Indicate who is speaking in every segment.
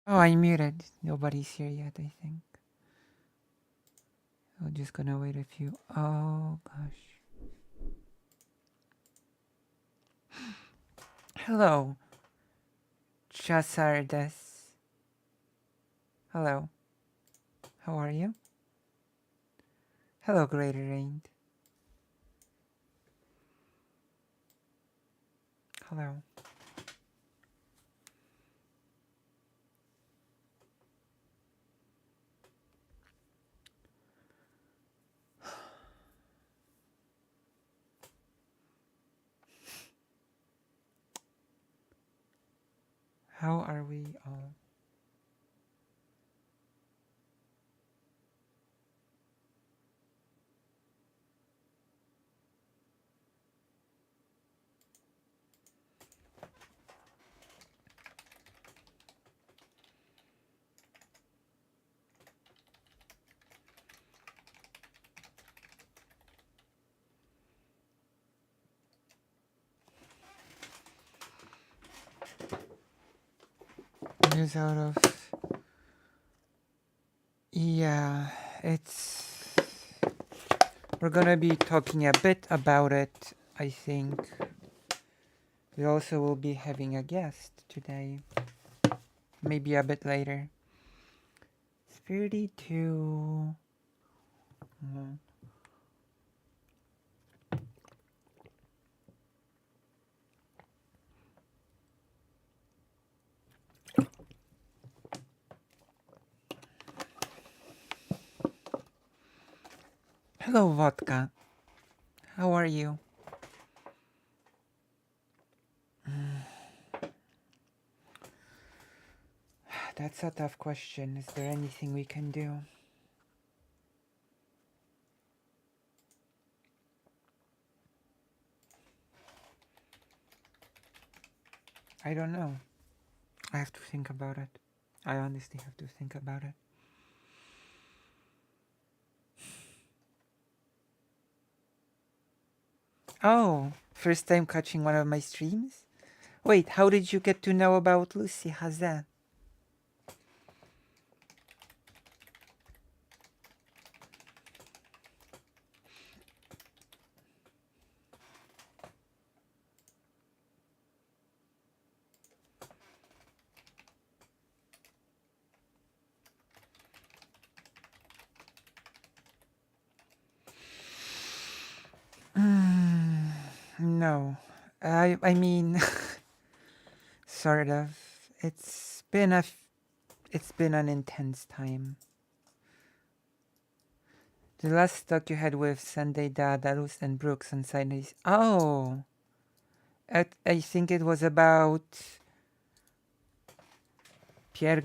Speaker 1: Oh, I muted. Nobody's here yet, I think. I'm just gonna wait a few. Oh, gosh. Hello, Chasardes. Hello. How are you? Hello, Greater Rain. Hello. How are we all? News out of. Yeah, it's. We're gonna be talking a bit about it, I think. We also will be having a guest today. Maybe a bit later. It's 32. Mhm. Hello, Vodka. How are you? That's a tough question. Is there anything we can do? I don't know. I have to think about it. I honestly have to think about it. Oh, first time catching one of my streams? Wait, how did you get to know about Lucy? How's that? No. I mean, sort of. It's been it's been an intense time. The last talk you had with Sunday Darus and Brooks on Sundays. Oh, I think it was about Pierre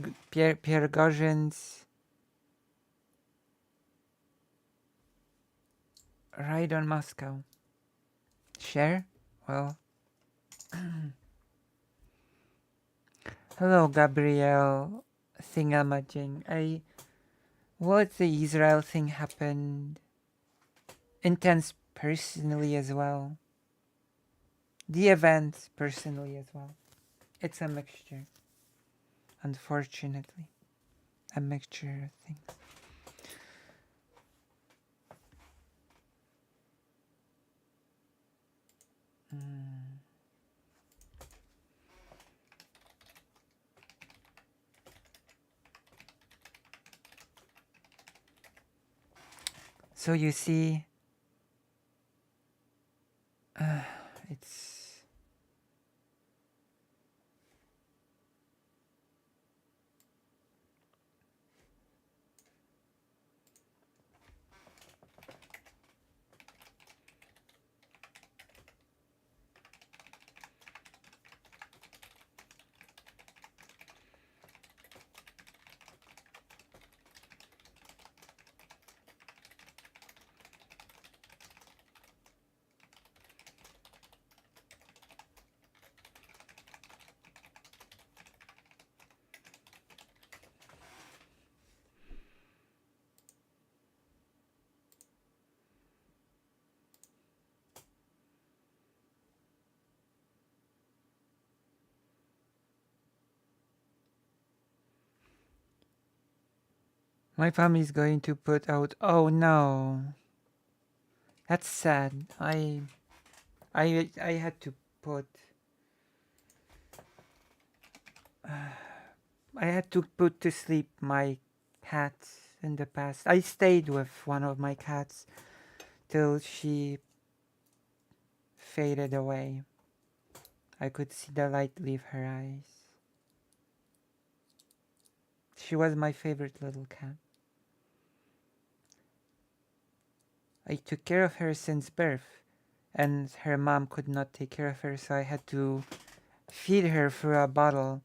Speaker 1: Gauguin's ride on Moscow. Share? Well, hello, Gabrielle Thingamajing. What the Israel thing happened intense personally as well. The event personally as well. It's a mixture, unfortunately. A mixture of things. Mm. So you see, it's My family's going to put out. Oh no, that's sad. I had to put. I had to put to sleep my cats in the past. I stayed with one of my cats till she faded away. I could see the light leave her eyes. She was my favorite little cat. I took care of her since birth, and her mom could not take care of her, so I had to feed her through a bottle.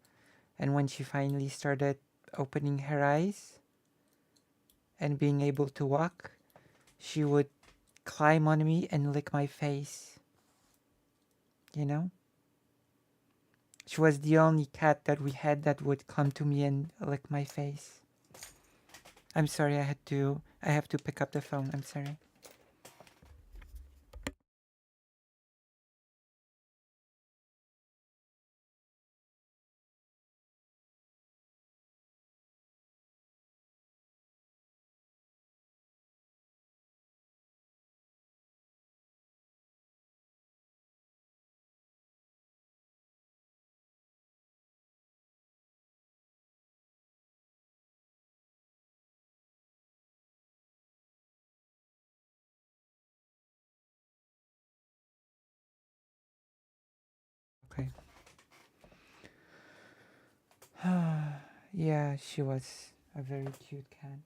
Speaker 1: And when she finally started opening her eyes and being able to walk, she would climb on me and lick my face. You know? She was the only cat that we had that would come to me and lick my face. I'm sorry, I have to pick up the phone. I'm sorry. Okay. Yeah, she was a very cute cat.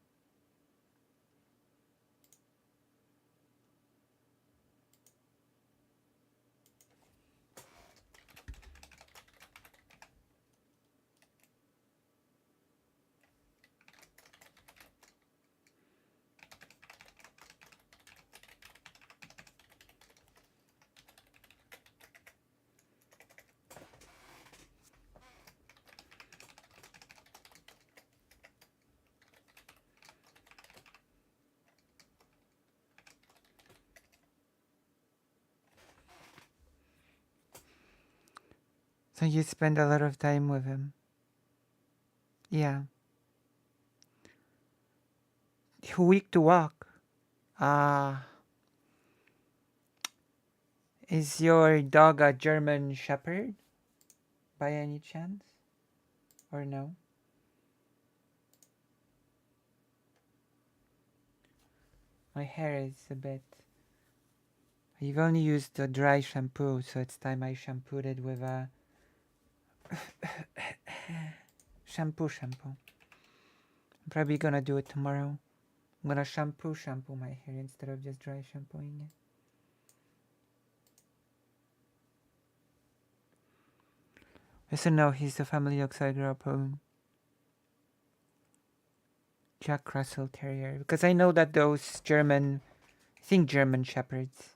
Speaker 1: So you spend a lot of time with him. Yeah. Weak to walk. Ah. Is your dog a German Shepherd by any chance? Or no? My hair is a bit. I've only used the dry shampoo, so it's time I shampooed it with a shampoo. I'm probably gonna do it tomorrow. I'm gonna shampoo my hair instead of just dry shampooing it. Yes and no, he's the family dog I grew up with. Jack Russell Terrier. Because I know that those German, I think German Shepherds,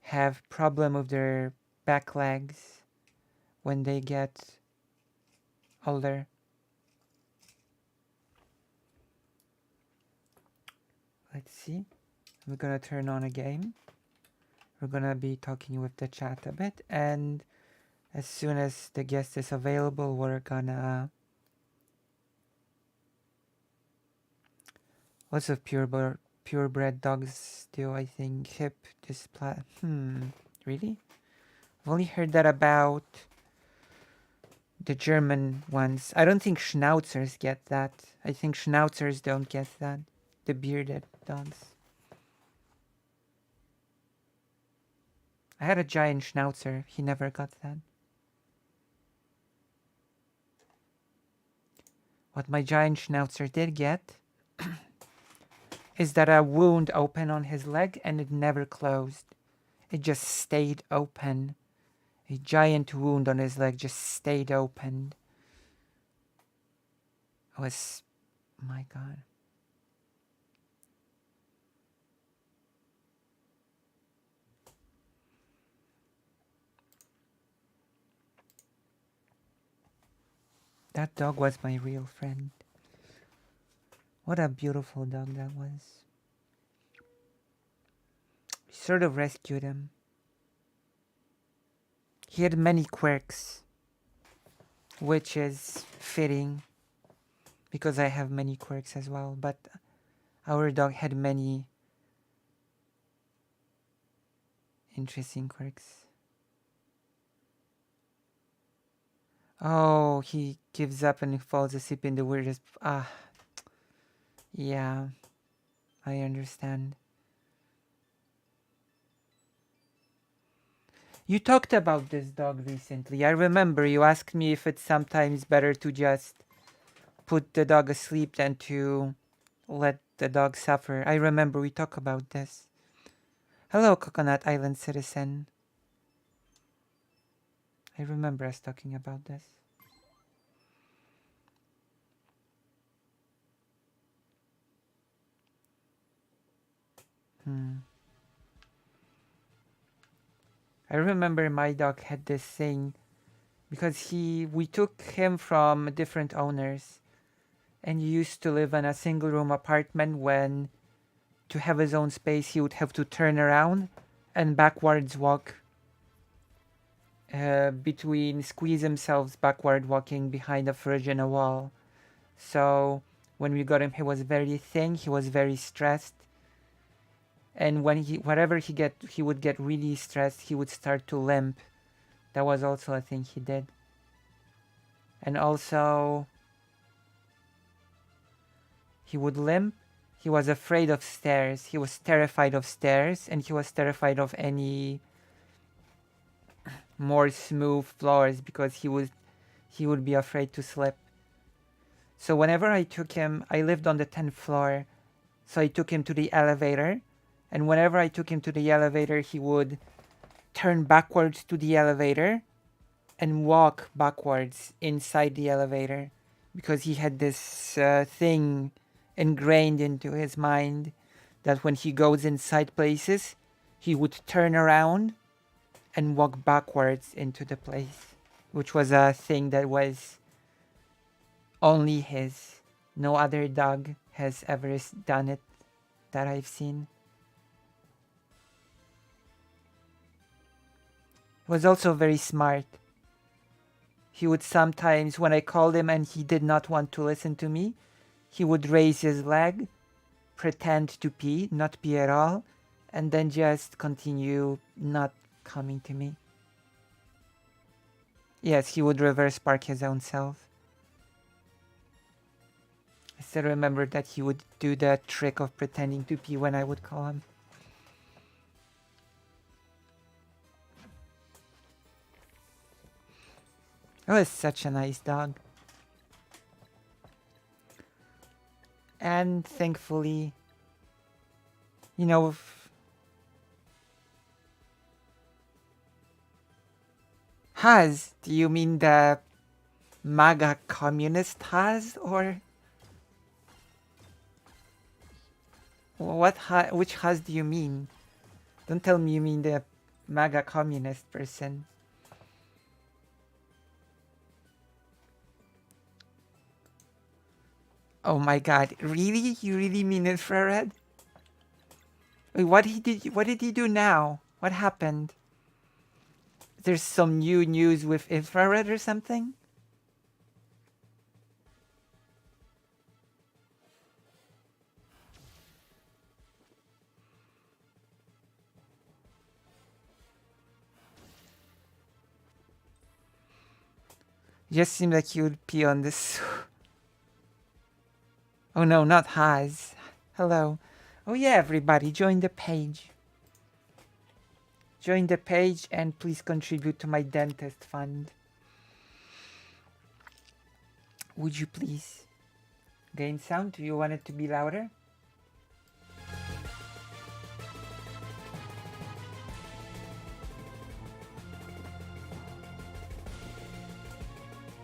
Speaker 1: have problem with their back legs when they get older. Let's see. We're gonna turn on a game. We're gonna be talking with the chat a bit, and as soon as the guest is available, we're gonna. Lots of purebred dogs do, I think. Hip display. Really? I've only heard that about the German ones. I don't think Schnauzers get that. I think Schnauzers don't get that. The bearded dogs. I had a giant Schnauzer. He never got that. What my giant Schnauzer did get is that a wound opened on his leg and it never closed. It just stayed open. A giant wound on his leg just stayed open. It was, my God. That dog was my real friend. What a beautiful dog that was. We sort of rescued him. He had many quirks, which is fitting because I have many quirks as well, but our dog had many interesting quirks. Oh, he gives up and falls asleep in the weirdest. Yeah, I understand. You talked about this dog recently. I remember you asked me if it's sometimes better to just put the dog asleep than to let the dog suffer. I remember we talked about this. Hello, Coconut Island citizen. I remember us talking about this. I remember my dog had this thing because we took him from different owners, and he used to live in a single room apartment. When to have his own space he would have to turn around and backwards walk squeeze himself backward walking behind a fridge and a wall. So when we got him, he was very thin, he was very stressed, and when he would get really stressed, he would start to limp. That was also a thing he did. And also he would limp. He was afraid of stairs. He was terrified of stairs, and he was terrified of any more smooth floors because he would be afraid to slip. So whenever I took him, I lived on the 10th floor, so I took him to the elevator, and whenever I took him to the elevator, he would turn backwards to the elevator and walk backwards inside the elevator because he had this thing ingrained into his mind that when he goes inside places, he would turn around and walk backwards into the place, which was a thing that was only his. No other dog has ever done it that I've seen. He was also very smart. He would sometimes, when I called him and he did not want to listen to me, he would raise his leg, pretend to pee, not pee at all, and then just continue not coming to me. Yes, he would reverse park his own self. I still remember that he would do the trick of pretending to pee when I would call him. It was such a nice dog. And thankfully, you know, Haz, do you mean the MAGA communist Haz, or which Haz do you mean? Don't tell me you mean the MAGA communist person. Oh my god, really? You really mean infrared? Wait, what did he do now? What happened? There's some new news with infrared or something? Just seemed like you would pee on this. Oh no, not Haz. Hello. Oh yeah, everybody, join the page. Join the page and please contribute to my dentist fund. Would you please? Gain sound? Do you want it to be louder?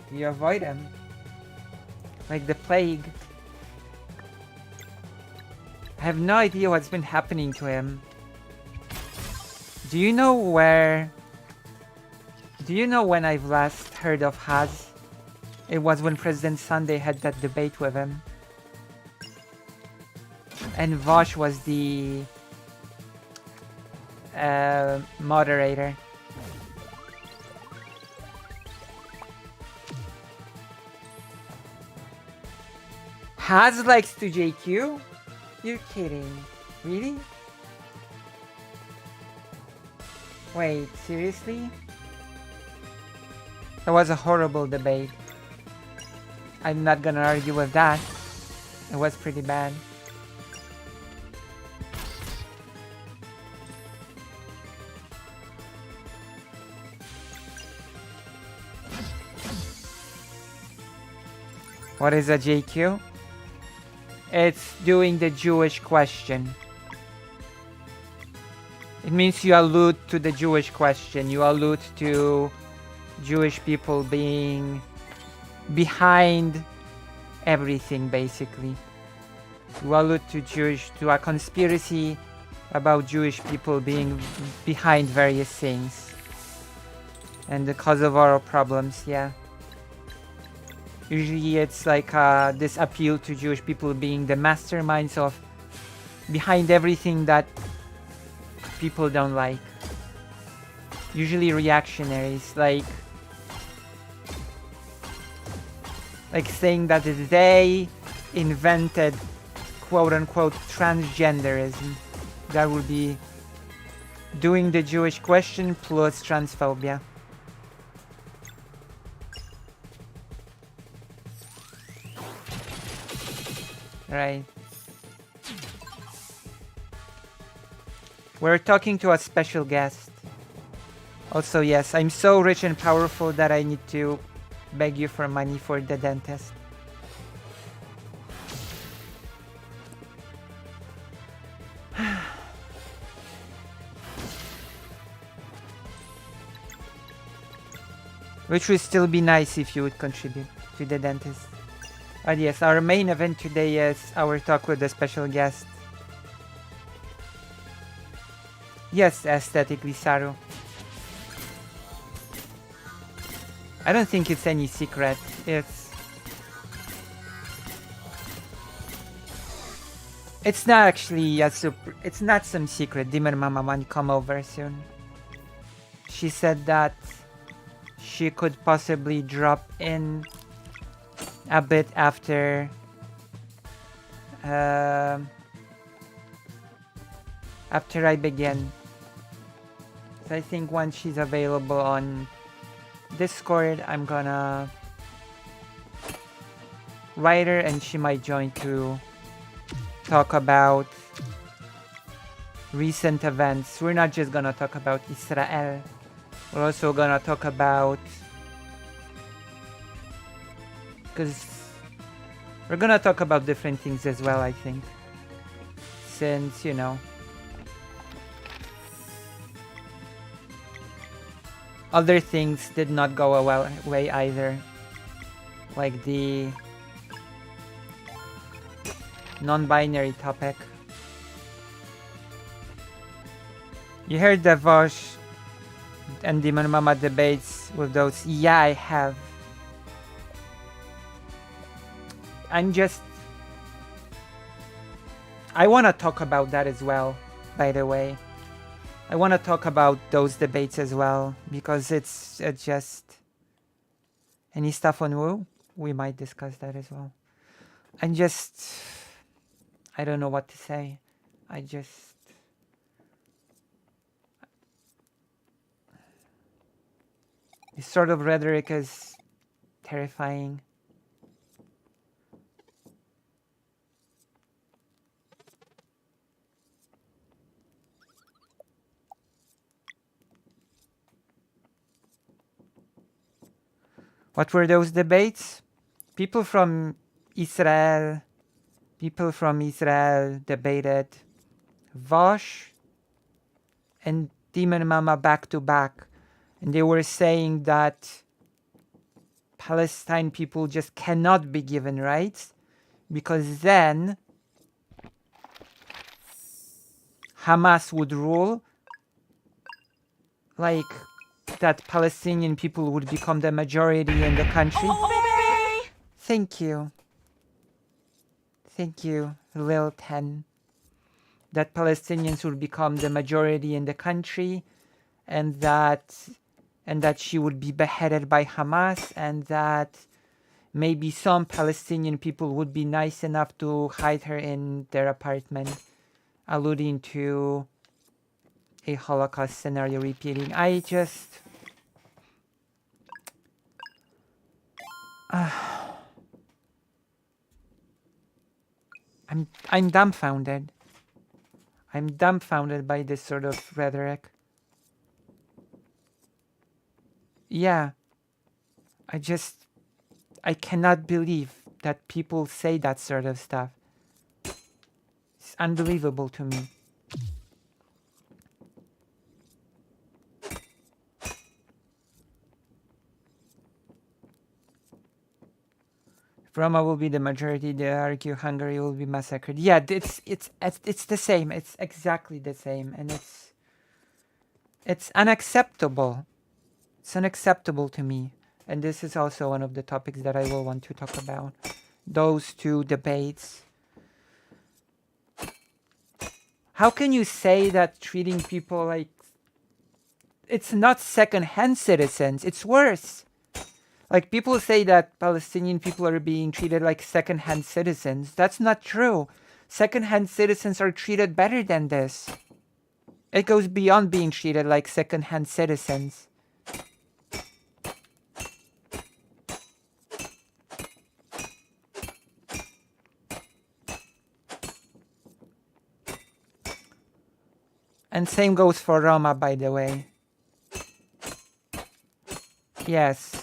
Speaker 1: Do you avoid him? Like the plague. I have no idea what's been happening to him. Do you know when I've last heard of Haz? It was when President Sunday had that debate with him. And Vosh was the moderator. Has likes to JQ? You're kidding. Really? Wait, seriously? That was a horrible debate. I'm not gonna argue with that. It was pretty bad. What is a JQ? It's doing the Jewish question. It means you allude to the Jewish question. You allude to Jewish people being behind everything, basically. You allude to a conspiracy about Jewish people being behind various things. And the cause of our problems, yeah. Usually it's like this appeal to Jewish people being the masterminds of behind everything that people don't like. Usually reactionaries, like saying that they invented quote-unquote transgenderism. That would be doing the Jewish question plus transphobia. Right. We're talking to a special guest. Also, yes, I'm so rich and powerful that I need to beg you for money for the dentist. Which would still be nice if you would contribute to the dentist. But yes, our main event today is our talk with the special guest. Yes, aesthetically Saru. I don't think it's any secret. It's not actually it's not some secret. Demon Mama might come over soon. She said that she could possibly drop in a bit after I begin. So I think once she's available on Discord, I'm gonna write her and she might join to talk about recent events. We're not just gonna talk about Israel. We're also gonna talk about, because we're gonna talk about different things as well, I think. Since, you know, other things did not go away either. Like the non-binary topic. You heard the Vosh and Demon Mama debates with those? Yeah, I have. I want to talk about that as well, by the way. I want to talk about those debates as well, because it's just... Any stuff on Wu? We might discuss that as well. I don't know what to say. This sort of rhetoric is terrifying. What were those debates? People from Israel debated Vosh and Demon Mama back to back. And they were saying that Palestine people just cannot be given rights, because then Hamas would rule, like that Palestinian people would become the majority in the country.
Speaker 2: Oh, baby!
Speaker 1: Thank you, Lil 10. That Palestinians would become the majority in the country, and that she would be beheaded by Hamas, and that maybe some Palestinian people would be nice enough to hide her in their apartment, alluding to a Holocaust scenario repeating. I'm dumbfounded. I'm dumbfounded by this sort of rhetoric. Yeah, I cannot believe that people say that sort of stuff. It's unbelievable to me. If Roma will be the majority, they argue Hungary will be massacred. Yeah, it's the same. It's exactly the same, and it's unacceptable. It's unacceptable to me. And this is also one of the topics that I will want to talk about. Those two debates. How can you say that treating people like... It's not second-hand citizens, it's worse. Like, people say that Palestinian people are being treated like second-hand citizens. That's not true. Second-hand citizens are treated better than this. It goes beyond being treated like second-hand citizens. And same goes for Roma, by the way. Yes.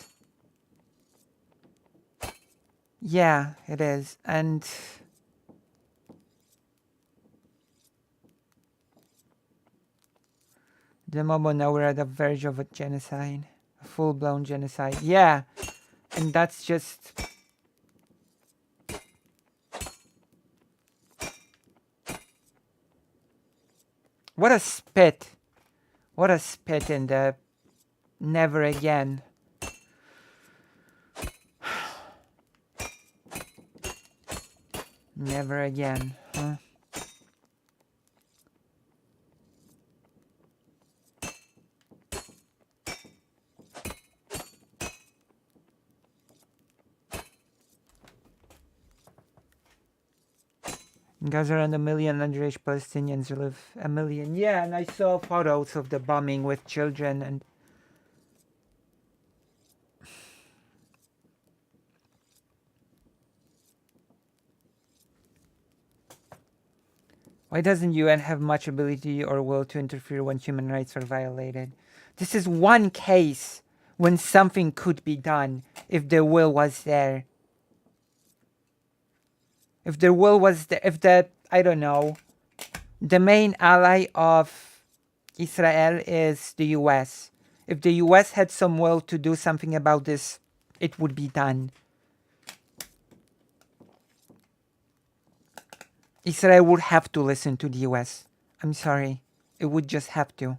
Speaker 1: Yeah, it is. And the moment now we're at the verge of a genocide. A full-blown genocide. Yeah. And that's just... What a spit. What a spit in the never again. Never again, huh? In Gaza, around 1 million underage Palestinians live. 1 million. Yeah, and I saw photos of the bombing with children and... Why doesn't UN have much ability or will to interfere when human rights are violated? This is one case when something could be done if the will was there. If the will was there, if the, I don't know, the main ally of Israel is the US. If the US had some will to do something about this, it would be done. Israel would have to listen to the US. I'm sorry. It would just have to.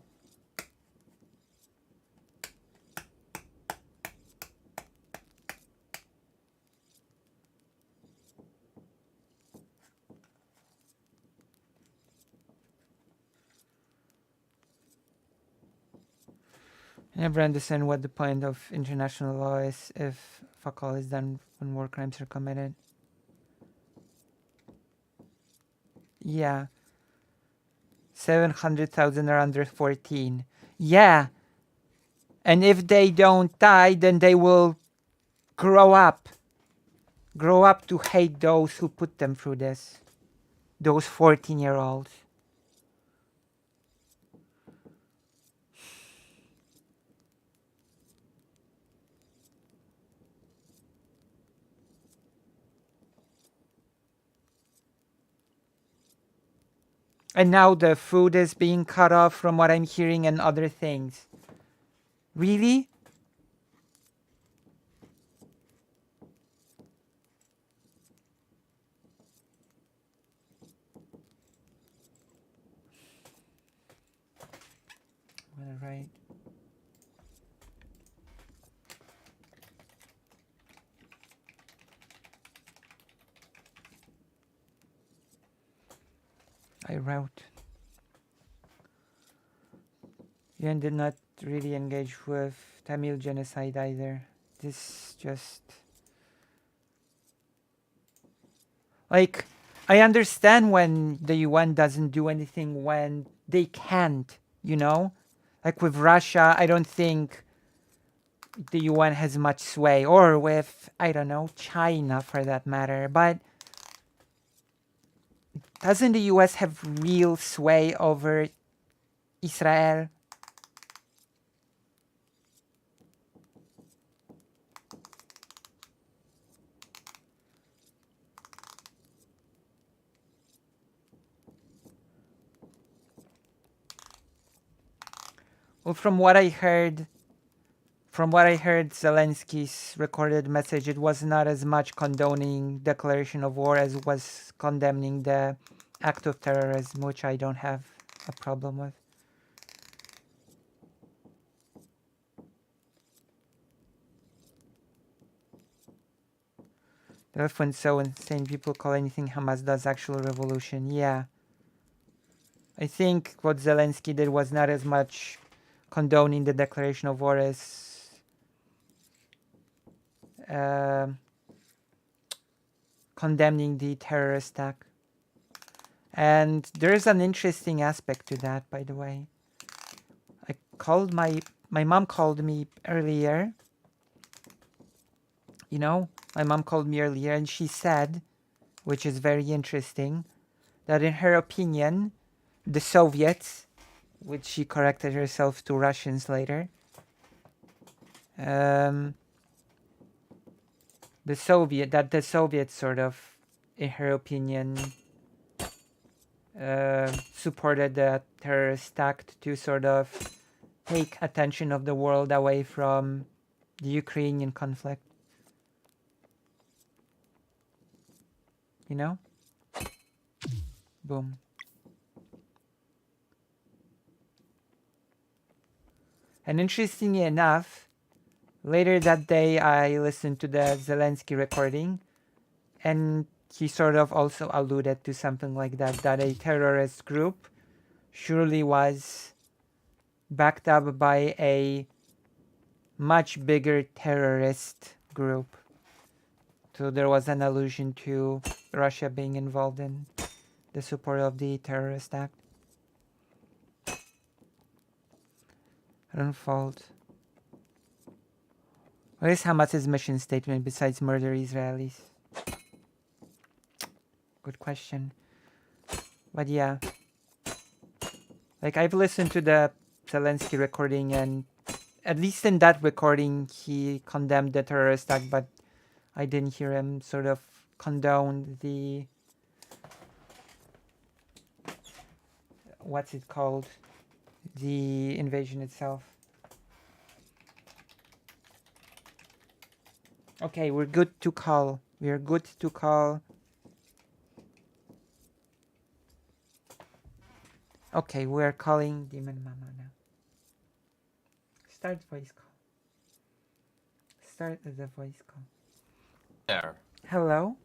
Speaker 1: I never understand what the point of international law is if fuck all is done when war crimes are committed. Yeah. 700,000 are under 14. Yeah. And if they don't die, then they will grow up. Grow up to hate those who put them through this. Those 14-year-olds. And now the food is being cut off from what I'm hearing and other things. Really? All right. I wrote. UN did not really engage with Tamil genocide either. This just Like, I understand when the UN doesn't do anything when they can't, you know? Like with Russia, I don't think the UN has much sway, or with, I don't know, China for that matter. But doesn't the US have real sway over Israel? Well, from what I heard, Zelensky's recorded message, it was not as much condoning declaration of war as was condemning the act of terrorism, which I don't have a problem with. They're often so insane people call anything Hamas does actual revolution. Yeah. I think what Zelensky did was not as much condoning the declaration of war as condemning the terrorist attack. And there's an interesting aspect to that, by the way. I called my mom called me earlier. You know, my mom called me earlier and she said, which is very interesting, that in her opinion, the Soviets, which she corrected herself to Russians later, the Soviets sort of, in her opinion, supported the terrorist act to sort of take attention of the world away from the Ukrainian conflict. You know? Boom. And interestingly enough, later that day I listened to the Zelensky recording, and he sort of also alluded to something like that a terrorist group surely was backed up by a much bigger terrorist group. So there was an allusion to Russia being involved in the support of the terrorist act. Unfold. What is Hamas's mission statement besides murder Israelis? Good question. But yeah. Like, I've listened to the Zelensky recording, and at least in that recording, he condemned the terrorist act, but I didn't hear him sort of condone the... what's it called? The invasion itself. Okay, we're good to call. We're good to call. Okay, we're calling Demon Mama now. Start voice call. Start the voice call.
Speaker 2: There.
Speaker 1: Hello?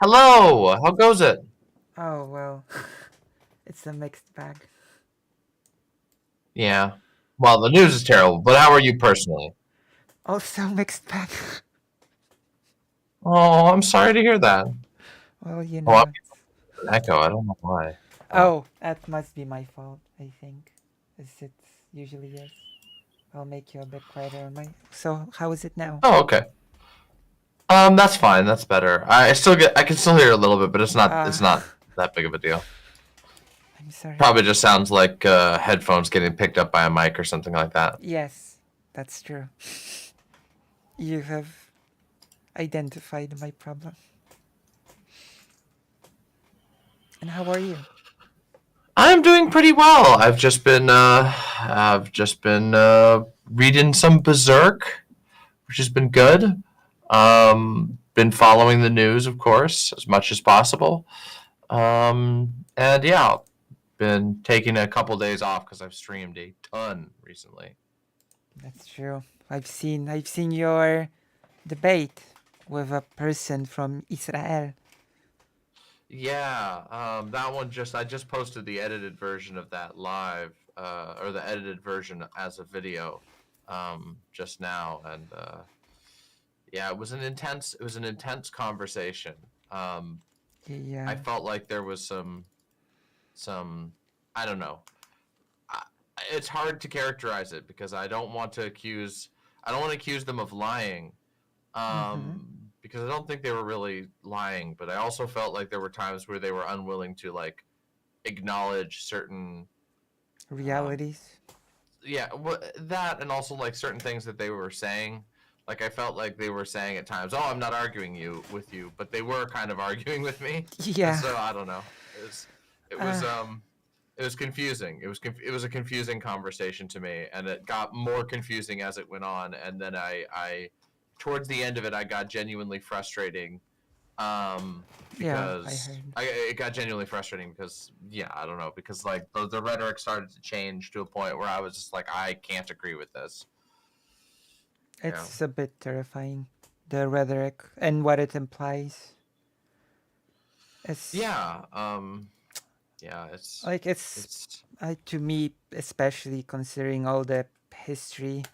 Speaker 2: Hello! How goes it?
Speaker 1: Oh, well, it's a mixed bag.
Speaker 2: Yeah. Well, the news is terrible, but how are you personally?
Speaker 1: Also mixed bag.
Speaker 2: Oh, I'm sorry to hear that.
Speaker 1: Well, you
Speaker 2: Oh, I'm
Speaker 1: know.
Speaker 2: an echo. I don't know why.
Speaker 1: Oh, that must be my fault, I think. As it usually is. I'll make you a bit quieter on my... So, how is it now?
Speaker 2: Oh, okay. That's fine. That's better. I can still hear a little bit, but it's not that big of a deal.
Speaker 1: I'm sorry.
Speaker 2: Probably just sounds like headphones getting picked up by a mic or something like that.
Speaker 1: Yes, that's true. You have identified my problem. And how are you?
Speaker 2: I'm doing pretty well. I've just been reading some Berserk, which has been good. Been following the news, of course, as much as possible. And yeah, been taking a couple days off because I've streamed a ton recently.
Speaker 1: That's true. I've seen your debate with a person from Israel.
Speaker 2: Yeah, that one I just posted the edited version of that live, or the edited version as a video, just now, and yeah, it was an intense conversation. Um,
Speaker 1: Yeah.
Speaker 2: I felt like there was some I don't know. I, it's hard to characterize it because I don't want to accuse them of lying.
Speaker 1: Mm-hmm.
Speaker 2: Because I don't think they were really lying, but I also felt like there were times where they were unwilling to like acknowledge certain um,
Speaker 1: Realities.
Speaker 2: yeah, that and also like certain things that they were saying. Like I felt like they were saying at times, "Oh, I'm not arguing with you," but they were kind of arguing with me, and
Speaker 1: Yeah.
Speaker 2: so I don't know. It was it was
Speaker 1: Uh,
Speaker 2: um it was confusing. It was a confusing conversation to me, and it got more confusing as it went on. And then I towards the end of it, I got genuinely frustrating
Speaker 1: yeah, I
Speaker 2: because
Speaker 1: heard.
Speaker 2: it got genuinely frustrating because yeah, I don't know, because like the rhetoric started to change to a point where I was just like, I can't agree with this. Yeah.
Speaker 1: It's a bit terrifying, the rhetoric and what it implies. It's
Speaker 2: Yeah. Yeah.
Speaker 1: like it's
Speaker 2: It's
Speaker 1: to me, especially considering all the history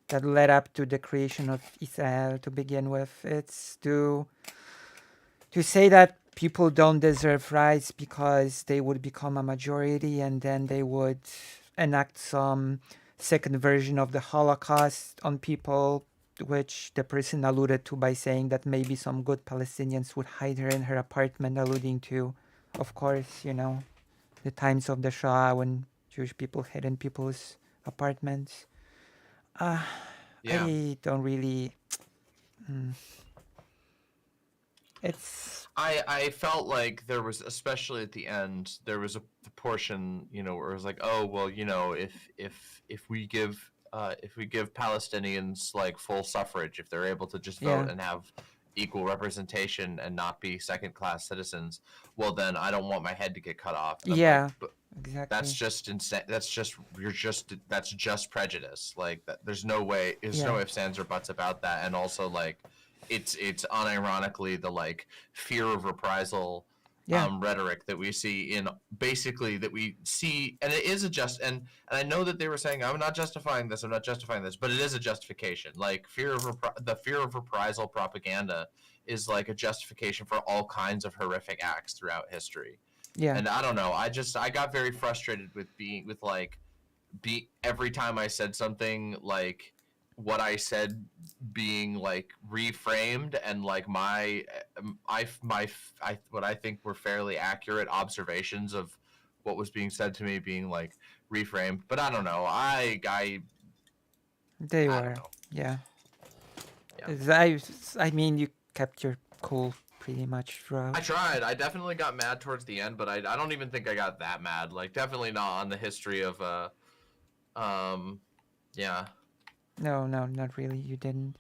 Speaker 1: that led up to the creation of Israel to begin with. It's to say that people don't deserve rights because they would become a majority and then they would enact some second version of the Holocaust on people, which the person alluded to by saying that maybe some good Palestinians would hide her in her apartment, alluding to, of course, the times of the Shoah when Jewish people hid in people's apartments. Uh,
Speaker 2: yeah.
Speaker 1: I don't really. Mm, it's
Speaker 2: I felt like there was, especially at the end, there was a portion, where it was like, oh well, if we give Palestinians like full suffrage, if they're able to just vote
Speaker 1: yeah,
Speaker 2: and have equal representation and not be second class citizens, well then I don't want my head to get cut off. And I'm like,
Speaker 1: yeah,
Speaker 2: but that's
Speaker 1: exactly.
Speaker 2: just insane. That's just prejudice. Like that, there's
Speaker 1: Yeah,
Speaker 2: no ifs, ands, or buts about that. And also like it's unironically the like fear of reprisal
Speaker 1: yeah,
Speaker 2: rhetoric that we see in basically that we see, and it is a and I know that they were saying I'm not justifying this, but it is a justification. Like the fear of reprisal propaganda is like a justification for all kinds of horrific acts throughout history.
Speaker 1: yeah,
Speaker 2: And I don't know, I got very frustrated with like be every time I said something like what I said being like reframed and like I what I think were fairly accurate observations of what was being said to me being like reframed. But I don't know.
Speaker 1: they
Speaker 2: I don't
Speaker 1: were.
Speaker 2: know.
Speaker 1: Yeah,
Speaker 2: Yeah.
Speaker 1: I mean, you kept your cool pretty much
Speaker 2: I
Speaker 1: throughout.
Speaker 2: tried. I definitely got mad towards the end, but I don't even think I got that mad. Like definitely not on the history of um yeah.
Speaker 1: No, no, not really. You didn't.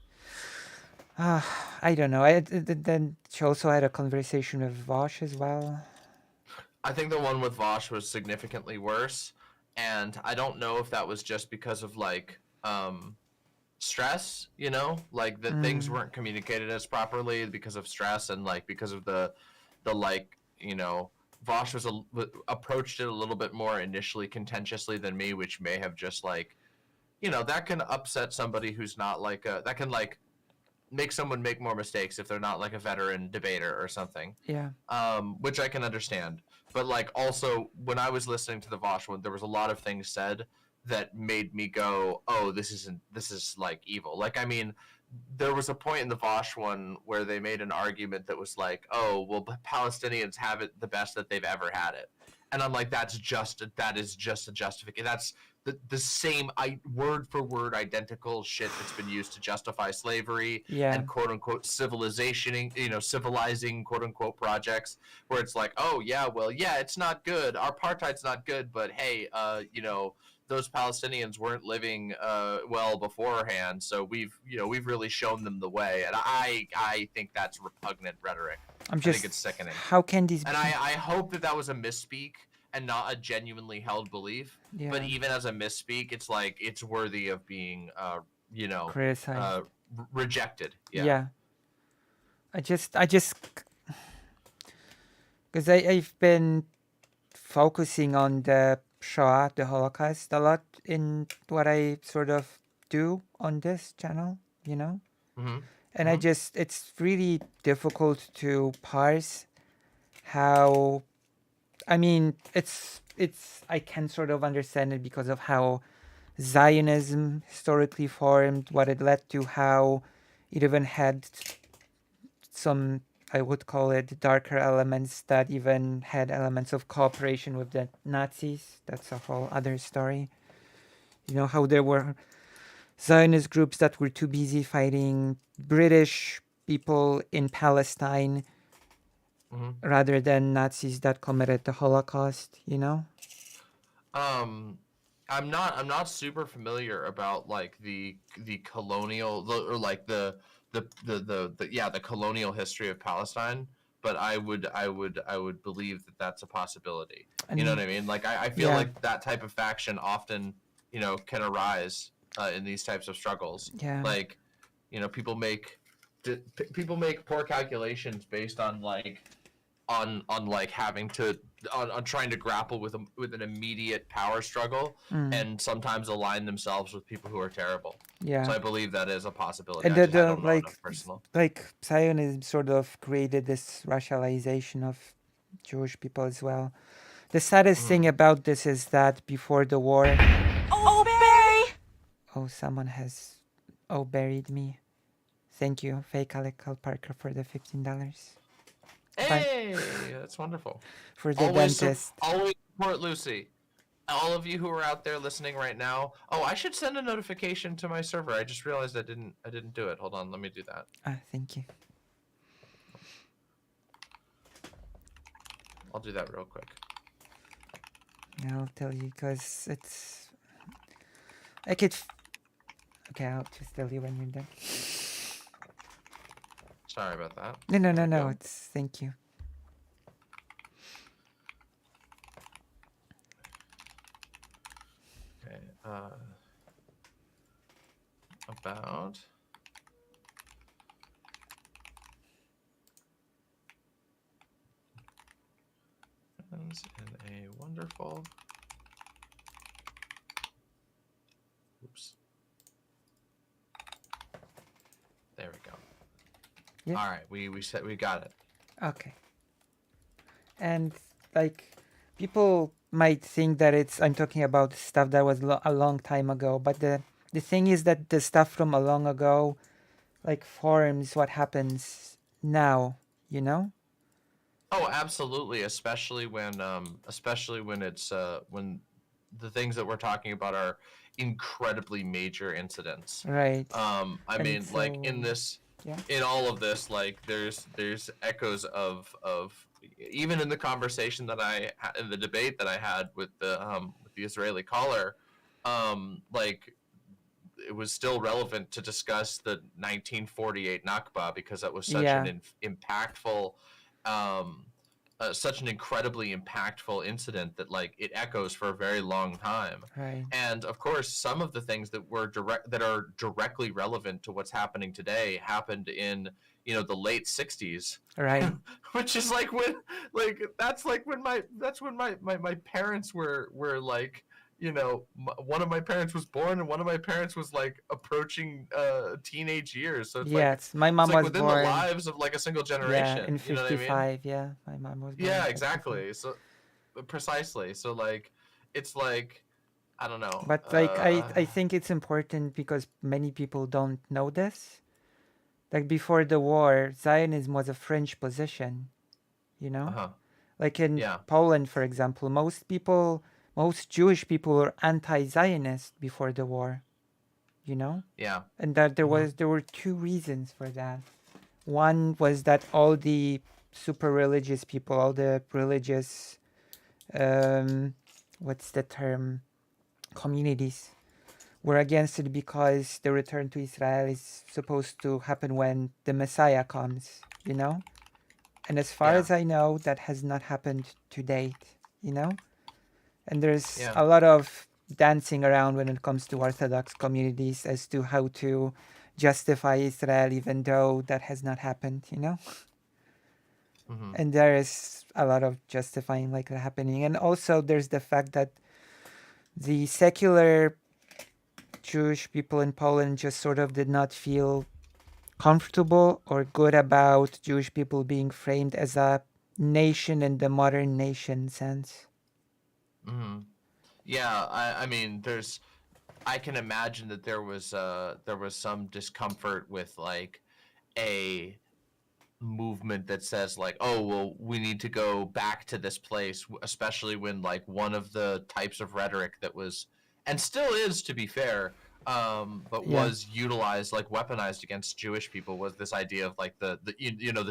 Speaker 1: Uh, I don't know. Then she also had a conversation with Vosh as well.
Speaker 2: I think the one with Vosh was significantly worse, and I don't know if that was just because of like stress, like that things
Speaker 1: Mm,
Speaker 2: weren't communicated as properly because of stress and like because of the like, Vosh approached it a little bit more initially contentiously than me, which may have just like, that can upset somebody who's not like that can like make someone make more mistakes if they're not like a veteran debater or something,
Speaker 1: yeah,
Speaker 2: which I can understand. But like also when I was listening to the Vosh one, there was a lot of things said that made me go, "Oh, this is like evil." Like I mean, there was a point in the Vosh one where they made an argument that was like, "Oh, well, Palestinians have it the best that they've ever had it," and I'm like, that is just a justification. That's the same word for word identical shit that's been used to justify slavery
Speaker 1: yeah,
Speaker 2: and quote unquote civilizing quote unquote projects where it's like, oh yeah, well yeah, it's not good, apartheid's not good, but hey, those Palestinians weren't living well beforehand, so we've really shown them the way, and I think that's repugnant rhetoric.
Speaker 1: I'm
Speaker 2: I think
Speaker 1: just.
Speaker 2: it's sickening,
Speaker 1: How can these
Speaker 2: and
Speaker 1: be?
Speaker 2: I hope that was a misspeak and not a genuinely held belief. But
Speaker 1: Yeah,
Speaker 2: even as a misspeak, it's like it's worthy of being
Speaker 1: criticized.
Speaker 2: rejected. Yeah.
Speaker 1: Yeah, I just, because I've been focusing on the Shoah, the Holocaust, a lot in what I sort of do on this channel, you know?
Speaker 2: Mm-hmm.
Speaker 1: And
Speaker 2: Mhm.
Speaker 1: it's really difficult to parse how, I mean, I can sort of understand it because of how Zionism historically formed, what it led to, how it even had some, I would call it, darker elements that even had elements of cooperation with the Nazis. That's a whole other story. You know, how there were Zionist groups that were too busy fighting British people in Palestine
Speaker 2: Mhm.
Speaker 1: rather than Nazis that committed the Holocaust, you know?
Speaker 2: Um, I'm not super familiar about like the colonial or like the yeah, the colonial history of Palestine, but I would believe that that's a possibility. You know
Speaker 1: And
Speaker 2: what I mean? Like I feel
Speaker 1: yeah,
Speaker 2: like that type of faction often, you know, can arise in these types of struggles.
Speaker 1: yeah,
Speaker 2: Like, you know, people make poor calculations based on like on like having to on trying to grapple with an immediate power struggle
Speaker 1: mm,
Speaker 2: and sometimes align themselves with people who are terrible. So
Speaker 1: yeah.
Speaker 2: I believe that is a possibility.
Speaker 1: And
Speaker 2: I just I
Speaker 1: the
Speaker 2: don't know enough personal.
Speaker 1: like Zionism sort of created this racialization of Jewish people as well. The saddest thing
Speaker 2: Mm.
Speaker 1: about this is that before the war,
Speaker 3: Oh, Barry!
Speaker 1: oh, someone has buried me. Thank you, fake Alec Parker, for the $15. Bye.
Speaker 2: Hey, that's wonderful.
Speaker 1: For the dentist.
Speaker 2: Always support Lucy. All of you who are out there listening right now. Oh, I should send a notification to my server. I just realized I didn't do it. Hold on, let me do that.
Speaker 1: Ah, thank you.
Speaker 2: I'll do that real quick.
Speaker 1: I'll tell you because it's. I could. Okay, I'll just tell you when you're done.
Speaker 2: Sorry about that.
Speaker 1: No,
Speaker 2: There we
Speaker 1: no.
Speaker 2: go.
Speaker 1: It's thank you.
Speaker 2: Okay. About friends in a wonderful. Oops. There we go.
Speaker 1: Yeah.
Speaker 2: All right, we said we got it.
Speaker 1: Okay. And like, people might think that I'm talking about stuff that was a long time ago, but the thing is that the stuff from a long ago, like, forms what happens now. You know?
Speaker 2: Oh, absolutely, especially when the things that we're talking about are incredibly major incidents.
Speaker 1: Right.
Speaker 2: I
Speaker 1: And
Speaker 2: mean, like
Speaker 1: so yeah.
Speaker 2: in all of this, like there's echoes of even in the conversation that in the debate that I had with the Israeli caller, like it was still relevant to discuss the 1948 Nakba because that was such
Speaker 1: Yeah.
Speaker 2: an impactful, um, such an incredibly impactful incident that like it echoes for a very long time.
Speaker 1: Right.
Speaker 2: And of course, some of the things that are directly relevant to what's happening today happened in the late 60s,
Speaker 1: Right.
Speaker 2: which is like when that's when my parents were like one of my parents was born and one of my parents was like approaching teenage years, so
Speaker 1: Yes. My
Speaker 2: it's
Speaker 1: mom
Speaker 2: like
Speaker 1: was
Speaker 2: within the
Speaker 1: born.
Speaker 2: lives of like a single
Speaker 1: Yeah,
Speaker 2: generation,
Speaker 1: in
Speaker 2: you know what I mean?
Speaker 1: 55. Yeah, my mom was born in
Speaker 2: Yeah,
Speaker 1: 55.
Speaker 2: exactly. So precisely, so like it's like I don't know.
Speaker 1: But like, I think it's important because many people don't know this. Like, before the war, Zionism was a fringe position, you know?
Speaker 2: Uh-huh.
Speaker 1: Like in
Speaker 2: Yeah.
Speaker 1: Poland, for example, most Jewish people were anti-Zionist before the war, you know?
Speaker 2: Yeah.
Speaker 1: And that
Speaker 2: Mhm.
Speaker 1: there were two reasons for that. One was that all the super religious people, all the religious, what's the term, communities, were against it because the return to Israel is supposed to happen when the Messiah comes, you know? And as far
Speaker 2: Yeah.
Speaker 1: as I know, that has not happened to date, you know? And there's
Speaker 2: Yeah.
Speaker 1: a lot of dancing around when it comes to Orthodox communities as to how to justify Israel, even though that has not happened, you know?
Speaker 2: Mhm.
Speaker 1: And there is a lot of justifying like that happening. And also, there's the fact that the secular Jewish people in Poland just sort of did not feel comfortable or good about Jewish people being framed as a nation in the modern nation sense.
Speaker 2: Hmm. Yeah, I mean, I can imagine that there was some discomfort with like a movement that says like, oh well, we need to go back to this place, especially when like one of the types of rhetoric that was and still is, to be fair, but
Speaker 1: Yeah.
Speaker 2: was utilized, like weaponized against Jewish people, was this idea of like the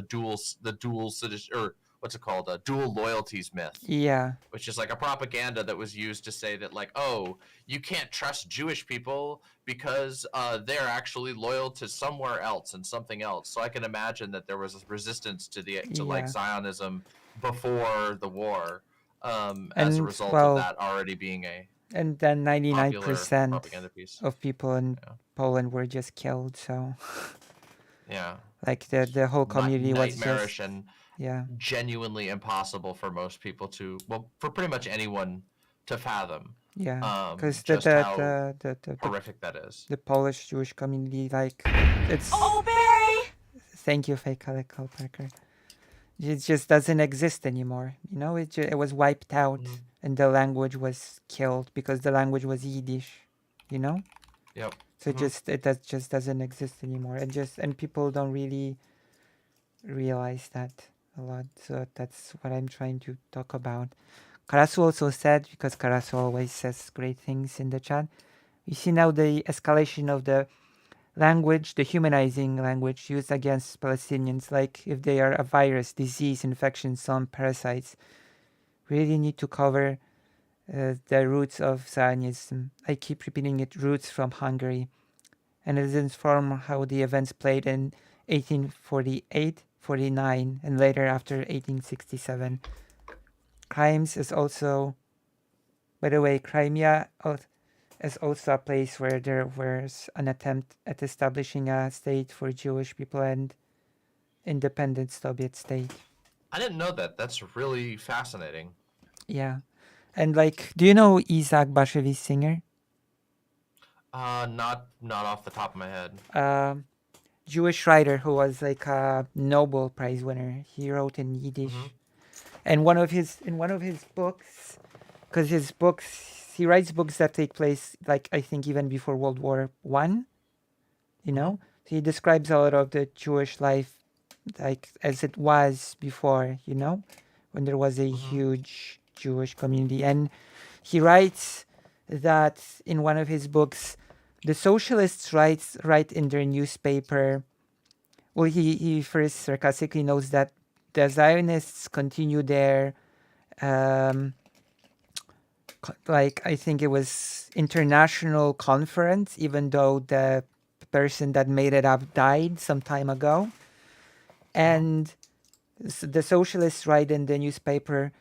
Speaker 2: dual citizen, or what's it called, a dual loyalties myth,
Speaker 1: Yeah.
Speaker 2: which is like a propaganda that was used to say that like, oh, you can't trust Jewish people because they're actually loyal to somewhere else and something else. So I can imagine that there was a resistance to like
Speaker 1: Yeah.
Speaker 2: Zionism before the war, as a
Speaker 1: And
Speaker 2: result of
Speaker 1: well,
Speaker 2: that already being a
Speaker 1: and then
Speaker 2: popular
Speaker 1: 99%
Speaker 2: propaganda piece.
Speaker 1: of people in
Speaker 2: Yeah,
Speaker 1: Poland were just killed. So
Speaker 2: yeah.
Speaker 1: like the whole community was
Speaker 2: Nightmarish
Speaker 1: just,
Speaker 2: and
Speaker 1: yeah.
Speaker 2: genuinely impossible for most people to, well, for pretty much anyone to fathom,
Speaker 1: Yeah. Because
Speaker 2: just how
Speaker 1: the
Speaker 2: horrific that is.
Speaker 1: the Polish Jewish community, like, it's,
Speaker 3: Oh, Barry!
Speaker 1: thank you, fake Call Parker. It just doesn't exist anymore. You know, it was wiped out,
Speaker 2: Mhm.
Speaker 1: and the language was killed because the language was Yiddish. You know,
Speaker 2: Yep.
Speaker 1: so
Speaker 2: Mhm.
Speaker 1: just doesn't exist anymore, and people don't really realize that a lot. So that's what I'm trying to talk about. Karasu also said, because Karasu always says great things in the chat. We see now the escalation of the language, the humanizing language used against Palestinians, like if they are a virus, disease, infection, some parasites. Really need to cover the roots of Zionism. I keep repeating it, roots from Hungary. And it informs how the events played in 1848, 49, and later after 1867. Crimes is also, by the way, Crimea is also a place where there was an attempt at establishing a state for Jewish people and independent Soviet state.
Speaker 2: I didn't know that. That's really fascinating.
Speaker 1: Yeah. And like, do you know Isaac Bashevis Singer?
Speaker 2: Not off the top of my head.
Speaker 1: Jewish writer who was like a Nobel Prize winner. He wrote in Yiddish.
Speaker 2: Mhm.
Speaker 1: And one of his books, because his books, he writes books that take place like I think even before World War One. You know, he describes a lot of the Jewish life like as it was before. You know, when there was a huge Jewish community, and he writes that in one of his books, the socialists write in their newspaper. Well, he first sarcastically notes that the Zionists continue their like I think it was international conference, even though the person that made it up died some time ago. And the socialists write in the newspaper,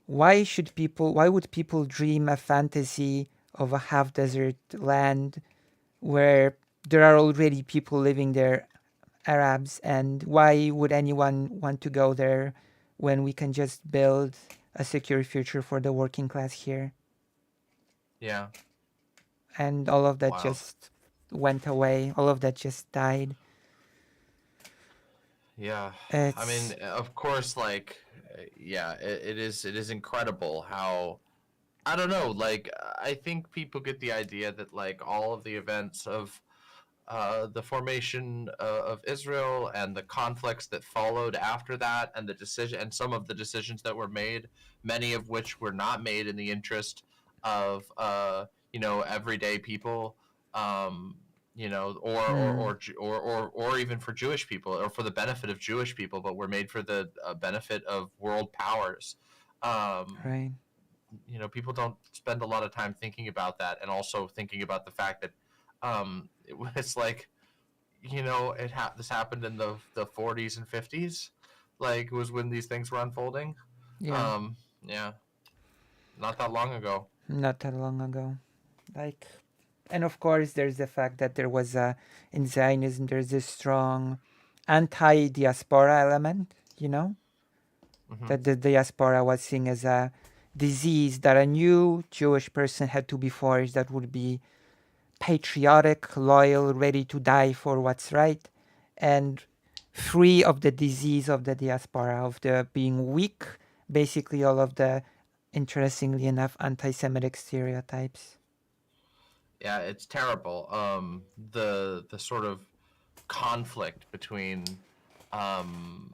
Speaker 1: why would people dream a fantasy of a half desert land where there are already people living there, Arabs, and why would anyone want to go there when we can just build a secure future for the working class here?
Speaker 2: Yeah.
Speaker 1: And all of that
Speaker 2: Wow.
Speaker 1: just went away. All of that just died.
Speaker 2: Yeah.
Speaker 1: It's,
Speaker 2: I mean, of course, like, yeah, it is incredible how, I don't know, like, I think people get the idea that like all of the events of the formation of Israel and the conflicts that followed after that, and the decision and some of the decisions that were made, many of which were not made in the interest of everyday people, or even for Jewish people, or for the benefit of Jewish people, but were made for the benefit of world powers.
Speaker 1: right.
Speaker 2: People don't spend a lot of time thinking about that, and also thinking about the fact that it was like, this happened in the 40s and 50s, like was when these things were unfolding.
Speaker 1: Yeah.
Speaker 2: Yeah, not that long ago.
Speaker 1: Not that long ago. Like, and of course, there's the fact that there was in Zionism, there's a strong anti-diaspora element, you know? That the diaspora was seen as a disease that a new Jewish person had to be forged that would be patriotic, loyal, ready to die for what's right, and free of the disease of the diaspora, of the being weak, basically all of the, interestingly enough, anti-Semitic stereotypes.
Speaker 2: Yeah, it's terrible. The sort of conflict between, um,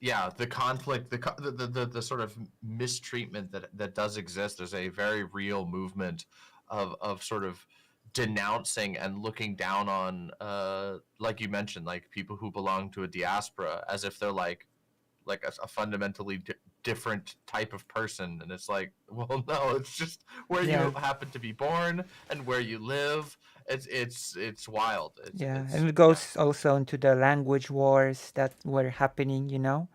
Speaker 2: yeah, the conflict, the sort of mistreatment that does exist. There's a very real movement of sort of denouncing and looking down on, like you mentioned, like people who belong to a diaspora as if they're like a fundamentally different type of person, and it's like, well, no, it's just where
Speaker 1: Yeah.
Speaker 2: you happen to be born and where you live. It's wild.
Speaker 1: Yeah,
Speaker 2: It's
Speaker 1: and it goes also into the language wars that were happening, you know?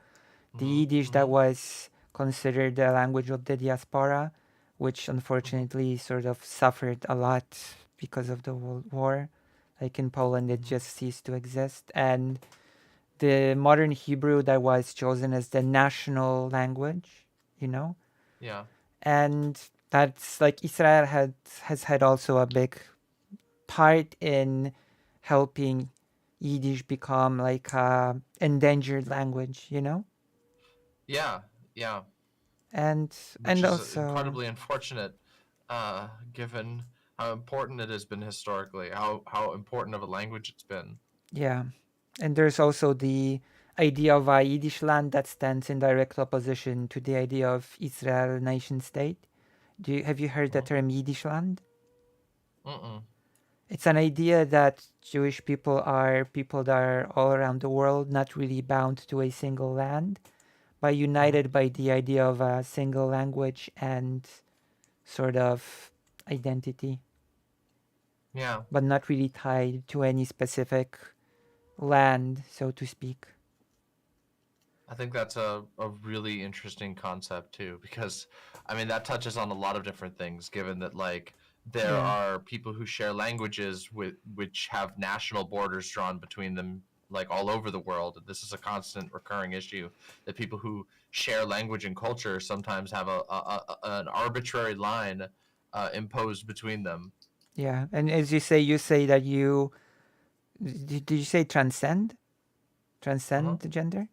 Speaker 1: The Yiddish that was considered the language of the diaspora, which unfortunately sort of suffered a lot because of the World War. Like in Poland, it just ceased to exist. And the modern Hebrew that was chosen as the national language, you know?
Speaker 2: yeah.
Speaker 1: And that's like Israel has had also a big part in helping Yiddish become like a endangered language, you know?
Speaker 2: Yeah, yeah,
Speaker 1: And
Speaker 2: which is
Speaker 1: also,
Speaker 2: incredibly unfortunate, given how important it has been historically, how important of a language it's been.
Speaker 1: yeah. And there's also the idea of a Yiddish land that stands in direct opposition to the idea of Israel nation state. Have you heard the term Yiddish land?
Speaker 2: Mm-mm.
Speaker 1: It's an idea that Jewish people are people that are all around the world, not really bound to a single land, but united by the idea of a single language and sort of identity,
Speaker 2: Yeah.
Speaker 1: but not really tied to any specific land, so to speak.
Speaker 2: I think that's a really interesting concept too, because I mean that touches on a lot of different things, given that like there
Speaker 1: Yeah.
Speaker 2: are people who share languages with which have national borders drawn between them like all over the world. This is a constant recurring issue that people who share language and culture sometimes have an arbitrary line imposed between them.
Speaker 1: Yeah. And as you say that you, did you say transcend?
Speaker 2: Uh-huh.
Speaker 1: Transcend the gender?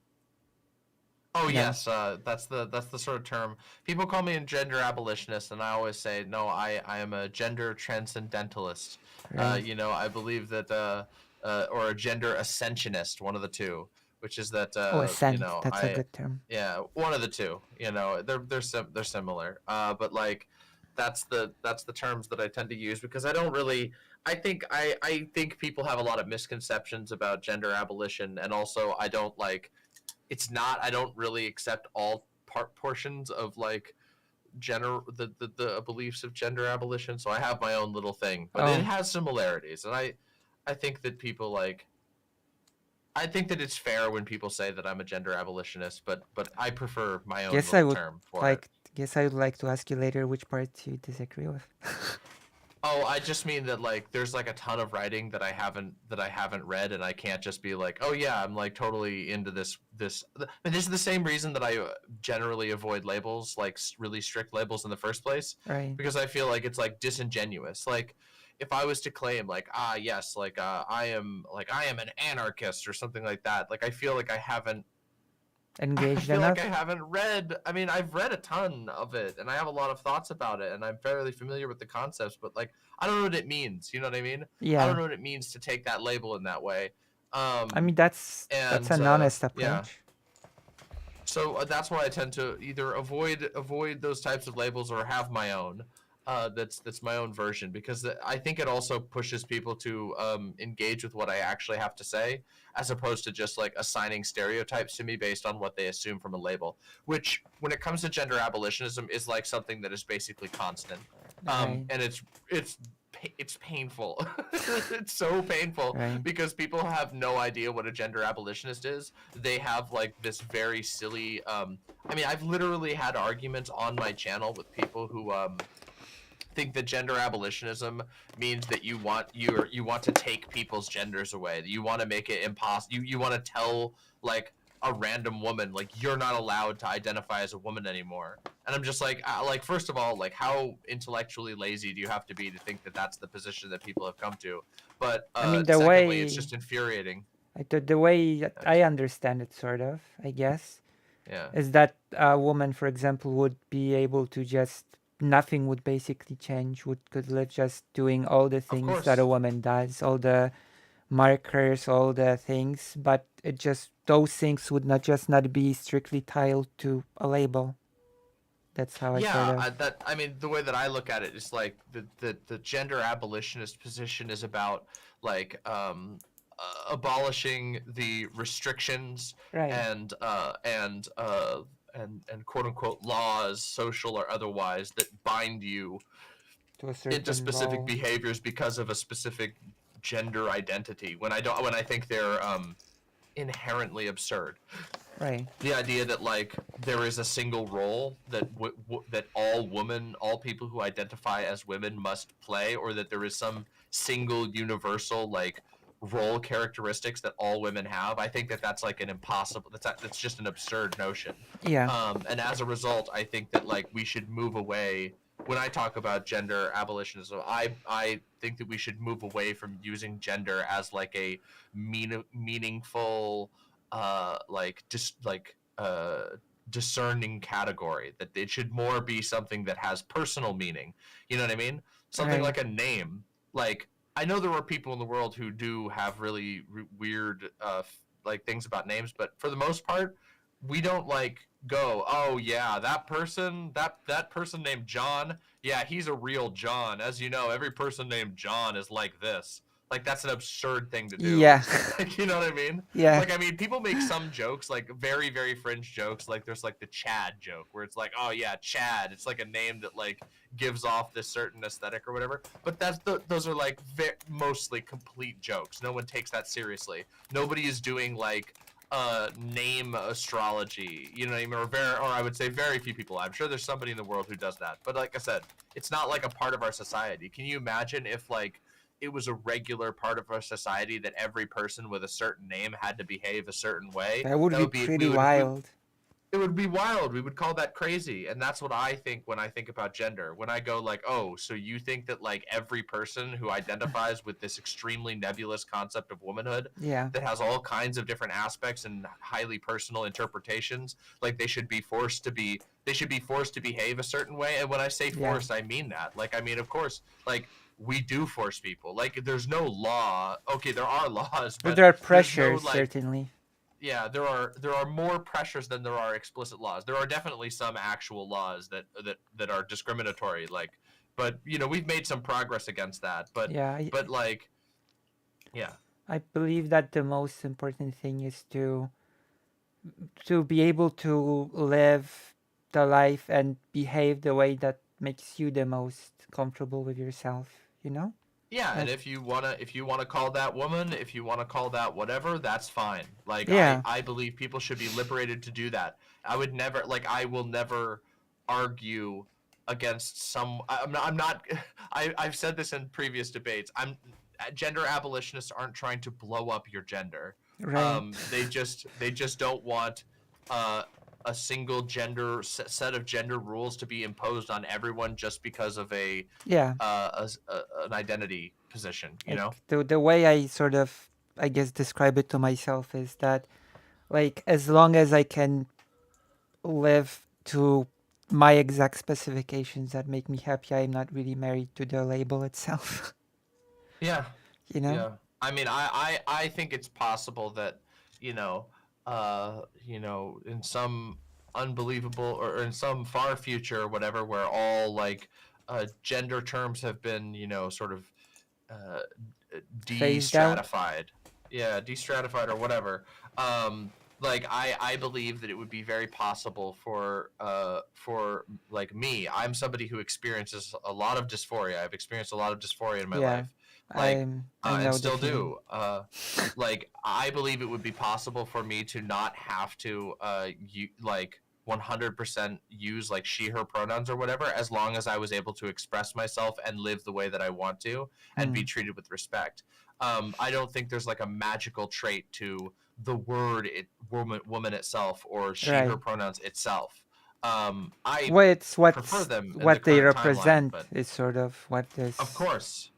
Speaker 2: Oh
Speaker 1: No.
Speaker 2: yes, that's the sort of term. People call me a gender abolitionist, and I always say no. I am a gender transcendentalist.
Speaker 1: Right.
Speaker 2: You know, I believe that or a gender ascensionist, one of the two, which is that
Speaker 1: Oh,
Speaker 2: you
Speaker 1: ascent.
Speaker 2: know
Speaker 1: That's a good term.
Speaker 2: yeah, one of the two. You know, they're similar. But like that's the terms that I tend to use because I don't really. I think people have a lot of misconceptions about gender abolition, and also I don't like it's not I don't really accept all portions of like the beliefs of gender abolition, so I have my own little thing, but it
Speaker 1: Oh,
Speaker 2: has similarities, and I think that people like I think that it's fair when people say that I'm a gender abolitionist, but I prefer my own
Speaker 1: guess I
Speaker 2: little
Speaker 1: would
Speaker 2: term for it.
Speaker 1: like. Guess I would like to ask you later which part you disagree with.
Speaker 2: Oh, I just mean that like there's like a ton of writing that I haven't read, and I can't just be like, oh yeah, I'm like totally into this. And this is the same reason that I generally avoid labels, like really strict labels in the first place,
Speaker 1: Right.
Speaker 2: because I feel like it's like disingenuous. Like if I was to claim like yes, like I am an anarchist or something like that, like I feel like I
Speaker 1: Engaged
Speaker 2: feel like
Speaker 1: enough?
Speaker 2: I haven't read. I mean, I've read a ton of it, and I have a lot of thoughts about it, and I'm fairly familiar with the concepts. But like, I don't know what it means. You know what I mean? I don't
Speaker 1: Yeah.
Speaker 2: know what it means to take that label in that way.
Speaker 1: I mean, that's
Speaker 2: And
Speaker 1: an honest
Speaker 2: yeah,
Speaker 1: approach.
Speaker 2: so that's why I tend to either avoid those types of labels or have my own. That's my own version because I think it also pushes people to engage with what I actually have to say, as opposed to just like assigning stereotypes to me based on what they assume from a label. Which, when it comes to gender abolitionism, is like something that is basically constant,
Speaker 1: Right.
Speaker 2: and it's painful. It's so painful
Speaker 1: Right.
Speaker 2: because people have no idea what a gender abolitionist is. They have like this very silly. I mean, I've literally had arguments on my channel with people who think that gender abolitionism means that you want to take people's genders away. That you want to make it impossible. You want to tell like a random woman like you're not allowed to identify as a woman anymore. And I'm just like first of all, like how intellectually lazy do you have to be to think that that's the position that people have come to? But
Speaker 1: I mean, the
Speaker 2: secondly, it's
Speaker 1: way
Speaker 2: just infuriating.
Speaker 1: The way that I understand it, sort of, I guess,
Speaker 2: Yeah.
Speaker 1: is that a woman, for example, would be able to just nothing would basically change. Could live just doing all the
Speaker 2: Of
Speaker 1: things that
Speaker 2: course.
Speaker 1: a woman does, all the markers, all the things, but it just those things would not be strictly tied to a label. That's how I sort
Speaker 2: Yeah,
Speaker 1: of
Speaker 2: I mean, the way that I look at it is like the gender abolitionist position is about like abolishing the restrictions
Speaker 1: right
Speaker 2: and and quote unquote laws, social or otherwise, that bind you
Speaker 1: to a
Speaker 2: into
Speaker 1: certain
Speaker 2: specific
Speaker 1: role.
Speaker 2: behaviors because of a specific gender identity. When I think they're inherently absurd.
Speaker 1: Right.
Speaker 2: The idea that like there is a single role that that all people who identify as women must play, or that there is some single universal like role characteristics that all women have. I think that that's like an impossible. That's just an absurd notion.
Speaker 1: Yeah.
Speaker 2: And as a result, I think that like we should move away. When I talk about gender abolitionism, I think that we should move away from using gender as like a meaningful like just like discerning category, that it should more be something that has personal meaning. You know what I mean? Something
Speaker 1: Right.
Speaker 2: like a name. Like I know there are people in the world who do have really weird like things about names, but for the most part, we don't like go, oh yeah, that person named John, yeah, he's a real John. As you know, every person named John is like this. Like that's an absurd thing to do.
Speaker 1: Yeah.
Speaker 2: Like, you know what I mean?
Speaker 1: Yeah.
Speaker 2: Like I mean, people make some jokes, like very very fringe jokes. Like there's like the Chad joke, where it's like, oh yeah, Chad. It's like a name that like gives off this certain aesthetic or whatever. But those are like mostly complete jokes. No one takes that seriously. Nobody is doing like name astrology, you know what I mean? Or I would say very few people. I'm sure there's somebody in the world who does that, but like I said, it's not like a part of our society. Can you imagine if like it was a regular part of our society that every person with a certain name had to behave a certain way?
Speaker 1: That would
Speaker 2: That
Speaker 1: be
Speaker 2: would be
Speaker 1: pretty wild.
Speaker 2: it would be wild. We would call that crazy. And that's what I think when I think about gender. When I go like, oh, so you think that like every person who identifies with this extremely nebulous concept of womanhood
Speaker 1: Yeah.
Speaker 2: that has all kinds of different aspects and highly personal interpretations, like they should be forced to behave a certain way. And when I say
Speaker 1: Yeah.
Speaker 2: forced, I mean that. Like I mean, of course, like we do force people. Like there's no law. Okay, there are laws,
Speaker 1: But
Speaker 2: but
Speaker 1: there are
Speaker 2: there's no
Speaker 1: pressures,
Speaker 2: like
Speaker 1: certainly.
Speaker 2: yeah, there are more pressures than there are explicit laws. There are definitely some actual laws that are discriminatory, like, but you know we've made some progress against that.
Speaker 1: Yeah.
Speaker 2: But like, yeah,
Speaker 1: I believe that the most important thing is to be able to live the life and behave the way that makes you the most comfortable with yourself, you know?
Speaker 2: yeah. And
Speaker 1: Like,
Speaker 2: if you wanna call that woman, if you wanna call that whatever, that's fine. Like
Speaker 1: yeah.
Speaker 2: I believe people should be liberated to do that. I will never argue against some. I'm not. I've said this in previous debates. Gender abolitionists aren't trying to blow up your gender.
Speaker 1: Right.
Speaker 2: They just don't want a single gender set of gender rules to be imposed on everyone just because of
Speaker 1: Yeah.
Speaker 2: an identity position. You
Speaker 1: Like
Speaker 2: know?
Speaker 1: the way I sort of I guess describe it to myself is that like as long as I can live to my exact specifications that make me happy, I'm not really married to the label itself.
Speaker 2: Yeah.
Speaker 1: You know?
Speaker 2: Yeah. I mean, I think it's possible that, you know, in some unbelievable or in some far future or whatever, where all like gender terms have been, you know, sort of uh,
Speaker 1: Phased out.
Speaker 2: de-stratified. Yeah, de-stratified or whatever. Like I believe that it would be very possible for like me. I'm somebody who experiences a lot of dysphoria. I've experienced a lot of dysphoria in my
Speaker 1: Yeah.
Speaker 2: life. Like
Speaker 1: I
Speaker 2: and
Speaker 1: know the
Speaker 2: still
Speaker 1: feeling.
Speaker 2: do. Like I believe it would be possible for me to not have to like 100% use like she her pronouns or whatever, as long as I was able to express myself and live the way that I want to and be treated with respect. I don't think there's like a magical trait to the word woman itself or she
Speaker 1: Right.
Speaker 2: her pronouns itself. I
Speaker 1: Well, it's
Speaker 2: prefer them in the
Speaker 1: what they
Speaker 2: current timeline,
Speaker 1: represent
Speaker 2: but
Speaker 1: is sort of what is
Speaker 2: of course.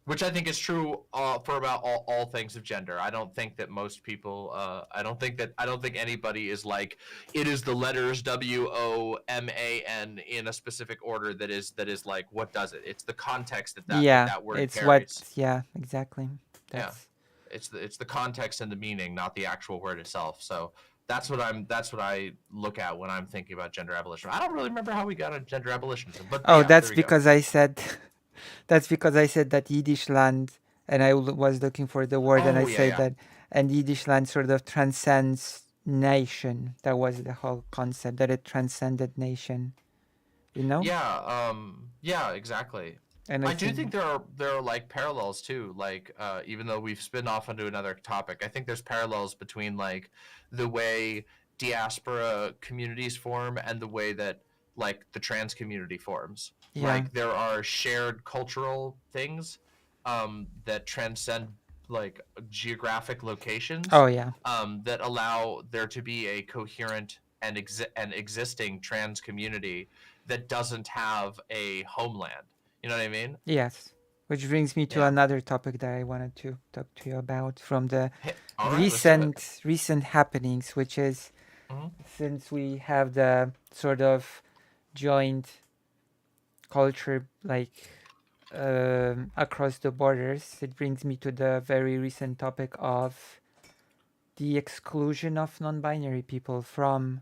Speaker 2: which I think is true for about all things of gender. I don't think that most people. I don't think anybody is like it is the letters WOMAN in a specific order that is like what does it. It's the context
Speaker 1: Yeah,
Speaker 2: that word
Speaker 1: it's
Speaker 2: carries.
Speaker 1: yeah, exactly.
Speaker 2: Yeah,
Speaker 1: That's
Speaker 2: it's the context and the meaning, not the actual word itself. So that's what I look at when I'm thinking about gender abolition. I don't really remember how we got on gender abolitionism, but
Speaker 1: oh,
Speaker 2: yeah, there
Speaker 1: that's
Speaker 2: we go.
Speaker 1: because I said that's because I said that Yiddish land, and was looking for the word, and I
Speaker 2: Oh yeah,
Speaker 1: say
Speaker 2: yeah.
Speaker 1: that, and Yiddish land sort of transcends nation. That was the whole concept, that it transcended nation. You know,
Speaker 2: Yeah, exactly.
Speaker 1: and I
Speaker 2: I do
Speaker 1: think
Speaker 2: think there are like parallels too. Like even though we've spin off onto another topic, I think there's parallels between like the way diaspora communities form and the way that like the trans community forms.
Speaker 1: yeah,
Speaker 2: Like there are shared cultural things that transcend like geographic locations
Speaker 1: oh yeah,
Speaker 2: that allow there to be a coherent and existing trans community that doesn't have a homeland. You know what I mean?
Speaker 1: yes. Which brings me to
Speaker 2: Yeah.
Speaker 1: another topic that I wanted to talk to you about from the
Speaker 2: Hey, all right, let's do it.
Speaker 1: recent happenings, which is
Speaker 2: Hmm.
Speaker 1: since we have the sort of joint culture like across the borders, it brings me to the very recent topic of the exclusion of non-binary people from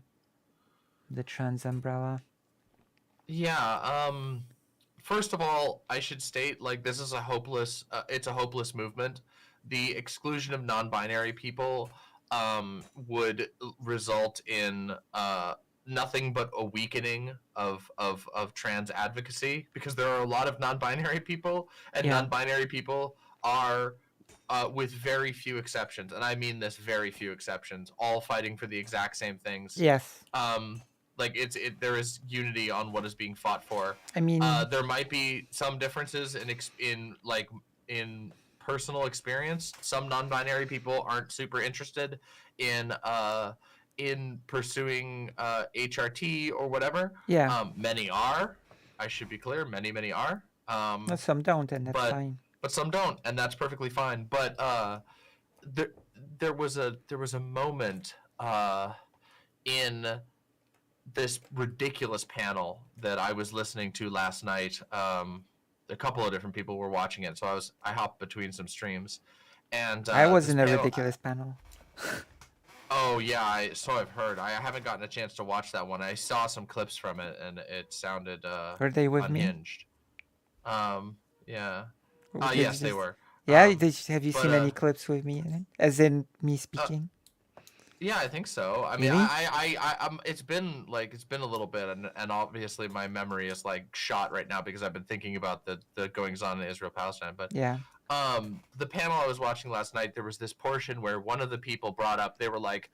Speaker 1: the trans umbrella.
Speaker 2: Yeah. First of all, I should state like this is a hopeless. It's a hopeless movement. The exclusion of non-binary people would result in nothing but a weakening of trans advocacy because there are a lot of non-binary people and
Speaker 1: Yeah.
Speaker 2: non-binary people are with very few exceptions, and I mean this very few exceptions, all fighting for the exact same things.
Speaker 1: Yes.
Speaker 2: Like there is unity on what is being fought for.
Speaker 1: I mean,
Speaker 2: There might be some differences in personal experience. Some non-binary people aren't super interested in pursuing HRT or whatever.
Speaker 1: yeah.
Speaker 2: Many are. I should be clear. Many are.
Speaker 1: Some don't, and that's
Speaker 2: But
Speaker 1: fine.
Speaker 2: some don't, and that's perfectly fine. But there there was a moment in this ridiculous panel that I was listening to last night. A couple of different people were watching it, so I hopped between some streams, and
Speaker 1: I was
Speaker 2: this
Speaker 1: in a
Speaker 2: panel.
Speaker 1: ridiculous panel.
Speaker 2: Oh yeah, so I've heard. I haven't gotten a chance to watch that one. I saw some clips from it, and it sounded
Speaker 1: Were they with
Speaker 2: unhinged. Yeah.
Speaker 1: me?
Speaker 2: Yes, they were.
Speaker 1: Yeah. Have you
Speaker 2: but,
Speaker 1: seen any clips with me in it? As in me
Speaker 2: uh,
Speaker 1: speaking?
Speaker 2: Yeah, I think so. I mean,
Speaker 1: Really?
Speaker 2: it's been a little bit, and obviously my memory is like shot right now because I've been thinking about the goings on in Israel Palestine. But
Speaker 1: Yeah.
Speaker 2: the panel I was watching last night, there was this portion where one of the people brought up, they were like,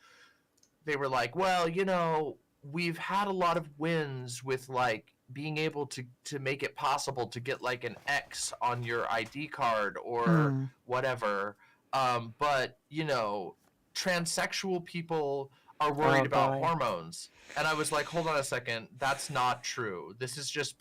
Speaker 2: well, you know, we've had a lot of wins with like being able to make it possible to get like an X on your ID card or
Speaker 1: Mm.
Speaker 2: whatever. But you know, transsexual people are
Speaker 1: Oh
Speaker 2: worried about
Speaker 1: boy.
Speaker 2: hormones. And I was like, hold on a second, that's not true. This is just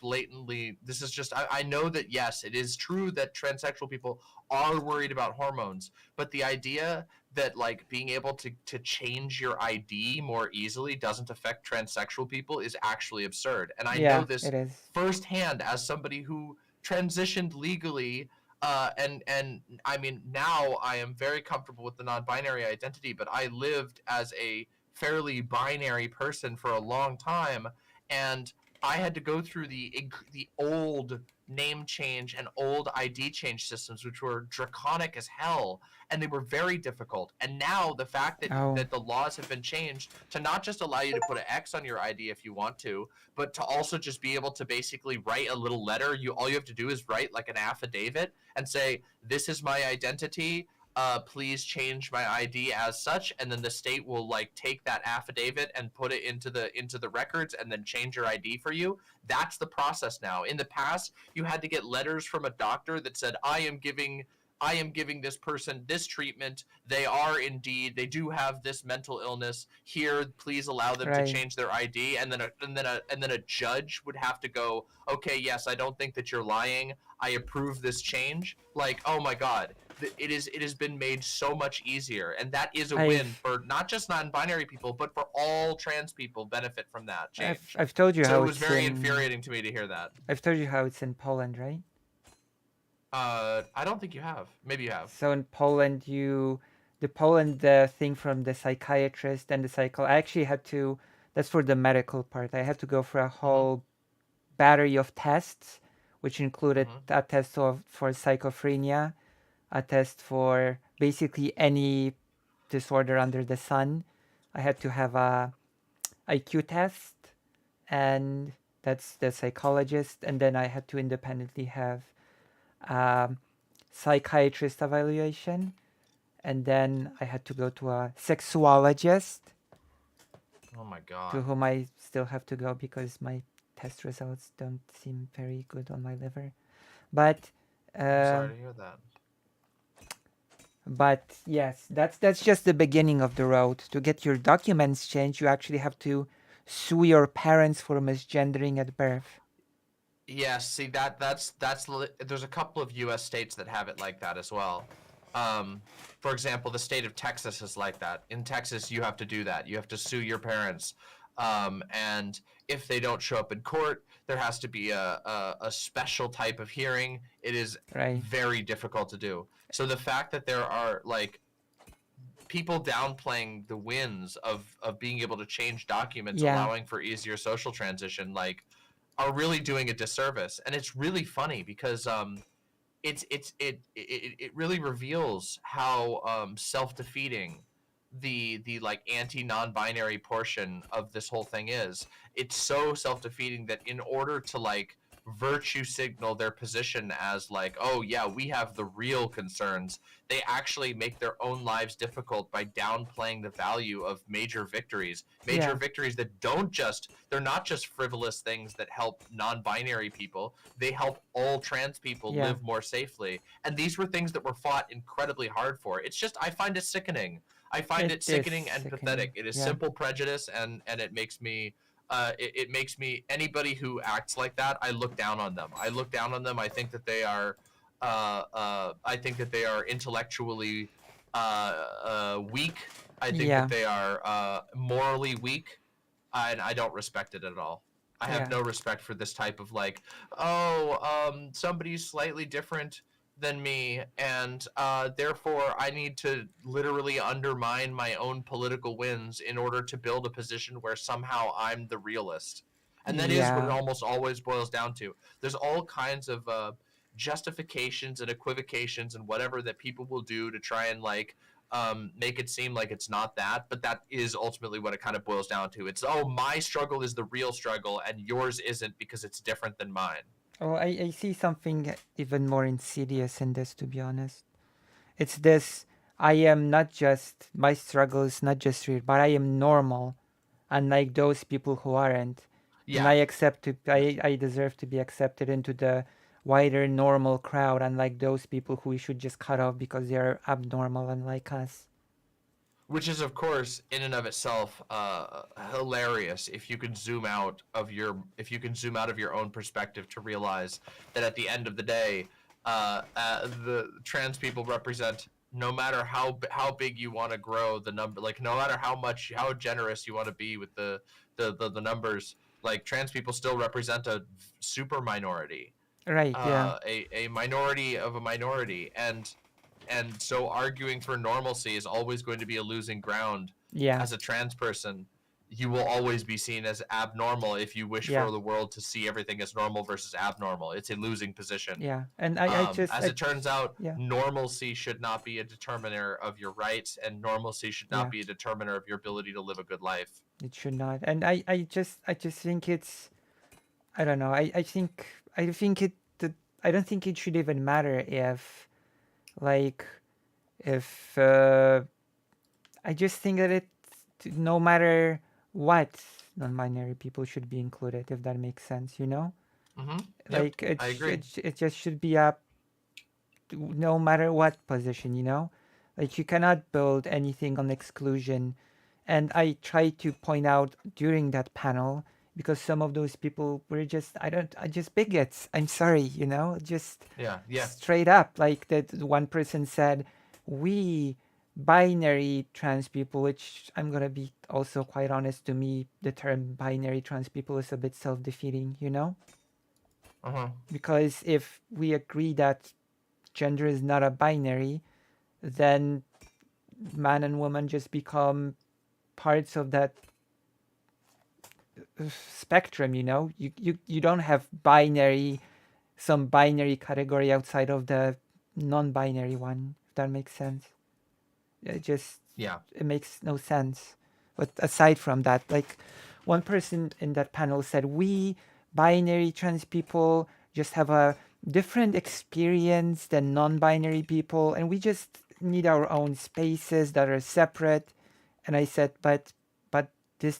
Speaker 2: I know that yes, it is true that transsexual people are worried about hormones, but the idea that like being able to change your ID more easily doesn't affect transsexual people is actually absurd. And I know
Speaker 1: Yeah,
Speaker 2: this
Speaker 1: it is.
Speaker 2: firsthand as somebody who transitioned legally and I mean now I am very comfortable with the non-binary identity, but I lived as a fairly binary person for a long time, and I had to go through the old name change and old ID change systems, which were draconic as hell, and they were very difficult. And now the fact that
Speaker 1: Oh.
Speaker 2: that the laws have been changed to not just allow you to put an X on your ID if you want to, but to also just be able to basically write a little letter. All you have to do is write like an affidavit and say, this is my identity, please change my ID as such, and then the state will like take that affidavit and put it into the records and then change your ID for you. That's the process now. In the past, you had to get letters from a doctor that said, I am giving this person this treatment. They do have this mental illness. Here, please allow them to
Speaker 1: Right.
Speaker 2: change their ID. And then a judge would have to go, okay, yes, I don't think that you're lying. I approve this change. Like, oh my god, it has been made so much easier, and that is a win
Speaker 1: I've
Speaker 2: for not just non-binary people, but for all trans people benefit from that
Speaker 1: I've
Speaker 2: change.
Speaker 1: I've told you
Speaker 2: So
Speaker 1: how
Speaker 2: it was
Speaker 1: it's
Speaker 2: very
Speaker 1: in
Speaker 2: infuriating to me to hear that.
Speaker 1: I've told you how it's in Poland, right?
Speaker 2: I don't think you have. Maybe you have.
Speaker 1: So in Poland, the thing from the psychiatrist and the I actually had to. That's for the medical part. I had to go for a whole battery of tests, which included
Speaker 2: Mm-hmm.
Speaker 1: a test for schizophrenia, a test for basically any disorder under the sun. I had to have a IQ test, and that's the psychologist, and then I had to independently have a psychiatrist evaluation, and then I had to go to a sexuologist,
Speaker 2: Oh my
Speaker 1: to
Speaker 2: god.
Speaker 1: whom I still have to go because my test results don't seem very good on my liver. But
Speaker 2: I'm sorry
Speaker 1: um,
Speaker 2: to hear that.
Speaker 1: but yes, that's just the beginning of the road. To get your documents changed, you actually have to sue your parents for misgendering at birth.
Speaker 2: Yeah, see there's a couple of U.S. states that have it like that as well. Um, for example, the state of Texas is like that. In Texas, you have to do that. You have to sue your parents, and if they don't show up in court, there has to be a special type of hearing. It is
Speaker 1: Right.
Speaker 2: very difficult to do. So the fact that there are like people downplaying the wins of being able to change documents,
Speaker 1: Yeah.
Speaker 2: allowing for easier social transition, like are really doing a disservice. And it's really funny because it really reveals how self-defeating the like anti non-binary portion of this whole thing is. It's so self-defeating that in order to like virtue signal their position as like, oh yeah, we have the real concerns, they actually make their own lives difficult by downplaying the value of major victories
Speaker 1: Yeah.
Speaker 2: that don't just, they're not just frivolous things that help non-binary people, they help all trans people
Speaker 1: Yeah.
Speaker 2: live more safely. And these were things that were fought incredibly hard for. It's just, I find it sickening. I find it
Speaker 1: It is
Speaker 2: sickening and
Speaker 1: sickening.
Speaker 2: pathetic. It is
Speaker 1: Yeah.
Speaker 2: simple prejudice, and it makes me it makes me, anybody who acts like that, I look down on them. I look down on them. I think that they are intellectually weak. I think
Speaker 1: Yeah.
Speaker 2: that they are morally weak, and I don't respect it at all. I have
Speaker 1: Yeah.
Speaker 2: no respect for this type of like, somebody's slightly different than me, and therefore I need to literally undermine my own political wins in order to build a position where somehow I'm the realist. And that is what it
Speaker 1: Yeah.
Speaker 2: almost always boils down to. There's all kinds of justifications and equivocations and whatever that people will do to try and like make it seem like it's not that, but that is ultimately what it kind of boils down to. It's, oh, my struggle is the real struggle and yours isn't because it's different than mine.
Speaker 1: Oh, I see something even more insidious in this, to be honest. It's this: I am not just, my struggle is not just real, but I am normal, unlike those people who aren't. And
Speaker 2: Yeah.
Speaker 1: I deserve to be accepted into the wider normal crowd, unlike those people who we should just cut off because they are abnormal, unlike us.
Speaker 2: Which is, of course, in and of itself, hilarious if you can zoom out of your own perspective to realize that at the end of the day, the trans people represent, no matter how big you want to grow the number, like no matter how generous you want to be with the numbers, like trans people still represent a super minority,
Speaker 1: Right, yeah.
Speaker 2: a minority of a minority, and so arguing for normalcy is always going to be a losing ground.
Speaker 1: Yeah.
Speaker 2: As a trans person, you will always be seen as abnormal if you wish
Speaker 1: Yeah.
Speaker 2: for the world to see everything as normal versus abnormal. It's a losing position.
Speaker 1: Yeah. And
Speaker 2: As it turns out,
Speaker 1: yeah.
Speaker 2: normalcy should not be a determiner of your rights, and normalcy should not
Speaker 1: Yeah.
Speaker 2: be a determiner of your ability to live a good life.
Speaker 1: It should not. And I just think it's, I don't know. I think I don't think it should even matter if, like, if I just think that no matter what, non-binary people should be included, if that makes sense, you know?
Speaker 2: Mm-hmm.
Speaker 1: Like
Speaker 2: Yep, I agree.
Speaker 1: it just should be up no matter what position, you know? Like you cannot build anything on exclusion. And I try to point out during that panel because some of those people were just just bigots. I'm sorry, just
Speaker 2: Yeah.
Speaker 1: straight up. Like that one person said, we binary trans people, which I'm gonna be also quite honest, to me, the term binary trans people is a bit self-defeating,
Speaker 2: Uh-huh.
Speaker 1: because if we agree that gender is not a binary, then man and woman just become parts of that spectrum. You don't have some binary category outside of the non-binary one, if that makes sense.
Speaker 2: Yeah.
Speaker 1: It makes no sense. But aside from that, like, one person in that panel said, we binary trans people just have a different experience than non-binary people, and we just need our own spaces that are separate. And I said, but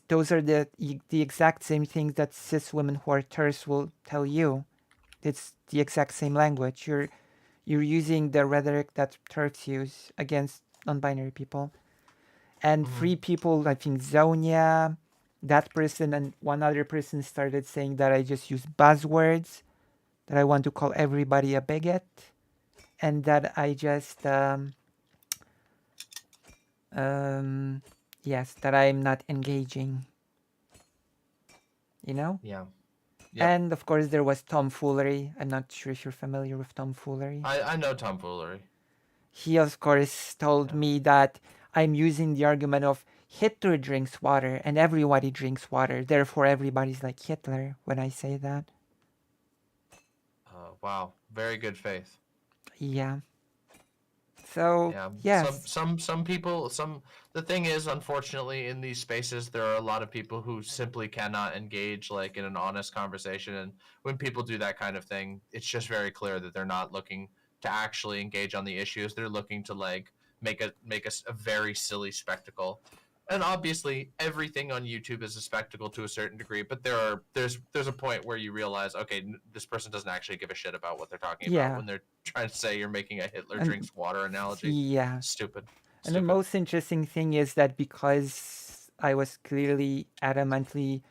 Speaker 1: those are the exact same things that cis women who are terse will tell you. It's the exact same language. You're using the rhetoric that TERFs use against non-binary people. And free people, I think Zonia, that person, and one other person started saying that I just use buzzwords, that I want to call everybody a bigot, and that I just, yes, that I'm not engaging,
Speaker 2: Yeah. Yep.
Speaker 1: And of course, there was tomfoolery. I'm not sure if you're familiar with tomfoolery.
Speaker 2: I know tomfoolery.
Speaker 1: He, of course, told me that I'm using the argument of Hitler drinks water and everybody drinks water. Therefore, everybody's like Hitler when I say that.
Speaker 2: Wow. Very good faith.
Speaker 1: Yeah. So,
Speaker 2: Yeah.
Speaker 1: yes.
Speaker 2: Some people, the thing is, unfortunately, in these spaces, there are a lot of people who simply cannot engage like in an honest conversation. And when people do that kind of thing, it's just very clear that they're not looking to actually engage on the issues. They're looking to like make a very silly spectacle. And obviously, everything on YouTube is a spectacle to a certain degree, but there's a point where you realize, okay, this person doesn't actually give a shit about what they're talking about when they're trying to say you're making a Hitler drinks water analogy.
Speaker 1: Yeah.
Speaker 2: Stupid.
Speaker 1: And the most interesting thing is that because I was clearly adamantly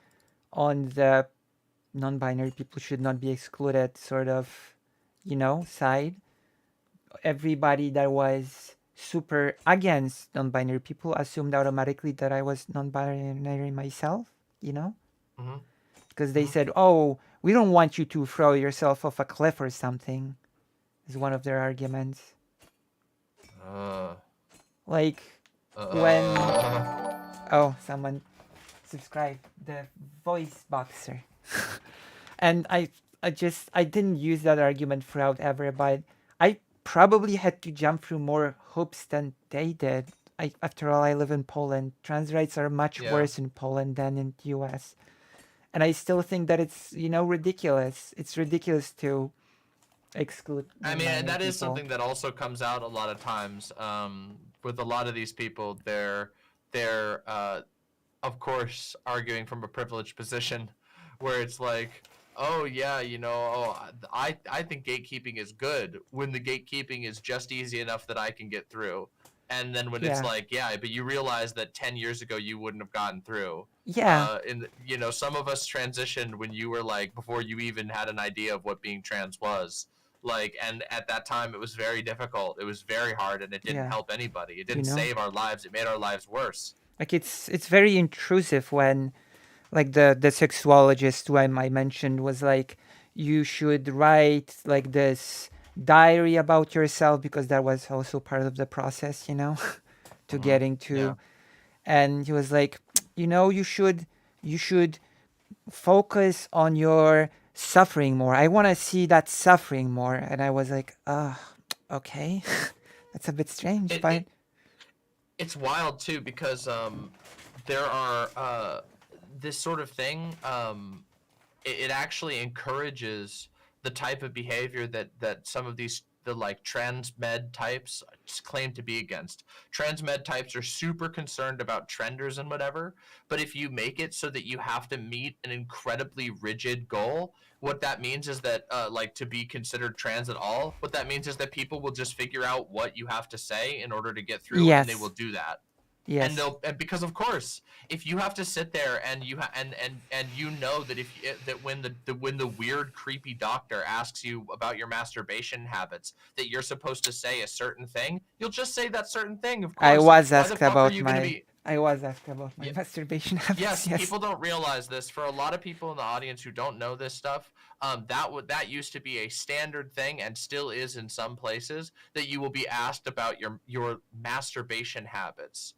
Speaker 1: on the non-binary people should not be excluded sort of, side, everybody that was super against non-binary people assumed automatically that I was non-binary myself, because they said, oh, we don't want you to throw yourself off a cliff or something, is one of their arguments. Like when someone subscribed, the voice boxer. And I didn't use that argument throughout ever, but I probably had to jump through more hoops than they did. After all, I live in Poland. Trans rights are much worse in Poland than in the US. And I still think that it's, ridiculous. It's ridiculous to exclude.
Speaker 2: I mean, and that
Speaker 1: people.
Speaker 2: is something that also comes out a lot of times with a lot of these people. They're of course arguing from a privileged position, where it's like, oh yeah, I think gatekeeping is good when the gatekeeping is just easy enough that I can get through. And then when it's like, yeah, but you realize that 10 years ago you wouldn't have gotten through.
Speaker 1: Yeah.
Speaker 2: And some of us transitioned when you were like, before you even had an idea of what being trans was. Like, and at that time it was very difficult. It was very hard, and it didn't help anybody. It didn't save our lives. It made our lives worse.
Speaker 1: Like, it's very intrusive when, like, the sexologist who I mentioned was like, you should write like this diary about yourself, because that was also part of the process, to getting to. And he was like, you should focus on your suffering more. I want to see that suffering more. And I was like, okay. That's a bit strange, but
Speaker 2: it's wild too, because there are this sort of thing, it actually encourages the type of behavior that some of these the like trans med types claim to be against. Trans med types are super concerned about trenders and whatever, but if you make it so that you have to meet an incredibly rigid goal, what that means is that like to be considered trans at all, what that means is that people will just figure out what you have to say in order to get through, and they will do that.
Speaker 1: Yes.
Speaker 2: And because of course, if you have to sit there and you know that that when the weird creepy doctor asks you about your masturbation habits, that you're supposed to say a certain thing, you'll just say that certain thing. Of course.
Speaker 1: I was
Speaker 2: Why the
Speaker 1: asked
Speaker 2: fuck are
Speaker 1: about
Speaker 2: you gonna
Speaker 1: my.
Speaker 2: be?
Speaker 1: I was asked about my
Speaker 2: Yeah.
Speaker 1: masturbation habits.
Speaker 2: Yes,
Speaker 1: Yes.
Speaker 2: people don't realize this. For a lot of people in the audience who don't know this stuff, that used to be a standard thing, and still is in some places, that you will be asked about your masturbation habits.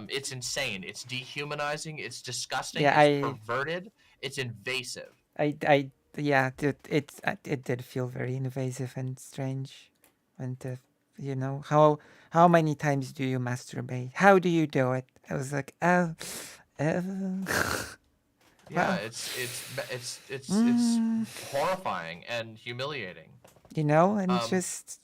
Speaker 2: It's insane. It's dehumanizing. It's disgusting.
Speaker 1: Yeah,
Speaker 2: It's perverted. It's invasive.
Speaker 1: yeah, it did feel very invasive and strange, and how many times do you masturbate? How do you do it? I was like,
Speaker 2: Yeah,
Speaker 1: well,
Speaker 2: it's horrifying and humiliating.
Speaker 1: and
Speaker 2: Um,
Speaker 1: just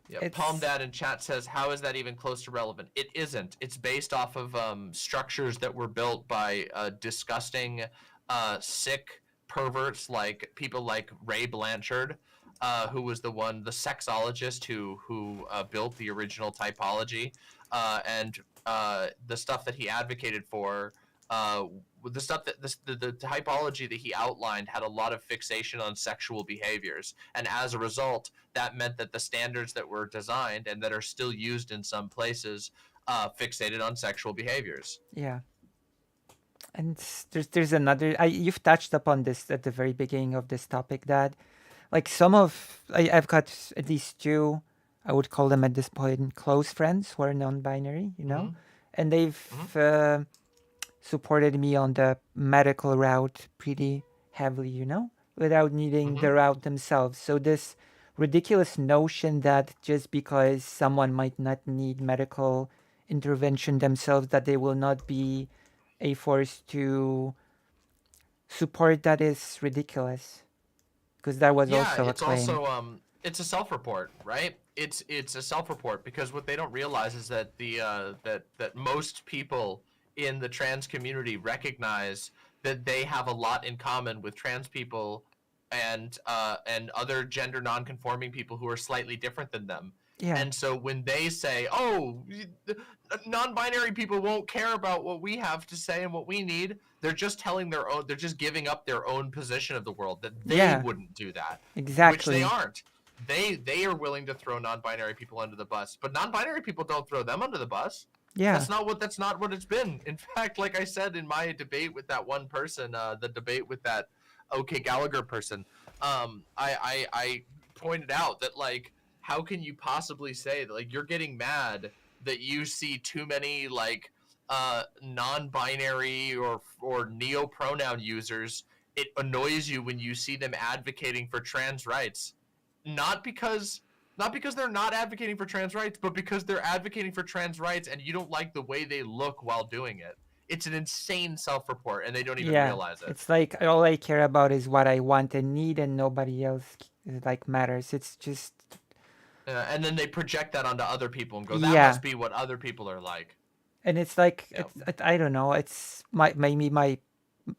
Speaker 2: Yeah, Palm Dad in chat says, "How is that even close to relevant?" It isn't. It's based off of structures that were built by disgusting, sick perverts like people like Ray Blanchard, who was the sexologist who built the original typology, and the stuff that he advocated for. The stuff that the typology that he outlined had a lot of fixation on sexual behaviors, and as a result, that meant that the standards that were designed and that are still used in some places fixated on sexual behaviors.
Speaker 1: yeah. And there's another. You've touched upon this at the very beginning of this topic, that like I've got at least two, I would call them at this point close friends who are non-binary, and they've supported me on the medical route pretty heavily, without needing the route themselves. So this ridiculous notion that just because someone might not need medical intervention themselves, that they will not be a force to support, that is ridiculous. Because that was also a claim.
Speaker 2: It's a self-report, right? It's a self-report, because what they don't realize is that that most people in the trans community recognize that they have a lot in common with trans people and other gender non-conforming people who are slightly different than them.
Speaker 1: Yeah.
Speaker 2: And so when they say, "Oh, non-binary people won't care about what we have to say and what we need," they're just telling their own. They're just giving up their own position of the world, that they wouldn't do that.
Speaker 1: Exactly.
Speaker 2: Which they aren't. They are willing to throw non-binary people under the bus, but non-binary people don't throw them under the bus.
Speaker 1: Yeah.
Speaker 2: That's not what it's been. In fact, like I said in my debate with that one person, the debate with that OK Gallagher person, I pointed out that, like, how can you possibly say that, like, you're getting mad that you see too many like non-binary or neo-pronoun users? It annoys you when you see them advocating for trans rights, not because they're not advocating for trans rights, but because they're advocating for trans rights and you don't like the way they look while doing it. It's an insane self-report, and they don't even realize it.
Speaker 1: It's like all I care about is what I want and need, and nobody else like matters. It's just.
Speaker 2: And then they project that onto other people and go, "That must be what other people are like."
Speaker 1: And it's like, I don't know. It's maybe my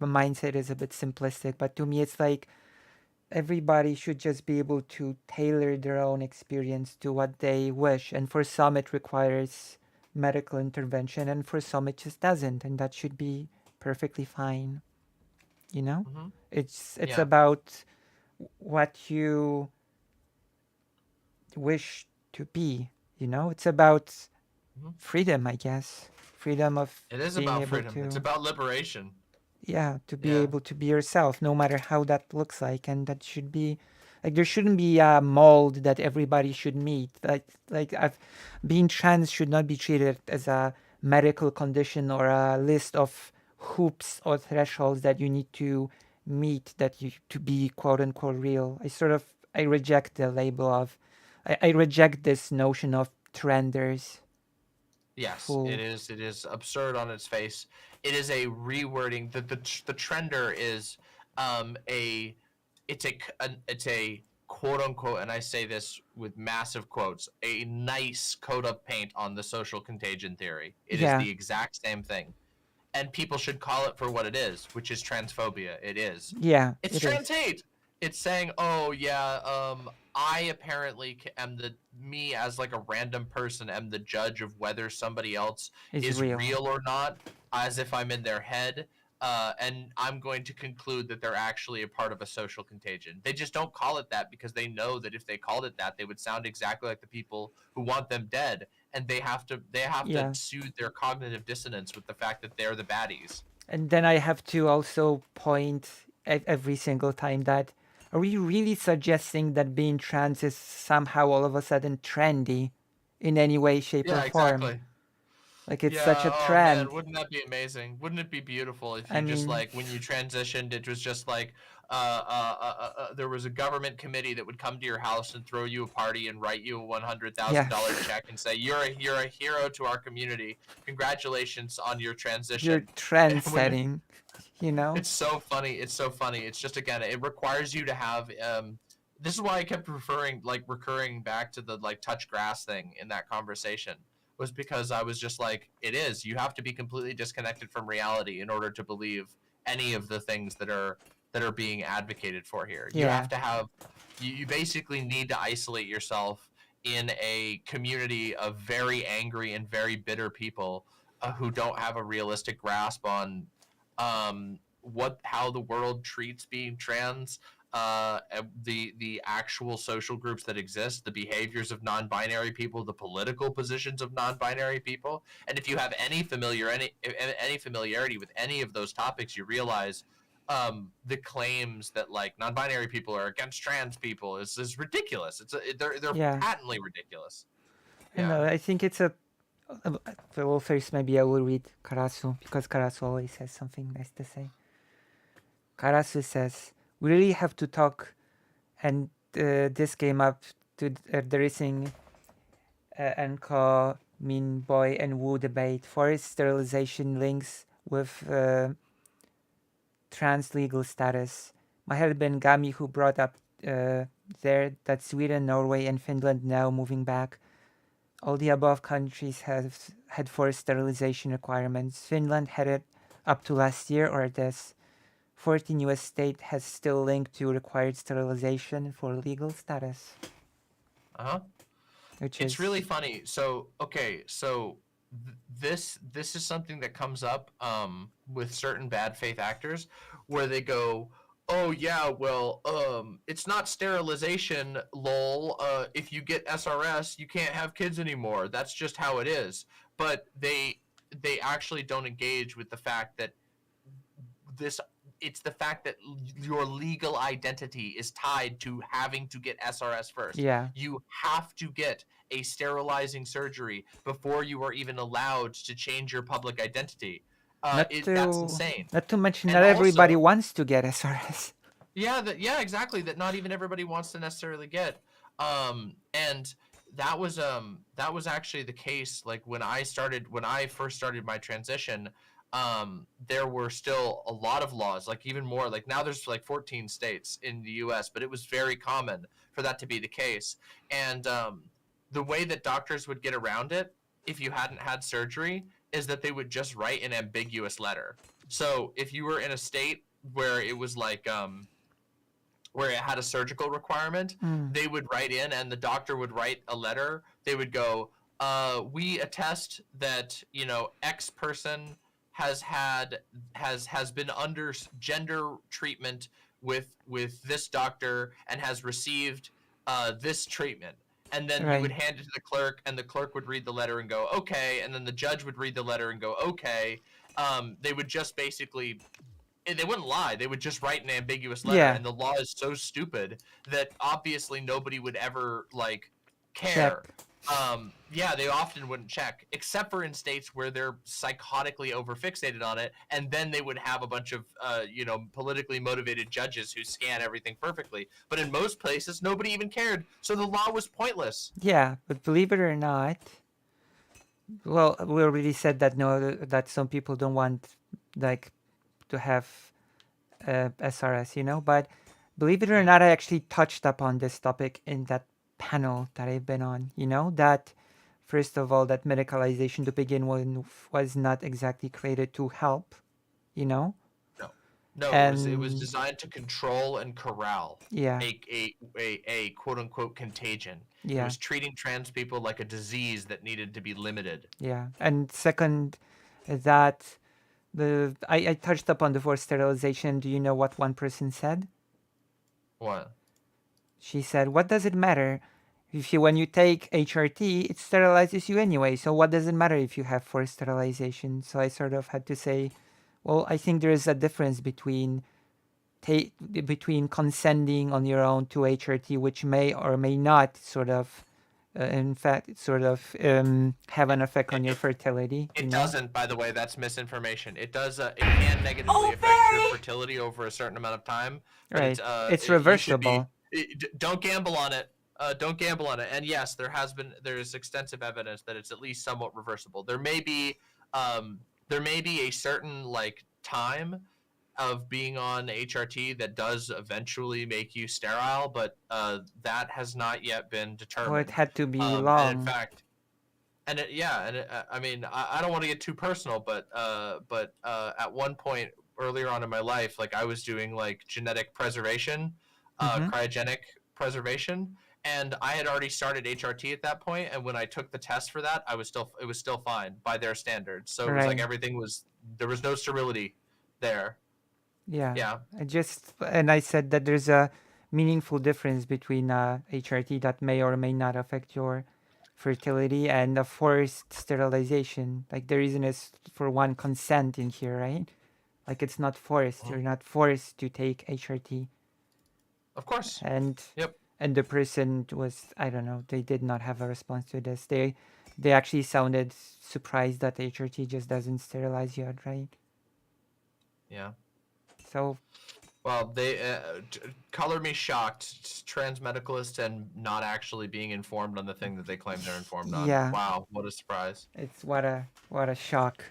Speaker 1: mindset is a bit simplistic, but to me, it's like everybody should just be able to tailor their own experience to what they wish. And for some, it requires medical intervention, and for some, it just doesn't. And that should be perfectly fine. It's about what you wish to be. It's about freedom, I guess. Freedom of
Speaker 2: it is
Speaker 1: being
Speaker 2: about
Speaker 1: able
Speaker 2: freedom.
Speaker 1: to,
Speaker 2: It's about liberation.
Speaker 1: Yeah, to be able to be yourself, no matter how that looks like, and that should be like, there shouldn't be a mold that everybody should meet. Being trans should not be treated as a medical condition or a list of hoops or thresholds that you need to meet to be quote unquote real. I reject the label of, I reject this notion of trenders.
Speaker 2: Yes, it is absurd on its face. It is a rewording. The trender is it's a quote unquote, and I say this with massive quotes, a nice coat of paint on the social contagion theory. It is the exact same thing. And people should call it for what it is, which is transphobia. It is.
Speaker 1: Yeah.
Speaker 2: It's trans hate. It's saying, "Oh yeah, I apparently am me as like a random person am the judge of whether somebody else
Speaker 1: It's
Speaker 2: is
Speaker 1: real.
Speaker 2: real or not, as if I'm in their head. And I'm going to conclude that they're actually a part of a social contagion. They just don't call it that because they know that if they called it that, they would sound exactly like the people who want them dead, and they have to
Speaker 1: Yeah.
Speaker 2: soothe their cognitive dissonance with the fact that they're the baddies.
Speaker 1: And then I have to also point every single time that are we really suggesting that being trans is somehow all of a sudden trendy in any way, shape, or
Speaker 2: Yeah,
Speaker 1: form?
Speaker 2: exactly.
Speaker 1: Like it's such
Speaker 2: Yeah,
Speaker 1: a
Speaker 2: oh man,
Speaker 1: trend.
Speaker 2: wouldn't that be amazing? Wouldn't it be beautiful if
Speaker 1: I
Speaker 2: you just
Speaker 1: mean,
Speaker 2: like when you transitioned, it was just like there was a government committee that would come to your house and throw you a party and write you a
Speaker 1: yeah,
Speaker 2: $100,000 check and say you're a hero to our community. Congratulations on your
Speaker 1: you're
Speaker 2: transition.
Speaker 1: trend
Speaker 2: And when
Speaker 1: setting, you know?
Speaker 2: it's so funny, it's so funny. It's just again, it requires you to have this is why I kept recurring back to the like touch grass thing in that conversation, was because I was just like, it is. You have to be completely disconnected from reality in order to believe any of the things that are being advocated for here. You
Speaker 1: Yeah,
Speaker 2: have to have you basically need to isolate yourself in a community of very angry and very bitter people who don't have a realistic grasp on how the world treats being trans, the actual social groups that exist, the behaviors of non-binary people, the political positions of non-binary people. And if you have any familiarity with any of those topics, you realize the claims that like non-binary people are against trans people is ridiculous. They're
Speaker 1: yeah.
Speaker 2: patently ridiculous.
Speaker 1: I don't know.
Speaker 2: Yeah.
Speaker 1: I think it's a. Well, first maybe I will read Karasu because Karasu always has something nice to say. Karasu says, "We really have to talk," and this came up to the recent Enko Min Boy and Wu debate. Forced sterilization links with trans legal status. Maher Ben Gami, who brought up there that Sweden, Norway, and Finland now moving back. All the above countries have had forced sterilization requirements. Finland had it up to last year, or this 14 US state has still linked to required sterilization for legal status,
Speaker 2: Uh-huh.
Speaker 1: which
Speaker 2: It's
Speaker 1: is
Speaker 2: really funny. So, okay, so this is something that comes up with certain bad faith actors where they go, "Oh yeah, well, it's not sterilization, lol. If you get SRS, you can't have kids anymore. That's just how it is." But they actually don't engage with the fact that this it's the fact that your legal identity is tied to having to get SRS first.
Speaker 1: yeah.
Speaker 2: You have to get a sterilizing surgery before you are even allowed to change your public identity. That's insane.
Speaker 1: Not to mention,
Speaker 2: And
Speaker 1: not everybody
Speaker 2: also,
Speaker 1: wants to get SRS.
Speaker 2: yeah, exactly. That not even everybody wants to necessarily get. And that was actually the case. Like when I first started my transition, there were still a lot of laws, like even more. Like now there's like 14 states in the U.S., but it was very common for that to be the case. And the way that doctors would get around it, if you hadn't had surgery, is that they would just write an ambiguous letter. So if you were in a state where it was like where it had a surgical requirement, they would write in and the doctor would write a letter. They would go, we attest that, X person has been under gender treatment with this doctor and has received this treatment. And then you would
Speaker 1: Right.
Speaker 2: hand it to the clerk, and the clerk would read the letter and go, okay. And then the judge would read the letter and go, okay. They would just basically they wouldn't lie. They would just write an ambiguous letter,
Speaker 1: Yeah.
Speaker 2: and the law is so stupid that obviously nobody would ever like
Speaker 1: Check.
Speaker 2: care. Yeah, they often wouldn't check, except for in states where they're psychotically overfixated on it, and then they would have a bunch of politically motivated judges who scan everything perfectly. But in most places, nobody even cared, so the law was pointless.
Speaker 1: Yeah, but believe it or not, well, we already said that that some people don't want like to have SRS, but believe it or not, I actually touched upon this topic in that panel that I've been on. That first of all, that medicalization to begin with was not exactly created to help,
Speaker 2: No. No, it was
Speaker 1: And
Speaker 2: designed to control and corral
Speaker 1: yeah,
Speaker 2: a quote unquote contagion. It
Speaker 1: yeah,
Speaker 2: was treating trans people like a disease that needed to be limited.
Speaker 1: yeah. And second, that I touched upon the forced sterilization. Do you know what one person said?
Speaker 2: What?
Speaker 1: She said, "What does it matter? If you when you take HRT, it sterilizes you anyway. So what does it matter if you have forced sterilization?" So I sort of had to say, well, I think there is a difference between consenting on your own to HRT, which may or may not sort of, in fact, sort of have an effect on your
Speaker 2: It,
Speaker 1: fertility. You
Speaker 2: it
Speaker 1: know,
Speaker 2: doesn't, by the way. That's misinformation. It does. It can negatively
Speaker 3: Oh,
Speaker 2: affect your
Speaker 3: Barry!
Speaker 2: fertility over a certain amount of time, but
Speaker 1: right? It's
Speaker 2: you should be.
Speaker 1: reversible.
Speaker 2: Don't gamble on it. Don't gamble on it. And yes, there is extensive evidence that it's at least somewhat reversible. There may be a certain like time of being on HRT that does eventually make you sterile, but that has not yet been
Speaker 1: Oh, it
Speaker 2: determined.
Speaker 1: had to be
Speaker 2: And in
Speaker 1: long.
Speaker 2: fact, I mean, I don't want to get too personal, but at one point earlier on in my life, like I was doing like genetic preservation,
Speaker 1: Mm-hmm.
Speaker 2: cryogenic preservation, and I had already started HRT at that point. And when I took the test for that, it was still fine by their standards. So it was like
Speaker 1: Right.
Speaker 2: there was no sterility there.
Speaker 1: Yeah.
Speaker 2: Yeah.
Speaker 1: I said that there's a meaningful difference between HRT that may or may not affect your fertility and a forced sterilization. Like the reason is for one consent in here, right? Like it's not forced. You're
Speaker 2: Mhm.
Speaker 1: not forced to take HRT.
Speaker 2: Of course.
Speaker 1: And
Speaker 2: Yep.
Speaker 1: and the person was, I don't know, they did not have a response to this. They actually sounded surprised that HRT just doesn't sterilize you outright.
Speaker 2: Yeah.
Speaker 1: So
Speaker 2: Well, they color me shocked, trans medicalists and not actually being informed on the thing that they claim they're informed on.
Speaker 1: yeah,
Speaker 2: Wow, what a surprise.
Speaker 1: it's what a shock.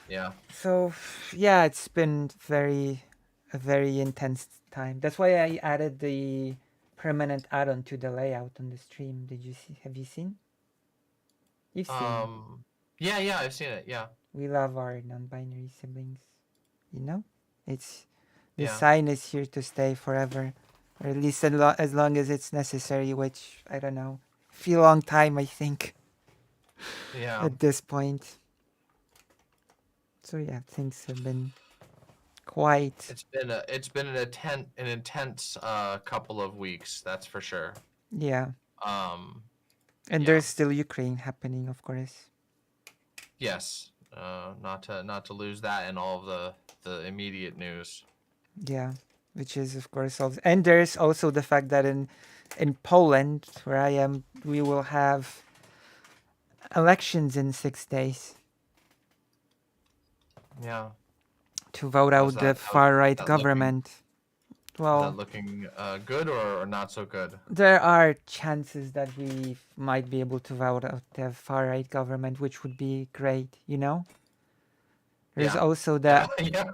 Speaker 2: Yeah.
Speaker 1: So yeah, it's been a very intense time. That's why I added the permanent add-on to the layout on the stream. Did you see? Have you seen? You've seen.
Speaker 2: Yeah, I've seen it. Yeah.
Speaker 1: We love our non-binary siblings. You know, it's the
Speaker 2: Yeah.
Speaker 1: sign is here to stay forever, or at least as long as it's necessary. Which I don't know, feel long time I think
Speaker 2: Yeah.
Speaker 1: at this point. So yeah, things have been quite.
Speaker 2: It's been an intense couple of weeks, that's for sure.
Speaker 1: Yeah.
Speaker 2: Um
Speaker 1: And
Speaker 2: yeah.
Speaker 1: there's still Ukraine happening, of course.
Speaker 2: Yes. Not to lose that in all of the immediate news.
Speaker 1: Yeah, which is of course also, and there's also the fact that in Poland, where I am, we will have elections in 6 days
Speaker 2: Yeah.
Speaker 1: to vote
Speaker 2: How's
Speaker 1: out the
Speaker 2: that?
Speaker 1: far right
Speaker 2: that looking?
Speaker 1: government.
Speaker 2: Is that
Speaker 1: Well,
Speaker 2: looking good or not so good?
Speaker 1: there are chances that we might be able to vote out the far right government, which would be great. You know, there's
Speaker 2: Yeah.
Speaker 1: also the
Speaker 2: Yeah.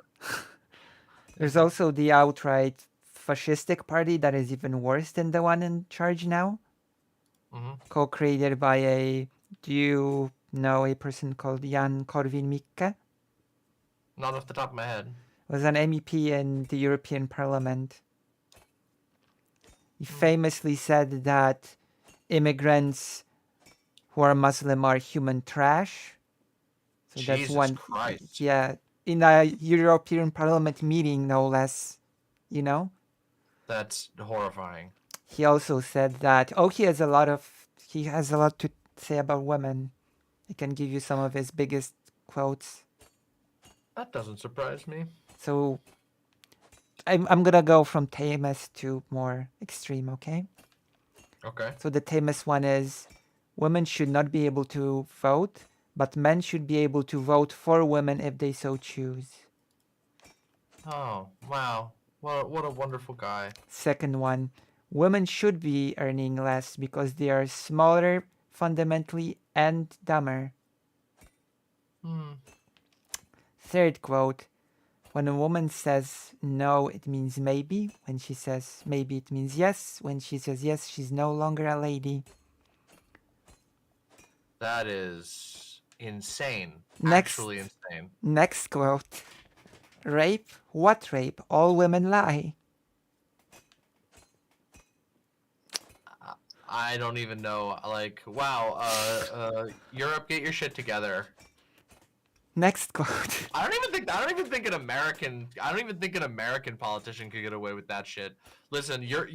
Speaker 1: there's also the outright fascistic party that is even worse than the one in charge now.
Speaker 2: Hmm.
Speaker 1: Co-created by do you know a person called Jan Korwin-Mikke?
Speaker 2: Not off the top of my head.
Speaker 1: Was an MEP in the European Parliament. He famously said that immigrants who are Muslim are human trash. So that's
Speaker 2: Jesus
Speaker 1: one.
Speaker 2: Christ.
Speaker 1: Yeah, in a European Parliament meeting, no less. You know.
Speaker 2: That's horrifying.
Speaker 1: He also said that he has a lot to say about women. I can give you some of his biggest quotes.
Speaker 2: That doesn't surprise me.
Speaker 1: So I'm gonna go from tamest to more extreme, okay?
Speaker 2: Okay.
Speaker 1: So the tamest one is women should not be able to vote, but men should be able to vote for women if they so choose.
Speaker 2: Oh, wow. What a wonderful guy.
Speaker 1: Second one, women should be earning less because they are smaller fundamentally and dumber. Third quote, when a woman says no, it means maybe. When she says maybe, it means yes. When she says yes, she's no longer a lady.
Speaker 2: That is insane.
Speaker 1: Next-
Speaker 2: Actually insane.
Speaker 1: Next quote, Rape? What rape? All women lie.
Speaker 2: I don't even know. Like, wow. Europe, get your shit together.
Speaker 1: Next quote.
Speaker 2: I don't even think an American politician could get away with that shit. Listen, your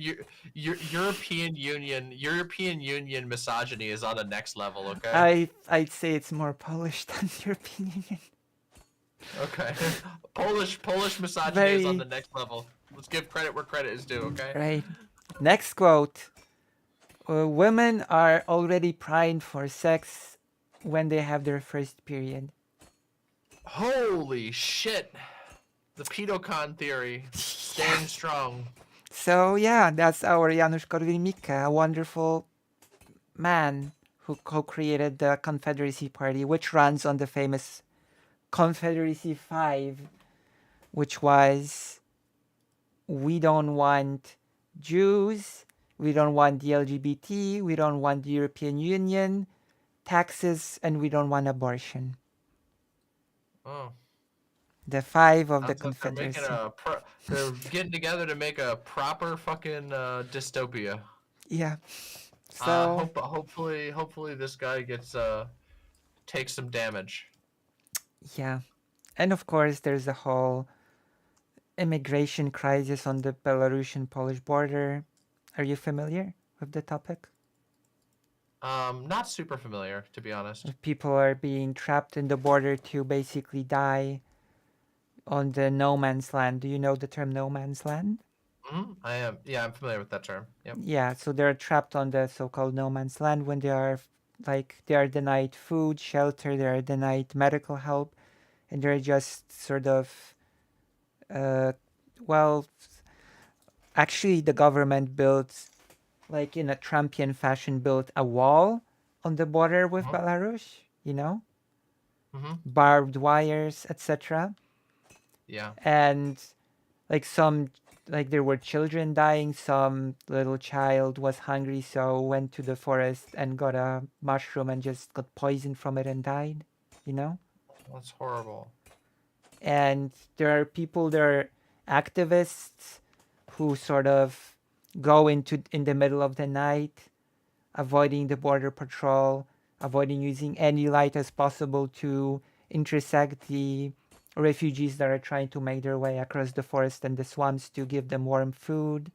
Speaker 2: European Union misogyny is on the next level, okay?
Speaker 1: I'd say it's more Polish than European Union.
Speaker 2: Okay. Polish misogyny is on the
Speaker 1: Very
Speaker 2: next level. Let's give credit where credit is due, okay?
Speaker 1: right. Next quote. Women are already primed for sex when they have their first period.
Speaker 2: Holy shit. The pedocon theory. Staying strong.
Speaker 1: So yeah, that's our Janusz Korwin-Mikke, a wonderful man who co-created the Confederacy Party, which runs on the famous Confederacy 5, which was, we don't want Jews, we don't want the LGBT, we don't want the European Union, taxes, and we don't want abortion.
Speaker 2: Oh.
Speaker 1: The 5 of the
Speaker 2: Sounds like
Speaker 1: Confederacy.
Speaker 2: they're getting together to make a proper fucking dystopia.
Speaker 1: Yeah. So
Speaker 2: Hopefully this guy gets takes some damage.
Speaker 1: yeah. And of course there's a whole immigration crisis on the Belarusian-Polish border. Are you familiar with the topic?
Speaker 2: Not super familiar, to be honest.
Speaker 1: People are being trapped in the border to basically die on the no man's land. Do you know the term no man's land?
Speaker 2: I am. Yeah, I'm familiar with that term. Yep.
Speaker 1: Yeah, so they're trapped on the so-called no man's land when they are denied food, shelter, they are denied medical help, and they're just sort of well, actually the government built, like in a Trumpian fashion, built a wall on the border with Belarus, barbed wires, etc.
Speaker 2: Yeah.
Speaker 1: And like there were children dying, some little child was hungry, so went to the forest and got a mushroom and just got poisoned from it and died,
Speaker 2: That's horrible.
Speaker 1: And there are activists who sort of go in the middle of the night, avoiding the border patrol, avoiding using any light as possible to intersect the refugees that are trying to make their way across the forest and the swamps, to give them warm food,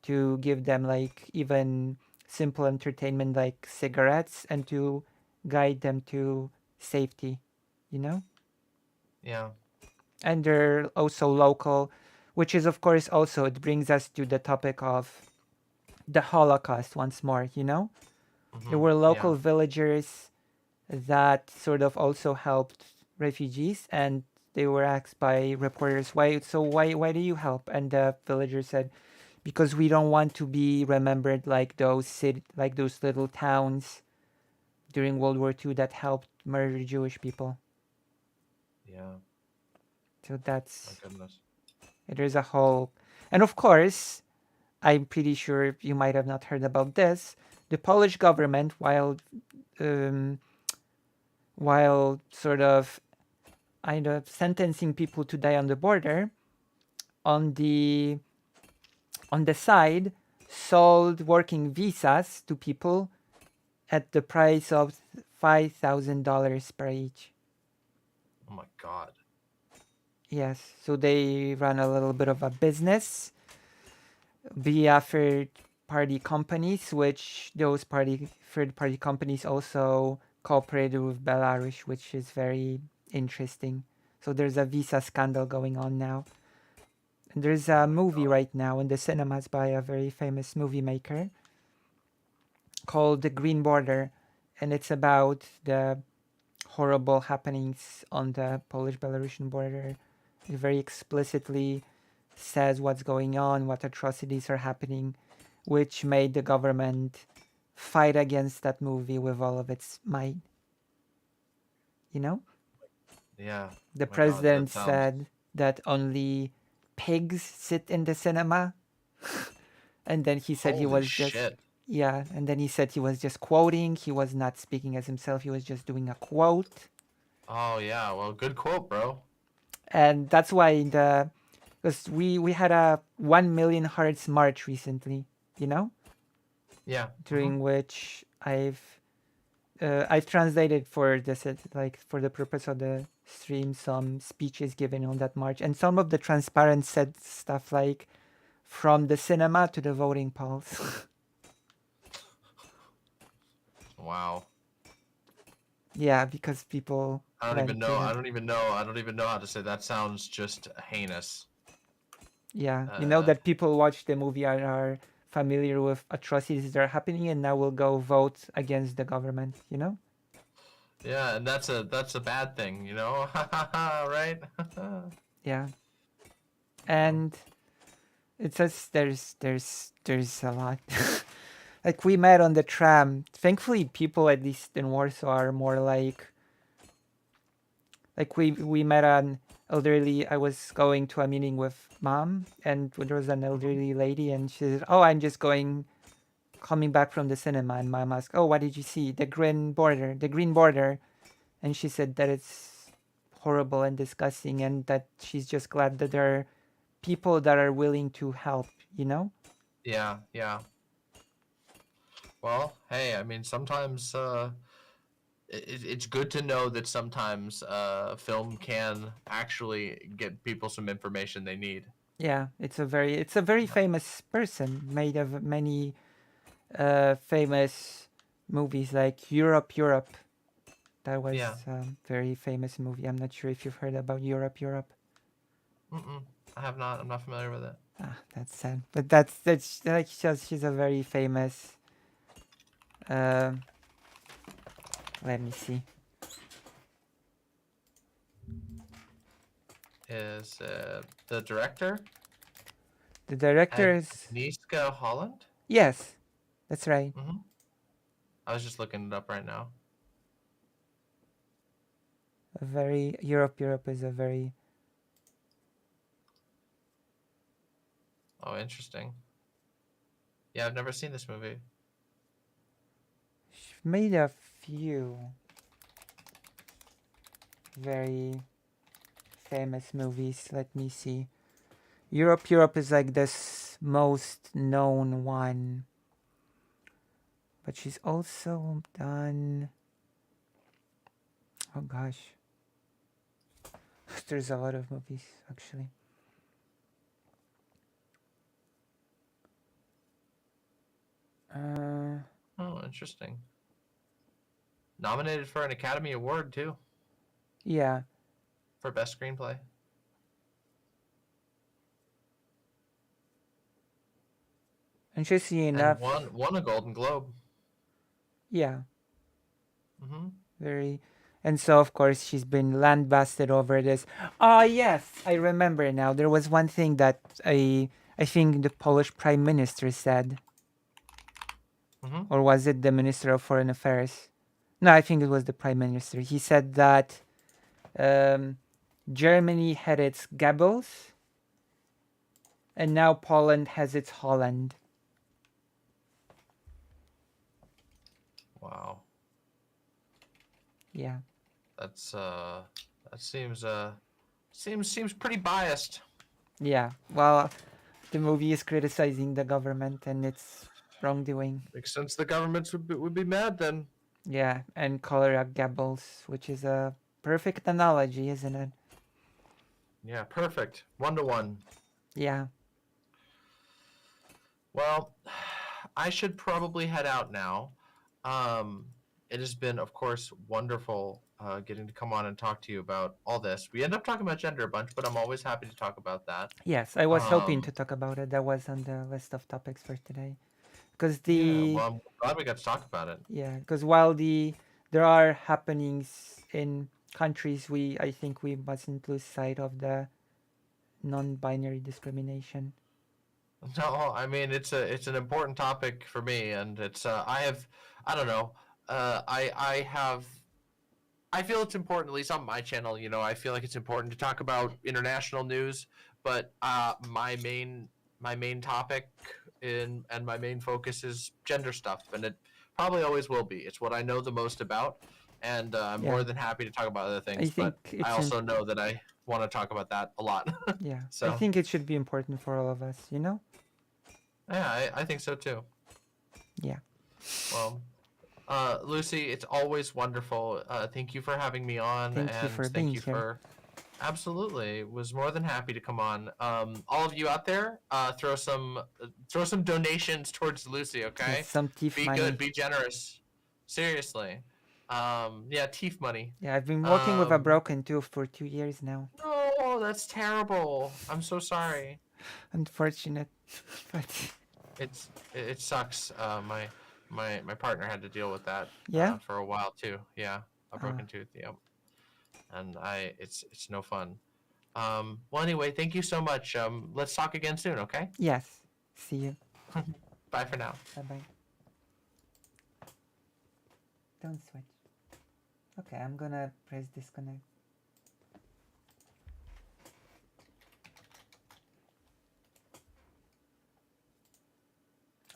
Speaker 1: to give them like even simple entertainment like cigarettes, and to guide them to safety,
Speaker 2: Yeah.
Speaker 1: And they're also local, which is of course also, it brings us to the topic of the Holocaust once more, There were local villagers that sort of also helped refugees, and they were asked by reporters, why do you help? And the villagers said, because we don't want to be remembered like those little towns during World War II that helped murder Jewish people.
Speaker 2: Yeah.
Speaker 1: So that's,
Speaker 2: My goodness.
Speaker 1: there's a whole, and of course, I'm pretty sure you might have not heard about this. The Polish government, while sort of sentencing people to die on the border, on the side, sold working visas to people at the price of $5,000 per each.
Speaker 2: Oh my god.
Speaker 1: Yes, so they run a little bit of a business via third-party companies, which those third-party companies also cooperated with Belarus, which is very interesting. So there's a visa scandal going on now. And there's a movie right now in the cinemas by a very famous movie maker called The Green Border, and it's about the horrible happenings on the Polish-Belarusian border. It very explicitly says what's going on, what atrocities are happening, which made the government fight against that movie with all of its might.
Speaker 2: Yeah.
Speaker 1: The
Speaker 2: My God,
Speaker 1: president
Speaker 2: that sounds-
Speaker 1: said that only pigs sit in the cinema. And then he said he
Speaker 2: Holy
Speaker 1: was
Speaker 2: shit.
Speaker 1: just, yeah, and then he said he was just quoting. He was not speaking as himself. He was just doing a quote.
Speaker 2: Oh yeah. Well, good quote, bro.
Speaker 1: And that's why because we had a 1 million hearts march recently, you know,
Speaker 2: Yeah.
Speaker 1: during which I've translated for like for the purpose of the stream some speeches given on that march, and some of the transparents said stuff like from the cinema to the voting polls.
Speaker 2: Wow.
Speaker 1: Yeah, because people
Speaker 2: I don't even
Speaker 1: went to
Speaker 2: know.
Speaker 1: the
Speaker 2: I don't even know. I don't even know how to say that. Sounds just heinous.
Speaker 1: yeah, you know
Speaker 2: Uh,
Speaker 1: that people watch the movie and are familiar with atrocities that are happening, and now will go vote against the government. You know?
Speaker 2: yeah, and that's a bad thing, you know? Right?
Speaker 1: Yeah, and it says there's a lot. Like we met on the tram. Thankfully, people at least in Warsaw are more like we met an elderly. I was going to a meeting with mom, and there was an elderly lady, and she said, "Oh, I'm just coming back from the cinema." And mom asked, "Oh, what did you see?" The Green Border, and she said that it's horrible and disgusting, and that she's just glad that there are people that are willing to help. You know?
Speaker 2: Yeah, yeah. Well, hey, I mean, sometimes it's good to know that sometimes film can actually get people some information they need.
Speaker 1: Yeah, it's a very famous person made of many famous movies like Europe. That was
Speaker 2: Yeah.
Speaker 1: a very famous movie. I'm not sure if you've heard about Europe.
Speaker 2: Mm-mm. I have not. I'm not familiar with it.
Speaker 1: Ah, that's sad. But that's like she's a very famous. Um, let me see.
Speaker 2: Is the director
Speaker 1: The director is
Speaker 2: Agnieszka Holland?
Speaker 1: yes, that's right.
Speaker 2: Mm-hmm. I was just looking it up right now.
Speaker 1: A very Europe is a very
Speaker 2: Oh, interesting. Yeah, I've never seen this movie.
Speaker 1: she made a few very famous movies. Let me see. Europe is like this most known one. But she's also done oh gosh. There's a lot of movies actually.
Speaker 2: Oh, interesting. Nominated for an Academy Award too
Speaker 1: Yeah.
Speaker 2: for best screenplay.
Speaker 1: Interesting
Speaker 2: And
Speaker 1: enough,
Speaker 2: won a Golden Globe.
Speaker 1: yeah,
Speaker 2: Mm-hmm.
Speaker 1: very. And so, of course, she's been lambasted over this. Ah, yes, I remember now. There was one thing that I think the Polish Prime Minister said,
Speaker 2: Mm-hmm.
Speaker 1: or was it the Minister of Foreign Affairs? No, I think it was the Prime Minister. He said that Germany had its Goebbels, and now Poland has its Holland.
Speaker 2: Wow.
Speaker 1: Yeah.
Speaker 2: That's that seems pretty biased.
Speaker 1: Yeah. Well, the movie is criticizing the government and its wrongdoing.
Speaker 2: Makes sense. The governments would be mad then.
Speaker 1: Yeah, and cholera Goebbels, which is a perfect analogy, isn't it?
Speaker 2: Yeah, perfect. 1-to-1.
Speaker 1: Yeah.
Speaker 2: Well, I should probably head out now. It has been, of course, wonderful getting to come on and talk to you about all this. We end up talking about gender a bunch, but I'm always happy to talk about that.
Speaker 1: Yes, I was hoping
Speaker 2: Um,
Speaker 1: to talk about it. That was on the list of topics for today. Because
Speaker 2: yeah, well, I'm glad we got to talk about it.
Speaker 1: because while there are happenings in countries, I think we mustn't lose sight of the non-binary discrimination.
Speaker 2: No, I mean it's an important topic for me, and it's I don't know, I feel it's important, at least on my channel. You know, I feel like it's important to talk about international news, but my main topic and my main focus is gender stuff, and it probably always will be. It's what I know the most about. and I'm
Speaker 1: Yeah.
Speaker 2: more than happy to talk about other
Speaker 1: I
Speaker 2: things.
Speaker 1: think
Speaker 2: But I
Speaker 1: it's
Speaker 2: also know that I want to talk about that a lot.
Speaker 1: yeah. I
Speaker 2: So
Speaker 1: think it should be important for all of us, you know?
Speaker 2: yeah, I think so too.
Speaker 1: Yeah.
Speaker 2: Well, Lucy, it's always wonderful. Thank you for having me on,
Speaker 1: Thank you
Speaker 2: and
Speaker 1: for
Speaker 2: thank
Speaker 1: being
Speaker 2: you
Speaker 1: here.
Speaker 2: for absolutely was more than happy to come on. All of you out there, throw some donations towards Lucy.
Speaker 1: Yes,
Speaker 2: Okay,
Speaker 1: some thief
Speaker 2: be
Speaker 1: money.
Speaker 2: good, be generous. Seriously, yeah, teeth money.
Speaker 1: Yeah, I've been working with a
Speaker 2: Um,
Speaker 1: broken tooth for 2 years now.
Speaker 2: oh, that's terrible. I'm so sorry.
Speaker 1: Unfortunate. But
Speaker 2: It sucks. My partner had to deal with that
Speaker 1: yeah.
Speaker 2: for a while too. Yeah, a
Speaker 1: Uh,
Speaker 2: broken tooth. Yeah, and it's no fun. Well, anyway, thank you so much. Let's talk again soon. Okay.
Speaker 1: yes. See you.
Speaker 2: Bye for now.
Speaker 1: Bye bye. Don't switch. Okay, I'm gonna press disconnect.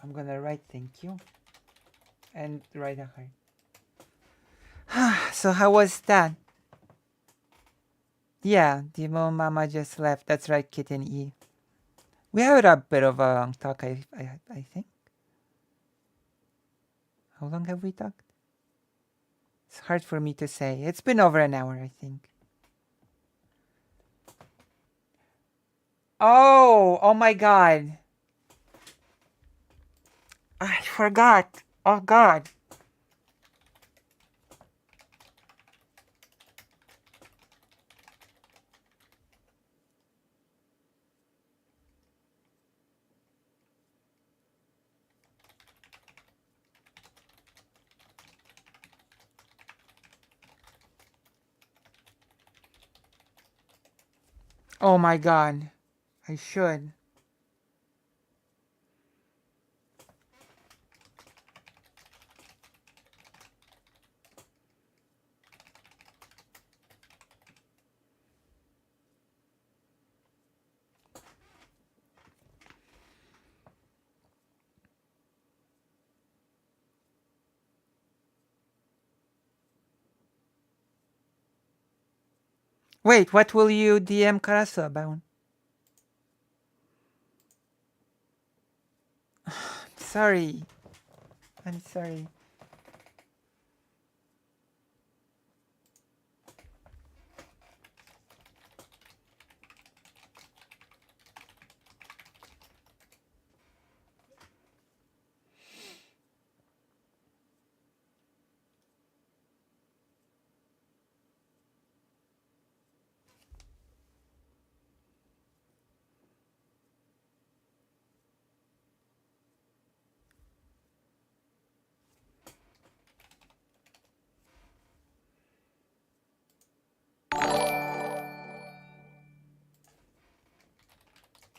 Speaker 1: I'm gonna write thank you and write a heart. So how was that? Yeah, Demo Mama just left. That's right, Kitten E. We had a bit of a long talk, I think. How long have we talked? It's hard for me to say. It's been over an hour, I think. Oh my god. I forgot. Oh god. Oh my god. I should. Wait, what will you DM Karasu about? Sorry. I'm sorry.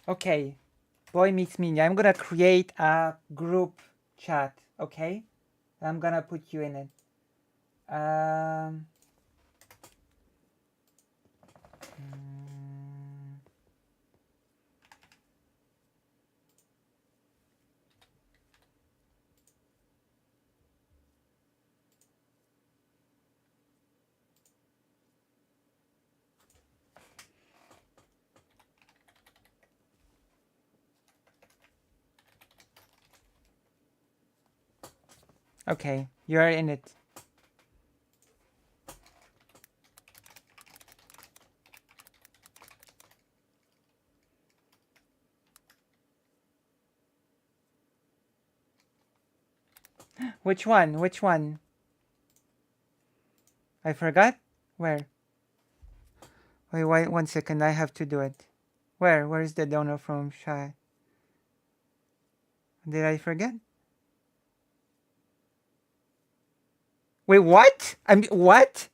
Speaker 1: Okay. Boy meets me. I'm gonna create a group chat, okay? I'm gonna put you in it. Um mm, okay, you're in it. Which one? Which one? I forgot? Where? Wait, 1 second. I have to do it. Where? Where's the donor from Shy? Did I forget? Wait, what? What?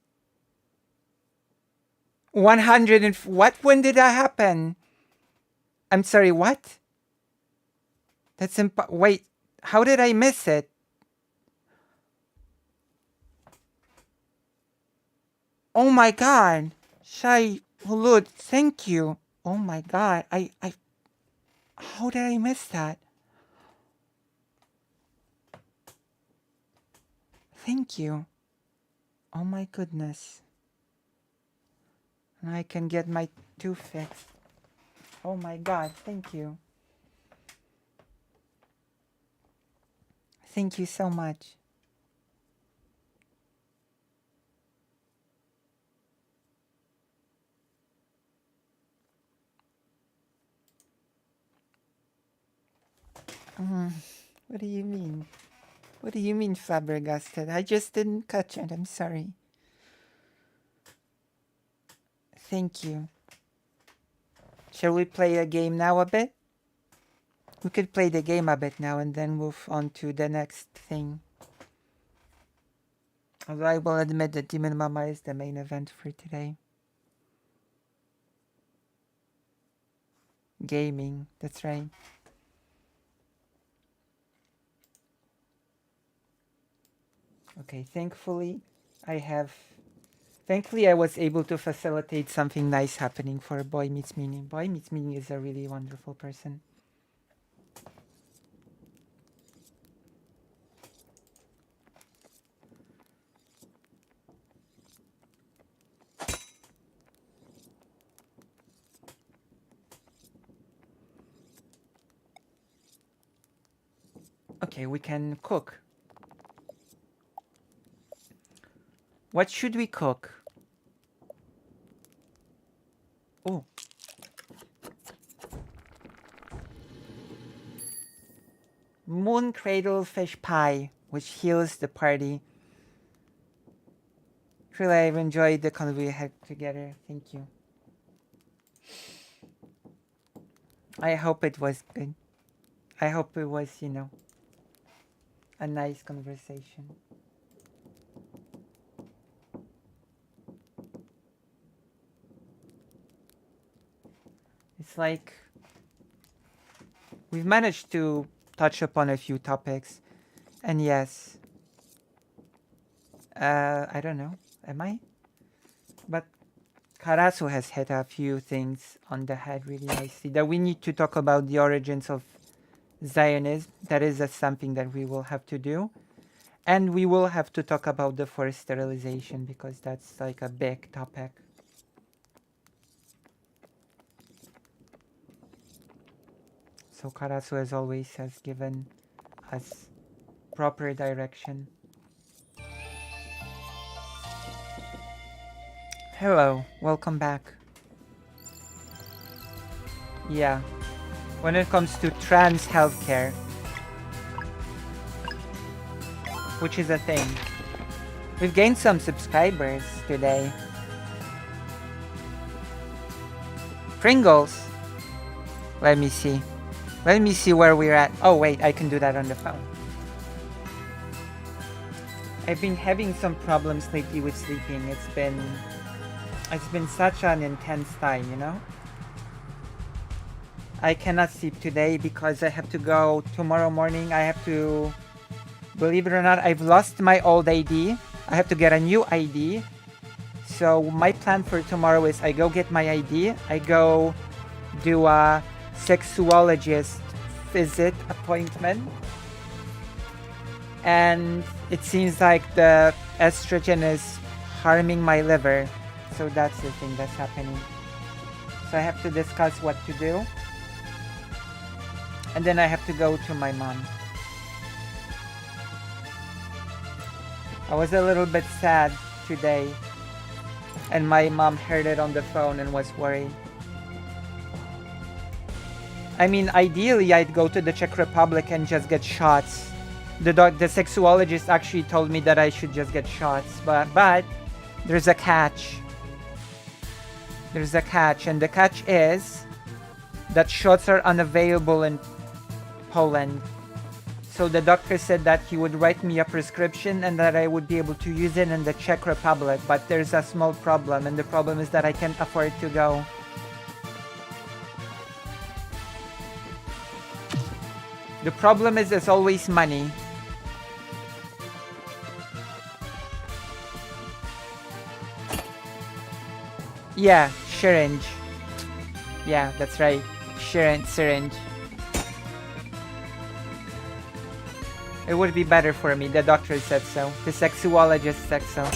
Speaker 1: 100 and what? When did that happen? I'm sorry, what? That's wait, how did I miss it? Oh my god. Shai Hulud, thank you. Oh my god. How did I miss that? Thank you. Oh my goodness. And I can get my tooth fixed. Oh my god, thank you. Thank you so much. What do you mean? What do you mean flabbergasted? I just didn't catch it. I'm sorry. Thank you. Shall we play a game now a bit? We could play the game a bit now and then move on to the next thing. Although I will admit that Demon Mama is the main event for today. Gaming, that's right. Okay, thankfully I was able to facilitate something nice happening for Boy Meets Meaning. Boy Meets Meaning is a really wonderful person. Okay, we can cook. What should we cook? Oh. Moon Cradle Fish Pie, which heals the party. Truly, I've enjoyed the convo we had together. Thank you. I hope it was good. I hope it was, you know, a nice conversation. It's like we've managed to touch upon a few topics, and yes, I don't know, am I? But Karasu has hit a few things on the head really nicely, that we need to talk about the origins of Zionism. That is something that we will have to do. And we will have to talk about the forced sterilization, because that's like a big topic. So Karasu, as always, has given us proper direction. Hello, welcome back. Yeah, when it comes to trans healthcare, which is a thing, we've gained some subscribers today. Pringles. Let me see. Let me see where we're at. Oh wait, I can do that on the phone. I've been having some problems lately with sleeping. It's been such an intense time, you know? I cannot sleep today because I have to go tomorrow morning. I have to, believe it or not, I've lost my old ID. I have to get a new ID. So my plan for tomorrow is I go get my ID. I go do a sexologist visit appointment. And it seems like the estrogen is harming my liver. So that's the thing that's happening. So I have to discuss what to do. And then I have to go to my mom. I was a little bit sad today. And my mom heard it on the phone and was worried. I mean, ideally, I'd go to the Czech Republic and just get shots. The sexologist actually told me that I should just get shots. But there's a catch. There's a catch. And the catch is that shots are unavailable in Poland. So the doctor said that he would write me a prescription and that I would be able to use it in the Czech Republic. But there's a small problem. And the problem is that I can't afford to go. The problem is there's always money. Yeah, syringe. Yeah, that's right. Syringe. It would be better for me. The doctor said so. The sexologist said so.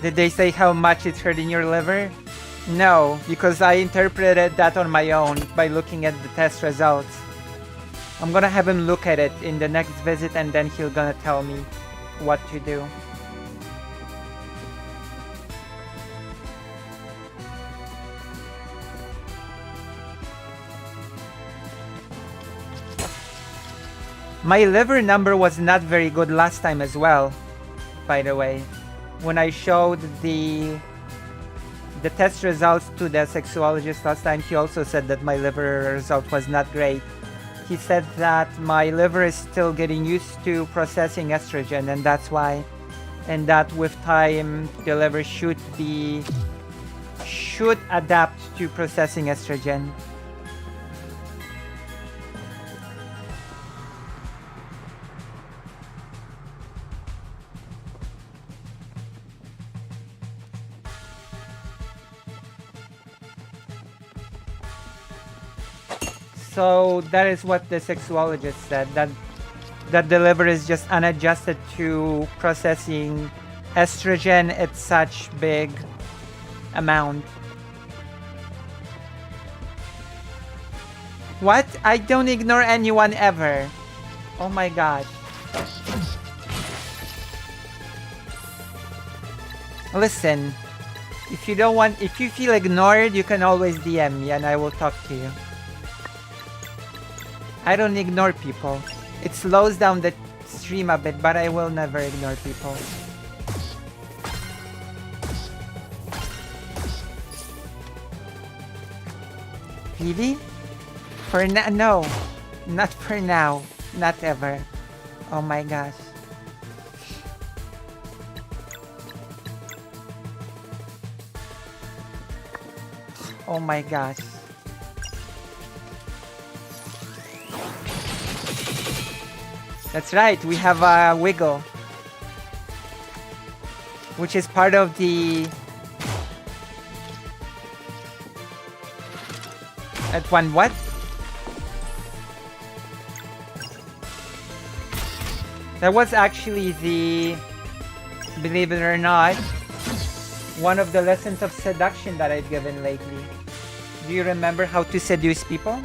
Speaker 1: Did they say how much it's hurting your liver? No, because I interpreted that on my own by looking at the test results. I'm gonna have him look at it in the next visit and then he'll gonna tell me what to do. My liver number was not very good last time as well, by the way. When I showed the test results to the sexologist last time, he also said that my liver result was not great. He said that my liver is still getting used to processing estrogen, and that's why. And that with time, the liver should adapt to processing estrogen. So that is what the sexologist said, that the liver is just unadjusted to processing estrogen at such big amount. What? I don't ignore anyone ever. Oh my god. Listen, if you feel ignored, you can always DM me and I will talk to you. I don't ignore people. It slows down the stream a bit, but I will never ignore people. Really? For now? No. Not for now. Not ever. Oh my gosh. Oh my gosh. That's right, we have a wiggle, which is part of the at one what? That was actually the, believe it or not, one of the lessons of seduction that I've given lately. Do you remember how to seduce people?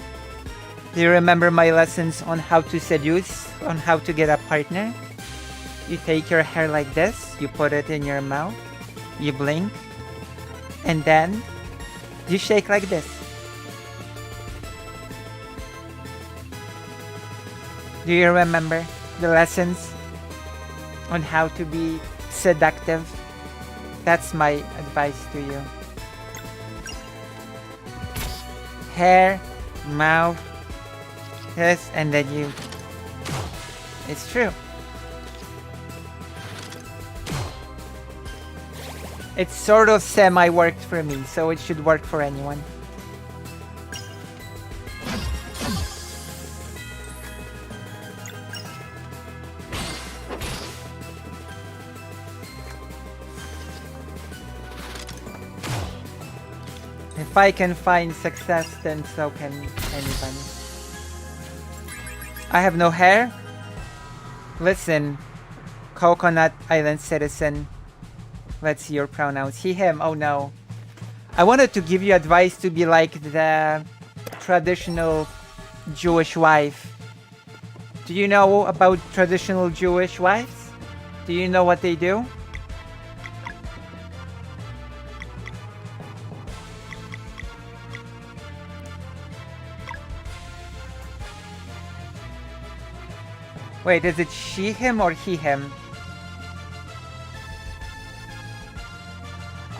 Speaker 1: Do you remember my lessons on how to seduce, on how to get a partner? You take your hair like this, you put it in your mouth, you blink, and then you shake like this. Do you remember the lessons on how to be seductive? That's my advice to you. Hair, mouth, yes, and then you. It's true. It sort of semi-worked for me, so it should work for anyone. If I can find success, then so can anybody. I have no hair? Listen, Coconut Island citizen. Let's see your pronouns. He, him. Oh no. I wanted to give you advice to be like the traditional Jewish wife. Do you know about traditional Jewish wives? Do you know what they do? Wait, is it she, him, or he, him?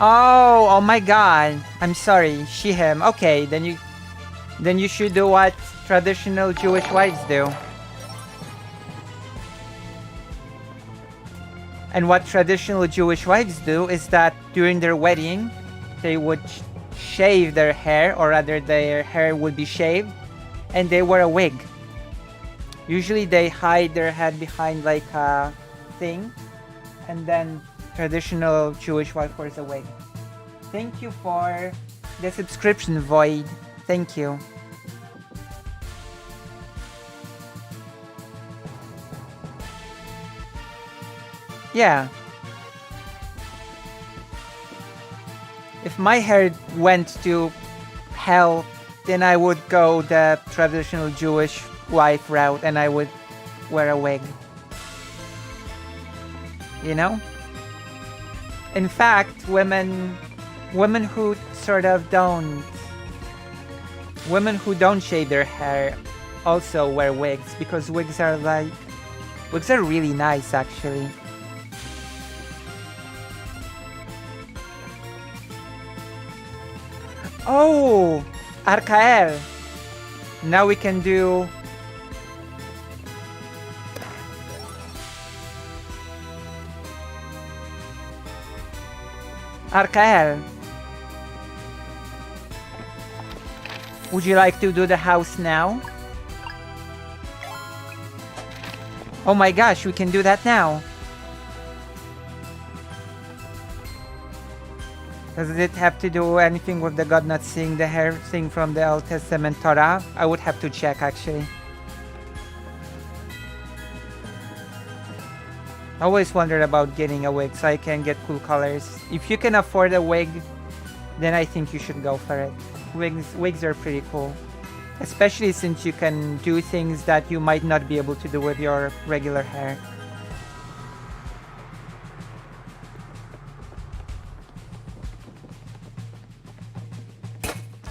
Speaker 1: Oh my god. I'm sorry. She, him. Okay, then you should do what traditional Jewish wives do. And what traditional Jewish wives do is that during their wedding, they would shave their hair, or rather their hair would be shaved, and they wear a wig. Usually they hide their head behind like a thing, and then traditional Jewish wife wears a wig. Thank you for the subscription, Void. Thank you. Yeah. if my hair went to hell, then I would go the traditional Jewish wife route and I would wear a wig. You know? In fact, women who sort of don't shave their hair also wear wigs because wigs are really nice actually. Oh, Arkael. Now we can do Arkael. Would you like to do the house now? Oh my gosh, we can do that now. Does it have to do anything with the God not seeing the hair thing from the Old Testament Torah? I would have to check actually. I always wondered about getting a wig so I can get cool colors. If you can afford a wig, then I think you should go for it. Wigs are pretty cool. Especially since you can do things that you might not be able to do with your regular hair.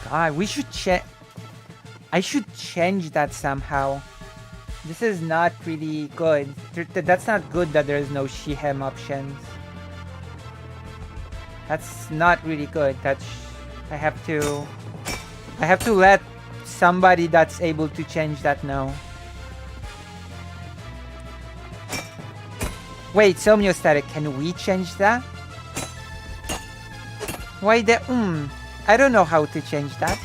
Speaker 1: God, we should I should change that somehow. This is not really good. That's not good that there is no Shihem options. That's not really good. I have to let somebody that's able to change that know. Wait, Somniostatic, can we change that? Why the I don't know how to change that.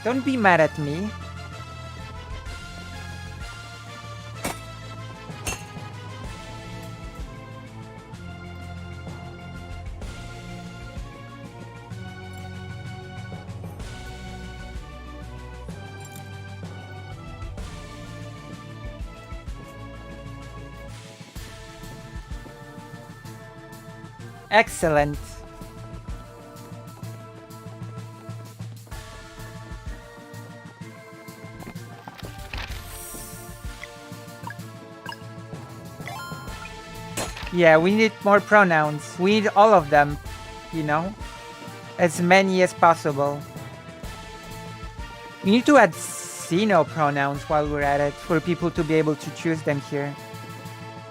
Speaker 1: Don't be mad at me. Excellent. Yeah, we need more pronouns. We need all of them, you know? As many as possible. We need to add Sino pronouns while we're at it for people to be able to choose them here.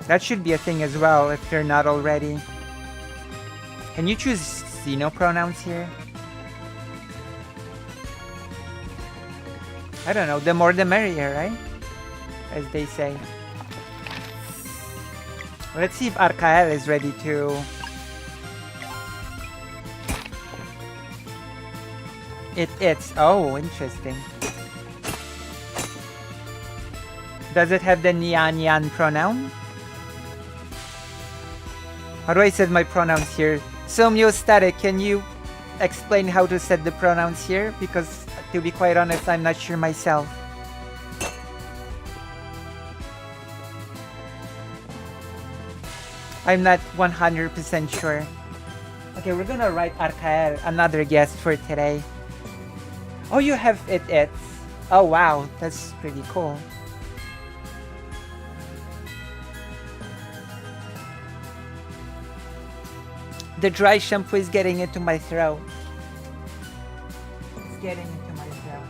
Speaker 1: That should be a thing as well if they're not already. Can you choose Sino pronouns here? I don't know, the more the merrier, right? As they say. Let's see if Arkael is ready to... It's... Oh, interesting. Does it have the Nyan pronoun? How do I set my pronouns here? Somniostatic, can you explain how to set the pronouns here? Because, to be quite honest, I'm not sure myself. I'm not 100% sure. Okay, we're gonna write Arkael, another guest for today. Oh, you have it's. Oh wow, that's pretty cool. The dry shampoo is getting into my throat. It's getting into my throat.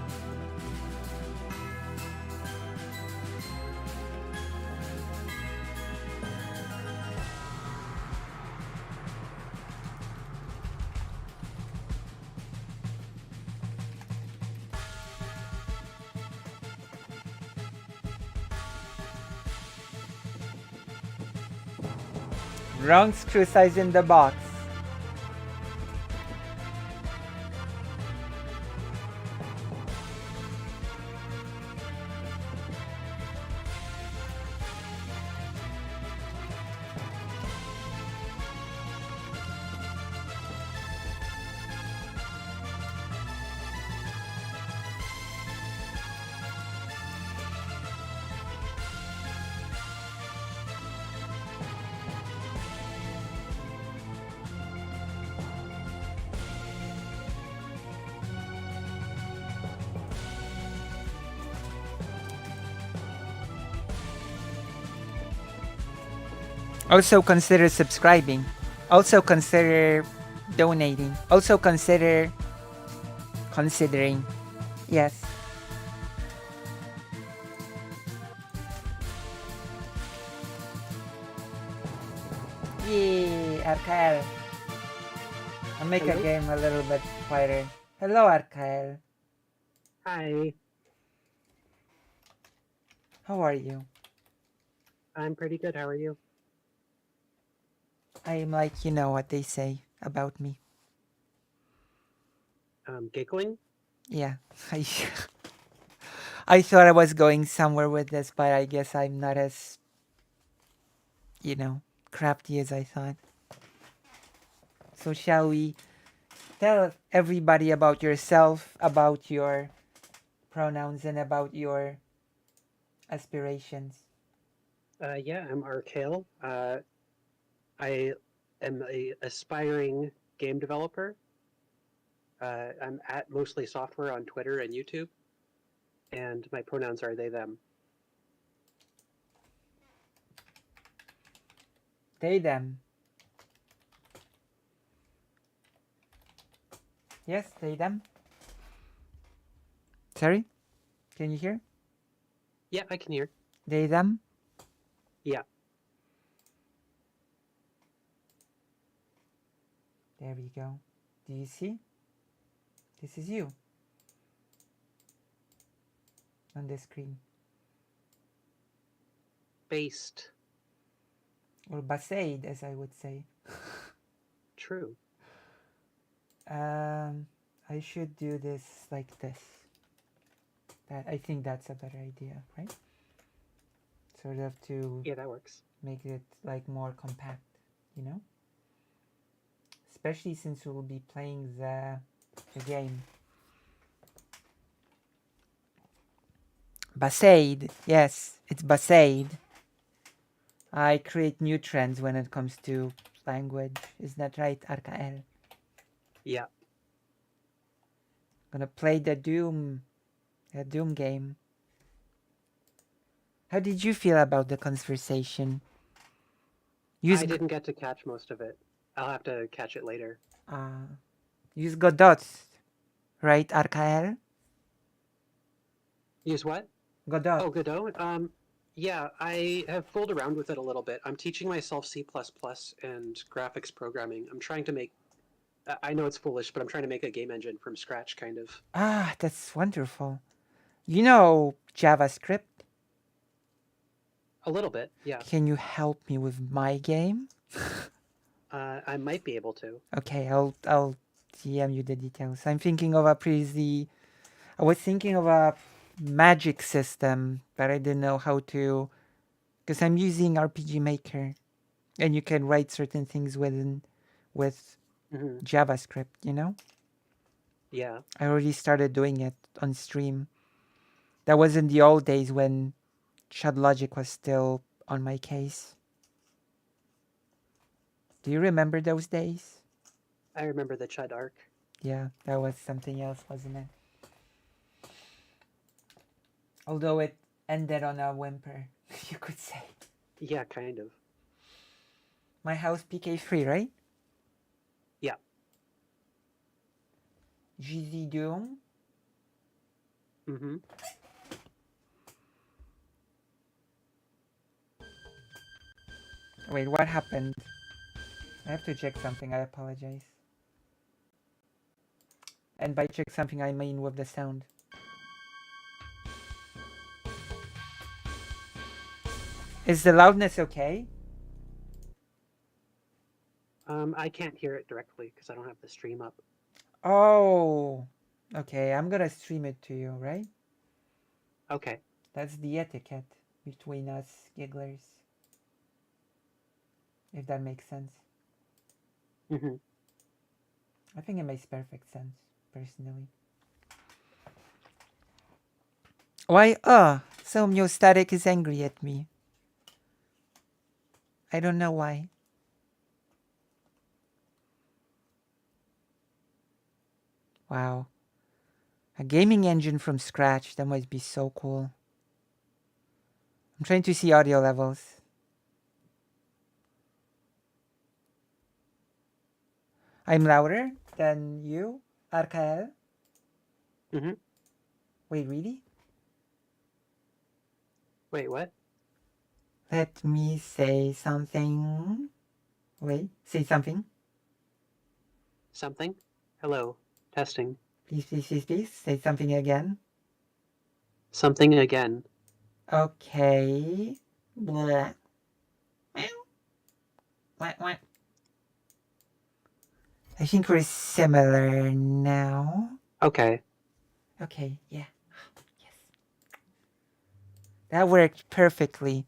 Speaker 1: Wrong screw size in the box. Also consider subscribing. Also consider donating. Also considering. Yes. Yay, Arkael. I'll make a
Speaker 4: Hello?
Speaker 1: game a little bit quieter. Hello, Arkael.
Speaker 4: Hi,
Speaker 1: How are you?
Speaker 4: I'm pretty good. How are you?
Speaker 1: I'm like, you know what they say about me.
Speaker 4: Giggling?
Speaker 1: Yeah. I thought I was going somewhere with this, but I guess I'm not as, crafty as I thought. So shall we tell everybody about yourself, about your pronouns, and about your aspirations?
Speaker 4: Yeah, I'm Arkale. I am a aspiring game developer. I'm at Mostly Software on Twitter and YouTube, and my pronouns are they, them.
Speaker 1: They, them. Yes, they, them. Sorry? Can you hear?
Speaker 4: Yeah, I can hear.
Speaker 1: They, them?
Speaker 4: Yeah.
Speaker 1: There we go. Do you see? This is you on the screen.
Speaker 4: Based.
Speaker 1: Or basade, as I would say.
Speaker 4: True.
Speaker 1: I should do this like this. I think that's a better idea, right? Sort of to
Speaker 4: Yeah, that works.
Speaker 1: make it like more compact, you know? Especially since we'll be playing the game. Basade, yes, it's basade. I create new trends when it comes to language. Is that right, Arkael?
Speaker 4: Yeah.
Speaker 1: Gonna play the Doom game. How did you feel about the conversation?
Speaker 4: I didn't get to catch most of it. I'll have to catch it later.
Speaker 1: Use Godot, right, Arkael?
Speaker 4: Use what?
Speaker 1: Godot.
Speaker 4: Oh, Godot? Yeah, I have fooled around with it a little bit. I'm teaching myself C++ and graphics programming. I'm trying to make... I know it's foolish, but I'm trying to make a game engine from scratch, kind of.
Speaker 1: Ah, that's wonderful. You know JavaScript?
Speaker 4: A little bit, yeah.
Speaker 1: Can you help me with my game?
Speaker 4: I might be able to.
Speaker 1: Okay, I'll DM you the details. I'm thinking of I was thinking of a magic system, but I didn't know how to, because I'm using RPG Maker, and you can write certain things with
Speaker 4: Hmm.
Speaker 1: JavaScript, you know?
Speaker 4: Yeah.
Speaker 1: I already started doing it on stream. That was in the old days when Chud Logic was still on my case. Do you remember those days?
Speaker 4: I remember the Chud arc.
Speaker 1: Yeah, that was something else, wasn't it? Although it ended on a whimper, you could say.
Speaker 4: Yeah, kind of.
Speaker 1: My house PK3, right?
Speaker 4: Yeah.
Speaker 1: GZ Doom.
Speaker 4: Mm-hmm.
Speaker 1: Wait, what happened? I have to check something, I apologize. And by check something, I mean with the sound. Is the loudness okay?
Speaker 4: I can't hear it directly because I don't have the stream up.
Speaker 1: Oh, okay, I'm gonna stream it to you, right?
Speaker 4: Okay.
Speaker 1: That's the etiquette between us gigglers. If that makes sense.
Speaker 4: Mm-hmm.
Speaker 1: I think it makes perfect sense, personally. Why? So Static is angry at me. I don't know why. Wow. A gaming engine from scratch. That must be so cool. I'm trying to see audio levels. I'm louder than you, Arkael?
Speaker 4: Mm-hmm.
Speaker 1: Wait, really?
Speaker 4: Wait, what?
Speaker 1: Let me say something. Wait, say something.
Speaker 4: Something? Hello. Testing.
Speaker 1: Please, please, please, please. Say something again.
Speaker 4: Something again.
Speaker 1: Okay. Blah. What? I think we're similar now.
Speaker 4: Okay.
Speaker 1: Okay, yeah. Yes. That worked perfectly.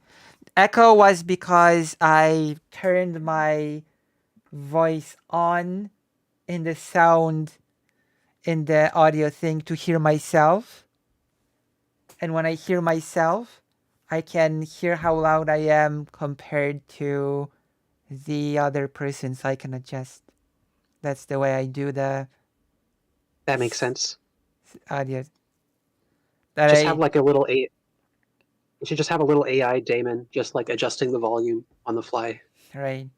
Speaker 1: Echo was because I turned my voice on in the sound in the audio thing to hear myself. And when I hear myself, I can hear how loud I am compared to the other person, so I can adjust. That's the way I do the
Speaker 4: That makes sense.
Speaker 1: audio. That
Speaker 4: Just
Speaker 1: I
Speaker 4: have like a little A. You should just have a little AI daemon, just like adjusting the volume on the fly.
Speaker 1: right.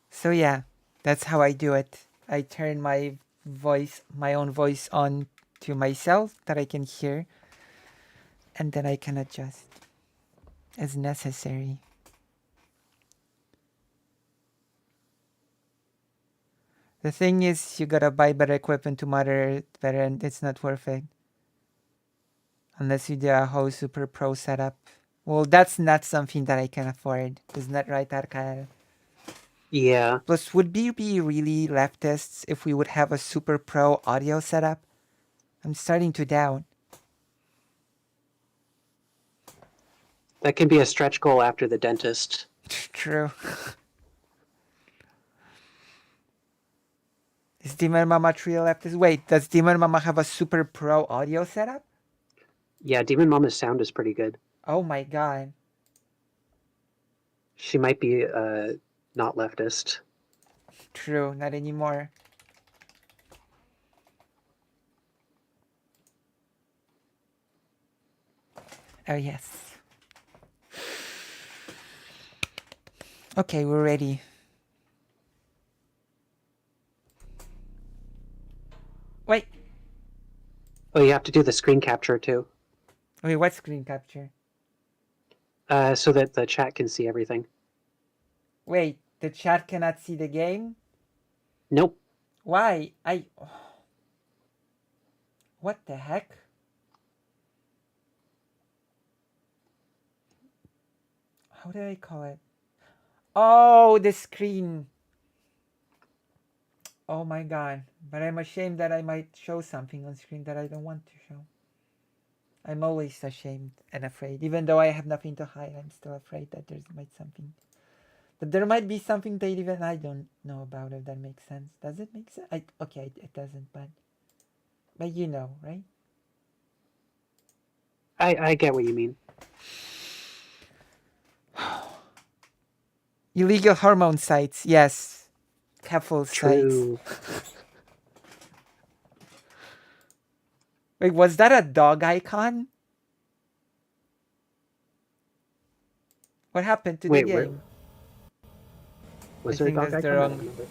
Speaker 1: So yeah, that's how I do it. I turn my own voice on to myself that I can hear, and then I can adjust as necessary. The thing is, you gotta buy better equipment to monitor it better, and it's not worth it. Unless you do a whole super pro setup. Well, that's not something that I can afford. Isn't that right, Arkael?
Speaker 4: Yeah.
Speaker 1: Plus, would we be really leftists if we would have a super pro audio setup? I'm starting to doubt.
Speaker 4: That can be a stretch goal after the dentist.
Speaker 1: True. Is Demon Mama Trio leftist? Wait, does Demon Mama have a super pro audio setup?
Speaker 4: Yeah, Demon Mama's sound is pretty good.
Speaker 1: Oh my god.
Speaker 4: She might be not leftist.
Speaker 1: True, not anymore. Oh yes. Okay, we're ready. Wait,
Speaker 4: Oh, you have to do the screen capture too,
Speaker 1: what screen capture?
Speaker 4: so that the chat can see everything.
Speaker 1: Wait, the chat cannot see the game?
Speaker 4: Nope.
Speaker 1: Why? What the heck? How did I call it? Oh, the screen. Oh my god. But I'm ashamed that I might show something on screen that I don't want to show. I'm always ashamed and afraid. Even though I have nothing to hide, I'm still afraid that there might be something that even I don't know about, if that makes sense. Does it make sense? Okay, it doesn't, but you know, right?
Speaker 4: I get what you mean.
Speaker 1: Illegal hormone sites, yes. Careful sites.
Speaker 4: True.
Speaker 1: Wait, was that a dog icon? What happened to
Speaker 4: Wait,
Speaker 1: the
Speaker 4: where-
Speaker 1: game?
Speaker 4: Was
Speaker 1: I
Speaker 4: there a
Speaker 1: think
Speaker 4: dog
Speaker 1: that's the
Speaker 4: icon? I
Speaker 1: wrong-
Speaker 4: don't remember.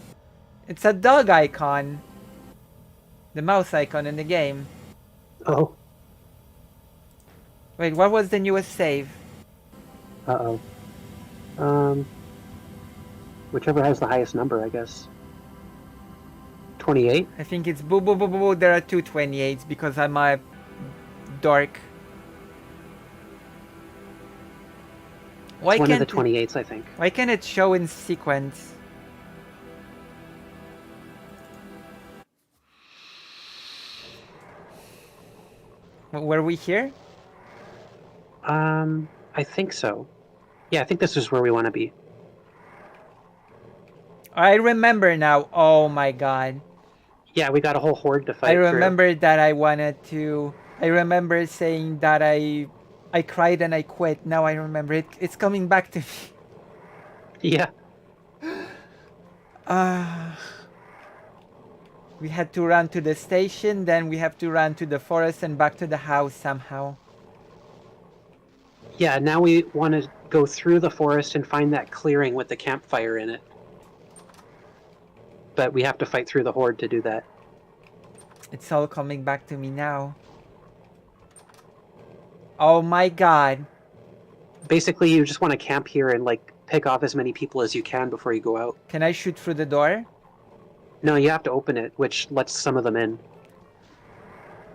Speaker 1: It's a dog icon. The mouse icon in the game.
Speaker 4: Oh.
Speaker 1: Wait, what was the newest save?
Speaker 4: Uh oh. Whichever has the highest number, I guess. 28.
Speaker 1: I think it's boo boo boo boo boo. There are two 28s because I'm a dork. Why
Speaker 4: It's one of the
Speaker 1: can't
Speaker 4: 28s, I think.
Speaker 1: Why can't it show in sequence? Were we here?
Speaker 4: I think so. Yeah, I think this is where we want to be.
Speaker 1: I remember now. Oh my god.
Speaker 4: Yeah, we got a whole horde to fight
Speaker 1: I
Speaker 4: through.
Speaker 1: remember that I wanted to. I remember saying that I cried and I quit. Now I remember it. It's coming back to me.
Speaker 4: Yeah.
Speaker 1: We had to run to the station, then we have to run to the forest and back to the house somehow.
Speaker 4: Yeah, now we want to go through the forest and find that clearing with the campfire in it. but we have to fight through the horde to do that.
Speaker 1: It's all coming back to me now. Oh my god.
Speaker 4: Basically, you just want to camp here and like pick off as many people as you can before you go out.
Speaker 1: Can I shoot through the door?
Speaker 4: No, you have to open it, which lets some of them in.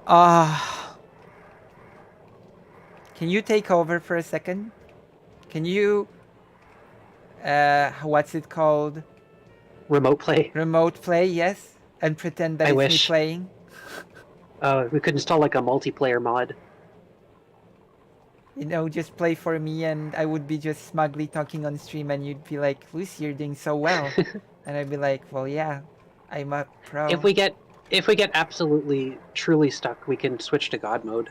Speaker 1: Ah. Can you take over for a second? Can you what's it called?
Speaker 4: Remote play.
Speaker 1: Remote play, yes? And pretend that
Speaker 4: I
Speaker 1: it's me
Speaker 4: wish.
Speaker 1: playing?
Speaker 4: We could install like a multiplayer mod.
Speaker 1: You know, just play for me and I would be just smugly talking on stream and you'd be like, Lucy, you're doing so well. And I'd be like, well, yeah, I'm a pro.
Speaker 4: If we get absolutely truly stuck, we can switch to God mode.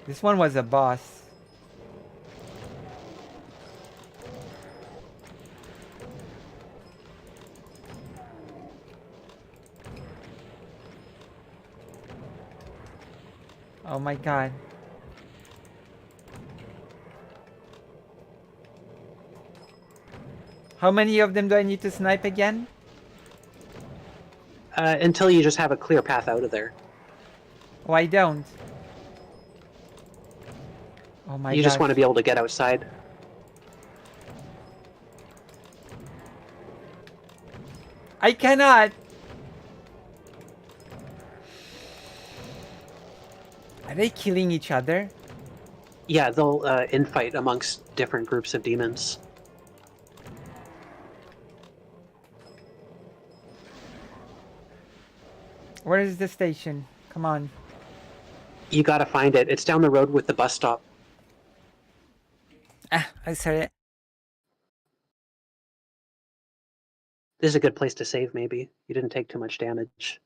Speaker 1: This one was a boss. Oh my god. How many of them do I need to snipe again?
Speaker 4: Until you just have a clear path out of there.
Speaker 1: Oh, I don't. Oh my god.
Speaker 4: You just want to be able to get outside.
Speaker 1: I cannot! Are they killing each other?
Speaker 4: Yeah, they'll infight amongst different groups of demons.
Speaker 1: Where is the station? Come on.
Speaker 4: You gotta find it. It's down the road with the bus stop.
Speaker 1: Ah, I saw it.
Speaker 4: This is a good place to save, maybe. You didn't take too much damage.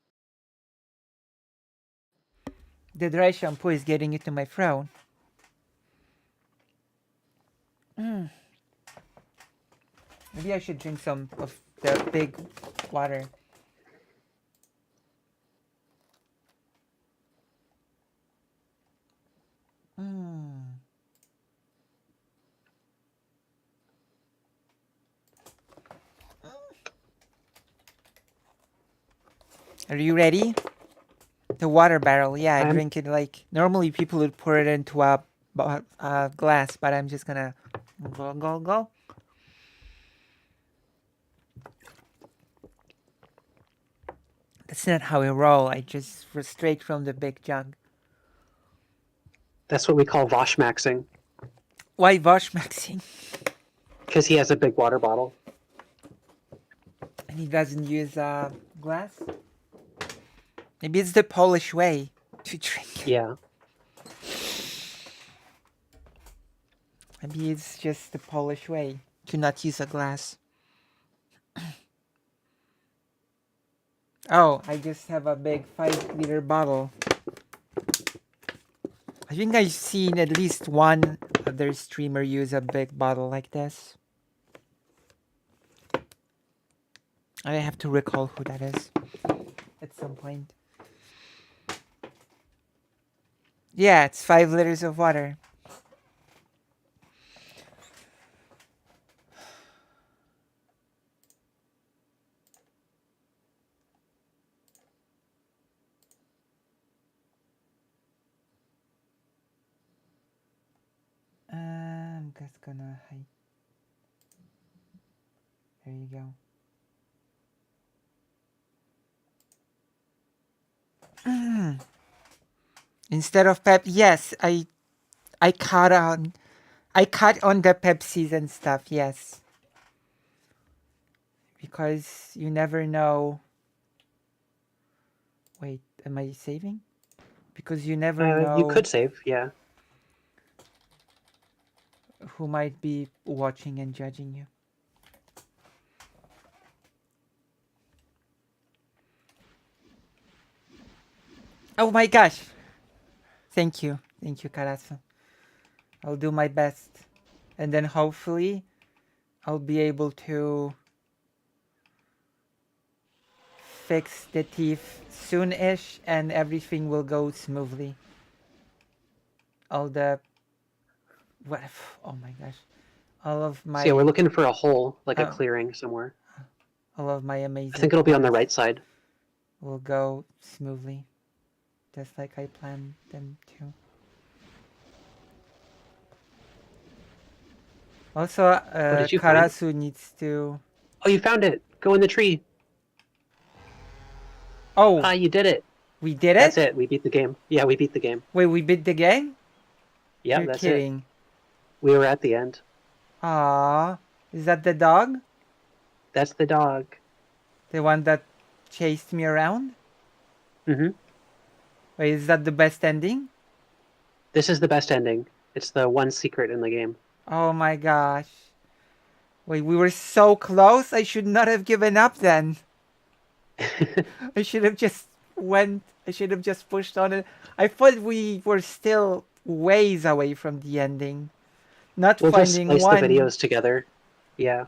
Speaker 1: The dry shampoo is getting into my throat. Maybe I should drink some of the big water. Are you ready? The water barrel, yeah, I drink it like... Normally people would pour it into a glass, but I'm just gonna go. That's not how I roll, I just straight from the big jug.
Speaker 4: That's what we call Voshmaxing.
Speaker 1: Why Voshmaxing?
Speaker 4: Because he has a big water bottle.
Speaker 1: And he doesn't use glass? Maybe it's the Polish way to drink.
Speaker 4: Yeah.
Speaker 1: Maybe it's just the Polish way to not use a glass. Oh, I just have a big 5-liter bottle. I think I've seen at least one other streamer use a big bottle like this. I have to recall who that is at some point. Yeah, it's 5 liters of water. I'm just gonna hide. There you go. Instead of Pep, yes, I cut on the Pepsis and stuff, yes. Because you never know. Wait, am I saving? Because you never know.
Speaker 4: You could save, yeah.
Speaker 1: Who might be watching and judging you. Oh my gosh! Thank you, Karasu. I'll do my best, and then hopefully, I'll be able to fix the thief soon-ish, and everything will go smoothly. All the what? Oh my gosh! All of my
Speaker 4: So yeah, we're looking for a hole, like a
Speaker 1: Oh.
Speaker 4: clearing somewhere.
Speaker 1: all of my amazing.
Speaker 4: I think it'll be on the
Speaker 1: cars
Speaker 4: right side.
Speaker 1: Will go smoothly, just like I planned them to. Also,
Speaker 4: did you find?
Speaker 1: Karasu needs to.
Speaker 4: Oh, you found it. Go in the tree.
Speaker 1: Oh,
Speaker 4: Ah, you did it.
Speaker 1: we did it.
Speaker 4: That's it. We beat the game. Yeah, we beat the game.
Speaker 1: Wait, we beat the game?
Speaker 4: Yeah,
Speaker 1: You're
Speaker 4: that's
Speaker 1: kidding.
Speaker 4: it. We were at the end.
Speaker 1: Aww, is that the dog?
Speaker 4: That's the dog.
Speaker 1: The one that chased me around?
Speaker 4: Mm-hmm.
Speaker 1: Wait, is that the best ending?
Speaker 4: This is the best ending. It's the one secret in the game.
Speaker 1: Oh my gosh. Wait, we were so close. I should not have given up then. I should have just pushed on it. I thought we were still ways away from the ending. Not
Speaker 4: We'll just
Speaker 1: finding
Speaker 4: splice
Speaker 1: one.
Speaker 4: the videos together. Yeah.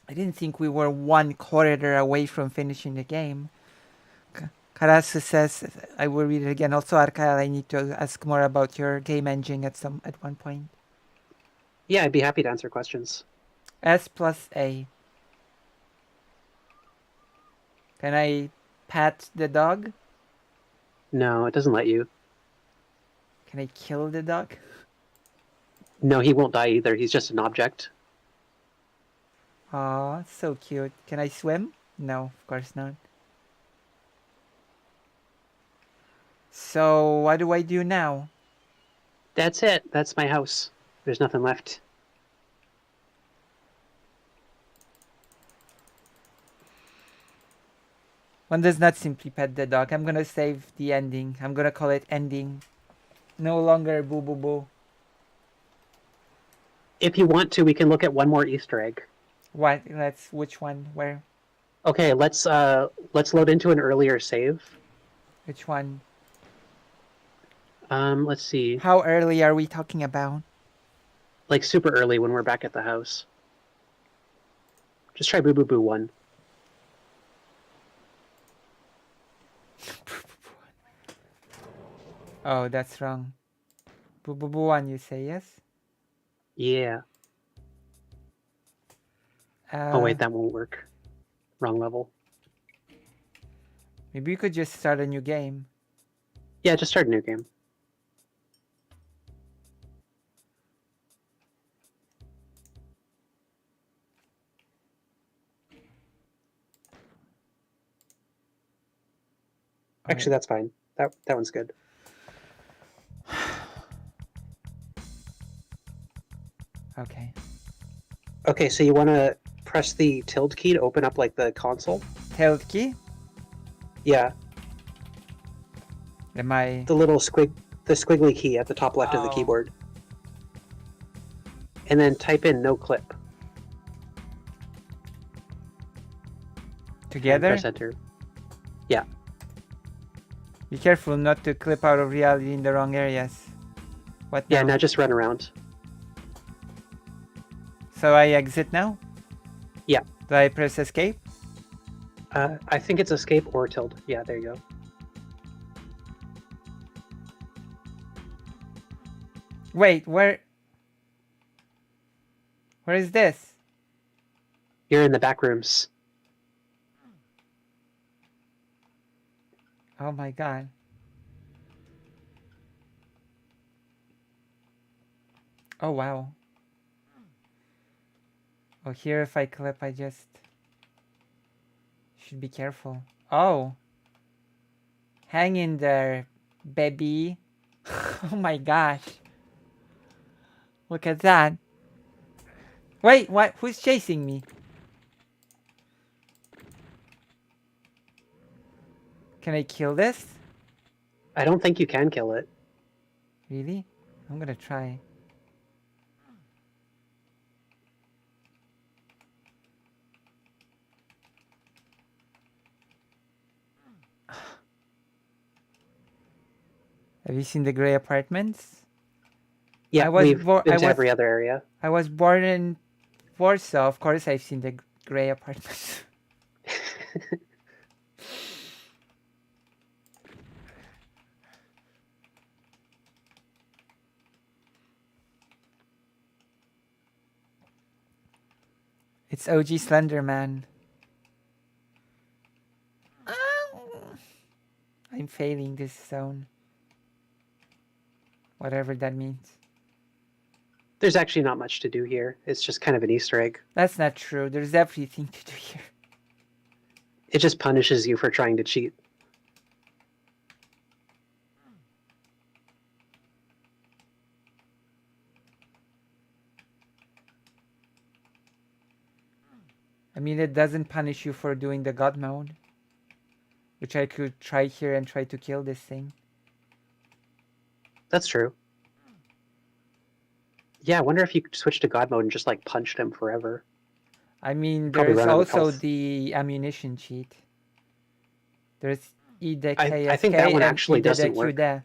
Speaker 1: I didn't think we were one corridor away from finishing the game. Karasu says, I will read it again. Also, Arkael, I need to ask more about your game engine at one point.
Speaker 4: Yeah, I'd be happy to answer questions.
Speaker 1: S+A. Can I pat the dog?
Speaker 4: No, it doesn't let you.
Speaker 1: Can I kill the dog?
Speaker 4: No, he won't die either. He's just an object.
Speaker 1: Aw, so cute. Can I swim? No, of course not. So, what do I do now?
Speaker 4: That's it. That's my house. There's nothing left.
Speaker 1: One does not simply pet the dog. I'm gonna save the ending. I'm gonna call it ending. No longer boo boo boo.
Speaker 4: If you want to, we can look at one more Easter egg.
Speaker 1: What? Which one? Where?
Speaker 4: Okay, let's load into an earlier save.
Speaker 1: Which one?
Speaker 4: Let's see.
Speaker 1: How early are we talking about?
Speaker 4: Like super early when we're back at the house. Just try Boo Boo Boo 1.
Speaker 1: Oh, that's wrong. Boo boo boo one, you say yes?
Speaker 4: Yeah. Oh wait, that won't work. Wrong level.
Speaker 1: Maybe you could just start a new game.
Speaker 4: Yeah, just start a new game. Actually, that's fine. That one's good.
Speaker 1: Okay.
Speaker 4: Okay, so you want to press the tilde key to open up like the console?
Speaker 1: Tilde key?
Speaker 4: Yeah,
Speaker 1: Am I?
Speaker 4: the little squiggly key at the top left of the
Speaker 1: Oh.
Speaker 4: keyboard. And then type in no clip. And
Speaker 1: Together?
Speaker 4: press enter.
Speaker 1: Be careful not to clip out of reality in the wrong areas. What
Speaker 4: Yeah,
Speaker 1: now?
Speaker 4: now just run around.
Speaker 1: So I exit now?
Speaker 4: Yeah.
Speaker 1: Do I press escape?
Speaker 4: I think it's escape or tilde. Yeah, there you go.
Speaker 1: Wait, where is this?
Speaker 4: You're in the back rooms.
Speaker 1: Oh my god. Oh wow. Oh, here if I clip, I just should be careful. Oh. Hang in there, baby. Oh my gosh. Look at that. Wait, what? Who's chasing me? Can I kill this?
Speaker 4: I don't think you can kill it.
Speaker 1: Really? I'm gonna try. Have you seen the gray apartments?
Speaker 4: Yeah,
Speaker 1: I was
Speaker 4: we've
Speaker 1: bo-
Speaker 4: been
Speaker 1: I
Speaker 4: to
Speaker 1: was-
Speaker 4: every other area.
Speaker 1: I was born in Warsaw. Of course, I've seen the gray apartments. It's OG Slender Man. I'm failing this zone. Whatever that means.
Speaker 4: There's actually not much to do here. It's just kind of an Easter egg.
Speaker 1: That's not true. There's everything to do here.
Speaker 4: It just punishes you for trying to cheat.
Speaker 1: I mean, it doesn't punish you for doing the God mode. Which I could try here and try to kill this thing.
Speaker 4: That's true. Yeah, I wonder if you could switch to God mode and just like punched him forever.
Speaker 1: I mean,
Speaker 4: Probably
Speaker 1: there's
Speaker 4: run out of
Speaker 1: also
Speaker 4: health.
Speaker 1: the ammunition cheat. There's EDKFK
Speaker 4: I think that one
Speaker 1: and
Speaker 4: actually doesn't work.
Speaker 1: EDQD.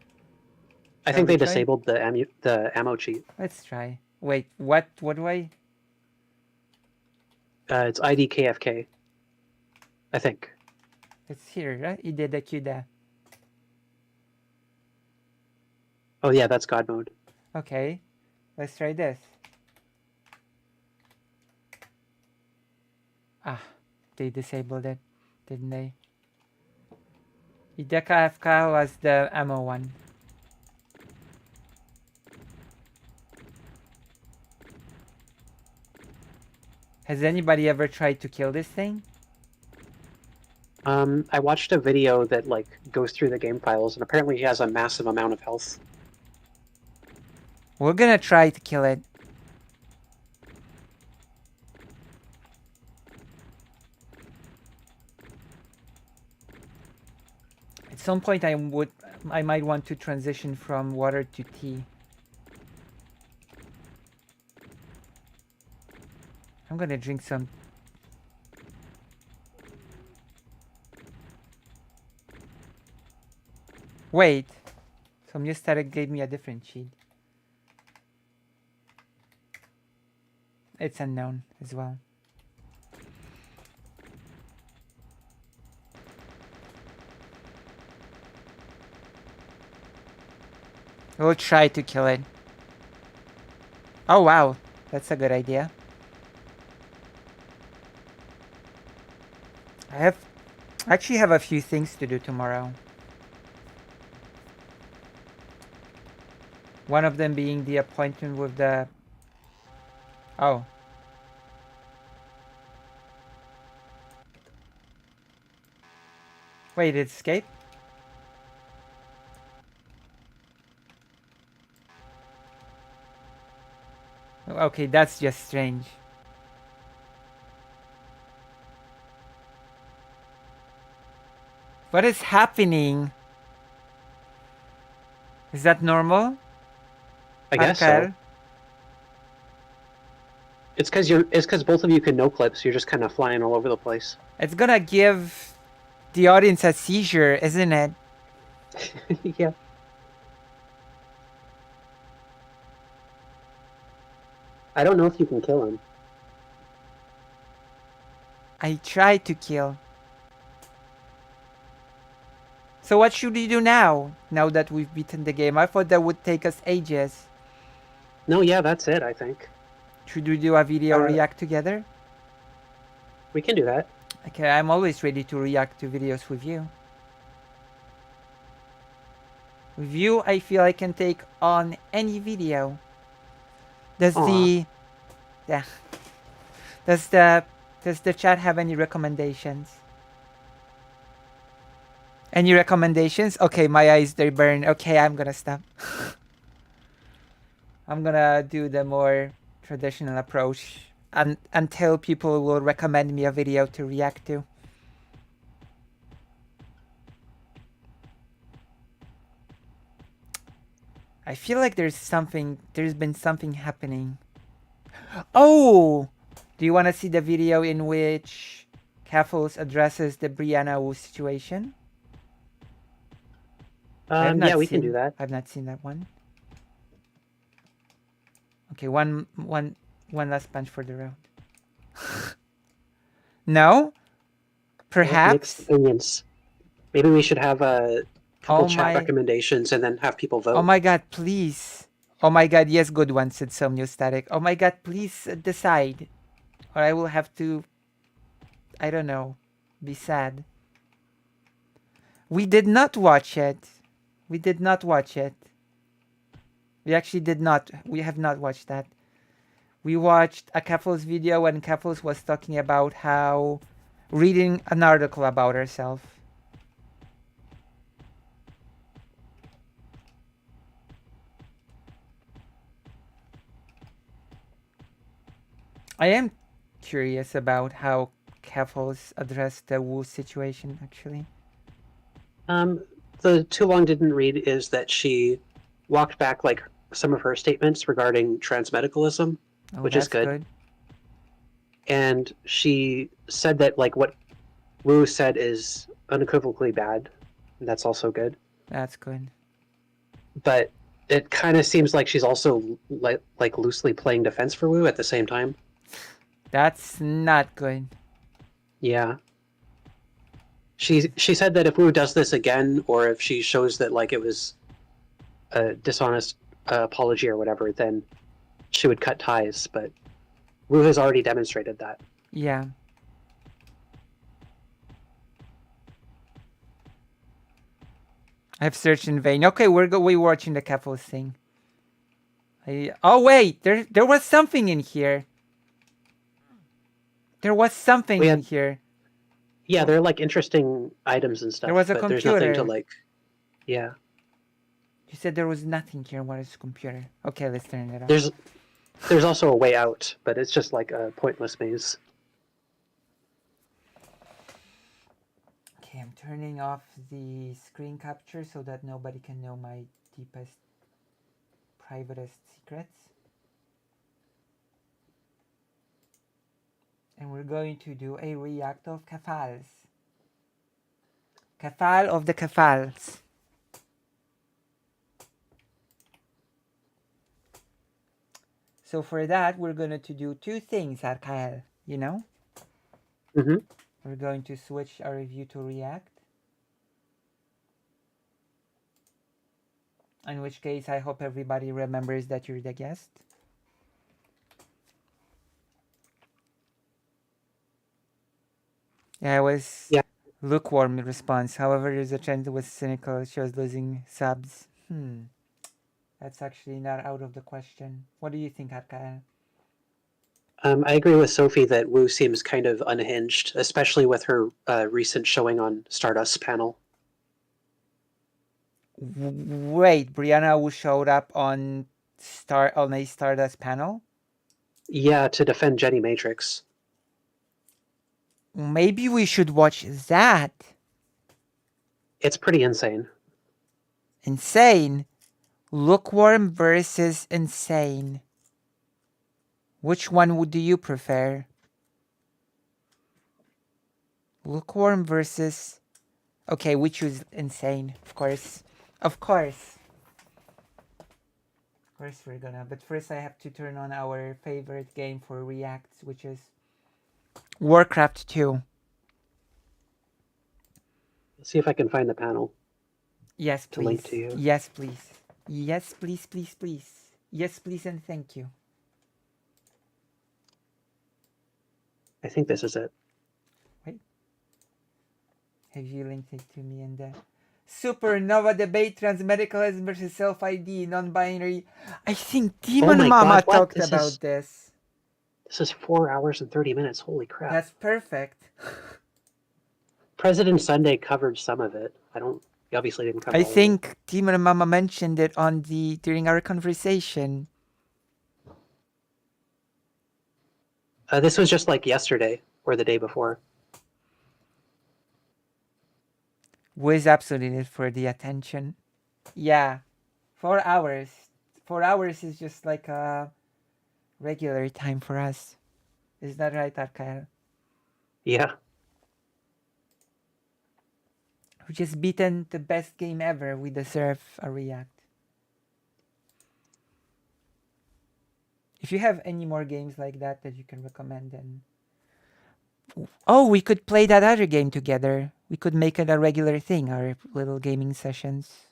Speaker 4: I think
Speaker 1: we
Speaker 4: they
Speaker 1: try?
Speaker 4: disabled the ammo cheat.
Speaker 1: Let's try. Wait, what? What do I?
Speaker 4: It's IDKFK. I think.
Speaker 1: It's here, right? EDQD.
Speaker 4: Oh yeah, that's God mode.
Speaker 1: Okay, let's try this. Ah, they disabled it, didn't they? EDKFK was the ammo one. Has anybody ever tried to kill this thing?
Speaker 4: I watched a video that like goes through the game files, and apparently he has a massive amount of health.
Speaker 1: We're gonna try to kill it. At some point I might want to transition from water to tea. I'm gonna drink some. Wait, some new static gave me a different cheat. It's unknown as well. We'll try to kill it. Oh wow, that's a good idea. I actually have a few things to do tomorrow. One of them being the appointment with the... Oh. Wait, it escaped? Okay, that's just strange. What is happening? Is that normal?
Speaker 4: I guess so.
Speaker 1: Arkel?
Speaker 4: It's because both of you can no clip, so you're just kind of flying all over the place.
Speaker 1: It's gonna give the audience a seizure, isn't it?
Speaker 4: Yeah. I don't know if you can kill him.
Speaker 1: I tried to kill. So what should we do now? Now that we've beaten the game? I thought that would take us ages.
Speaker 4: No, yeah, that's it, I think.
Speaker 1: Should we do a video
Speaker 4: Uh,
Speaker 1: react together?
Speaker 4: We can do that.
Speaker 1: Okay, I'm always ready to react to videos with you. With you, I feel I can take on any video. Does
Speaker 4: Aw.
Speaker 1: does the chat have any recommendations? Any recommendations? Okay, my eyes, they burn. Okay, I'm gonna stop. I'm gonna do the more traditional approach until people will recommend me a video to react to. I feel like there's been something happening. Oh! Do you want to see the video in which Kaffles addresses the Brianna Wu situation?
Speaker 4: Yeah, we can do that.
Speaker 1: I've not seen that one. Okay, one last punch for the road. No? Perhaps?
Speaker 4: Mixed opinions. Maybe we should have a couple chat recommendations and then have people vote.
Speaker 1: Oh my god, please. Oh my god, yes, good one, said Somnio Static. Oh my god, please decide. or I will have to, I don't know, be sad. We did not watch it. We did not watch it. We actually did not. We have not watched that. We watched a Keffels video when Keffels was talking about how reading an article about herself. I am curious about how Keffels addressed the Wu situation, actually.
Speaker 4: The too long didn't read is that she walked back like some of her statements regarding transmedicalism,
Speaker 1: Oh,
Speaker 4: which is
Speaker 1: that's
Speaker 4: good. And she said that like what Wu said is unequivocally bad. And that's also good.
Speaker 1: That's good.
Speaker 4: But it kind of seems like she's also like loosely playing defense for Wu at the same time.
Speaker 1: That's not good.
Speaker 4: Yeah. She said that if Wu does this again, or if she shows that like it was a dishonest apology or whatever, then she would cut ties. But Wu has already demonstrated that.
Speaker 1: Yeah. I've searched in vain. Okay, we're watching the Keffels thing. Oh wait, there was something in here. There was something in here.
Speaker 4: Yeah, they're like interesting items and stuff.
Speaker 1: There was a
Speaker 4: but there's nothing to
Speaker 1: computer.
Speaker 4: like. Yeah.
Speaker 1: You said there was nothing here. What is a computer? Okay, let's turn it off.
Speaker 4: There's also a way out, but it's just like a pointless maze.
Speaker 1: Okay, I'm turning off the screen capture so that nobody can know my deepest, privatest secrets. And we're going to do a react of Keffals. Keffal of the Keffals. So for that, we're going to do two things, Arkael, you know?
Speaker 4: Mm-hmm.
Speaker 1: We're going to switch our review to React. In which case, I hope everybody remembers that you're the guest. Yeah, it was lukewarm response. However, there's a trend that was cynical. She was losing subs. That's actually not out of the question. What do you think, Arkael?
Speaker 4: I agree with Sophie that Wu seems kind of unhinged, especially with her recent showing on Stardust's panel.
Speaker 1: Wait, Brianna Wu showed up on a Stardust panel?
Speaker 4: Yeah, to defend Jenny Matrix.
Speaker 1: Maybe we should watch that.
Speaker 4: It's pretty insane.
Speaker 1: Insane? Lukewarm versus insane. Which one do you prefer? Lukewarm versus... Okay, we choose insane, of course. Of course. Of course we're gonna. But first I have to turn on our favorite game for reacts, which is Warcraft 2.
Speaker 4: Let's see if I can find the panel.
Speaker 1: Yes, please.
Speaker 4: To link to you.
Speaker 1: Yes, please. Yes, please, please, please. Yes, please, and thank you.
Speaker 4: I think this is it.
Speaker 1: Wait. Have you linked it to me in the Supernova debate, transmedicalism versus self-ID, non-binary? I think Demon Mama talked about this.
Speaker 4: This is 4 hours and 30 minutes. Holy crap.
Speaker 1: That's perfect.
Speaker 4: President Sunday covered some of it. He obviously didn't cover
Speaker 1: I
Speaker 4: all of it.
Speaker 1: think Demon Mama mentioned it during our conversation.
Speaker 4: This was just like yesterday or the day before.
Speaker 1: Was absolutely for the attention. Yeah. 4 hours. 4 hours is just like a regular time for us. Is that right, Arkael?
Speaker 4: Yeah.
Speaker 1: We just beaten the best game ever. We deserve a react. If you have any more games like that you can recommend, then... Oh, we could play that other game together. We could make it a regular thing, our little gaming sessions.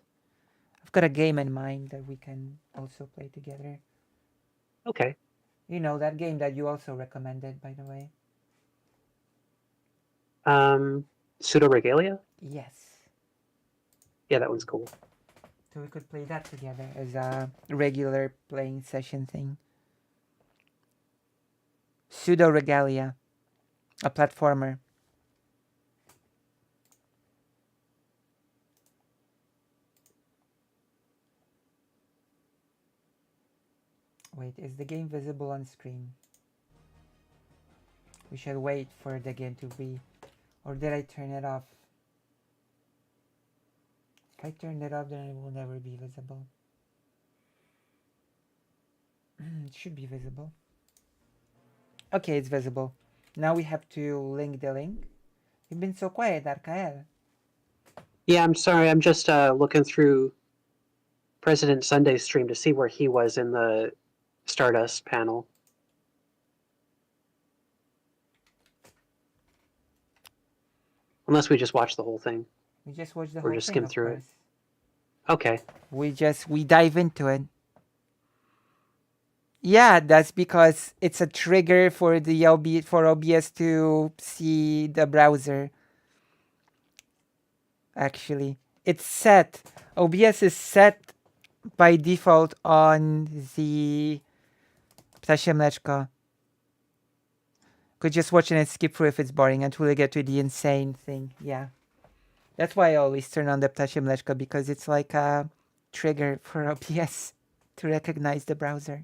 Speaker 1: I've got a game in mind that we can also play together.
Speaker 4: Okay.
Speaker 1: You know, that game that you also recommended, by the way.
Speaker 4: Pseudo Regalia?
Speaker 1: Yes.
Speaker 4: Yeah, that one's cool.
Speaker 1: So we could play that together as a regular playing session thing. Pseudo Regalia, a platformer. Wait, is the game visible on screen? We should wait for the game to be... Or did I turn it off? If I turn it off, then it will never be visible. It should be visible. Okay, it's visible. Now we have to link the link. You've been so quiet, Arkael.
Speaker 4: Yeah, I'm sorry. I'm just looking through President Sunday's stream to see where he was in the Stardust panel. Unless we just watched the whole thing.
Speaker 1: We just watched the
Speaker 4: Or
Speaker 1: whole
Speaker 4: just
Speaker 1: thing,
Speaker 4: skim
Speaker 1: of
Speaker 4: through it.
Speaker 1: course.
Speaker 4: Okay.
Speaker 1: We dive into it. Yeah, that's because it's a trigger for the OBS to see the browser. Actually, it's set. OBS is set by default on the Ptasia Mleczko. Could just watch it and skip through if it's boring until we get to the insane thing. Yeah. That's why I always turn on the Ptasia Mleczko, because it's like a trigger for OBS to recognize the browser.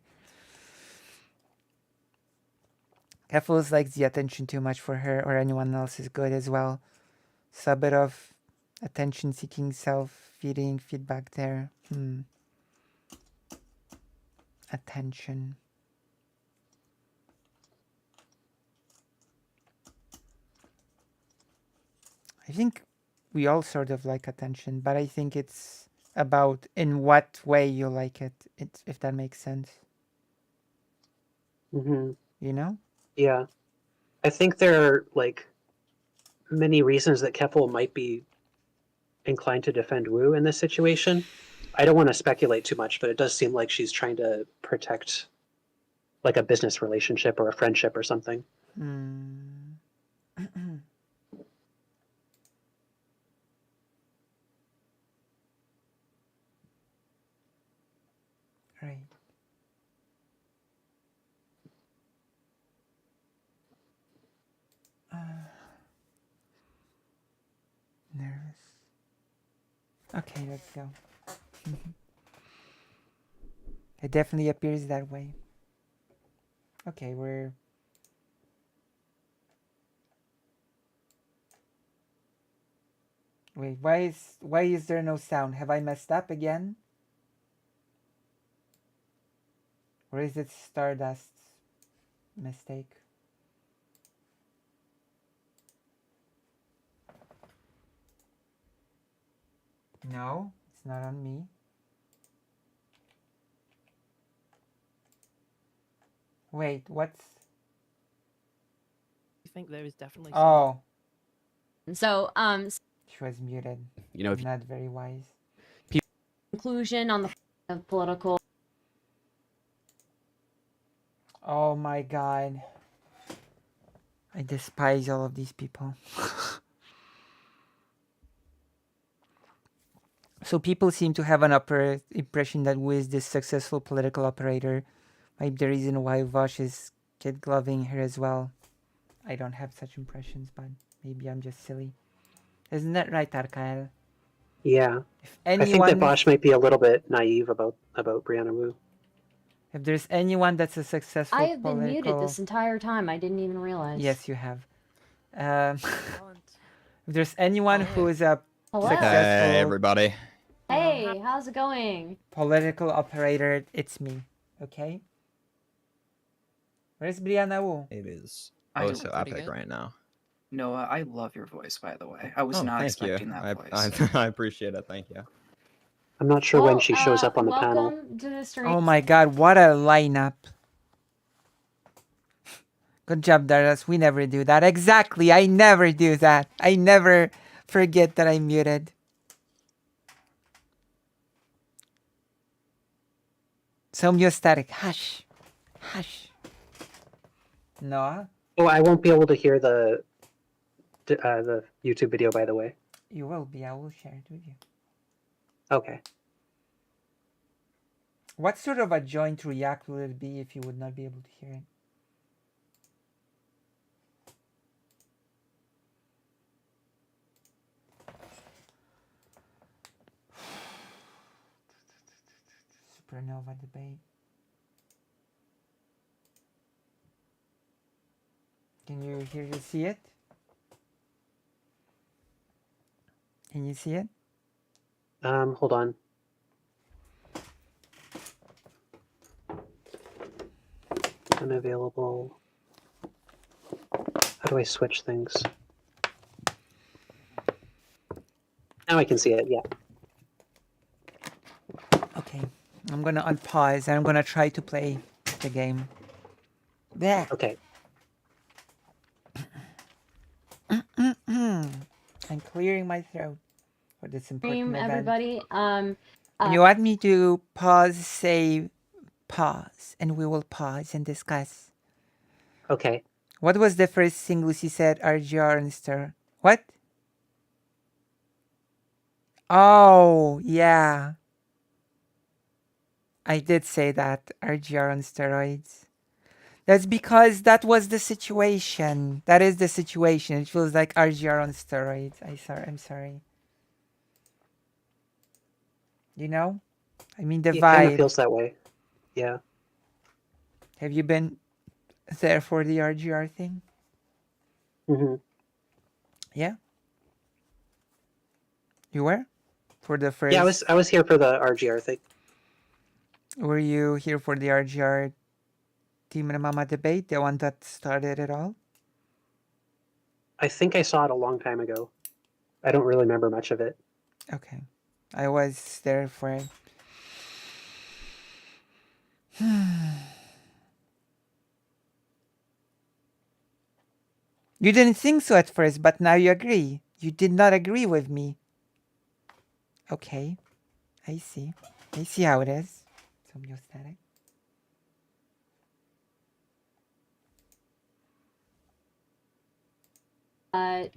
Speaker 1: Keffels likes the attention too much for her or anyone else is good as well. So a bit of attention-seeking, self-feeding feedback there. Attention. I think we all sort of like attention, but I think it's about in what way you like it, if that makes sense.
Speaker 4: Mm-hmm.
Speaker 1: You know?
Speaker 4: Yeah. I think there are like many reasons that Keffel might be inclined to defend Wu in this situation. I don't want to speculate too much, but it does seem like she's trying to protect like a business relationship or a friendship or something.
Speaker 1: Right. Nervous. Okay, let's go. It definitely appears that way. Okay, we're... Wait, why is there no sound? Have I messed up again? Or is it Stardust's mistake? No, it's not on me. Wait, what's...
Speaker 5: I think there is definitely
Speaker 1: Oh,
Speaker 6: So,
Speaker 1: she was muted.
Speaker 7: You know, if
Speaker 1: Not very wise.
Speaker 6: conclusion on the of political.
Speaker 1: Oh my god. I despise all of these people. So people seem to have an upper impression that Wu is this successful political operator. Might be the reason why Vosh is kid gloving her as well. I don't have such impressions, but maybe I'm just silly. Isn't that right, Arkael?
Speaker 4: Yeah.
Speaker 1: If
Speaker 4: I think
Speaker 1: anyone,
Speaker 4: that Bosch might be a little bit naive about Brianna Wu.
Speaker 1: if there's anyone that's a successful
Speaker 6: I have been
Speaker 1: political...
Speaker 6: muted this entire time. I didn't even realize.
Speaker 1: Yes, you have.
Speaker 5: Talent.
Speaker 1: If there's anyone who is a
Speaker 6: Hello.
Speaker 1: successful
Speaker 7: hey everybody.
Speaker 6: Hey, how's it going?
Speaker 1: political operator, it's me. Okay? Where's Brianna Wu?
Speaker 7: It is
Speaker 8: I
Speaker 7: oh
Speaker 8: do
Speaker 7: so
Speaker 5: pretty
Speaker 7: epic
Speaker 5: good.
Speaker 7: right now.
Speaker 8: Noah, I love your voice, by the way. I was
Speaker 7: Oh,
Speaker 8: not
Speaker 7: thank
Speaker 8: expecting
Speaker 7: you.
Speaker 8: that voice.
Speaker 7: I appreciate it. Thank you.
Speaker 4: I'm not sure when
Speaker 6: Oh,
Speaker 4: she shows up on the panel.
Speaker 6: welcome to the stream.
Speaker 1: Oh my god, what a lineup. Good job, Darius. We never do that. Exactly, I never do that. I never forget that I'm muted. So homeostatic. Hush. Hush. Noah,
Speaker 4: Oh, I won't be able to hear the YouTube video, by the way.
Speaker 1: you will be. I will share it with you.
Speaker 4: Okay.
Speaker 1: What sort of a joint react will it be if you would not be able to hear it? Supernova debate. Can you see it? Can you see it?
Speaker 4: Hold on. Unavailable. How do I switch things? Now I can see it, yeah.
Speaker 1: Okay. I'm gonna unpause and I'm gonna try to play the game. There.
Speaker 4: Okay.
Speaker 1: I'm clearing my throat for this important
Speaker 6: Stream,
Speaker 1: event.
Speaker 6: everybody.
Speaker 1: And you want me to pause, say pause, and we will pause and discuss.
Speaker 4: Okay.
Speaker 1: What was the first thing Lucy said? RGR and stir. What? Oh, yeah. I did say that. RGR on steroids. That's because that was the situation. That is the situation. It feels like RGR on steroids. I'm sorry. You know? I mean the
Speaker 4: It kind of
Speaker 1: vibe.
Speaker 4: feels that way. Yeah.
Speaker 1: Have you been there for the RGR thing?
Speaker 4: hmm
Speaker 1: Yeah? You were? For the first...
Speaker 4: Yeah, I was here for the RGR thing.
Speaker 1: Were you here for the RGR Team and Mama debate? The one that started it all?
Speaker 4: I think I saw it a long time ago. I don't really remember much of it.
Speaker 1: Okay. I was there for it. You didn't think so at first, but now you agree. You did not agree with me. Okay. I see. I see how it is. It's homeostatic.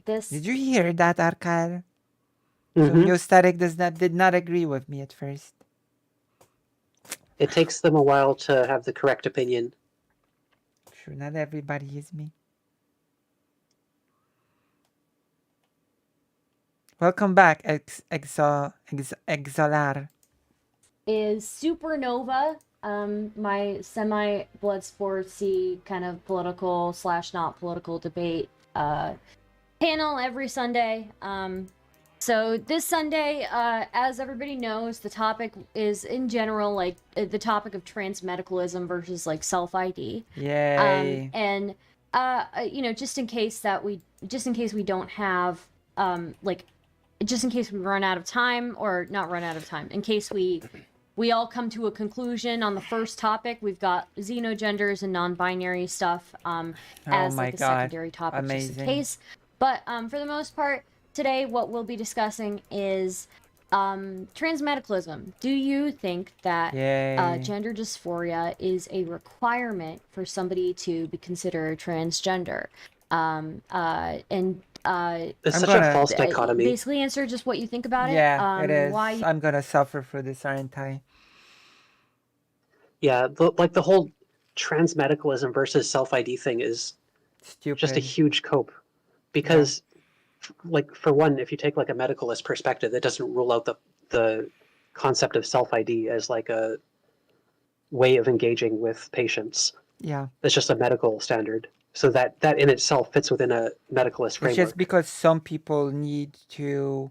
Speaker 6: This
Speaker 1: Did you hear that, Arkar?
Speaker 4: Mhm.
Speaker 1: Homeostatic did not agree with me at first.
Speaker 4: It takes them a while to have the correct opinion.
Speaker 1: Sure, not everybody is me. Welcome back, Exalar.
Speaker 6: is Supernova, my semi blood sportsy kind of political / not political debate panel every Sunday. So this Sunday, as everybody knows, the topic is in general like the topic of transmedicalism versus like self ID.
Speaker 1: Yay.
Speaker 6: And you know, just in case we don't have just in case we run out of time, or not run out of time, in case we all come to a conclusion on the first topic, we've got xenogenders and non-binary stuff as
Speaker 1: my
Speaker 6: like a
Speaker 1: God.
Speaker 6: secondary topic, just
Speaker 1: Amazing.
Speaker 6: in case. But for the most part, today what we'll be discussing is transmedicalism. Do you think that
Speaker 1: Yay.
Speaker 6: gender dysphoria is a requirement for somebody to be considered transgender?
Speaker 4: It's
Speaker 1: I'm
Speaker 4: such
Speaker 1: gonna-
Speaker 4: a false dichotomy.
Speaker 6: Basically answer just what you think about it.
Speaker 1: Yeah, it is.
Speaker 6: Why
Speaker 1: I'm gonna suffer for this, aren't I?
Speaker 4: Yeah, the whole transmedicalism versus self-ID thing is
Speaker 1: Stupid.
Speaker 4: just a huge cope. Because, like, for one, if you take like a medicalist perspective, it doesn't rule out the concept of self-ID as like a way of engaging with patients.
Speaker 1: Yeah.
Speaker 4: It's just a medical standard. So that in itself fits within a medicalist
Speaker 1: It's
Speaker 4: framework.
Speaker 1: just because some people need to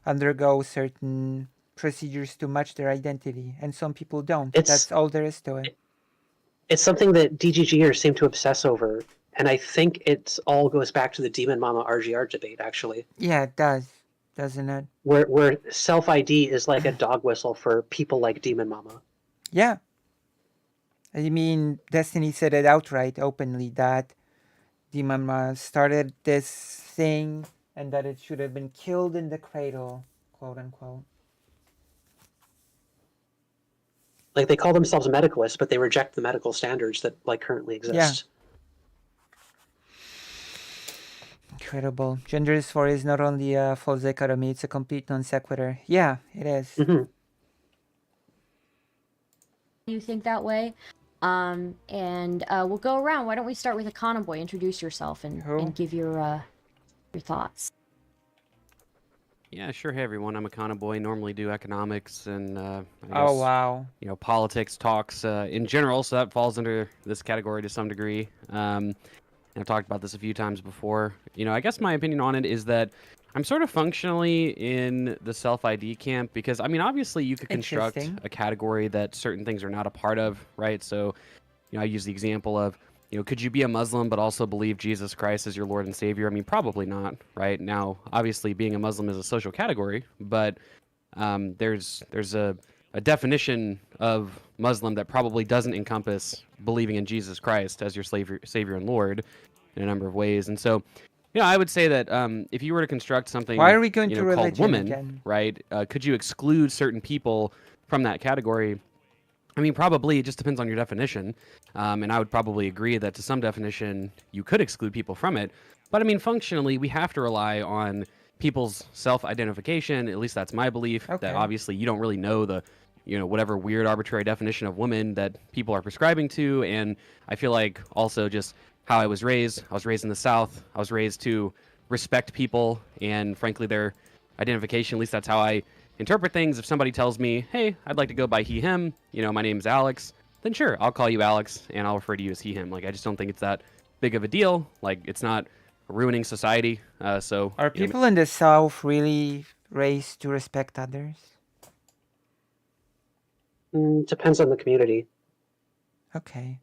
Speaker 1: undergo certain procedures to match their identity, and some people don't. That's all there is to it.
Speaker 4: It's something that DGGers seem to obsess over, and I think it all goes back to the Demon Mama RGR debate, actually,
Speaker 1: Yeah, it does, doesn't it?
Speaker 4: where self-ID is like a dog whistle for people like Demon Mama.
Speaker 1: Yeah. I mean, Destiny said it outright, openly, that Demon started this thing and that it should have been killed in the cradle, quote unquote.
Speaker 4: Like, they call themselves medicalists, but they reject the medical standards that like currently exist.
Speaker 1: Incredible. Gender dysphoria is not only a false dichotomy, it's a complete non sequitur. Yeah, it is.
Speaker 4: Mhm.
Speaker 6: You think that way? And we'll go around. Why don't we start with Econoboy? Introduce yourself and
Speaker 1: Who?
Speaker 6: give your thoughts.
Speaker 9: Yeah, sure. Hey, everyone. I'm Econoboy. Normally do economics and I
Speaker 1: Oh,
Speaker 9: guess,
Speaker 1: wow.
Speaker 9: politics talks in general. So that falls under this category to some degree. And I've talked about this a few times before. I guess my opinion on it is that I'm sort of functionally in the self-ID camp because, obviously you could construct
Speaker 1: Interesting.
Speaker 9: a category that certain things are not a part of, right? So, I use the example of, could you be a Muslim but also believe Jesus Christ as your Lord and Savior? Probably not, right? Now, obviously, being a Muslim is a social category, but there's a definition of Muslim that probably doesn't encompass believing in Jesus Christ as your Savior and Lord in a number of ways. And so, I would say that if you were to construct something,
Speaker 1: Why are we going to
Speaker 9: called
Speaker 1: religion
Speaker 9: woman,
Speaker 1: again?
Speaker 9: right? Could you exclude certain people from that category? Probably it just depends on your definition. And I would probably agree that to some definition, you could exclude people from it. But functionally, we have to rely on people's self-identification. At least that's my belief.
Speaker 1: Okay.
Speaker 9: That obviously you don't really know the, whatever weird arbitrary definition of woman that people are prescribing to. And I feel like also just how I was raised in the South. I was raised to respect people and frankly their identification. At least that's how I interpret things. If somebody tells me, hey, I'd like to go by he, him, my name's Alex, then sure, I'll call you Alex and I'll refer to you as he, him. I just don't think it's that big of a deal. It's not ruining society. So
Speaker 1: Are people in the South really raised to respect others?
Speaker 4: Depends on the community.
Speaker 1: Okay.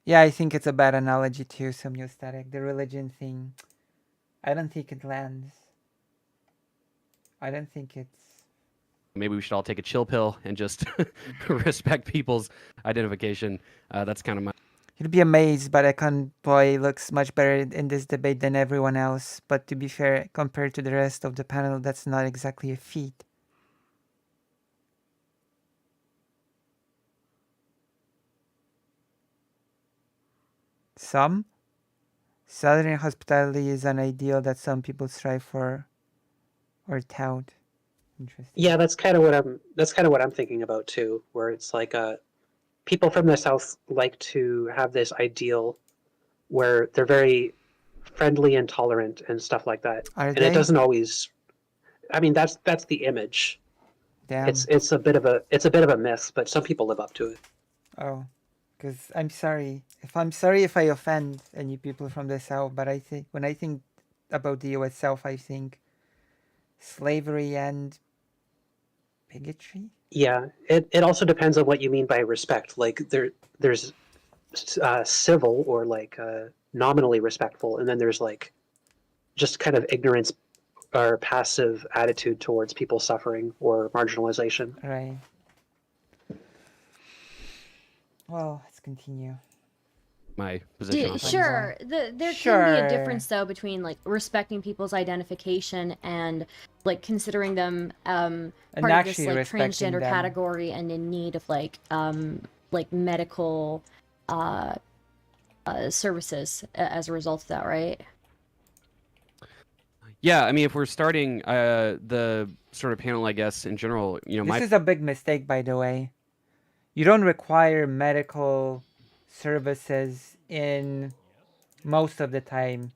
Speaker 1: Yeah, I think it's a bad analogy too, semiostatic. The religion thing, I don't think it lands. I don't think it's...
Speaker 9: maybe we should all take a chill pill and just respect people's identification. That's kind of my...
Speaker 1: You'd be amazed, but Econboy looks much better in this debate than everyone else. But to be fair, compared to the rest of the panel, that's not exactly a feat. Some? Southern hospitality is an ideal that some people strive for or tout. Interesting.
Speaker 4: Yeah, that's kind of what I'm thinking about too, where it's like people from the South like to have this ideal where they're very friendly and tolerant and stuff like that.
Speaker 1: Are
Speaker 4: And
Speaker 1: they?
Speaker 4: it doesn't always that's the image.
Speaker 1: Damn.
Speaker 4: It's a bit of a myth, but some people live up to it.
Speaker 1: Oh, because I'm sorry. If I offend any people from the South, but when I think about the U.S. South, I think slavery and bigotry.
Speaker 4: Yeah, it also depends on what you mean by respect. There's civil or nominally respectful, and then there's just kind of ignorance or passive attitude towards people suffering or marginalization.
Speaker 1: Right. Well, let's continue.
Speaker 9: my position on things.
Speaker 6: Sure, there can be a difference though between respecting people's identification and considering them part of this transgender category and in need of medical services as a result of that, right?
Speaker 9: Yeah, if we're starting the sort of panel, I guess in general,
Speaker 1: this is a big mistake, by the way. You don't require medical services in most of the time,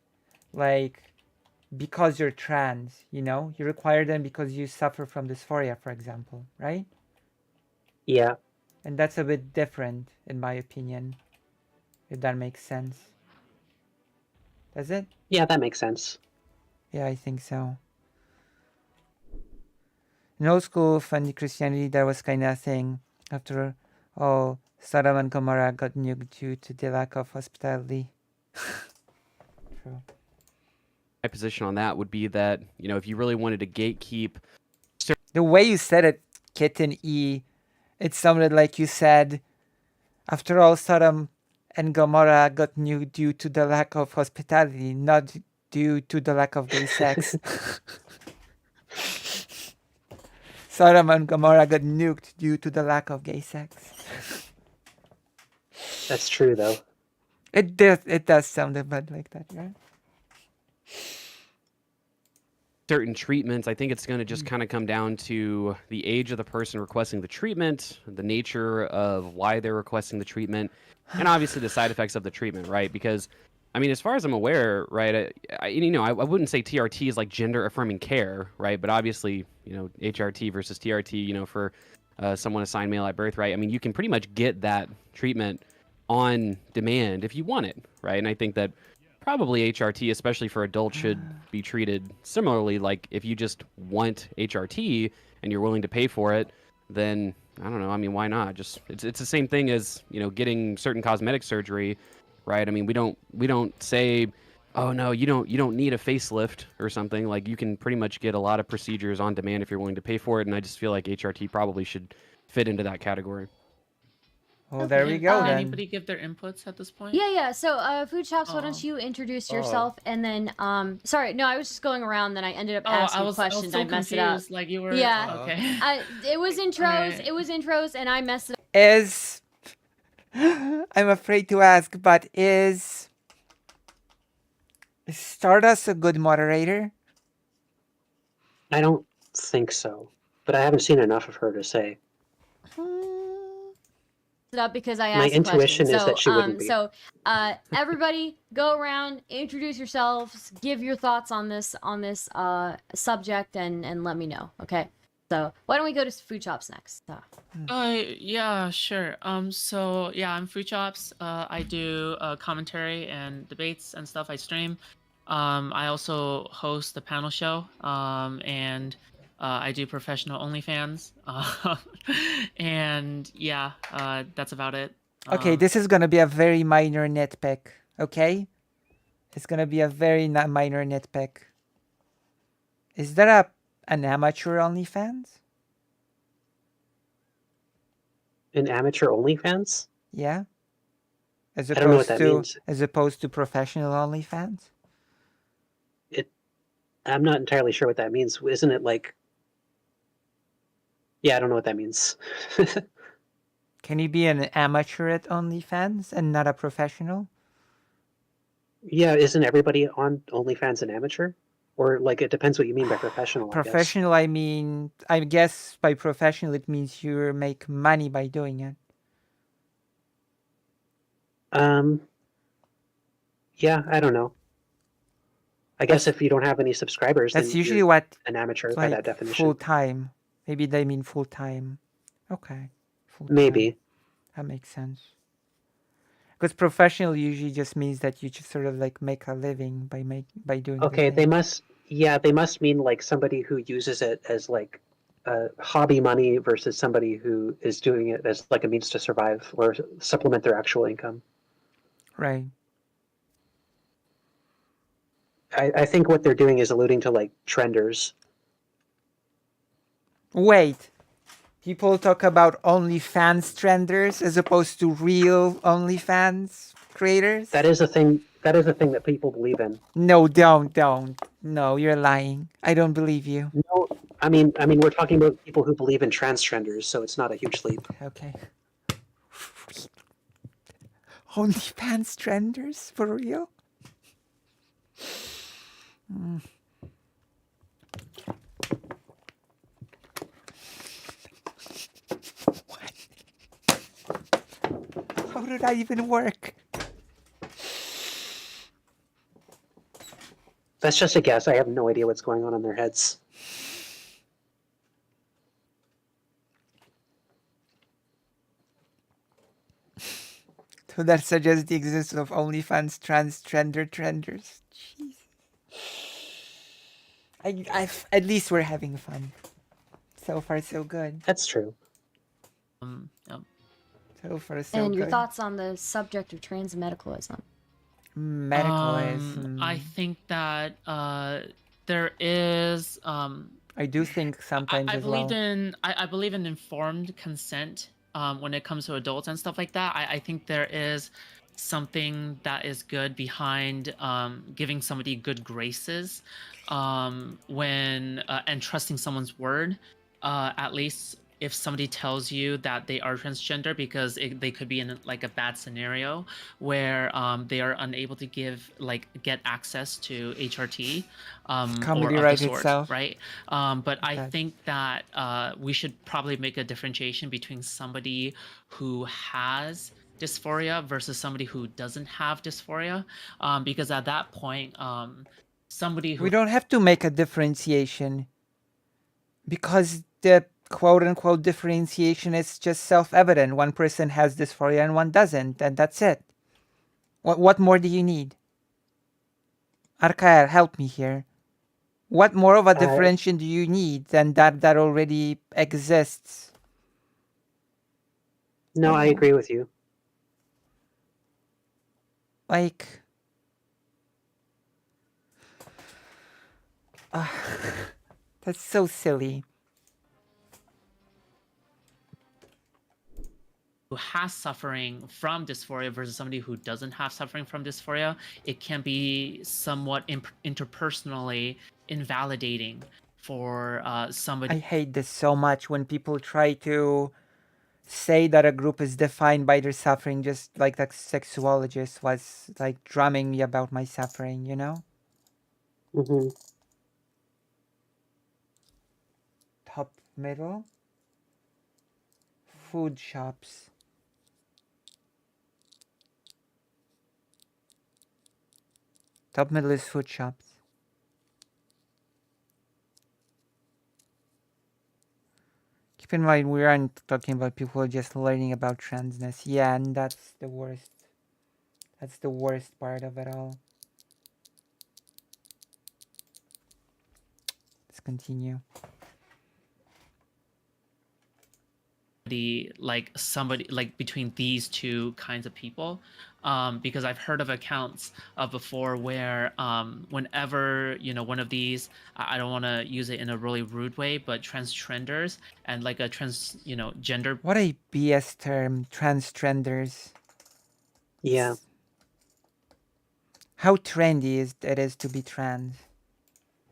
Speaker 1: because you're trans, you require them because you suffer from dysphoria, for example, right?
Speaker 4: Yeah.
Speaker 1: And that's a bit different, in my opinion, if that makes sense. Does it?
Speaker 4: Yeah, that makes sense.
Speaker 1: Yeah, I think so. In old school funny Christianity, there was kind of a thing. After all, Sodom and Gomorrah got nuked due to the lack of hospitality. True.
Speaker 9: My position on that would be that, if you really wanted to gatekeep...
Speaker 1: The way you said it, Kitten E, it sounded like you said, after all, Sodom and Gomorrah got nuked due to the lack of hospitality, not due to the lack of gay sex. Sodom and Gomorrah got nuked due to the lack of gay sex.
Speaker 4: That's true, though.
Speaker 1: It does sound a bit like that, right?
Speaker 9: certain treatments. I think it's going to just kind of come down to the age of the person requesting the treatment, the nature of why they're requesting the treatment, and obviously the side effects of the treatment, right? Because, I mean, as far as I'm aware, right, I wouldn't say TRT is like gender affirming care, right? But obviously, HRT versus TRT, for someone assigned male at birth, right? I mean, you can pretty much get that treatment on demand if you want it, right? And I think that probably HRT, especially for adults, should be treated similarly. Like if you just want HRT and you're willing to pay for it, then I don't know. I mean, why not? Just it's the same thing as getting certain cosmetic surgery, right? I mean, we don't say, oh no, you don't need a facelift or something. Like you can pretty much get a lot of procedures on demand if you're willing to pay for it. And I just feel like HRT probably should fit into that category.
Speaker 1: Well, there we
Speaker 6: Okay,
Speaker 1: go
Speaker 6: um,
Speaker 1: then.
Speaker 3: Anybody give their inputs at this point?
Speaker 6: Yeah. So, Food Chops, why don't
Speaker 3: Oh.
Speaker 6: you introduce yourself and then, sorry, no, I was just going around. Then I ended up asking
Speaker 3: I was
Speaker 6: questions.
Speaker 3: so
Speaker 6: I messed it up.
Speaker 3: confused. Like you were.
Speaker 6: Yeah.
Speaker 3: Oh, okay.
Speaker 6: It was intros.
Speaker 3: Alright.
Speaker 6: It was intros, and I messed it up.
Speaker 1: Is I'm afraid to ask, but is Stardust a good moderator?
Speaker 4: I don't think so, but I haven't seen enough of her to say.
Speaker 6: It up because I asked
Speaker 4: My
Speaker 6: the
Speaker 4: intuition
Speaker 6: question.
Speaker 4: is that she wouldn't be.
Speaker 6: So, everybody, go around, introduce yourselves, give your thoughts on this subject, and let me know. Okay. So why don't we go to Food Chops next?
Speaker 3: Yeah, sure. So yeah, I'm Food Chops. I do commentary and debates and stuff. I stream. I also host the panel show. And I do professional OnlyFans. And yeah, that's about it.
Speaker 1: Okay, this is gonna be a very minor nitpick. Okay, it's gonna be a very minor nitpick. Is there an amateur OnlyFans?
Speaker 4: An amateur OnlyFans?
Speaker 1: Yeah. As
Speaker 4: I don't know what
Speaker 1: opposed
Speaker 4: that
Speaker 1: to
Speaker 4: means.
Speaker 1: as opposed to professional OnlyFans.
Speaker 4: I'm not entirely sure what that means. Isn't it like? Yeah, I don't know what that means.
Speaker 1: Can you be an amateur at OnlyFans and not a professional?
Speaker 4: Yeah, isn't everybody on OnlyFans an amateur? Or like it depends what you mean by professional.
Speaker 1: Professional, I mean, I guess by professional it means you make money by doing it.
Speaker 4: Yeah, I don't know. I guess if you don't have any subscribers,
Speaker 1: That's
Speaker 4: then
Speaker 1: usually
Speaker 4: you're
Speaker 1: what
Speaker 4: an amateur by that
Speaker 1: like
Speaker 4: definition.
Speaker 1: full time. Maybe they mean full time. Okay. Full-time.
Speaker 4: Maybe.
Speaker 1: That makes sense. Because professional usually just means that you just sort of like make a living by doing. the
Speaker 4: Okay, they
Speaker 1: thing.
Speaker 4: must. Yeah, they must mean like somebody who uses it as like hobby money versus somebody who is doing it as like a means to survive or supplement their actual income.
Speaker 1: Right.
Speaker 4: I think what they're doing is alluding to like trenders.
Speaker 1: Wait. People talk about OnlyFans trenders as opposed to real OnlyFans creators?
Speaker 4: That is a thing. That is a thing that people believe in.
Speaker 1: No, don't. No, you're lying. I don't believe you.
Speaker 4: No, I mean, we're talking about people who believe in trans trenders, so it's not a huge leap.
Speaker 1: Okay. OnlyFans trenders? For real? What? How did that even work?
Speaker 4: That's just a guess. I have no idea what's going on in their heads.
Speaker 1: So that suggests the existence of OnlyFans transgender trenders. Jeez. At least we're having fun. So far, so good.
Speaker 4: That's true.
Speaker 3: Yep.
Speaker 1: So far, so
Speaker 6: And
Speaker 1: good.
Speaker 6: your thoughts on the subject of trans medicalism?
Speaker 1: Medicalism.
Speaker 3: I think that there is.
Speaker 1: I do think sometimes
Speaker 3: I
Speaker 1: as
Speaker 3: believe
Speaker 1: well.
Speaker 3: in. I believe in informed consent. When it comes to adults and stuff like that, I think there is something that is good behind giving somebody good graces when and trusting someone's word, at least if somebody tells you that they are transgender, because they could be in like a bad scenario where they are unable to get access to HRT or
Speaker 1: Comedy
Speaker 3: of
Speaker 1: right
Speaker 3: the sort,
Speaker 1: itself.
Speaker 3: right? But I
Speaker 1: That-
Speaker 3: think that we should probably make a differentiation between somebody who has dysphoria versus somebody who doesn't have dysphoria, because at that point, somebody who
Speaker 1: We don't have to make a differentiation because the quote unquote differentiation is just self evident. One person has dysphoria and one doesn't, and that's it. What more do you need? Arkael, help me here. What more of a differentiation do you need than that already exists?
Speaker 4: No, I agree with you.
Speaker 1: Like, that's so silly.
Speaker 3: who has suffering from dysphoria versus somebody who doesn't have suffering from dysphoria, it can be somewhat interpersonally invalidating for somebody.
Speaker 1: I hate this so much when people try to say that a group is defined by their suffering, just like that sexologist was like drumming me about my suffering, you know?
Speaker 4: Hmm.
Speaker 1: Top middle. Food shops. Top middle is food shops. Keep in mind, we aren't talking about people just learning about transness. Yeah, and that's the worst. That's the worst part of it all. Let's continue.
Speaker 3: Somebody like between these two kinds of people, because I've heard of accounts of before where whenever one of these, I don't want to use it in a really rude way, but transgenders and like a gender.
Speaker 1: What a BS term, transgenders.
Speaker 4: Yeah.
Speaker 1: How trendy it is to be trans.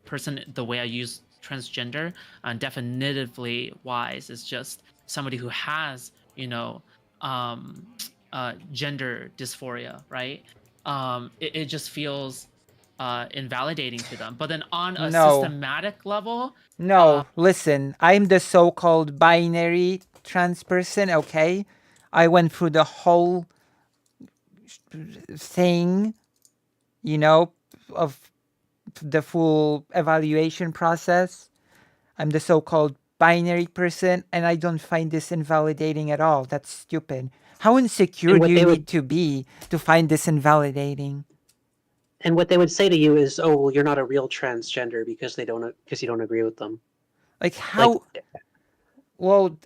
Speaker 3: Person, the way I use transgender and definitively wise is just somebody who has gender dysphoria, right? It just feels invalidating to them. But then on a systematic level,
Speaker 1: no, listen, I'm the so-called binary trans person, okay? I went through the whole thing, of the full evaluation process. I'm the so-called binary person, and I don't find this invalidating at all. That's stupid. How insecure do you need to be to find this invalidating?
Speaker 4: And what they would say to you is, "Oh, well, you're not a real transgender because you don't agree with them."
Speaker 1: Like how?
Speaker 4: Well,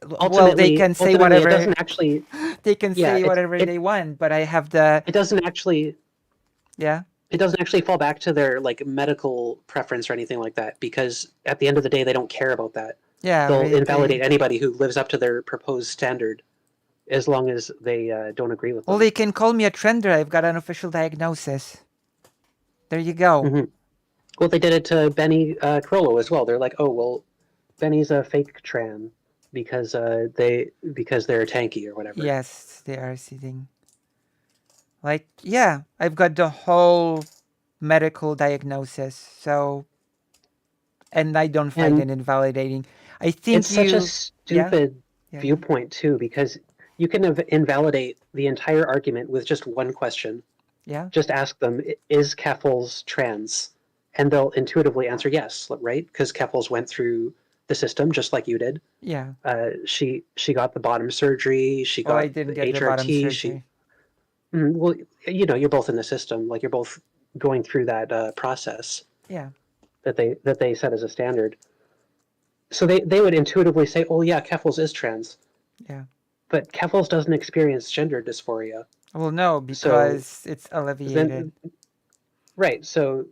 Speaker 1: they can say whatever.
Speaker 4: It doesn't actually.
Speaker 1: They can say whatever they want, but I have the.
Speaker 4: It doesn't actually.
Speaker 1: Yeah.
Speaker 4: It doesn't actually fall back to their medical preference or anything like that, because at the end of the day, they don't care about that.
Speaker 1: Yeah.
Speaker 4: They'll invalidate anybody who lives up to their proposed standard, as long as they don't agree with them.
Speaker 1: Well, they can call me a trender. I've got an official diagnosis. There you go.
Speaker 4: Mm-hmm. Well, they did it to Benny Carollo as well. They're like, "Oh, well, Benny's a fake trans because they're tanky or whatever."
Speaker 1: Yes, they are sitting. Like, yeah, I've got the whole medical diagnosis, so, and I don't find it invalidating. I think
Speaker 4: it's such a stupid viewpoint too, because you can invalidate the entire argument with just one question.
Speaker 1: Yeah.
Speaker 4: Just ask them, "Is Keffels trans?" And they'll intuitively answer yes, right? Because Keffels went through the system just like you did.
Speaker 1: Yeah.
Speaker 4: She got the bottom surgery. She got
Speaker 1: I didn't get
Speaker 4: HRT.
Speaker 1: the bottom surgery.
Speaker 4: Well, you're both in the system. Like, you're both going through that process.
Speaker 1: Yeah.
Speaker 4: That they set as a standard. So they would intuitively say, "Oh yeah, Keffels is trans."
Speaker 1: Yeah.
Speaker 4: But Keffels doesn't experience gender dysphoria.
Speaker 1: Well, no, because it's alleviated.
Speaker 4: Right. So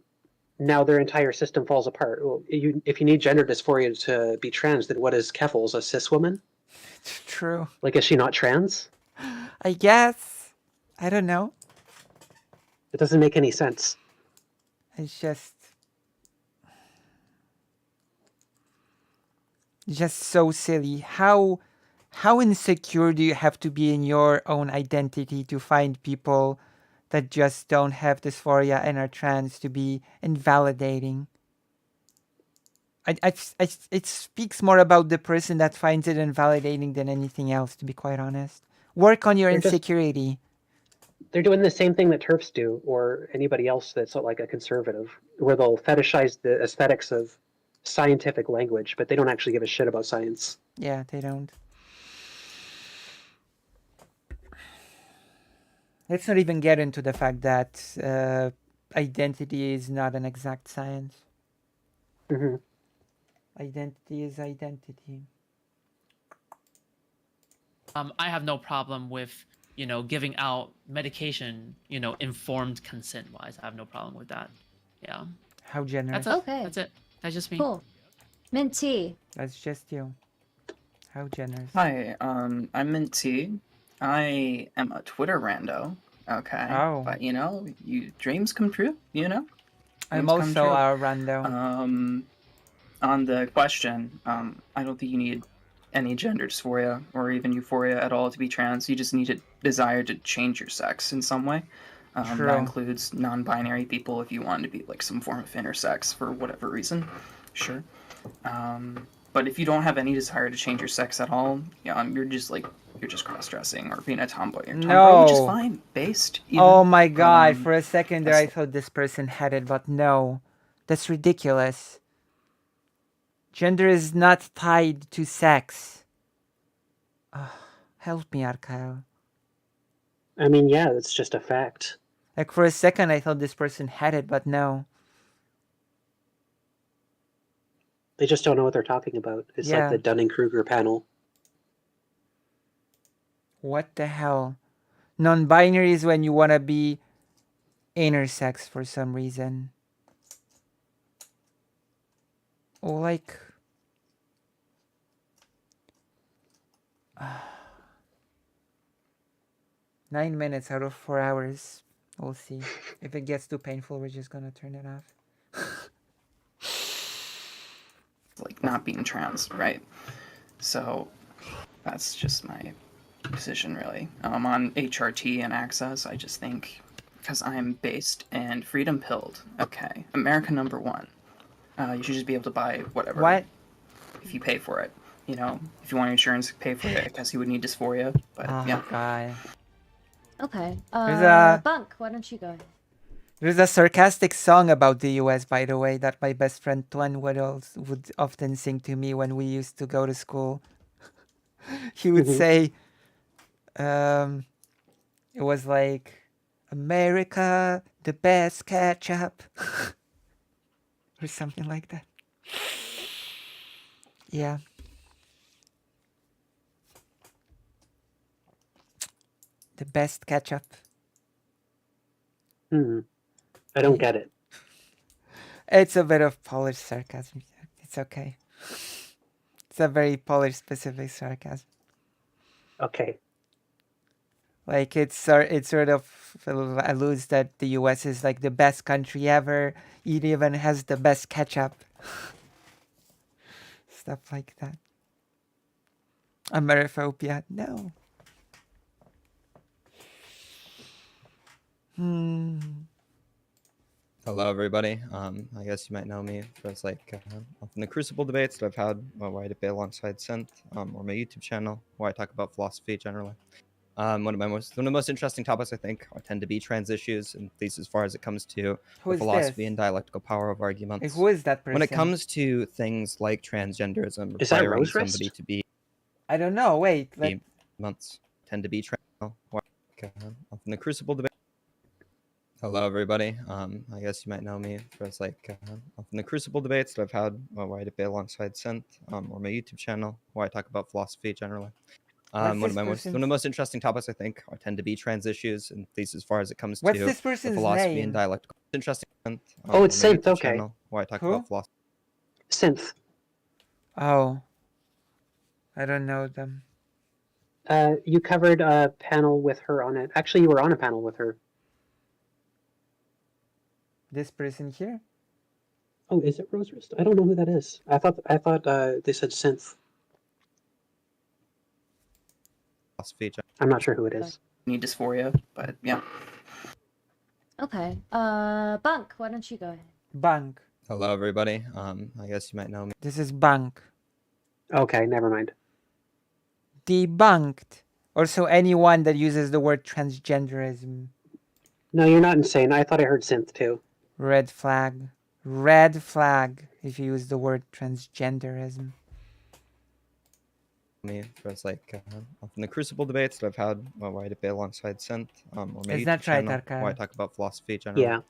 Speaker 4: now their entire system falls apart. Well, if you need gender dysphoria to be trans, then what is Keffels, a cis woman?
Speaker 1: True.
Speaker 4: Like, is she not trans?
Speaker 1: I guess. I don't know.
Speaker 4: It doesn't make any sense.
Speaker 1: It's just. just so silly. How insecure do you have to be in your own identity to find people that just don't have dysphoria and are trans to be invalidating? It speaks more about the person that finds it invalidating than anything else, to be quite honest. Work on your
Speaker 4: They're just-
Speaker 1: insecurity.
Speaker 4: They're doing the same thing that TERFs do, or anybody else that's like a conservative, where they'll fetishize the aesthetics of scientific language, but they don't actually give a shit about science.
Speaker 1: Yeah, they don't. Let's not even get into the fact that identity is not an exact science.
Speaker 4: Hmm.
Speaker 1: Identity is identity.
Speaker 3: I have no problem with, giving out medication, informed consent wise. I have no problem with that. Yeah.
Speaker 1: How generous.
Speaker 3: That's it.
Speaker 6: Okay.
Speaker 3: That's it. That's just me.
Speaker 6: Cool. Mint tea.
Speaker 1: That's just you. How generous.
Speaker 8: Hi, I'm Mint T. I am a Twitter rando. Okay.
Speaker 1: Oh.
Speaker 8: But dreams come true,
Speaker 1: I'm
Speaker 8: dreams come
Speaker 1: also
Speaker 8: true.
Speaker 1: a rando.
Speaker 8: On the question, I don't think you need any gender dysphoria or even euphoria at all to be trans. You just need a desire to change your sex in some way.
Speaker 1: True.
Speaker 8: That includes non-binary people if you want to be like some form of intersex for whatever reason. Sure. But if you don't have any desire to change your sex at all, you're just cross-dressing or being a tomboy or tomboy, which is
Speaker 1: No.
Speaker 8: fine, based. Even.
Speaker 1: Oh my god, for a second there I
Speaker 8: that's-
Speaker 1: thought this person had it, but no. That's ridiculous. Gender is not tied to sex. Help me, Arkael.
Speaker 4: I mean, yeah, it's just a fact.
Speaker 1: Like for a second I thought this person had it, but no.
Speaker 4: They just don't know what they're talking about. It's
Speaker 1: Yeah.
Speaker 4: like the Dunning-Kruger panel.
Speaker 1: What the hell? Non-binary is when you want to be intersex for some reason. Or like... 9 minutes out of 4 hours. We'll see. If it gets too painful, we're just gonna turn it off.
Speaker 8: Like not being trans, right? So that's just my position, really. On HRT and access, I just think because I'm based and freedom pilled. Okay, America number one. You should just be able to buy whatever.
Speaker 1: What?
Speaker 8: If you pay for it, if you want insurance, pay for it. I guess you would need dysphoria, but
Speaker 1: Oh
Speaker 8: yeah.
Speaker 1: god.
Speaker 6: Okay.
Speaker 1: There's a-
Speaker 6: Bunk, why don't you go?
Speaker 1: There's a sarcastic song about the US, by the way, that my best friend Tuan would often sing to me when we used to go to school. He would
Speaker 4: Mhm.
Speaker 1: say, it was like, America, the best ketchup. Or something like that. Yeah. The best ketchup.
Speaker 4: I don't get it.
Speaker 1: It's a bit of Polish sarcasm. It's okay. It's a very Polish specific sarcasm.
Speaker 4: Okay.
Speaker 1: Like it sort of alludes that the US is like the best country ever. It even has the best ketchup. Stuff like that. Ameriphobia, no.
Speaker 7: Hello, everybody. I guess you might know me as often the Crucible debates that I've had, where I debate alongside Synth, or my YouTube channel, where I talk about philosophy generally. One of the most interesting topics, I think, tend to be trans issues, and at least as far as it comes to
Speaker 1: Who
Speaker 7: the
Speaker 1: is
Speaker 7: philosophy
Speaker 1: this?
Speaker 7: and dialectical power of arguments.
Speaker 1: Like, who is that person?
Speaker 7: When it comes to things like transgenderism,
Speaker 4: Is that
Speaker 7: requiring
Speaker 4: Rose Wrist?
Speaker 7: somebody to be
Speaker 1: I don't know. Wait.
Speaker 7: months tend to be trans. Often the Crucible debate. Hello, everybody. I guess you might know me as often the Crucible debates that I've had, where I debate alongside Synth, or my YouTube channel, where I talk about philosophy generally. One of the most interesting topics, I think, tend to be trans issues, and at least as far as it comes
Speaker 1: What's
Speaker 7: to
Speaker 1: this
Speaker 7: the
Speaker 1: person's
Speaker 7: philosophy
Speaker 1: name?
Speaker 7: and dialectical. Interesting.
Speaker 4: Oh, it's
Speaker 7: on my
Speaker 4: Synth,
Speaker 7: YouTube
Speaker 4: okay.
Speaker 7: channel, where I talk
Speaker 1: Who?
Speaker 7: about philosophy.
Speaker 4: Synth.
Speaker 1: Oh. I don't know them.
Speaker 4: You covered a panel with her on it. Actually, you were on a panel with her.
Speaker 1: This person here?
Speaker 4: Oh, is it Rose Wrist? I don't know who that is. I thought they said synth.
Speaker 7: Philosophy.
Speaker 4: I'm not sure who it is.
Speaker 8: Need dysphoria, but yeah.
Speaker 6: Okay. Bunk, why don't you go ahead?
Speaker 1: Bunk.
Speaker 7: Hello, everybody. I guess you might know me.
Speaker 1: This is Bunk.
Speaker 4: Okay, never mind.
Speaker 1: Debunked. Also, anyone that uses the word transgenderism.
Speaker 4: No, you're not insane. I thought I heard synth too.
Speaker 1: Red flag. Red flag if you use the word transgenderism.
Speaker 7: Me for often the Crucible debates that I've had, where I debate alongside Synth, or my
Speaker 1: Is
Speaker 7: YouTube
Speaker 1: that right,
Speaker 7: channel, where I
Speaker 1: Arca?
Speaker 7: talk about philosophy generally.
Speaker 4: Yeah.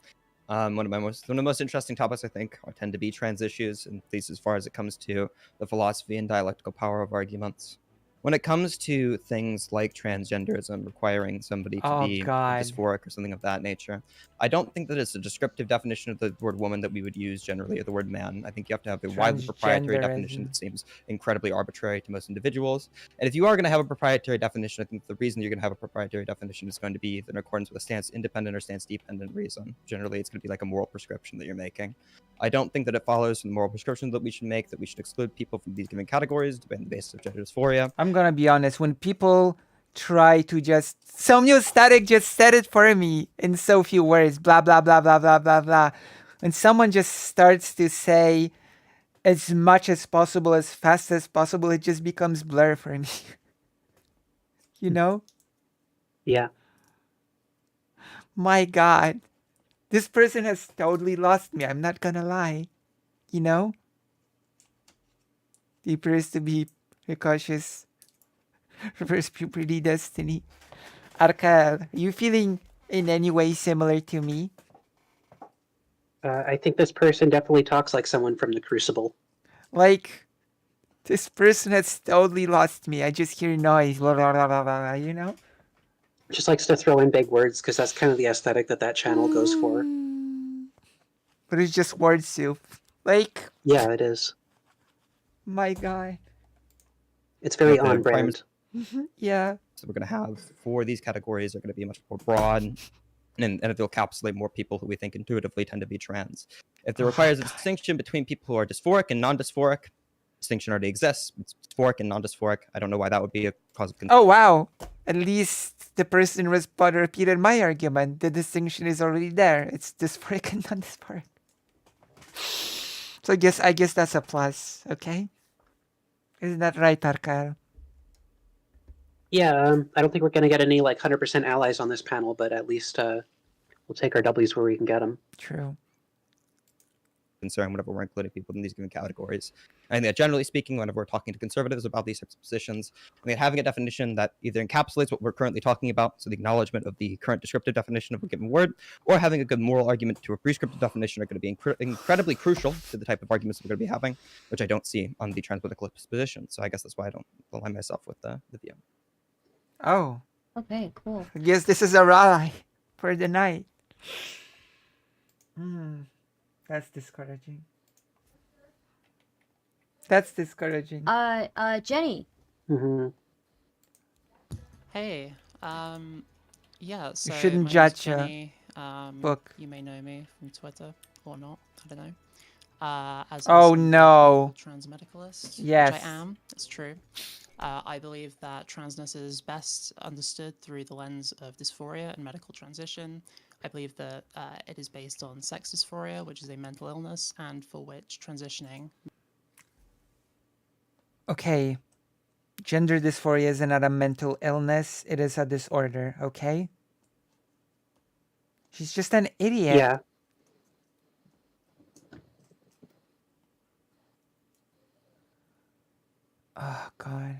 Speaker 7: One of the most interesting topics I think tend to be trans issues, and at least as far as it comes to the philosophy and dialectical power of arguments. When it comes to things like transgenderism requiring somebody to
Speaker 1: Oh,
Speaker 7: be
Speaker 1: God.
Speaker 7: dysphoric or something of that nature, I don't think that it's a descriptive definition of the word woman that we would use generally, or the word man. I think you have to have a widely proprietary definition
Speaker 1: Transgenderism.
Speaker 7: that seems incredibly arbitrary to most individuals. And if you are going to have a proprietary definition, I think the reason you're going to have a proprietary definition is going to be in accordance with a stance independent or stance dependent reason. Generally, it's going to be like a moral prescription that you're making. I don't think that it follows from the moral prescription that we should make that we should exclude people from these given categories on the basis of gender dysphoria.
Speaker 1: I'm gonna be honest, when people try to just some new static just said it for me in so few words, blah blah blah blah blah blah blah. When someone just starts to say as much as possible, as fast as possible, it just becomes blur for me. You know?
Speaker 4: Yeah.
Speaker 1: My God. This person has totally lost me. I'm not gonna lie. You know? He appears to be precocious. Reverse puberty destiny. Arkel, are you feeling in any way similar to me?
Speaker 4: I think this person definitely talks like someone from the Crucible.
Speaker 1: Like, this person has totally lost me. I just hear noise, blah, blah, blah, blah, blah, you know?
Speaker 4: Just likes to throw in big words because that's kind of the aesthetic that channel goes for.
Speaker 1: But it's just word soup. Like,
Speaker 4: Yeah, it is.
Speaker 1: my God.
Speaker 4: It's very
Speaker 7: Yeah, the
Speaker 4: on brand.
Speaker 1: Yeah.
Speaker 7: So we're going to have for these categories are going to be much more broad, and it'll encapsulate more people who we think intuitively tend to be trans. If there requires a distinction between people who are dysphoric and non-dysphoric, distinction already exists. It's dysphoric and non-dysphoric. I don't know why that would be a cause of concern.
Speaker 1: Oh, wow. At least the person repeated my argument. The distinction is already there. It's dysphoric and non-dysphoric. So I guess that's a plus, okay? Isn't that right, Arkel?
Speaker 4: Yeah, I don't think we're going to get any like 100% allies on this panel, but at least we'll take our W's where we can get them.
Speaker 1: True.
Speaker 7: Concern whenever we're including people in these given categories. And that generally speaking, whenever we're talking to conservatives about these types of positions, I mean, having a definition that either encapsulates what we're currently talking about, so the acknowledgement of the current descriptive definition of a given word, or having a good moral argument to a prescriptive definition are going to be incredibly crucial to the type of arguments we're going to be having, which I don't see on the transpolitical position. So I guess that's why I don't align myself with the view.
Speaker 1: Oh.
Speaker 6: Okay, cool.
Speaker 1: I guess this is a rally for the night. That's discouraging. That's discouraging.
Speaker 6: Jenny.
Speaker 4: Mm-hmm.
Speaker 5: Hey, yeah, so
Speaker 1: shouldn't
Speaker 5: my name's
Speaker 1: judge a
Speaker 5: Jenny.
Speaker 1: book.
Speaker 5: You may know me from Twitter or not, I don't know. As
Speaker 1: Oh,
Speaker 5: a
Speaker 1: no.
Speaker 5: trans medicalist,
Speaker 1: Yes.
Speaker 5: which I am, it's true. I believe that transness is best understood through the lens of dysphoria and medical transition. I believe that it is based on sex dysphoria, which is a mental illness, and for which transitioning.
Speaker 1: Okay. Gender dysphoria is not a mental illness. It is a disorder, okay? She's just an idiot.
Speaker 4: Yeah.
Speaker 1: Oh, God.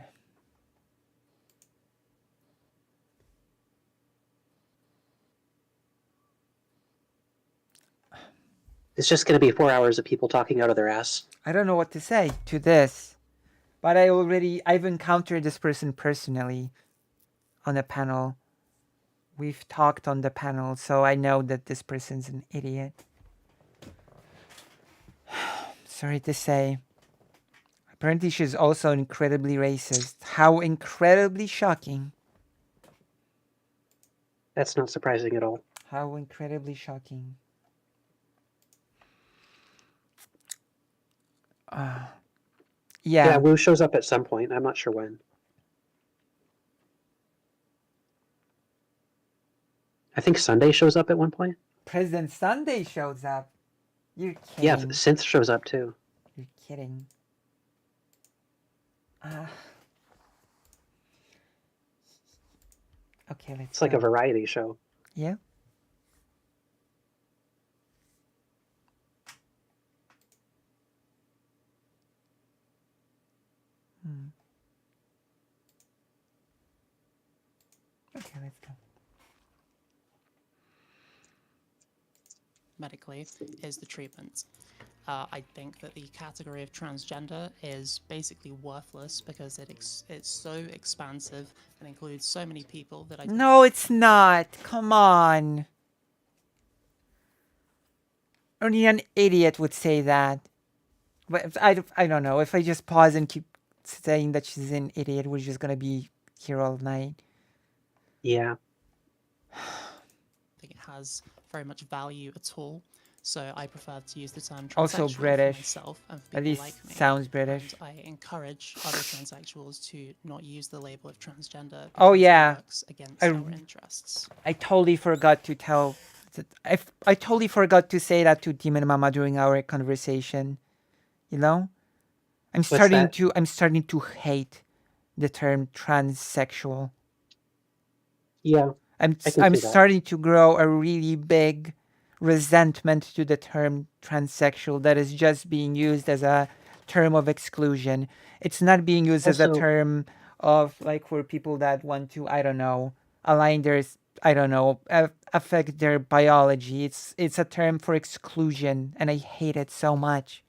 Speaker 4: It's just going to be 4 hours of people talking out of their ass.
Speaker 1: I don't know what to say to this. But I've encountered this person personally on a panel. We've talked on the panel, so I know that this person's an idiot. Sorry to say. Apparently she's also incredibly racist. How incredibly shocking.
Speaker 4: That's not surprising at all.
Speaker 1: How incredibly shocking. Yeah.
Speaker 4: Yeah, Wu shows up at some point. I'm not sure when. I think Sunday shows up at one point.
Speaker 1: President Sunday shows up. You're
Speaker 4: Yeah,
Speaker 1: kidding.
Speaker 4: Synth shows up too.
Speaker 1: You're kidding. Okay, let's
Speaker 4: It's like
Speaker 1: go.
Speaker 4: a variety show.
Speaker 1: Yeah. Okay, let's go.
Speaker 5: Medically is the treatment. I think that the category of transgender is basically worthless because it's so expansive and includes so many people that I don't
Speaker 1: No, it's not. Come on. Only an idiot would say that. But I don't know. If I just pause and keep saying that she's an idiot, we're just gonna be here all night.
Speaker 4: Yeah.
Speaker 5: think it has very much value at all. So I prefer to use the term transsexual
Speaker 1: Also
Speaker 5: for
Speaker 1: British.
Speaker 5: myself and for
Speaker 1: At
Speaker 5: people
Speaker 1: least
Speaker 5: like me.
Speaker 1: sounds British.
Speaker 5: And I encourage other transsexuals to not use the label of transgender.
Speaker 1: Oh,
Speaker 5: because it
Speaker 1: yeah.
Speaker 5: works against
Speaker 1: I-
Speaker 5: our interests.
Speaker 1: I totally forgot to tell. I totally forgot to say that to Demon Mama during our conversation. You know, I'm starting to hate the term transsexual.
Speaker 4: Yeah. I can
Speaker 1: I'm
Speaker 4: see that.
Speaker 1: starting to grow a really big resentment to the term transsexual that is just being used as a term of exclusion. It's not being used as a
Speaker 4: Also-
Speaker 1: term of like for people that want to, I don't know, align their affect their biology. It's a term for exclusion and I hate it so much.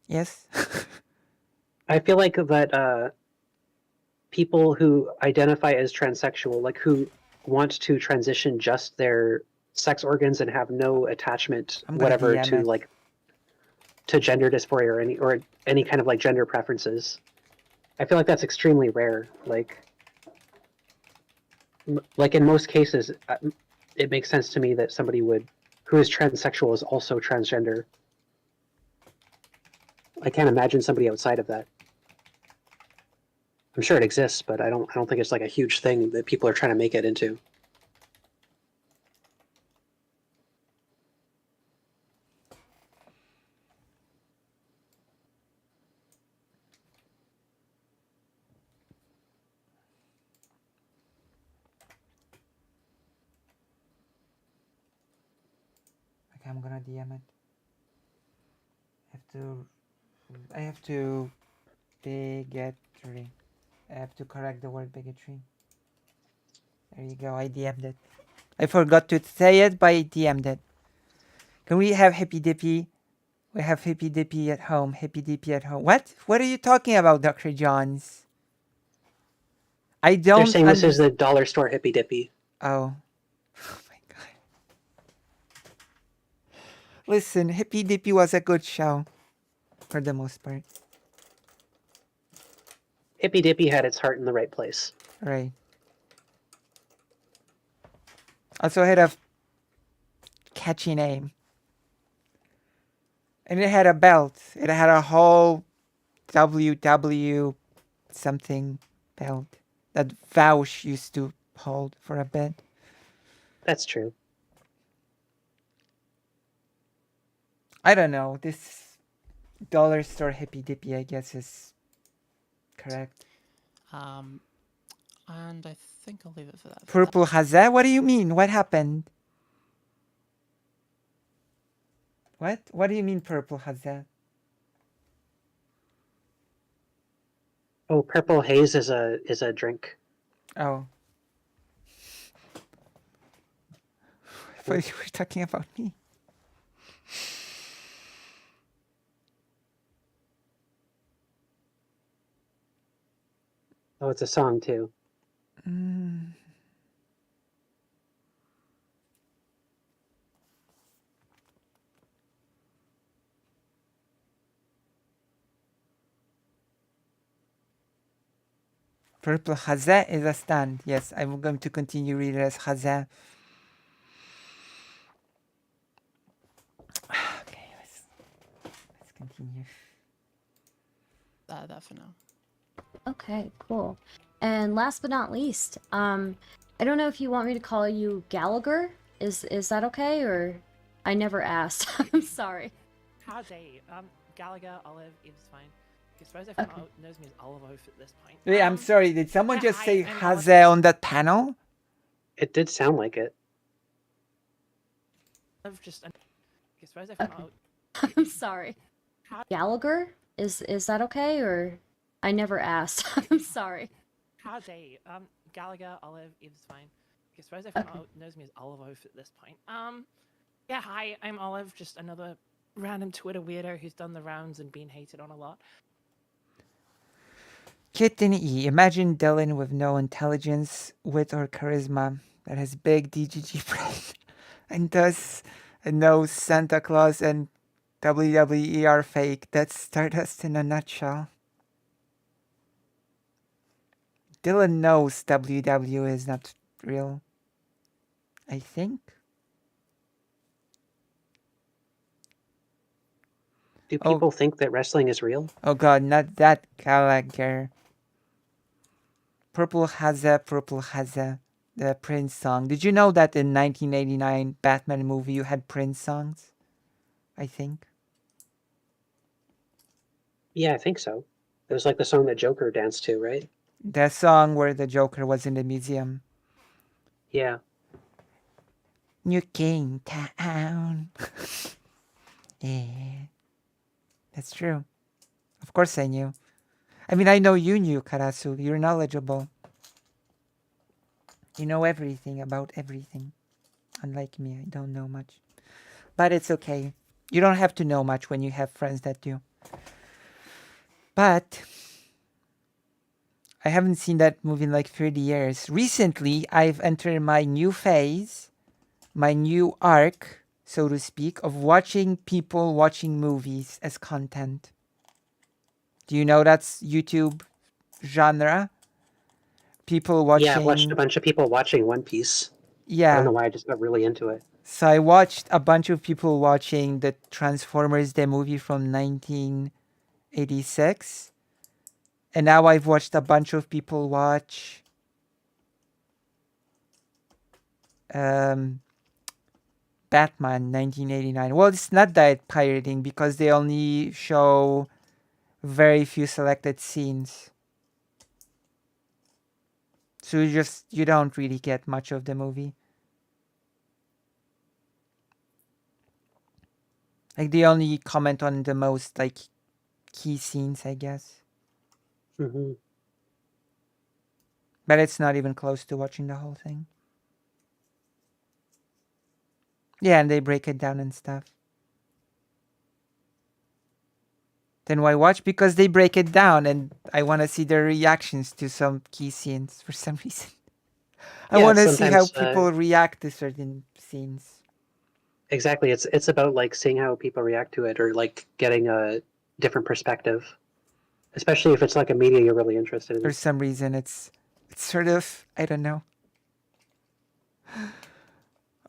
Speaker 1: Yes?
Speaker 4: I feel like that people who identify as transsexual, like who want to transition just their sex organs and have no attachment
Speaker 1: I'm gonna
Speaker 4: whatever
Speaker 1: DM
Speaker 4: to
Speaker 1: it.
Speaker 4: like to gender dysphoria or any kind of like gender preferences. I feel like that's extremely rare. Like in most cases, it makes sense to me that somebody who is transsexual is also transgender. I can't imagine somebody outside of that. I'm sure it exists, but I don't think it's like a huge thing that people are trying to make it into.
Speaker 1: Okay, I'm gonna DM it. I have to bigotry. I have to correct the word bigotry. There you go, I DM'd it. I forgot to say it, but I DM'd it. Can we have Hippy Dippy? We have Hippy Dippy at home. Hippy Dippy at home. What? What are you talking about, Dr. Johns? I don't
Speaker 4: They're saying this is
Speaker 1: under-
Speaker 4: the dollar store hippy dippy.
Speaker 1: Oh. Oh my god. Listen, Hippy Dippy was a good show. For the most part.
Speaker 4: Hippy dippy had its heart in the right place.
Speaker 1: Right. Also had a catchy name. And it had a belt. It had a whole WW something belt that Vaush used to hold for a bit.
Speaker 4: That's true.
Speaker 1: I don't know. This dollar store Hippy Dippy, I guess, is correct.
Speaker 5: And I think I'll leave it for that.
Speaker 1: Purple Hazeh? What do you mean? What happened? What? What do you mean Purple Hazeh?
Speaker 4: Oh, Purple Haze is a drink.
Speaker 1: Oh. I thought you were talking about me.
Speaker 4: Oh, it's a song too.
Speaker 1: Purple Hazeh is a stand. Yes, I'm going to continue reading it as Hazeh. Okay, let's continue.
Speaker 5: That for now.
Speaker 6: Okay, cool. And last but not least, I don't know if you want me to call you Gallagher. Is that okay, or I never asked. I'm sorry.
Speaker 10: Howdy. Gallagher, Olive, it's fine. I suppose everyone knows me as Olive Oath at this point.
Speaker 1: Wait, I'm sorry. Did someone
Speaker 10: yeah,
Speaker 1: just say
Speaker 10: I'm
Speaker 1: Haze
Speaker 10: Olive.
Speaker 1: on that panel?
Speaker 4: It did sound like it.
Speaker 10: I've just. I suppose everyone.
Speaker 6: I'm sorry. Gallagher? Is that okay, or I never asked. I'm sorry.
Speaker 10: Howdy. Gallagher, Olive, it's fine. I suppose everyone knows me as Olive Oath at this point. Yeah, hi, I'm Olive, just another random Twitter weirdo who's done the rounds and been hated on a lot.
Speaker 1: Kitten E. Imagine Dylan with no intelligence, wit, or charisma that has big DGG brain and does knows Santa Claus and WWE are fake. That's Stardust in a nutshell. Dylan knows WW is not real. I think.
Speaker 4: Do people think that wrestling is real?
Speaker 1: Oh god, not that Gallagher. Purple Haza, the Prince song. Did you know that in 1989 Batman movie you had Prince songs? I think.
Speaker 4: Yeah, I think so. It was like the song that Joker danced to, right?
Speaker 1: The song where the Joker was in the museum.
Speaker 4: Yeah.
Speaker 1: New King Town. Yeah. That's true. Of course I knew. I mean, I know you knew, Karasu. You're knowledgeable. You know everything about everything. Unlike me, I don't know much. But it's okay. You don't have to know much when you have friends that do. But I haven't seen that movie in like 30 years. Recently, I've entered my new phase, my new arc, so to speak, of watching people watching movies as content. Do you know that's YouTube genre? People watching...
Speaker 4: Yeah, I watched a bunch of people watching One Piece.
Speaker 1: Yeah.
Speaker 4: I don't know why I just got really into it.
Speaker 1: So I watched a bunch of people watching the Transformers, the movie from 1986. And now I've watched a bunch of people watch Batman 1989. Well, it's not that pirating because they only show very few selected scenes. So you don't really get much of the movie. Like they only comment on the most like key scenes, I guess.
Speaker 4: Mm-hmm.
Speaker 1: But it's not even close to watching the whole thing. Yeah, and they break it down and stuff. Then why watch? Because they break it down and I want to see their reactions to some key scenes for some reason. I want to see how people react to certain scenes.
Speaker 4: Exactly. It's about like seeing how people react to it or like getting a different perspective. Especially if it's like a media you're really interested in.
Speaker 1: For some reason it's sort of, I don't know.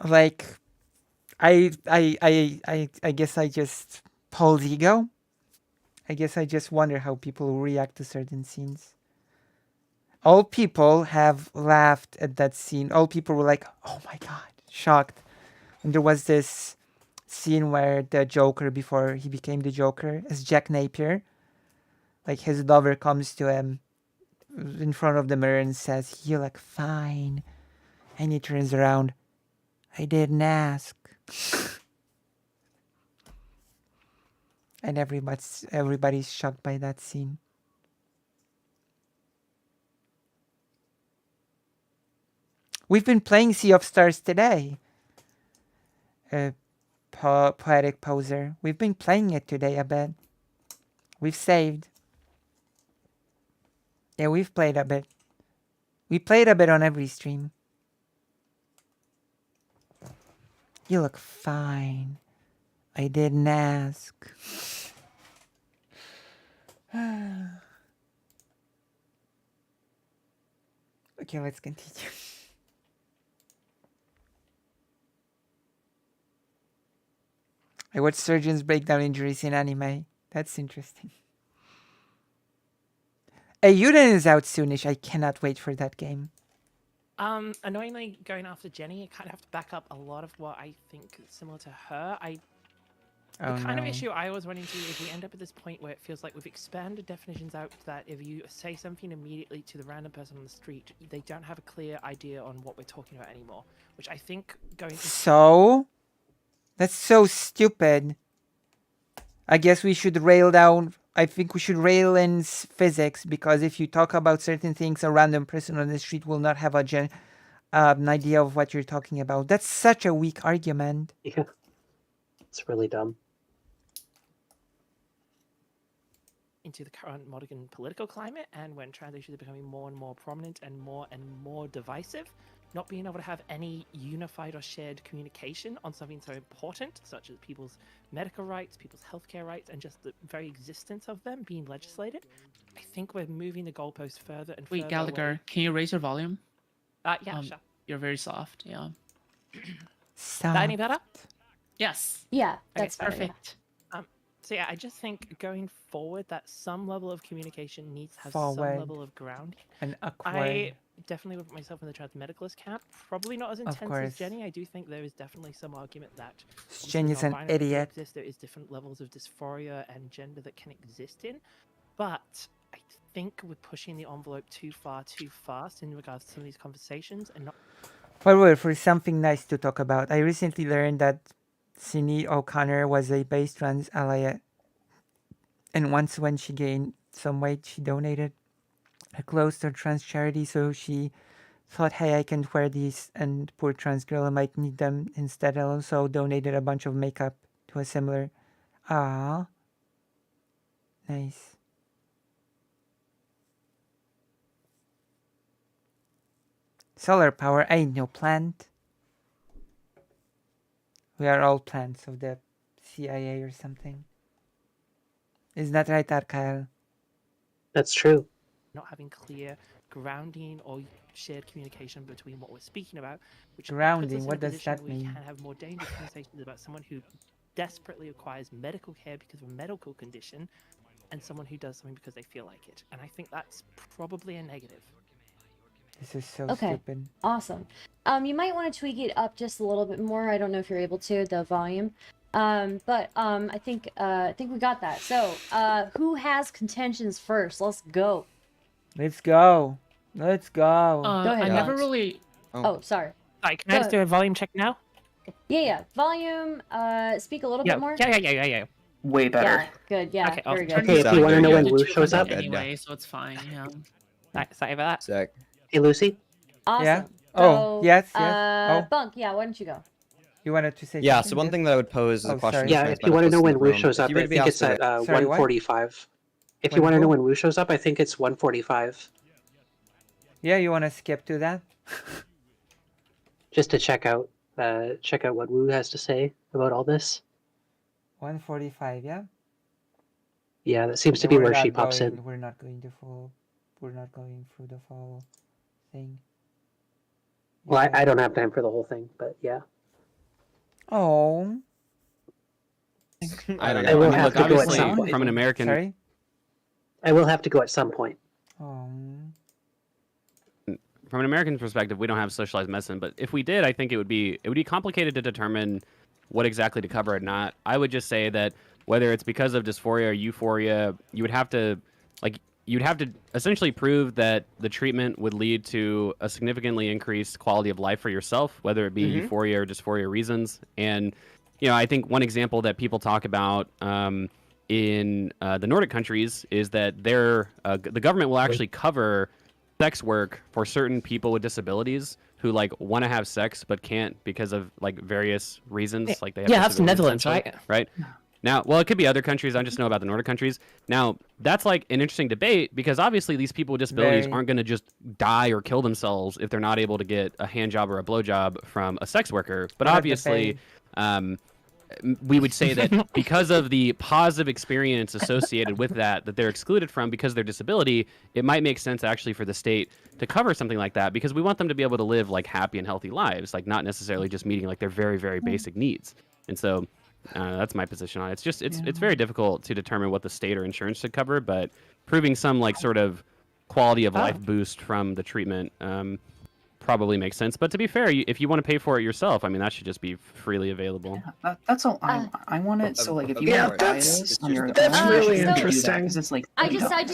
Speaker 1: Like I guess I just Paul's ego. I guess I just wonder how people react to certain scenes. All people have laughed at that scene. All people were like, oh my god, shocked. And there was this scene where the Joker, before he became the Joker, as Jack Napier, like his lover comes to him in front of the mirror and says, you look fine. And he turns around, I didn't ask. And everybody's shocked by that scene. We've been playing Sea of Stars today. Poetic Poser. We've been playing it today a bit. We've saved. Yeah, we've played a bit. We played a bit on every stream. You look fine. I didn't ask. Okay, let's continue. I watched surgeons break down injuries in anime. That's interesting. Ayuden is out soonish. I cannot wait for that game.
Speaker 10: Annoyingly, going after Jenny, I kind of have to back up a lot of what I think is similar to her. The
Speaker 1: Oh
Speaker 10: kind of
Speaker 1: no.
Speaker 10: issue I always run into is we end up at this point where it feels like we've expanded definitions out that if you say something immediately to the random person on the street, they don't have a clear idea on what we're talking about anymore. Which I think going
Speaker 1: So? That's so stupid. I guess we should rail down. I think we should rail in physics, because if you talk about certain things, a random person on the street will not have an idea of what you're talking about. That's such a weak argument.
Speaker 4: Yeah, it's really dumb.
Speaker 10: into the current modern political climate, and when trans issues are becoming more and more prominent and more divisive, not being able to have any unified or shared communication on something so important, such as people's medical rights, people's healthcare rights, and just the very existence of them being legislated, I think we're moving the goalposts further and
Speaker 3: Wait,
Speaker 10: further
Speaker 3: Gallagher,
Speaker 10: away.
Speaker 3: can you raise your volume?
Speaker 10: Yeah, sure.
Speaker 3: You're very soft. Yeah.
Speaker 10: Is that any better?
Speaker 3: Yes.
Speaker 6: Yeah,
Speaker 10: Okay,
Speaker 6: that's better, yeah.
Speaker 3: Perfect.
Speaker 10: So yeah, I just think going forward that some level of communication needs to have
Speaker 1: Forward.
Speaker 10: some level of grounding.
Speaker 1: And
Speaker 10: I
Speaker 1: acquired.
Speaker 10: definitely would put myself in the trans medicalist camp. Probably not as
Speaker 1: Of
Speaker 10: intense as
Speaker 1: course.
Speaker 10: Jenny. I do think there is definitely some argument that obviously
Speaker 1: Jenny's an
Speaker 10: non-binary people
Speaker 1: idiot.
Speaker 10: exist, there is different levels of dysphoria and gender that can exist in, but I think we're pushing the envelope too far, too fast in regards to some of these conversations, and not.
Speaker 1: Well, for something nice to talk about, I recently learned that Sinead O'Connor was a base trans ally, and once when she gained some weight, she donated her clothes to a trans charity, so she thought, hey, I can wear these, and poor trans girl might need them instead, and also donated a bunch of makeup to a similar. Ah, nice. Solar power, I ain't no plant. We are all plants of the CIA or something. Is that right, Arkael?
Speaker 4: That's true.
Speaker 10: Not having clear grounding or shared communication between what we're speaking about, which
Speaker 1: Grounding,
Speaker 10: puts us in
Speaker 1: what
Speaker 10: a
Speaker 1: does
Speaker 10: position
Speaker 1: that
Speaker 10: where we
Speaker 1: mean?
Speaker 10: can have more dangerous conversations about someone who desperately requires medical care because of a medical condition, and someone who does something because they feel like it. And I think that's probably a negative.
Speaker 1: This is so
Speaker 6: Okay.
Speaker 1: stupid.
Speaker 6: Awesome. You might want to tweak it up just a little bit more. I don't know if you're able to, the volume. But I think we got that. So, who has contentions first? Let's go.
Speaker 1: Let's go. Let's go.
Speaker 6: Go ahead,
Speaker 3: I never
Speaker 6: Alex.
Speaker 3: really.
Speaker 6: Oh, sorry.
Speaker 10: Sorry, can I just do a volume check now?
Speaker 6: Yeah. Volume. Speak a little bit more.
Speaker 10: Yeah.
Speaker 8: Way better.
Speaker 6: Yeah. Good. Yeah.
Speaker 10: Okay,
Speaker 6: very
Speaker 10: awesome.
Speaker 6: good.
Speaker 4: Okay, if you want to know when
Speaker 3: did
Speaker 4: Wu
Speaker 3: two
Speaker 4: shows up,
Speaker 3: content anyway, so it's fine. Yeah.
Speaker 10: Right, sorry about that.
Speaker 7: Sick.
Speaker 4: hey Lucy,
Speaker 6: Awesome.
Speaker 1: Yeah? Oh,
Speaker 6: So,
Speaker 1: yes, yes. Oh.
Speaker 6: Bunk. Yeah. Why don't you go?
Speaker 1: You wanted to say
Speaker 7: Yeah,
Speaker 1: something?
Speaker 7: so one
Speaker 1: Yes?
Speaker 7: thing that I would pose as
Speaker 1: Oh,
Speaker 7: a question.
Speaker 1: sorry.
Speaker 7: to
Speaker 4: yeah,
Speaker 7: my
Speaker 4: if you want to know
Speaker 7: medicalists
Speaker 4: when
Speaker 7: in the
Speaker 4: Wu
Speaker 7: room,
Speaker 4: shows
Speaker 7: if
Speaker 4: up,
Speaker 7: you were
Speaker 4: I
Speaker 7: to be
Speaker 4: think
Speaker 7: asked
Speaker 4: it's at
Speaker 7: to-
Speaker 1: Sorry, what?
Speaker 4: 1:45. If
Speaker 1: When
Speaker 4: you want to know
Speaker 1: who?
Speaker 4: when Wu shows up, I think it's 1:45.
Speaker 1: Yeah, you want to skip to that?
Speaker 4: Just to check out what Wu has to say about all this.
Speaker 1: 1:45, yeah?
Speaker 4: Yeah, that seems to
Speaker 1: Yeah,
Speaker 4: be
Speaker 1: we're
Speaker 4: where she
Speaker 1: not
Speaker 4: pops
Speaker 1: going,
Speaker 4: in.
Speaker 1: We're not going to full. We're not going through the full thing.
Speaker 4: Well,
Speaker 1: Yeah.
Speaker 4: I don't have time for the whole thing, but yeah.
Speaker 1: Oh.
Speaker 7: I don't
Speaker 4: I
Speaker 7: know.
Speaker 4: will
Speaker 7: I mean,
Speaker 4: have
Speaker 7: look,
Speaker 4: to go at
Speaker 7: obviously,
Speaker 4: some point.
Speaker 7: from an American
Speaker 1: Sorry?
Speaker 4: I will have to go at some point.
Speaker 1: Oh.
Speaker 9: From an American perspective, we don't have socialized medicine, but if we did, I think it would be complicated to determine what exactly to cover or not. I would just say that whether it's because of dysphoria or euphoria, you'd have to essentially prove that the treatment would lead to a significantly increased quality of life for yourself, whether it be euphoria or dysphoria reasons. And I think one example that people talk about in the Nordic countries is that the government will actually cover sex work for certain people with disabilities who want to have sex but can't because of various reasons. Like they have
Speaker 10: Yeah, that's the
Speaker 9: disabilities,
Speaker 10: Netherlands,
Speaker 9: essentially, right? Now, well, it could be other countries. I just know about the Nordic countries. Now, that's an interesting debate because obviously these people with disabilities
Speaker 1: Very.
Speaker 9: aren't going to just die or kill themselves if they're not able to get a hand job or a blow job from a sex worker. But
Speaker 1: What a
Speaker 9: obviously, we would say that because of the positive experience associated with that they're excluded from because of their disability, it might make sense actually for the state to cover something like that because we want them to be able to live happy and healthy lives, not necessarily just meeting their very, very basic needs. And so That's my position on it. It's just it's very difficult to determine what the state or insurance should cover, but proving some like sort of quality of life boost from the treatment probably makes sense. But to be fair, if you want to pay for it yourself, I mean that should just be freely available.
Speaker 8: That's all I want it. So like if you
Speaker 11: Yeah,
Speaker 8: want to buy
Speaker 11: that's-
Speaker 8: this on your
Speaker 11: that's
Speaker 8: own,
Speaker 11: really
Speaker 8: you can do that,
Speaker 11: interesting.
Speaker 8: 'cause it's like
Speaker 6: I
Speaker 8: $30.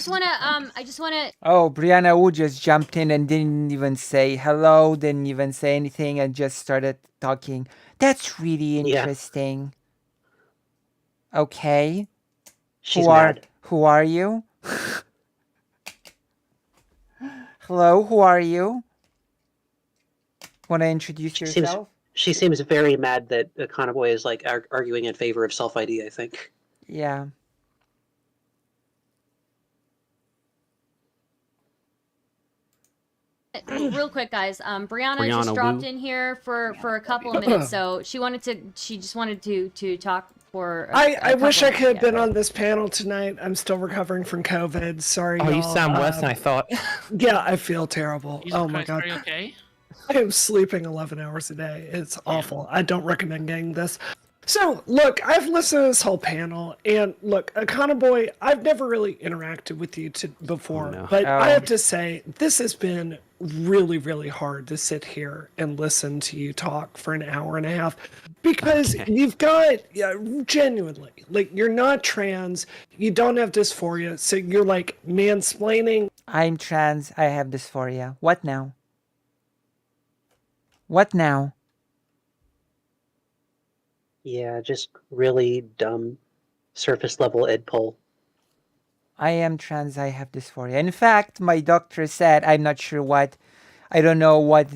Speaker 6: just wanna
Speaker 1: Oh, Brianna Wu just jumped in and didn't even say hello, didn't even say anything, and just started talking. That's really
Speaker 4: Yeah.
Speaker 1: interesting. Okay.
Speaker 4: She's
Speaker 1: who are
Speaker 4: mad.
Speaker 1: who are you? Hello, who are you? Want to introduce
Speaker 4: She seems
Speaker 1: yourself?
Speaker 4: she seems very mad that Econoboy is like arguing in favor of self ID. I think.
Speaker 1: Yeah.
Speaker 6: real quick, guys. Brianna
Speaker 9: Brianna
Speaker 6: just dropped
Speaker 9: Wu.
Speaker 6: in here for a couple of minutes, so she just wanted to talk for.
Speaker 11: I wish I could have been
Speaker 6: yeah.
Speaker 11: on this panel tonight. I'm still recovering from COVID. Sorry,
Speaker 12: Oh,
Speaker 11: y'all.
Speaker 12: you sound worse than I thought.
Speaker 11: Yeah, I feel terrible.
Speaker 3: Jesus
Speaker 11: Oh my
Speaker 3: Christ,
Speaker 11: god.
Speaker 3: Are you okay?
Speaker 11: I am sleeping 11 hours a day. It's awful. I don't recommend getting this. So, look, I've listened to this whole panel, and look, Econoboy, I've never really interacted with you before,
Speaker 9: no.
Speaker 11: but I
Speaker 1: Oh.
Speaker 11: have to say, this has been really, really hard to sit here and listen to you talk for an hour and a half, because you've got, genuinely, like, you're not trans, you don't have dysphoria, so you're, like, mansplaining.
Speaker 1: I'm trans. I have dysphoria. What now? What now?
Speaker 4: Yeah, just really dumb, surface level Ed poll.
Speaker 1: I am trans. I have dysphoria. In fact, my doctor said, I'm not sure what, I don't know what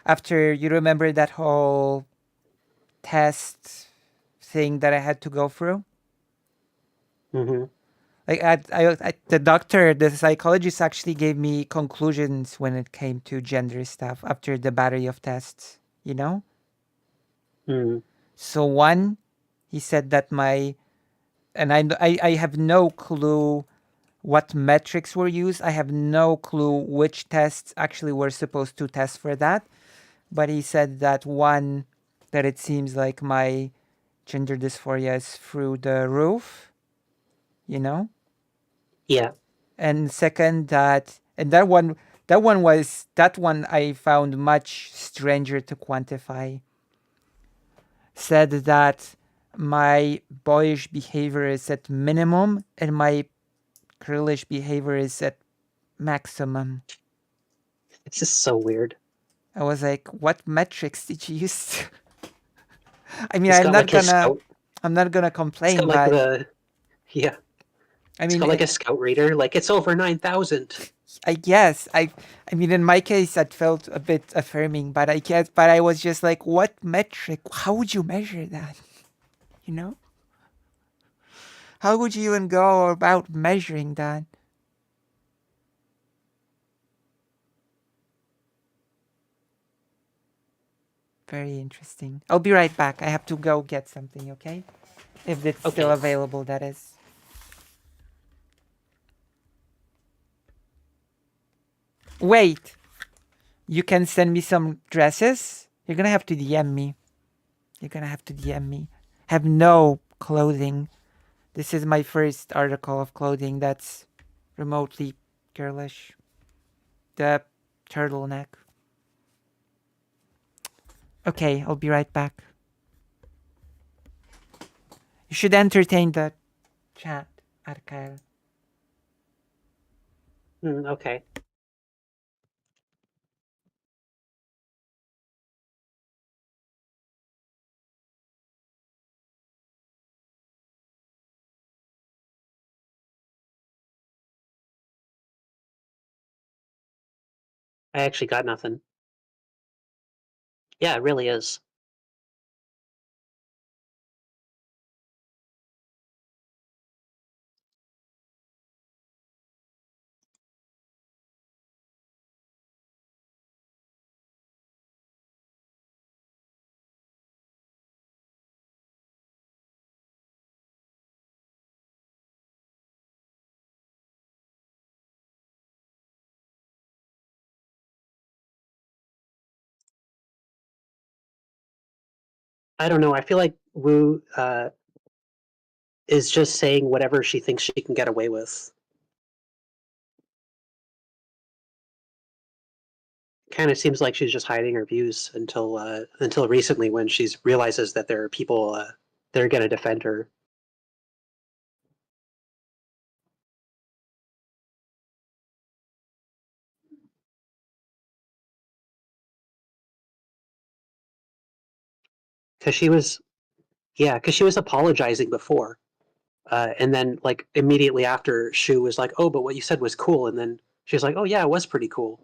Speaker 1: after you remember that whole test thing that I had to go through?
Speaker 4: Mm-hmm.
Speaker 1: Like the doctor, the psychologist actually gave me conclusions when it came to gender stuff after the battery of tests, you know?
Speaker 4: Mm.
Speaker 1: So one, he said that I have no clue what metrics were used. I have no clue which tests actually were supposed to test for that. But he said that one, that it seems like my gender dysphoria is through the roof, you know?
Speaker 4: Yeah.
Speaker 1: And second, that one I found much stranger to quantify. Said that my boyish behavior is at minimum and my girlish behavior is at maximum.
Speaker 4: This is so weird.
Speaker 1: I was like, what metrics did you use? I mean,
Speaker 4: It's
Speaker 1: I'm
Speaker 4: got
Speaker 1: not
Speaker 4: like a
Speaker 1: gonna
Speaker 4: scout.
Speaker 1: I'm not gonna
Speaker 4: It's
Speaker 1: complain,
Speaker 4: got like
Speaker 1: but
Speaker 4: yeah.
Speaker 1: I
Speaker 4: It's
Speaker 1: mean,
Speaker 4: got like a scout reader. Like it's over 9,000.
Speaker 1: I guess I mean, in my case, that felt a bit affirming, but I was just like, what metric? How would you measure that? You know? How would you even go about measuring that? Very interesting. I'll be right back. I have to go get something, okay? If it's still
Speaker 4: Okay.
Speaker 1: available, that is. Wait. You can send me some dresses? You're gonna have to DM me. You're gonna have to DM me. Have no clothing. This is my first article of clothing that's remotely girlish. The turtleneck. Okay, I'll be right back. You should entertain the chat, Arkael.
Speaker 4: Okay. I actually got nothing. Yeah, it really is. I don't know. I feel like Wu is just saying whatever she thinks she can get away with. Kind of seems like she's just hiding her views until recently, when she realizes that there are people that are going to defend her. Because she was, yeah, because she was apologizing before, and then like immediately after, Shu was like, "Oh, but what you said was cool," and then she was like, "Oh yeah, it was pretty cool."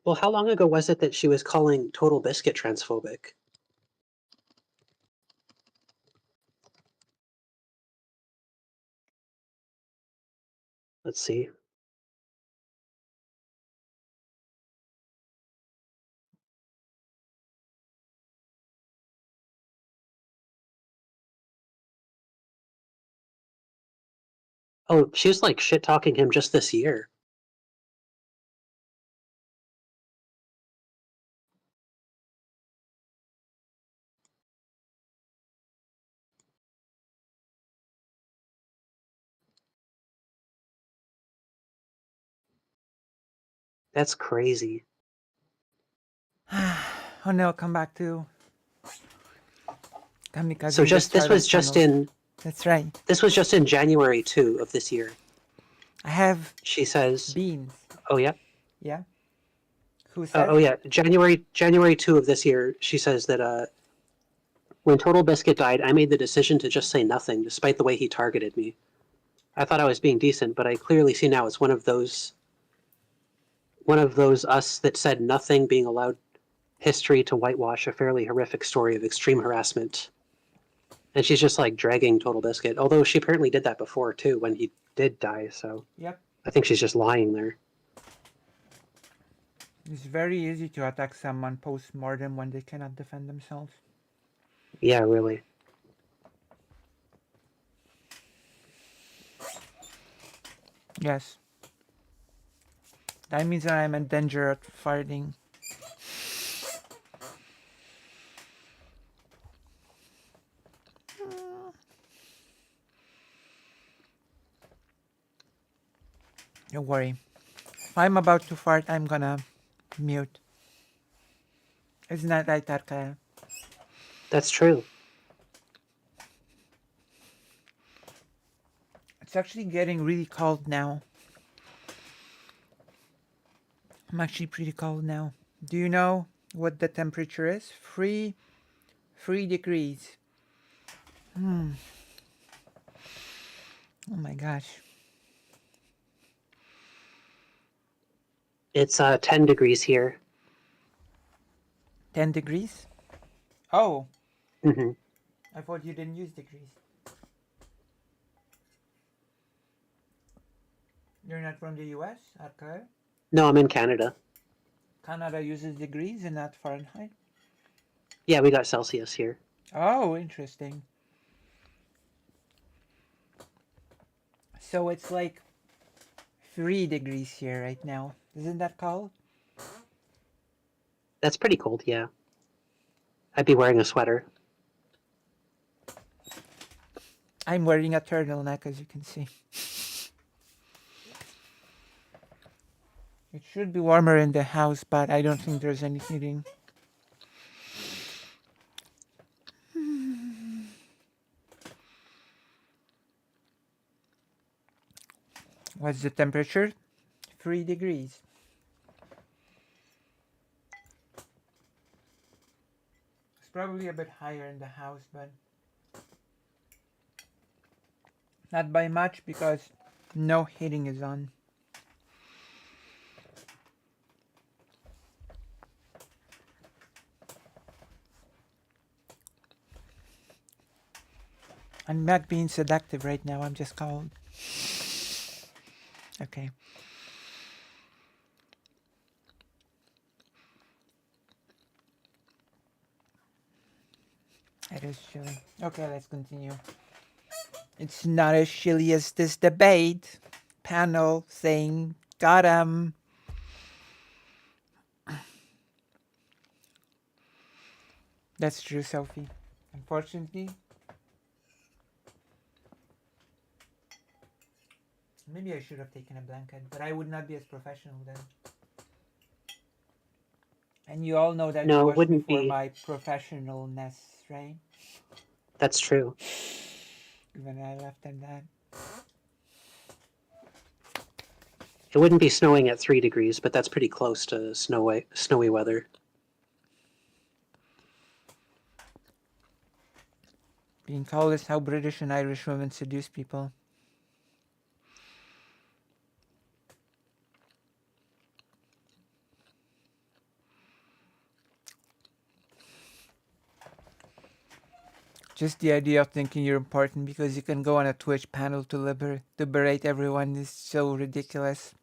Speaker 4: Well, how long ago was it that she was calling Total Biscuit transphobic? Let's see. Oh, she was like shit talking him just this year. That's crazy.
Speaker 1: Oh no, come back to Kamikaze.
Speaker 4: So just this was just in
Speaker 1: That's right.
Speaker 4: this was just in January 2 of this year.
Speaker 1: I have
Speaker 4: She says,
Speaker 1: beans.
Speaker 4: "Oh yeah,
Speaker 1: Yeah. Who said?
Speaker 4: oh yeah, January 2 of this year." She says that when Total Biscuit died, I made the decision to just say nothing, despite the way he targeted me. I thought I was being decent, but I clearly see now it's one of those us that said nothing, being allowed history to whitewash a fairly horrific story of extreme harassment. And she's just like dragging Total Biscuit, although she apparently did that before too when he did die. So
Speaker 1: Yep.
Speaker 4: I think she's just lying there.
Speaker 1: It's very easy to attack someone post-mortem when they cannot defend themselves.
Speaker 4: Yeah, really.
Speaker 1: Yes. That means that I'm in danger of fighting. Don't worry. If I'm about to fart, I'm gonna mute. Isn't that right, Kyle?
Speaker 4: That's true.
Speaker 1: It's actually getting really cold now. I'm actually pretty cold now. Do you know what the temperature is? 3 degrees. Oh my gosh.
Speaker 4: It's 10 degrees here.
Speaker 1: 10 degrees? Oh,
Speaker 4: Hmm.
Speaker 1: I thought you didn't use degrees. You're not from the US? Okay.
Speaker 4: No, I'm in Canada.
Speaker 1: Canada uses degrees and not Fahrenheit?
Speaker 4: Yeah, we got Celsius here.
Speaker 1: Oh, interesting. So it's like 3 degrees here right now. Isn't that cold?
Speaker 4: That's pretty cold, yeah. I'd be wearing a sweater.
Speaker 1: I'm wearing a turtleneck, as you can see. It should be warmer in the house, but I don't think there's any heating. What's the temperature? 3 degrees. It's probably a bit higher in the house, but not by much because no heating is on. I'm not being seductive right now, I'm just cold. Okay. It is chilly. Okay, let's continue. It's not as chilly as this debate panel saying, got him. That's true, Sophie. Unfortunately, maybe I should have taken a blanket, but I would not be as professional then. And you all know that
Speaker 4: No, it
Speaker 1: you watch me
Speaker 4: wouldn't
Speaker 1: for
Speaker 4: be.
Speaker 1: my professionalness, right?
Speaker 4: That's true.
Speaker 1: Even I left at that.
Speaker 4: It wouldn't be snowing at 3 degrees, but that's pretty close to snowy weather.
Speaker 1: Being told is how British and Irish women seduce people. Just the idea of thinking you're important because you can go on a Twitch panel to liberate everyone is so ridiculous.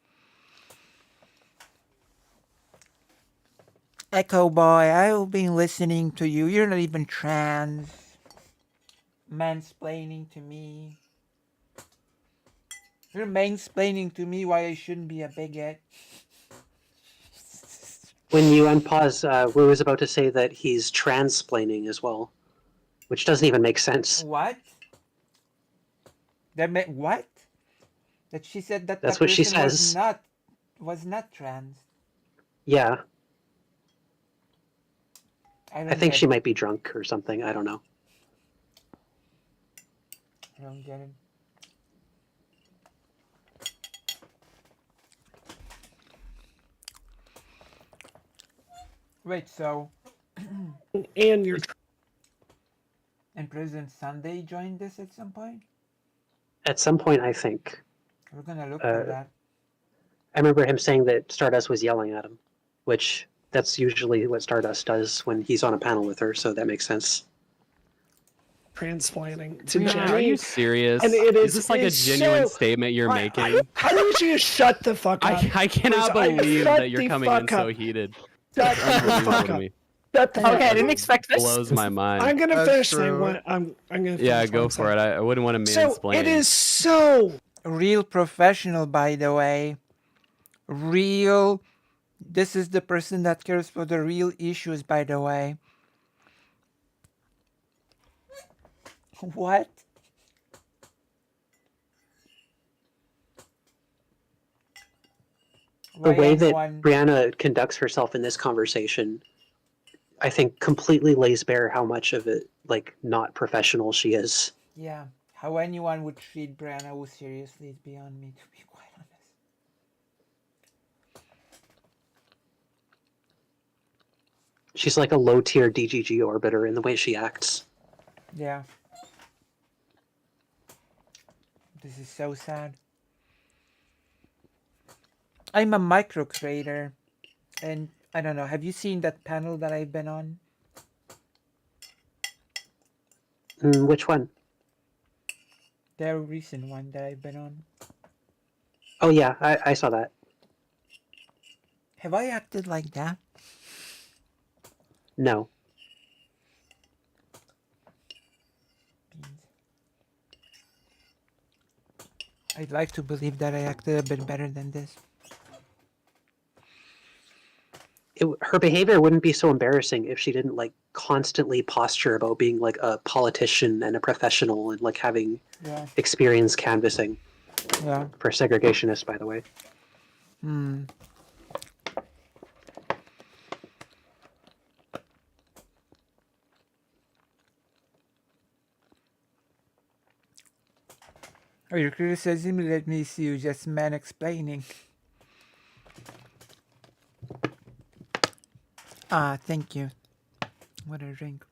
Speaker 1: Echo Boy, I've been listening to you. You're not even trans. Mansplaining to me. You're mansplaining to me why I shouldn't be a bigot.
Speaker 4: When you unpause, Wu was about to say that he's transplaining as well, which doesn't even make sense.
Speaker 1: What? That meant what? That she said that
Speaker 4: That's
Speaker 1: the
Speaker 4: what she
Speaker 1: person
Speaker 4: says.
Speaker 1: was not trans.
Speaker 4: Yeah,
Speaker 1: I
Speaker 4: I think she might be drunk or something. I don't know.
Speaker 1: I don't get it. Wait, so
Speaker 11: And you're
Speaker 1: and President Sunday joined this at some point?
Speaker 4: At some point, I think.
Speaker 1: We're gonna look for that.
Speaker 4: I remember him saying that Stardust was yelling at him, which that's usually what Stardust does when he's on a panel with her, so that makes sense.
Speaker 11: transplanting to
Speaker 9: Brianna,
Speaker 11: Jenny.
Speaker 9: are you serious?
Speaker 11: And it
Speaker 9: Is this like a
Speaker 11: it's
Speaker 9: genuine
Speaker 11: so-
Speaker 9: statement you're making?
Speaker 11: How did you shut the fuck up?
Speaker 9: I cannot
Speaker 11: Bruce,
Speaker 9: believe
Speaker 11: shut
Speaker 9: that you're
Speaker 11: the
Speaker 9: coming in
Speaker 11: fuck
Speaker 9: so
Speaker 11: up.
Speaker 9: heated.
Speaker 11: Shut the
Speaker 9: Unbelievable
Speaker 11: fuck
Speaker 9: to
Speaker 11: up.
Speaker 9: me.
Speaker 11: Shut the fuck
Speaker 8: Okay, I
Speaker 11: up.
Speaker 8: didn't expect this.
Speaker 9: Blows my mind.
Speaker 11: I'm gonna
Speaker 12: That's
Speaker 11: finish saying
Speaker 12: true.
Speaker 11: what I'm gonna.
Speaker 9: Yeah,
Speaker 11: finish what
Speaker 9: go
Speaker 11: I'm
Speaker 9: for
Speaker 11: saying.
Speaker 9: it. I wouldn't want to
Speaker 11: So
Speaker 9: mansplain.
Speaker 11: it is so
Speaker 1: Real professional, by the way. Real. This is the person that cares for the real issues, by the way. What?
Speaker 4: The way that
Speaker 1: One,
Speaker 4: Brianna conducts herself in this conversation, I think completely lays bare how much of it, like, not professional she is.
Speaker 1: yeah. How anyone would treat Brianna Wu seriously is beyond me, to be quite honest.
Speaker 4: She's like a low-tier DGG orbiter in the way she acts.
Speaker 1: Yeah. This is so sad. I'm a micro creator, and I don't know. Have you seen that panel that I've been on?
Speaker 4: Which one?
Speaker 1: The recent one that I've been on.
Speaker 4: Oh yeah, I saw that.
Speaker 1: Have I acted like that?
Speaker 4: No.
Speaker 1: I'd like to believe that I acted a bit better than this.
Speaker 4: Her behavior wouldn't be so embarrassing if she didn't like constantly posture about being like a politician and a professional and like having
Speaker 1: Yeah.
Speaker 4: experience canvassing.
Speaker 1: Yeah.
Speaker 4: For segregationists, by the way.
Speaker 1: Hmm. Oh, your criticism, let me see you just man explaining. Ah, thank you. What a drink.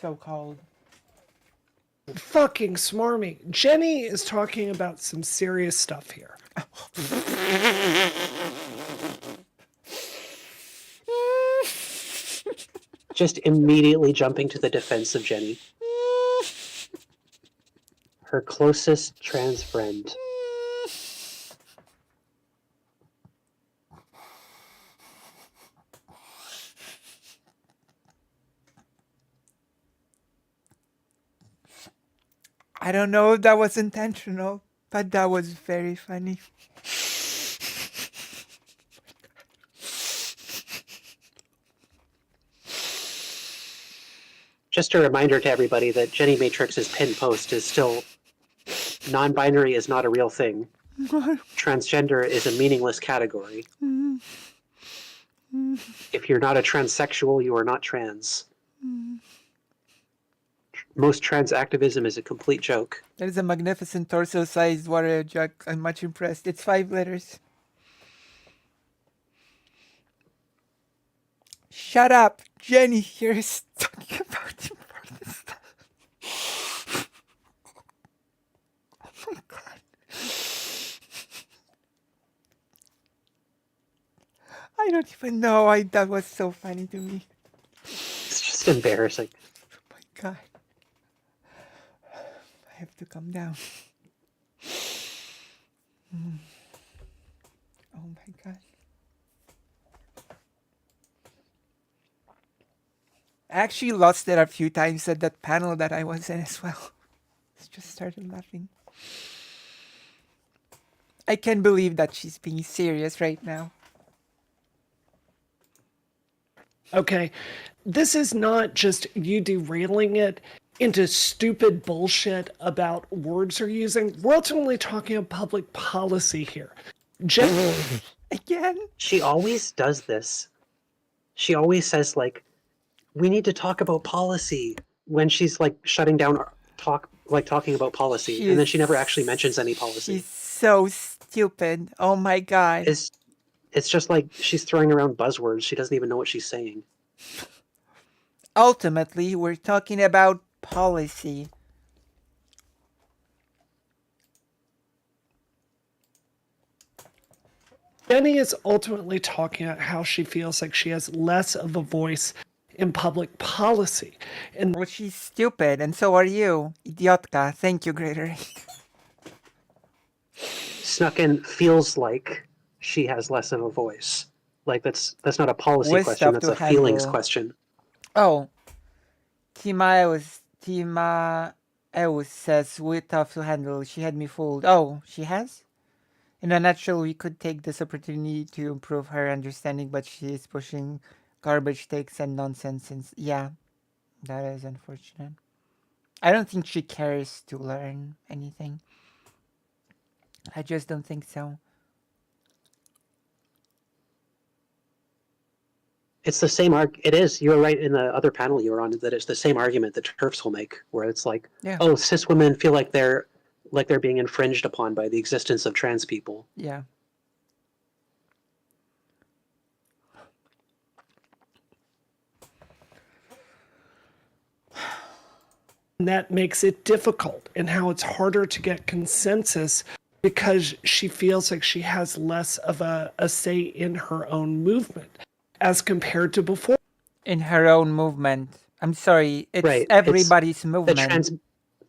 Speaker 1: So cold.
Speaker 11: fucking smarmy. Jenny is talking about some serious stuff here.
Speaker 4: Just immediately jumping to the defense of Jenny. Her closest trans friend.
Speaker 1: I don't know if that was intentional, but that was very funny.
Speaker 4: Just a reminder to everybody that Jenny Matrix's pinned post is still non-binary is not a real thing. Transgender is a meaningless category. If you're not a transsexual, you are not trans. Most trans activism is a complete joke.
Speaker 1: That is a magnificent torso-sized water jug. I'm much impressed. It's 5 letters. Shut up, Jenny here is talking about important stuff. Oh my god. I don't even know why that was so funny to me.
Speaker 4: It's just embarrassing.
Speaker 1: Oh my god. I have to calm down. Oh my god. I actually lost it a few times at that panel that I was in as well. Just started laughing. I can't believe that she's being serious right now.
Speaker 11: Okay, this is not just you derailing it into stupid bullshit about words you're using. We're ultimately talking about public policy here.
Speaker 1: Again?
Speaker 4: She always does this. She always says, like, we need to talk about policy when she's like shutting down talking about policy, and then she never actually mentions any policy.
Speaker 1: She's so stupid. Oh my god.
Speaker 4: It's just like she's throwing around buzzwords. She doesn't even know what she's saying.
Speaker 1: Ultimately, we're talking about policy.
Speaker 11: Jenny is ultimately talking about how she feels like she has less of a voice in public policy. And
Speaker 1: well, she's stupid, and so are you. Idiotka. Thank you, Greater.
Speaker 4: Snucken feels like she has less of a voice. Like that's not a policy
Speaker 1: With
Speaker 4: question,
Speaker 1: stuff
Speaker 4: that's
Speaker 1: to
Speaker 4: a feelings
Speaker 1: handle.
Speaker 4: question.
Speaker 1: Oh. Timaeus says, we're tough to handle. She had me fooled. Oh, she has? In a nutshell, we could take this opportunity to improve her understanding, but she is pushing garbage takes and nonsense. Yeah, that is unfortunate. I don't think she cares to learn anything. I just don't think so.
Speaker 4: It's the same it is. You were right in the other panel you were on that it's the same argument that TERFs will make, where it's like,
Speaker 1: Yeah.
Speaker 4: oh, cis women feel like they're being infringed upon by the existence of trans people.
Speaker 1: Yeah.
Speaker 11: And that makes it difficult, and how it's harder to get consensus because she feels like she has less of a say in her own movement as compared to before.
Speaker 1: In her own movement. I'm sorry, it's
Speaker 4: Right.
Speaker 1: everybody's movement.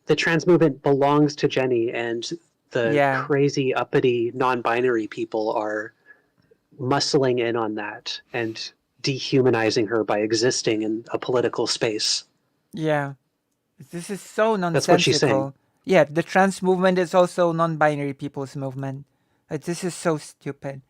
Speaker 4: The trans movement belongs to Jenny, and the crazy uppity non-binary people are muscling in on that and dehumanizing her by existing in a political space.
Speaker 1: Yeah. This is so nonsensical.
Speaker 4: That's what she's saying.
Speaker 1: Yeah, the trans movement is also non-binary people's movement. This is so stupid.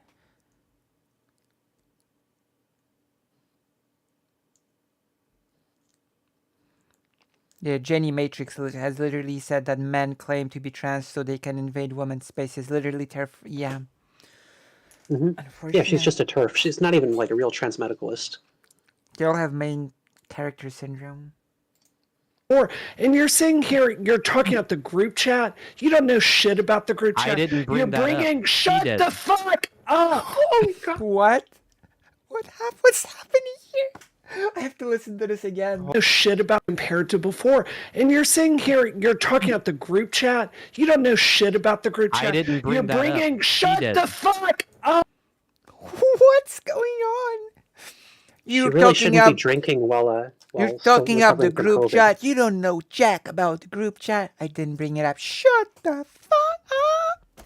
Speaker 1: Yeah, Jenny Matrix has literally said that men claim to be trans so they can invade women's spaces. Literally terrifying. Yeah.
Speaker 4: Mm-hmm. Yeah, she's just a TERF. She's not even like a real trans medicalist.
Speaker 1: They all have main character syndrome.
Speaker 11: And you're saying here, you're talking about the group chat. You don't know shit about the group chat.
Speaker 9: I didn't bring
Speaker 11: You're
Speaker 9: that
Speaker 11: bringing.
Speaker 9: up.
Speaker 11: Shut
Speaker 9: He did.
Speaker 11: the fuck up! Oh god!
Speaker 1: What? What's happening here? I have to listen to this again.
Speaker 11: No shit about compared to before. And you're saying here, you're talking about the group chat. You don't know shit about the group chat.
Speaker 9: I didn't bring
Speaker 11: You're
Speaker 9: that up.
Speaker 11: bringing.
Speaker 9: He
Speaker 11: Shut
Speaker 9: did.
Speaker 11: the fuck up!
Speaker 1: What's going on?
Speaker 4: She
Speaker 1: You're
Speaker 4: really shouldn't
Speaker 1: talking
Speaker 4: be
Speaker 1: up.
Speaker 4: drinking while
Speaker 1: You're
Speaker 4: still
Speaker 1: talking up the
Speaker 4: recovering from
Speaker 1: group
Speaker 4: COVID.
Speaker 1: chat. You don't know jack about the group chat. I didn't bring it up. Shut the fuck up.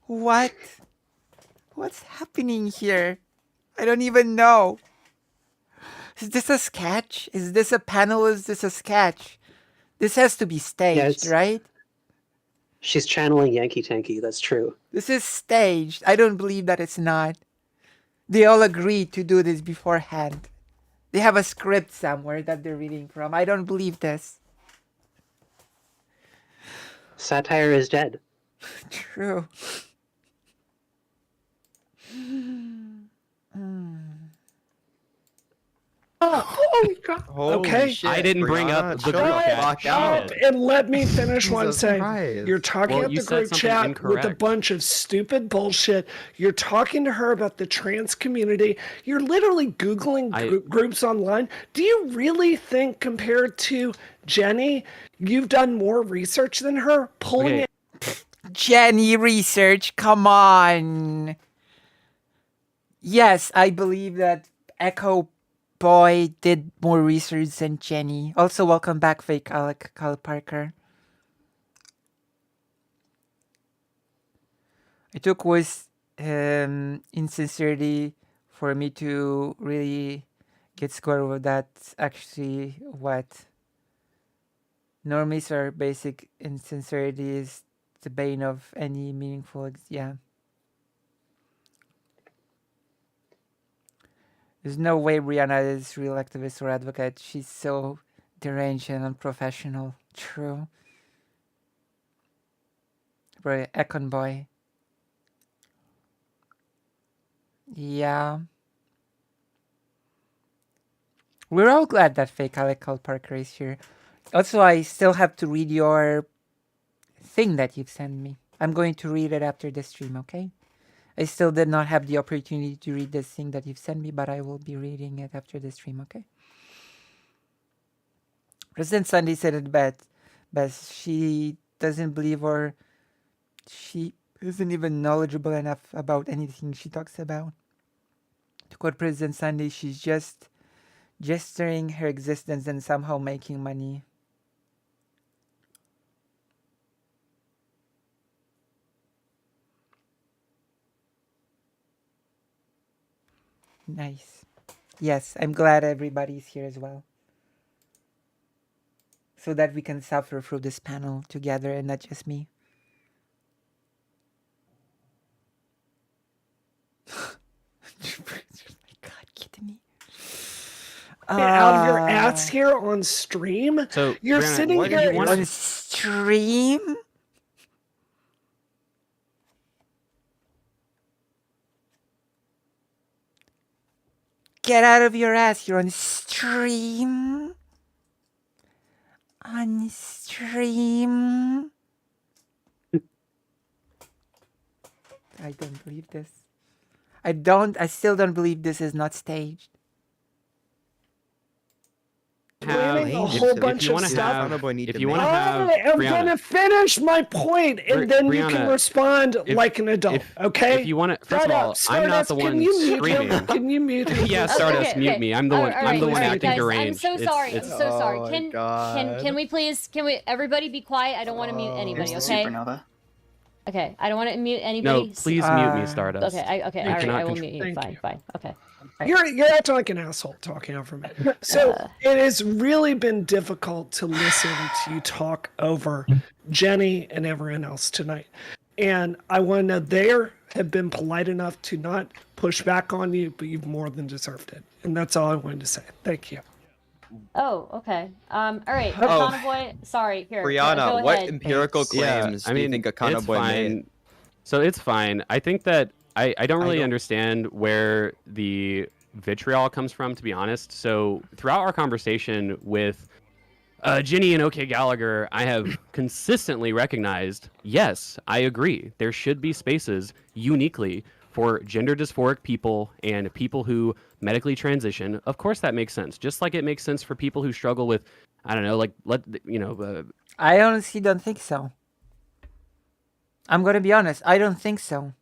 Speaker 1: What? What's happening here? I don't even know. Is this a sketch? Is this a panel? Is this a sketch? This has to be staged,
Speaker 4: it's-
Speaker 1: right?
Speaker 4: She's channeling Yankee Tanky. That's true.
Speaker 1: This is staged. I don't believe that it's not. They all agreed to do this beforehand. They have a script somewhere that they're reading from. I don't believe this.
Speaker 4: Satire is dead.
Speaker 1: True.
Speaker 11: Oh, God.
Speaker 7: Holy
Speaker 11: Okay.
Speaker 7: shit,
Speaker 9: I didn't bring up
Speaker 7: Brianna,
Speaker 9: the
Speaker 7: chill
Speaker 9: group
Speaker 7: the
Speaker 9: chat.
Speaker 7: fuck
Speaker 9: Shit.
Speaker 7: out.
Speaker 11: And let me finish what I'm
Speaker 7: Jesus
Speaker 11: saying.
Speaker 7: Christ.
Speaker 11: You're talking
Speaker 9: Well,
Speaker 11: up
Speaker 9: you
Speaker 11: the
Speaker 9: said
Speaker 11: group
Speaker 9: something
Speaker 11: chat with a
Speaker 9: incorrect.
Speaker 11: bunch of stupid bullshit. You're talking to her about the trans community. You're literally Googling groups online. Do you really think, compared to Jenny, you've done more research than her? Pulling
Speaker 9: Okay.
Speaker 11: it.
Speaker 1: Jenny research, come on. Yes, I believe that Echo Boy did more research than Jenny. Also, welcome back, fake Alec Kyle Parker. It took was insincerity for me to really get score with that. Actually, what normies are basic insincerity is the bane of any meaningful. Yeah. There's no way Brianna is real activist or advocate. She's so deranged and unprofessional. True. Right, Econ Boy. Yeah. We're all glad that fake Alec Kyle Parker is here. Also, I still have to read your thing that you've sent me. I'm going to read it after the stream, okay? I still did not have the opportunity to read this thing that you've sent me, but I will be reading it after the stream, okay? President Sunday said it best. She doesn't believe or she isn't even knowledgeable enough about anything she talks about. To quote President Sunday, she's just gesturing her existence and somehow making money. Nice. Yes, I'm glad everybody's here as well. So that we can suffer through this panel together and not just me. My God, kidding me?
Speaker 11: Out of your ass here on stream.
Speaker 9: So
Speaker 11: You're
Speaker 9: Brianna,
Speaker 11: sitting
Speaker 9: what do
Speaker 11: here
Speaker 9: you want?
Speaker 1: On stream? Get out of your ass, you're on stream. On stream. I don't believe this. I still don't believe this is not staged.
Speaker 11: Planning a
Speaker 7: If-
Speaker 11: whole
Speaker 7: if
Speaker 11: bunch
Speaker 7: you
Speaker 11: of
Speaker 7: wanna
Speaker 11: stuff.
Speaker 7: have- Honorable need
Speaker 9: if
Speaker 7: to
Speaker 9: you
Speaker 7: make-
Speaker 9: wanna have
Speaker 11: I am
Speaker 9: Brianna-
Speaker 11: gonna finish my point, and then you can
Speaker 9: Brianna,
Speaker 11: respond
Speaker 9: if-
Speaker 11: like an adult.
Speaker 9: if-
Speaker 11: okay?
Speaker 9: If you want to, first of all,
Speaker 11: Stardust,
Speaker 9: I'm not the one
Speaker 11: can you mute
Speaker 9: screaming.
Speaker 11: him? Can you mute him?
Speaker 9: Yeah,
Speaker 11: please?
Speaker 9: Stardust,
Speaker 6: Okay,
Speaker 9: mute
Speaker 6: okay.
Speaker 9: me. I'm the one. I'm the one
Speaker 11: Alright,
Speaker 9: acting
Speaker 6: guys,
Speaker 9: deranged.
Speaker 6: I'm so sorry.
Speaker 9: It's,
Speaker 6: I'm so sorry.
Speaker 7: Oh my
Speaker 6: Can
Speaker 7: God.
Speaker 6: we please everybody be quiet? I don't want to mute anybody,
Speaker 8: Here's the
Speaker 6: okay?
Speaker 8: supernova.
Speaker 6: Okay, I don't want to mute
Speaker 9: no,
Speaker 6: anybody.
Speaker 9: please mute me, Stardust.
Speaker 6: Okay,
Speaker 9: I
Speaker 6: all right,
Speaker 9: cannot
Speaker 6: I will
Speaker 9: contr-
Speaker 6: mute you.
Speaker 11: Thank
Speaker 6: Fine,
Speaker 11: you.
Speaker 6: fine. Okay.
Speaker 11: You're acting like an asshole talking over me. So it has really been difficult to listen to you talk over Jenny and everyone else tonight. And I want to know they have been polite enough to not push back on you, but you've more than deserved it. And that's all I wanted to say. Thank you.
Speaker 6: Oh, okay. All right,
Speaker 7: Oh.
Speaker 6: Akana Boy. Sorry, here.
Speaker 7: Brianna,
Speaker 6: go
Speaker 7: what
Speaker 6: ahead.
Speaker 7: empirical claims do you think Akana
Speaker 9: it's
Speaker 7: Boy
Speaker 9: fine.
Speaker 7: made?
Speaker 9: So it's fine. I think that I don't really
Speaker 7: don't-
Speaker 9: understand where the vitriol comes from, to be honest. So throughout our conversation with Ginny and OK Gallagher, I have consistently recognized, yes, I agree. There should be spaces uniquely for gender dysphoric people and people who medically transition. Of course, that makes sense. Just like it makes sense for people who struggle with, I don't know,
Speaker 1: I honestly don't think so. I'm gonna be honest. I don't think so.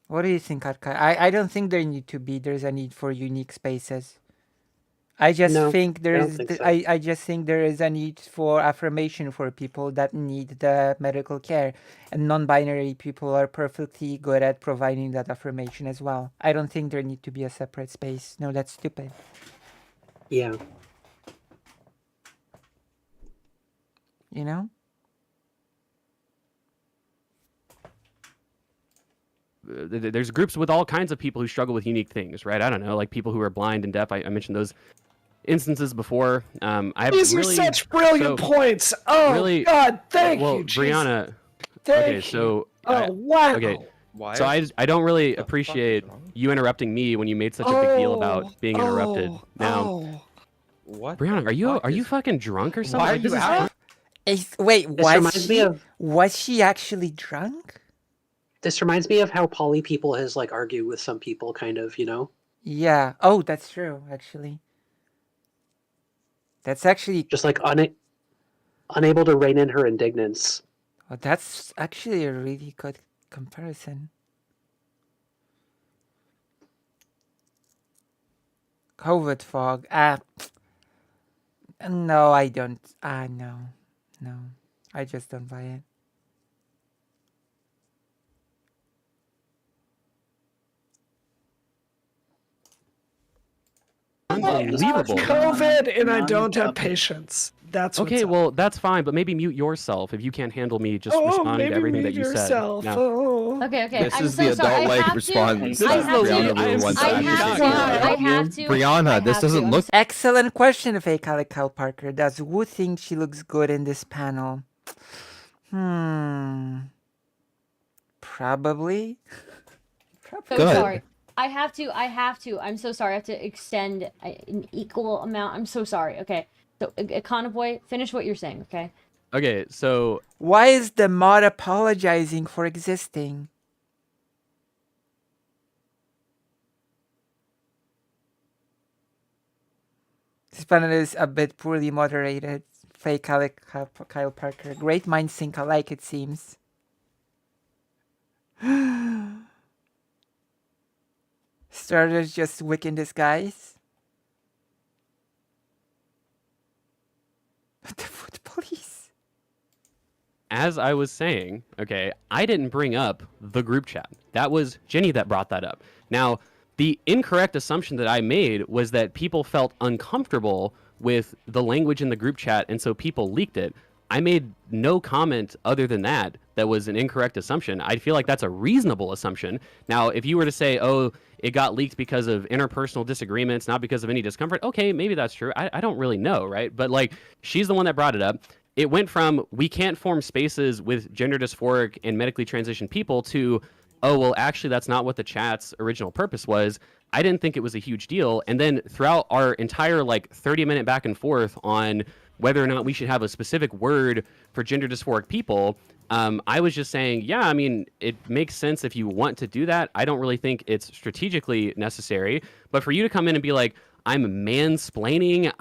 Speaker 1: What do you think, Arkai? I don't think there's a need for unique spaces. I just
Speaker 4: No,
Speaker 1: think
Speaker 4: I don't think so.
Speaker 1: I just think there is a need for affirmation for people that need the medical care, and non-binary people are perfectly good at providing that affirmation as well. I don't think there need to be a separate space. No, that's stupid.
Speaker 4: Yeah.
Speaker 1: You know?
Speaker 9: There's groups with all kinds of people who struggle with unique things, right? I don't know, like people who are blind and deaf. I mentioned those instances before. I have
Speaker 11: These
Speaker 9: really,
Speaker 11: are such brilliant points. Oh
Speaker 9: really-
Speaker 11: God, thank
Speaker 9: well,
Speaker 11: you, Jesus.
Speaker 9: Brianna.
Speaker 11: Thank
Speaker 9: Okay,
Speaker 11: you.
Speaker 9: so
Speaker 11: Oh wow.
Speaker 9: okay,
Speaker 7: Why?
Speaker 9: so I don't really appreciate you interrupting me when you made such a big deal about being interrupted. Now,
Speaker 7: What?
Speaker 9: Brianna,
Speaker 7: the
Speaker 9: are you
Speaker 7: is-
Speaker 9: fucking drunk or something?
Speaker 7: Why are
Speaker 9: Like, this
Speaker 7: you
Speaker 9: is
Speaker 7: out?
Speaker 1: Wait,
Speaker 4: This reminds me of
Speaker 1: was she actually drunk?
Speaker 4: this reminds me of how poly people has like argued with some people, kind of, you know,
Speaker 1: Yeah. Oh, that's true. Actually, that's actually
Speaker 4: just like unable to rein in her indignance.
Speaker 1: oh, that's actually a really good comparison. COVID fog. No, I don't. No, I just don't buy it.
Speaker 9: unbelievable.
Speaker 11: COVID, and I
Speaker 8: None
Speaker 11: don't have
Speaker 8: of it.
Speaker 11: patience. That's
Speaker 9: Okay,
Speaker 11: what's up.
Speaker 9: well, that's fine, but maybe mute yourself if you can't handle me just responding
Speaker 11: maybe
Speaker 9: to everything
Speaker 11: mute
Speaker 9: that you
Speaker 11: yourself.
Speaker 9: said. Now,
Speaker 11: Oh.
Speaker 6: Okay, okay.
Speaker 7: This
Speaker 6: I'm
Speaker 7: is
Speaker 6: so
Speaker 7: the
Speaker 6: sorry. I
Speaker 7: adult-like
Speaker 6: have
Speaker 7: response
Speaker 6: to. I
Speaker 7: that
Speaker 6: have
Speaker 7: Brianna
Speaker 6: to.
Speaker 7: Wu wants
Speaker 6: I
Speaker 7: to
Speaker 6: have
Speaker 7: advocate
Speaker 6: to.
Speaker 7: for.
Speaker 6: I have to. I
Speaker 7: Brianna, this
Speaker 6: have to.
Speaker 7: doesn't
Speaker 6: I'm
Speaker 7: look.
Speaker 1: Excellent question, Fake Cal Parker. Does Wu think she looks good in this panel? Probably.
Speaker 6: So
Speaker 7: Good.
Speaker 6: sorry. I have to. I'm so sorry. I have to extend an equal amount. I'm so sorry. Okay. So, Econoboy, finish what you're saying, okay?
Speaker 9: okay, so
Speaker 1: Why is the mod apologizing for existing? This panel is a bit poorly moderated. Fake Kyle Parker. Great minds think alike, it seems. Starters just wick in disguise. The foot police.
Speaker 9: as I was saying, okay, I didn't bring up the group chat. That was Jenny that brought that up. Now, the incorrect assumption that I made was that people felt uncomfortable with the language in the group chat, and so people leaked it. I made no comment other than that was an incorrect assumption. I feel like that's a reasonable assumption. Now, if you were to say, oh, it got leaked because of interpersonal disagreements, not because of any discomfort, okay, maybe that's true. I don't really know, right? But like, she's the one that brought it up. It went from we can't form spaces with gender dysphoric and medically transitioned people to, oh, well, actually, that's not what the chat's original purpose was. I didn't think it was a huge deal. And then throughout our entire like 30-minute back and forth on whether or not we should have a specific word for gender dysphoric people, I was just saying, yeah, I mean, it makes sense if you want to do that. I don't really think it's strategically necessary. But for you to come in and be like, I'm mansplaining,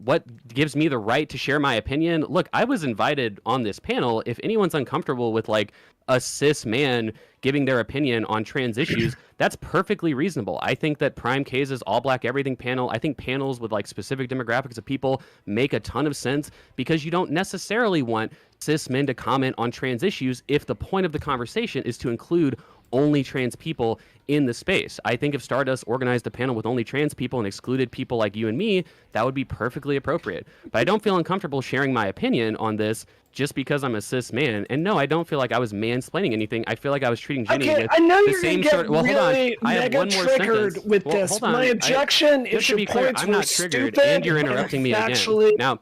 Speaker 9: what gives me the right to share my opinion? Look, I was invited on this panel. If anyone's uncomfortable with like a cis man giving their opinion on trans issues, that's perfectly reasonable. I think that Prime K's All Black Everything panel, I think panels with like specific demographics of people make a ton of sense because you don't necessarily want cis men to comment on trans issues if the point of the conversation is to include only trans people in the space. I think if Stardust organized a panel with only trans people and excluded people like you and me, that would be perfectly appropriate. But I don't feel uncomfortable sharing my opinion on this just because I'm a cis man. And no, I don't feel like I was mansplaining anything. I feel like I was treating Jenny
Speaker 11: Okay,
Speaker 9: with
Speaker 11: I know
Speaker 9: the
Speaker 11: you're
Speaker 9: same
Speaker 11: gonna get
Speaker 9: sort. Well, hold on.
Speaker 11: really
Speaker 9: I have
Speaker 11: mega
Speaker 9: one more
Speaker 11: triggered
Speaker 9: sentence.
Speaker 11: with
Speaker 9: Well,
Speaker 11: this.
Speaker 9: hold on.
Speaker 11: My objection
Speaker 9: Just
Speaker 11: is
Speaker 9: to
Speaker 11: your
Speaker 9: be clear,
Speaker 11: points
Speaker 9: I'm
Speaker 11: were
Speaker 9: not triggered,
Speaker 11: stupid
Speaker 9: and you're interrupting me again.
Speaker 11: factually
Speaker 9: Now, okay,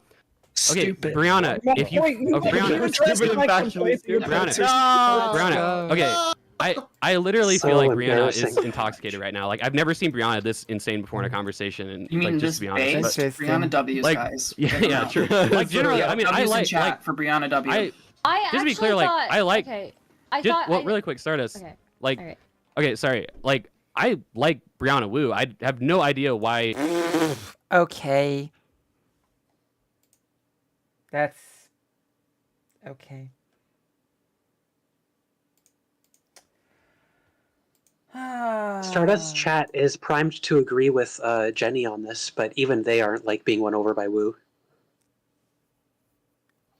Speaker 11: stupid.
Speaker 9: Brianna,
Speaker 11: My
Speaker 9: if you,
Speaker 11: point-
Speaker 9: oh, Brianna,
Speaker 11: you're addressing my complaints, your
Speaker 9: Brianna,
Speaker 11: points are stupid.
Speaker 9: Brianna, okay. I literally
Speaker 4: So
Speaker 9: feel like Brianna is
Speaker 4: embarrassing.
Speaker 9: intoxicated right now. Like I've never seen Brianna this insane before in a conversation, and
Speaker 8: You mean
Speaker 9: like
Speaker 8: this
Speaker 9: just to be honest,
Speaker 8: based?
Speaker 9: but,
Speaker 1: Interesting.
Speaker 8: Brianna W's,
Speaker 9: like,
Speaker 8: guys.
Speaker 9: yeah,
Speaker 8: Check it
Speaker 9: yeah,
Speaker 8: out.
Speaker 9: true. Like generally, I mean, I
Speaker 8: W's in
Speaker 9: like
Speaker 8: chat for Brianna W.
Speaker 9: I
Speaker 6: I
Speaker 9: just to be
Speaker 6: actually
Speaker 9: clear, like
Speaker 6: thought,
Speaker 9: I like
Speaker 6: okay. I
Speaker 9: just
Speaker 6: thought
Speaker 9: well,
Speaker 6: I,
Speaker 9: really quick, Stardust.
Speaker 6: Okay.
Speaker 9: Like,
Speaker 6: Alright.
Speaker 9: okay, sorry. Like I like Brianna Wu. I have no idea why.
Speaker 1: Okay. That's okay.
Speaker 4: Stardust's chat is primed to agree with Jenny on this, but even they aren't like being won over by Wu.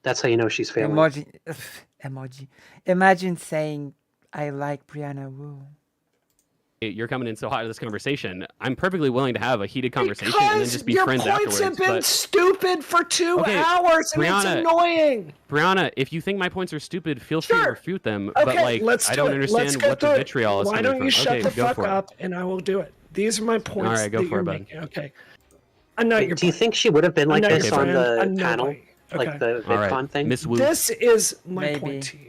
Speaker 4: That's how you know she's failing.
Speaker 1: Emoji. Imagine saying, I like Brianna Wu.
Speaker 9: You're coming in so hot to this conversation. I'm perfectly willing to have a heated conversation and then just be friends
Speaker 11: your
Speaker 9: afterwards.
Speaker 11: points have been
Speaker 9: but
Speaker 11: stupid for 2
Speaker 9: Okay,
Speaker 11: hours, and
Speaker 9: Brianna,
Speaker 11: it's annoying.
Speaker 9: Brianna, if you think my points are stupid, feel free to refute them. But
Speaker 11: Okay,
Speaker 9: like,
Speaker 11: let's
Speaker 9: I
Speaker 11: do
Speaker 9: don't
Speaker 11: it. Let's
Speaker 9: understand
Speaker 11: go
Speaker 9: what the
Speaker 11: through it.
Speaker 9: vitriol is
Speaker 11: Why
Speaker 9: coming
Speaker 11: don't you
Speaker 9: from.
Speaker 11: shut
Speaker 9: Okay,
Speaker 11: the
Speaker 9: go
Speaker 11: fuck
Speaker 9: for
Speaker 11: up, and I will do it. These are my points
Speaker 9: right, go
Speaker 11: that
Speaker 9: for
Speaker 11: you're
Speaker 9: it, bud.
Speaker 11: making. Okay. I'm not your
Speaker 4: Do you
Speaker 11: buddy.
Speaker 4: think she would have been like
Speaker 11: I'm not
Speaker 4: this
Speaker 11: your
Speaker 4: on
Speaker 11: friend.
Speaker 4: the
Speaker 11: I'm no
Speaker 4: panel?
Speaker 11: buddy.
Speaker 4: Like
Speaker 11: Okay.
Speaker 4: the
Speaker 9: All right,
Speaker 4: VidCon thing?
Speaker 9: Miss Wu.
Speaker 11: This is my
Speaker 1: Maybe.
Speaker 11: point to you.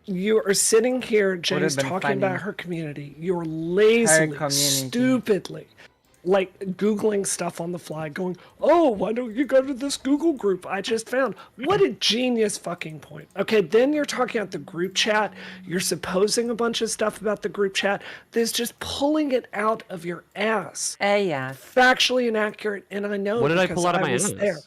Speaker 11: You are sitting here, Jenny's
Speaker 1: been
Speaker 11: talking
Speaker 1: funny.
Speaker 11: about her community. You're lazily,
Speaker 1: community.
Speaker 11: stupidly, like Googling stuff on the fly, going, oh, why don't you go to this Google group I just found? What a genius fucking point. Okay, then you're talking about the group chat. You're supposing a bunch of stuff about the group chat. There's just pulling it out of your ass.
Speaker 1: Yeah.
Speaker 11: Factually inaccurate, and I know
Speaker 9: What did I
Speaker 11: because
Speaker 9: pull out of my
Speaker 11: was
Speaker 9: ass?
Speaker 11: there.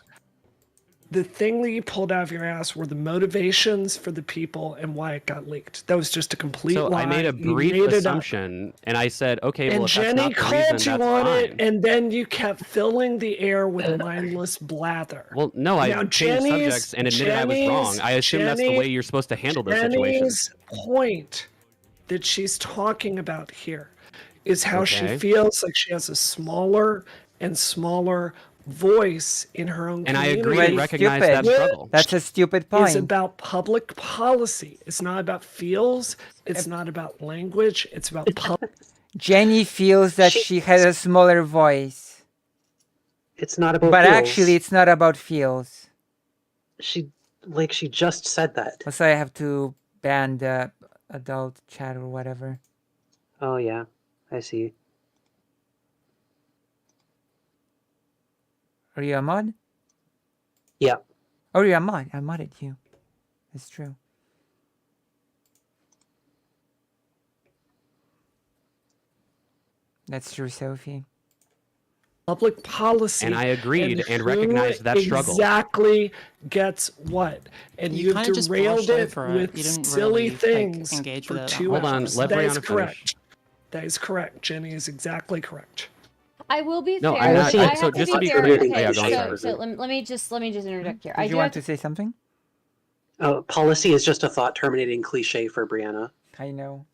Speaker 11: The thing that you pulled out of your ass were the motivations for the people and why it got leaked. That was just a complete
Speaker 9: So
Speaker 11: lie.
Speaker 9: I made a
Speaker 11: You
Speaker 9: brief
Speaker 11: made it up.
Speaker 9: assumption, and I said, okay, well,
Speaker 11: And
Speaker 9: if
Speaker 11: Jenny
Speaker 9: that's not the
Speaker 11: called
Speaker 9: reason,
Speaker 11: you
Speaker 9: that's
Speaker 11: on
Speaker 9: fine.
Speaker 11: it, and then you kept filling the air with mindless blather.
Speaker 9: Well, no, I
Speaker 11: Now,
Speaker 9: changed subjects and admitted I was wrong. I assume that's the way you're supposed to handle those situations.
Speaker 11: Jenny's point that she's talking about here is how she
Speaker 9: Okay.
Speaker 11: feels like she has a smaller and smaller voice in her own
Speaker 9: And I
Speaker 11: community.
Speaker 9: agree and recognize that
Speaker 11: Which
Speaker 9: struggle.
Speaker 1: That's a stupid
Speaker 11: is
Speaker 1: point.
Speaker 11: about public policy. It's not about feels. It's not about language. It's about public.
Speaker 1: Jenny feels that she has a smaller voice.
Speaker 4: It's not about
Speaker 1: But
Speaker 4: feels.
Speaker 1: actually, it's not about feels.
Speaker 4: She just said that.
Speaker 1: So I have to ban the adult chat or whatever.
Speaker 4: Oh yeah, I see.
Speaker 1: Are you a mod?
Speaker 4: Yeah.
Speaker 1: Oh, you're a mod. I modded you. That's true. That's true, Sophie.
Speaker 11: Public policy.
Speaker 9: And I agreed and
Speaker 11: who
Speaker 9: recognized that struggle.
Speaker 11: Exactly gets what. And
Speaker 5: You
Speaker 11: you've
Speaker 5: kinda just
Speaker 11: derailed
Speaker 5: brushed
Speaker 11: it
Speaker 5: over it.
Speaker 11: with
Speaker 5: You didn't
Speaker 11: silly
Speaker 5: really, like,
Speaker 11: things
Speaker 5: engage
Speaker 11: for
Speaker 5: with it that
Speaker 11: 2
Speaker 5: much.
Speaker 9: Hold on,
Speaker 11: hours.
Speaker 9: let
Speaker 11: That is
Speaker 9: Brianna
Speaker 11: correct.
Speaker 9: finish.
Speaker 11: That is correct. Jenny is exactly correct.
Speaker 6: I will be
Speaker 9: No,
Speaker 6: fair.
Speaker 9: I'm not-
Speaker 6: I
Speaker 9: I-
Speaker 6: have
Speaker 9: so
Speaker 6: to
Speaker 9: just
Speaker 6: be
Speaker 9: to be
Speaker 6: fair.
Speaker 9: clear-
Speaker 6: Okay,
Speaker 9: yeah, go on,
Speaker 6: so,
Speaker 9: sorry.
Speaker 6: so let me just interject here.
Speaker 1: Did
Speaker 6: I
Speaker 1: you
Speaker 6: do
Speaker 1: want
Speaker 6: have
Speaker 1: to say something?
Speaker 4: Policy is just a thought-terminating cliche for Brianna.
Speaker 1: I know.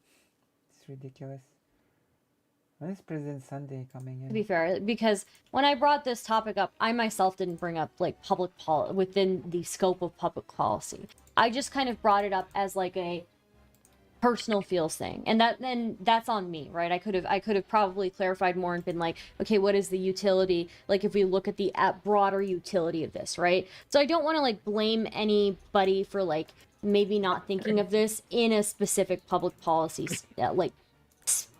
Speaker 1: It's ridiculous. When is President Sunday coming
Speaker 6: to be
Speaker 1: in?
Speaker 6: fair, because when I brought this topic up, I myself didn't bring up like public policy within the scope of public policy. I just kind of brought it up as like a personal feels thing, and that's on me, right? I could have probably clarified more and been like, okay, what is the utility? Like if we look at the broader utility of this, right? So I don't want to like blame anybody for like maybe not thinking of this in a specific public policy like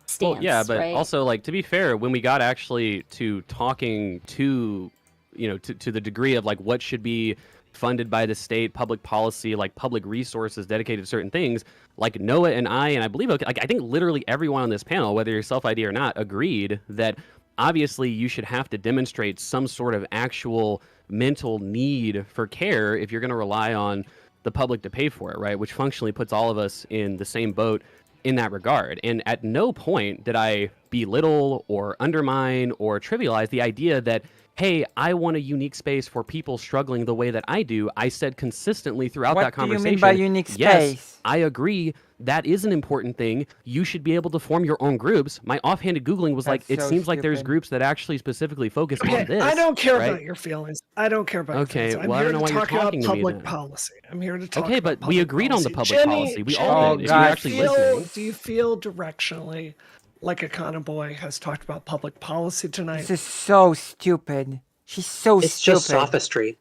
Speaker 6: stance,
Speaker 9: Well, yeah, but
Speaker 6: right?
Speaker 9: also, like, to be fair, when we got actually to talking to, to the degree of like what should be funded by the state, public policy, like public resources dedicated to certain things, like Noah and I believe, like, I think literally everyone on this panel, whether you're self-ID or not, agreed that obviously you should have to demonstrate some sort of actual mental need for care if you're going to rely on the public to pay for it, right? Which functionally puts all of us in the same boat in that regard. And at no point did I belittle or undermine or trivialize the idea that, hey, I want a unique space for people struggling the way that I do. I said consistently throughout
Speaker 1: What
Speaker 9: that
Speaker 1: do you
Speaker 9: conversation,
Speaker 1: mean by unique
Speaker 9: yes,
Speaker 1: space?
Speaker 9: I agree. That is an important thing. You should be able to form your own groups. My offhanded Googling was like,
Speaker 1: That's
Speaker 9: it
Speaker 1: so
Speaker 9: seems like there's
Speaker 1: stupid.
Speaker 9: groups that actually specifically focus
Speaker 11: Okay,
Speaker 9: on this.
Speaker 11: I don't care
Speaker 9: right?
Speaker 11: about your feelings. I don't care about
Speaker 9: Okay,
Speaker 11: your feelings. I'm
Speaker 9: well, I
Speaker 11: here
Speaker 9: don't know
Speaker 11: to
Speaker 9: why you're
Speaker 11: talk about
Speaker 9: talking to me
Speaker 11: public
Speaker 9: then.
Speaker 11: policy. I'm here to talk
Speaker 9: Okay,
Speaker 11: about
Speaker 9: but we
Speaker 11: public
Speaker 9: agreed on the
Speaker 11: policy.
Speaker 9: public
Speaker 11: Jenny,
Speaker 9: policy. We
Speaker 11: Jenny,
Speaker 9: all did. If you're
Speaker 1: God,
Speaker 9: actually
Speaker 11: feel,
Speaker 9: listening.
Speaker 11: do you feel directionally like Akana Boy has talked about public policy tonight?
Speaker 1: This is so stupid. She's so
Speaker 4: It's
Speaker 1: stupid.
Speaker 4: just sophistry.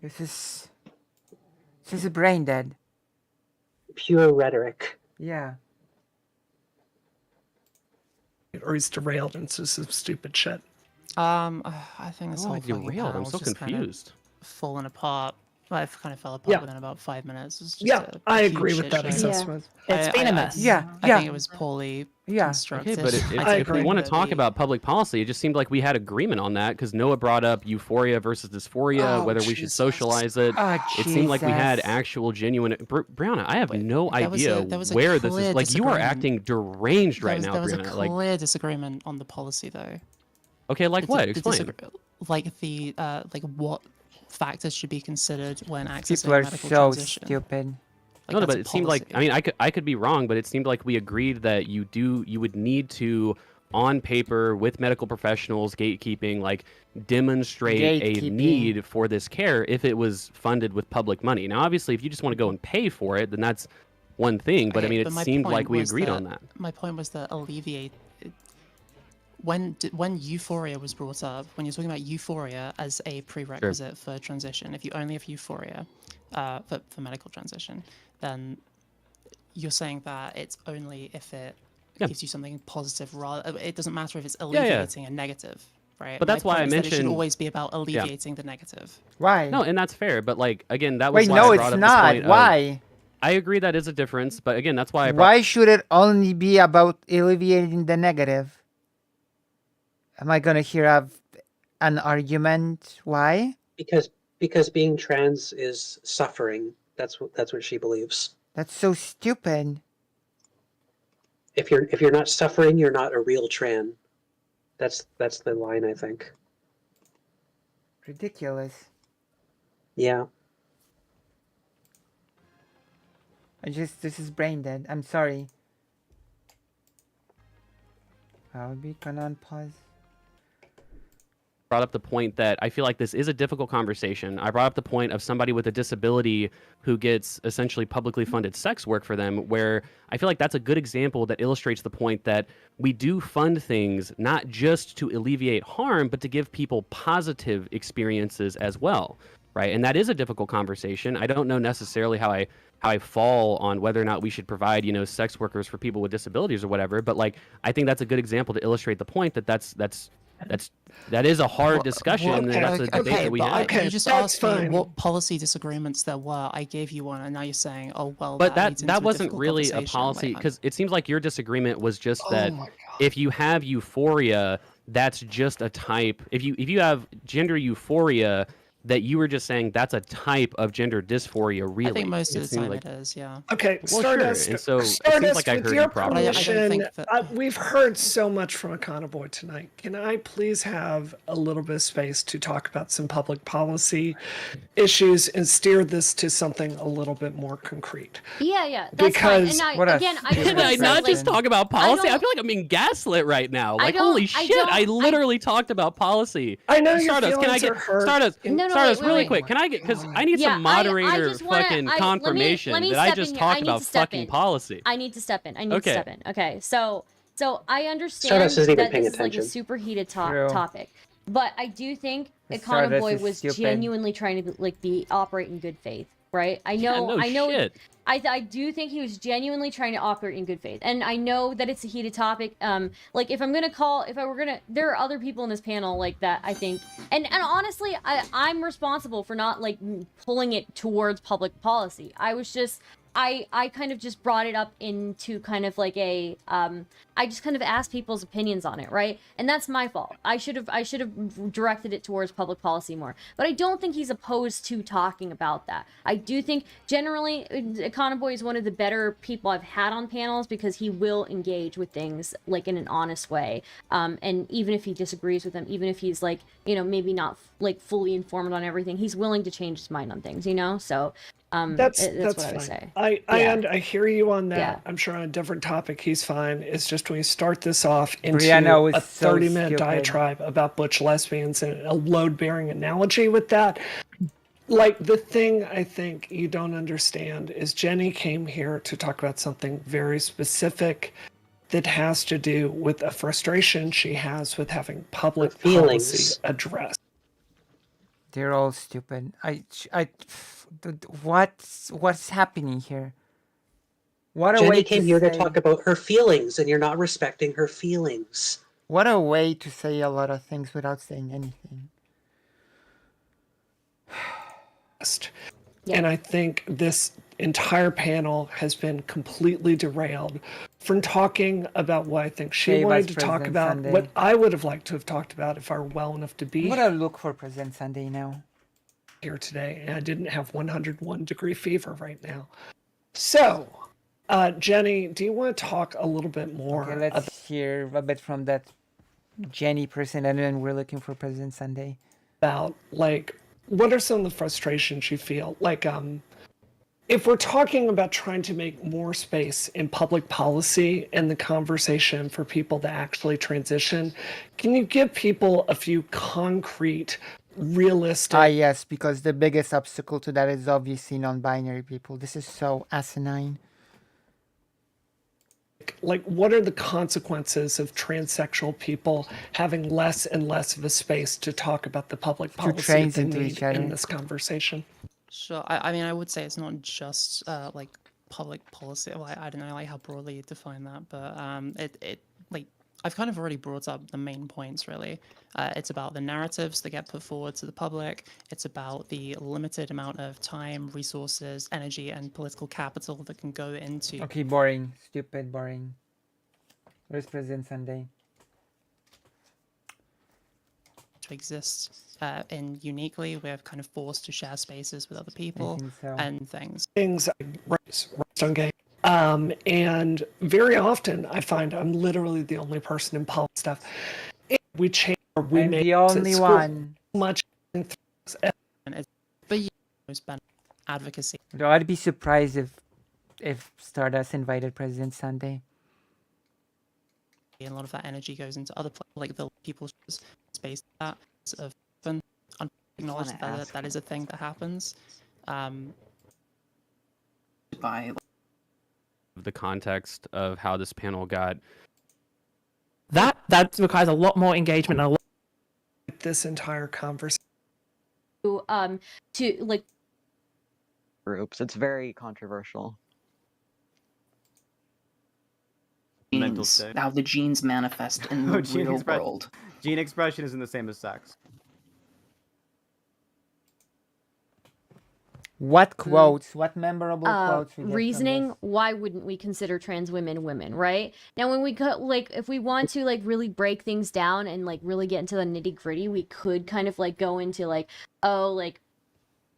Speaker 1: This is brain dead.
Speaker 4: Pure rhetoric.
Speaker 1: Yeah.
Speaker 11: Or he's derailed into some stupid shit.
Speaker 5: I think this
Speaker 9: Oh,
Speaker 5: whole
Speaker 9: I
Speaker 5: fucking
Speaker 9: derailed. I'm
Speaker 5: panel's
Speaker 9: so
Speaker 5: just kind of
Speaker 9: confused.
Speaker 5: falling apart Well, I've kind of fell apart
Speaker 11: Yeah.
Speaker 5: within about 5 minutes. It's just
Speaker 11: Yeah,
Speaker 5: a
Speaker 11: I
Speaker 5: huge
Speaker 11: agree with
Speaker 5: shit
Speaker 11: that
Speaker 5: show.
Speaker 11: assessment.
Speaker 10: It's been a mess.
Speaker 1: Yeah,
Speaker 5: I
Speaker 1: yeah.
Speaker 5: think it was poorly
Speaker 1: Yeah.
Speaker 5: constructed.
Speaker 9: Okay, but if
Speaker 11: I
Speaker 9: we
Speaker 11: agree.
Speaker 9: want to
Speaker 5: that
Speaker 9: talk
Speaker 5: the-
Speaker 9: about public policy, it just seemed like we had agreement on that because Noah brought up euphoria versus dysphoria,
Speaker 11: Oh,
Speaker 9: whether we should
Speaker 11: Jesus.
Speaker 9: socialize it.
Speaker 1: Oh,
Speaker 9: It seemed like we had
Speaker 1: Jesus.
Speaker 9: actual genuine. Brianna, I have
Speaker 5: Wait,
Speaker 9: no
Speaker 5: there was
Speaker 9: idea
Speaker 5: there was a
Speaker 9: where this is.
Speaker 5: clear
Speaker 9: Like you are
Speaker 5: disagreement.
Speaker 9: acting deranged right now,
Speaker 5: There was a
Speaker 9: Brianna. Like,
Speaker 5: clear disagreement on the policy, though.
Speaker 9: okay, like what? Explain.
Speaker 5: Like the like what factors should be considered when accessing
Speaker 1: People are
Speaker 5: medical
Speaker 1: so
Speaker 5: transition.
Speaker 1: stupid.
Speaker 5: Like,
Speaker 9: No,
Speaker 5: that's
Speaker 9: but
Speaker 5: a
Speaker 9: it seemed like
Speaker 5: policy.
Speaker 9: I could be wrong, but it seemed like we agreed that you would need to on paper with medical professionals gatekeeping like demonstrate a
Speaker 1: Gatekeeping.
Speaker 9: need for this care if it was funded with public money. Now obviously if you just want to go and pay for it, then that's one thing, but I
Speaker 5: Okay,
Speaker 9: mean it
Speaker 5: my
Speaker 9: seemed like
Speaker 5: point
Speaker 9: we
Speaker 5: was
Speaker 9: agreed on that.
Speaker 5: My point was that alleviate when euphoria was brought up, when you're talking about euphoria as a prerequisite for transition, if you only have euphoria for medical transition, then you're saying that it's only if it
Speaker 9: Yeah.
Speaker 5: gives you something positive. Rather, it doesn't matter if it's
Speaker 9: yeah.
Speaker 5: alleviating a negative, right?
Speaker 9: But that's
Speaker 5: My
Speaker 9: why
Speaker 5: point
Speaker 9: I
Speaker 5: is that it should
Speaker 9: mentioned-
Speaker 5: always be about alleviating the negative.
Speaker 1: Why?
Speaker 9: No, and that's fair, but like again, that was
Speaker 1: Wait,
Speaker 9: why
Speaker 1: no,
Speaker 9: I
Speaker 1: it's
Speaker 9: brought up
Speaker 1: not.
Speaker 9: this point of-
Speaker 1: Why?
Speaker 9: I agree that is a difference, but again, that's why I brought
Speaker 1: Why should it only be about alleviating the negative? Am I gonna hear an argument? Why?
Speaker 4: Because being trans is suffering. That's what she believes.
Speaker 1: That's so stupid.
Speaker 4: If you're not suffering, you're not a real tran. That's the line, I think.
Speaker 1: Ridiculous.
Speaker 4: Yeah.
Speaker 1: This is brain dead. I'm sorry. I'll be gonna unpause.
Speaker 9: brought up the point that I feel like this is a difficult conversation. I brought up the point of somebody with a disability who gets essentially publicly funded sex work for them, where I feel like that's a good example that illustrates the point that we do fund things not just to alleviate harm, but to give people positive experiences as well, right? And that is a difficult conversation. I don't know necessarily how I fall on whether or not we should provide, sex workers for people with disabilities or whatever, but like I think that's a good example to illustrate the point that that is a hard discussion, and that's a debate that we
Speaker 5: but
Speaker 9: have.
Speaker 11: Okay,
Speaker 5: you just
Speaker 11: that's
Speaker 5: asked me
Speaker 11: fine.
Speaker 5: what policy disagreements there were. I gave you one, and now you're saying, "Oh well."
Speaker 9: But
Speaker 5: leads into
Speaker 9: that
Speaker 5: a
Speaker 9: wasn't
Speaker 5: difficult
Speaker 9: really a
Speaker 5: conversation.
Speaker 9: policy,
Speaker 5: Like,
Speaker 9: because it seems like your disagreement was just
Speaker 11: Oh
Speaker 9: that
Speaker 11: my God.
Speaker 9: if you have euphoria, that's just a type. If you have gender euphoria, that you were just saying that's a type of gender dysphoria. Really,
Speaker 5: I think most of the
Speaker 9: seemed
Speaker 5: time
Speaker 9: like-
Speaker 5: it is. Yeah.
Speaker 11: Okay,
Speaker 9: Well, sure,
Speaker 11: Stardust.
Speaker 9: and so it seems
Speaker 11: Stardust,
Speaker 9: like I
Speaker 11: with
Speaker 9: heard
Speaker 11: your
Speaker 9: you properly.
Speaker 5: But I don't
Speaker 11: permission,
Speaker 5: think that-
Speaker 11: we've heard so much from Econoboy tonight. Can I please have a little bit of space to talk about some public policy issues and steer this to something a little bit more concrete?
Speaker 6: Yeah, that's
Speaker 11: Because-
Speaker 6: fine.
Speaker 1: What
Speaker 6: And
Speaker 1: a
Speaker 6: again, I just
Speaker 9: Can
Speaker 6: wanna
Speaker 9: I
Speaker 6: say,
Speaker 9: not
Speaker 6: like,
Speaker 9: just talk about policy? I
Speaker 6: don't-
Speaker 9: feel like I'm being gaslit right now.
Speaker 6: I
Speaker 9: Like,
Speaker 6: don't-
Speaker 9: holy
Speaker 6: I
Speaker 9: shit!
Speaker 6: don't-
Speaker 9: I
Speaker 6: I-
Speaker 9: literally talked about policy.
Speaker 11: I know your
Speaker 9: Stardust, can I
Speaker 11: feelings
Speaker 9: get
Speaker 11: are hurt.
Speaker 9: Stardust?
Speaker 6: No,
Speaker 9: Stardust,
Speaker 6: wait,
Speaker 9: really
Speaker 6: wait.
Speaker 9: quick. Can I get because I need
Speaker 6: Yeah,
Speaker 9: some moderator
Speaker 6: just wanna-
Speaker 9: fucking
Speaker 6: let me
Speaker 9: confirmation that I
Speaker 6: step
Speaker 9: just
Speaker 6: in here. I
Speaker 9: talked
Speaker 6: need to
Speaker 9: about
Speaker 6: step
Speaker 9: fucking
Speaker 6: in.
Speaker 9: policy.
Speaker 6: I need to step in. I need to
Speaker 9: Okay.
Speaker 6: step in. Okay, so I understand
Speaker 4: Stardust isn't even
Speaker 6: that
Speaker 4: paying
Speaker 6: this is like a
Speaker 4: attention.
Speaker 6: super heated
Speaker 1: True.
Speaker 6: topic, but I do think
Speaker 1: Stardust
Speaker 6: Econoboy
Speaker 1: is
Speaker 6: was
Speaker 1: stupid.
Speaker 6: genuinely trying to be operate in good faith, right? I
Speaker 9: Yeah,
Speaker 6: know,
Speaker 9: no
Speaker 6: I know.
Speaker 9: shit.
Speaker 6: I do think he was genuinely trying to operate in good faith, and I know that it's a heated topic. Like if there are other people in this panel like that. I think, and honestly, I'm responsible for not like pulling it towards public policy. I was just. I kind of just brought it up into kind of like a I just kind of asked people's opinions on it, right? And that's my fault. I should have directed it towards public policy more. But I don't think he's opposed to talking about that. I do think generally Econoboy is one of the better people I've had on panels because he will engage with things like in an honest way. And even if he disagrees with them, even if he's like, maybe not like fully informed on everything, he's willing to change his mind on things, So
Speaker 11: That's
Speaker 6: what I
Speaker 11: fine.
Speaker 6: would say.
Speaker 11: I hear you on that.
Speaker 6: Yeah.
Speaker 11: I'm sure on a different topic he's fine. It's just when you start this off into
Speaker 1: Brianna was
Speaker 11: a
Speaker 1: so
Speaker 11: 30-minute
Speaker 1: stupid.
Speaker 11: diatribe about butch lesbians and a load-bearing analogy with that. Like the thing I think you don't understand is Jenny came here to talk about something very specific that has to do with a frustration she has with having public
Speaker 4: Her feelings.
Speaker 11: policy addressed.
Speaker 1: They're all stupid. What's happening here? What a way
Speaker 4: Jenny came here to
Speaker 1: say,
Speaker 4: talk about her feelings, and you're not respecting her feelings.
Speaker 1: What a way to say a lot of things without saying anything.
Speaker 6: Yeah.
Speaker 11: And I think this entire panel has been completely derailed from talking about what I think she
Speaker 1: Hey,
Speaker 11: wanted
Speaker 1: Vice
Speaker 11: to talk
Speaker 1: President
Speaker 11: about,
Speaker 1: Sunday.
Speaker 11: what I would have liked to have talked about if I were well enough to
Speaker 1: I'm
Speaker 11: be
Speaker 1: gonna look for President Sunday now.
Speaker 11: here today, and I didn't have 101-degree fever right now. So, Jenny, do you want to talk a little bit more
Speaker 1: Okay, let's hear a bit from that Jenny person, and then we're looking for President Sunday.
Speaker 11: about, like, what are some of the frustrations you feel? Like, if we're talking about trying to make more space in public policy and the conversation for people to actually transition, can you give people a few concrete, realistic
Speaker 1: Ah, yes, because the biggest obstacle to that is obviously non-binary people. This is so asinine.
Speaker 11: like what are the consequences of transsexual people having less and less of a space to talk about the public
Speaker 1: Through
Speaker 11: policy
Speaker 1: trains
Speaker 11: that they
Speaker 1: into
Speaker 11: need
Speaker 1: each other.
Speaker 11: in this conversation?
Speaker 5: Sure. I mean, I would say it's not just like public policy. Well, I don't know like how broadly you define that, but it like I've kind of already brought up the main points really. It's about the narratives that get put forward to the public. It's about the limited amount of time, resources, energy, and political capital that can go into
Speaker 1: Okay, boring. Stupid, boring. Where's President Sunday?
Speaker 5: to exist in uniquely. We're kind of forced to share spaces with other
Speaker 1: I
Speaker 5: people
Speaker 1: think so.
Speaker 5: and things.
Speaker 11: Things I raise on gay. And very often I find I'm literally the only person in policy stuff. We change, we
Speaker 1: I'm
Speaker 11: make
Speaker 1: the only one.
Speaker 11: much.
Speaker 5: And it's but you know, spend advocacy.
Speaker 1: Though I'd be surprised if Stardust invited President Sunday.
Speaker 5: And a lot of that energy goes into other like the people's space that is often unacknowledged that is a thing that happens.
Speaker 8: By
Speaker 9: The context of how this panel got
Speaker 10: That requires a lot more engagement and a lot
Speaker 11: This entire conversation.
Speaker 6: To like
Speaker 12: Groups. It's very controversial.
Speaker 13: Mental
Speaker 8: genes,
Speaker 13: state.
Speaker 8: how the genes manifest in the real world.
Speaker 13: Gene expression isn't the same as sex.
Speaker 1: What quotes? What memorable quotes? we get from
Speaker 6: reasoning,
Speaker 1: this?
Speaker 6: why wouldn't we consider trans women women, right? Now when we got like if we want to like really break things down and like really get into the nitty-gritty, we could kind of like go into like, oh, like,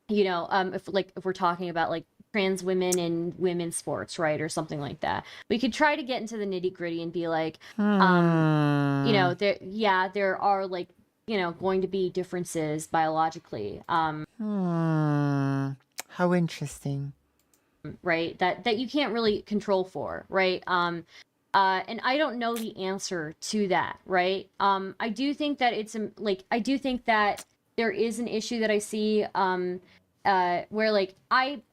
Speaker 6: you know, if we're talking about like trans women in women's sports, right, or something like that, we could try to get into the nitty-gritty and be like, you know, there are like, you know, going to be differences biologically,
Speaker 1: How interesting.
Speaker 6: right, that you can't really control for, right? And I don't know the answer to that, right? I do think that it's like I do think that there is an issue that I see where like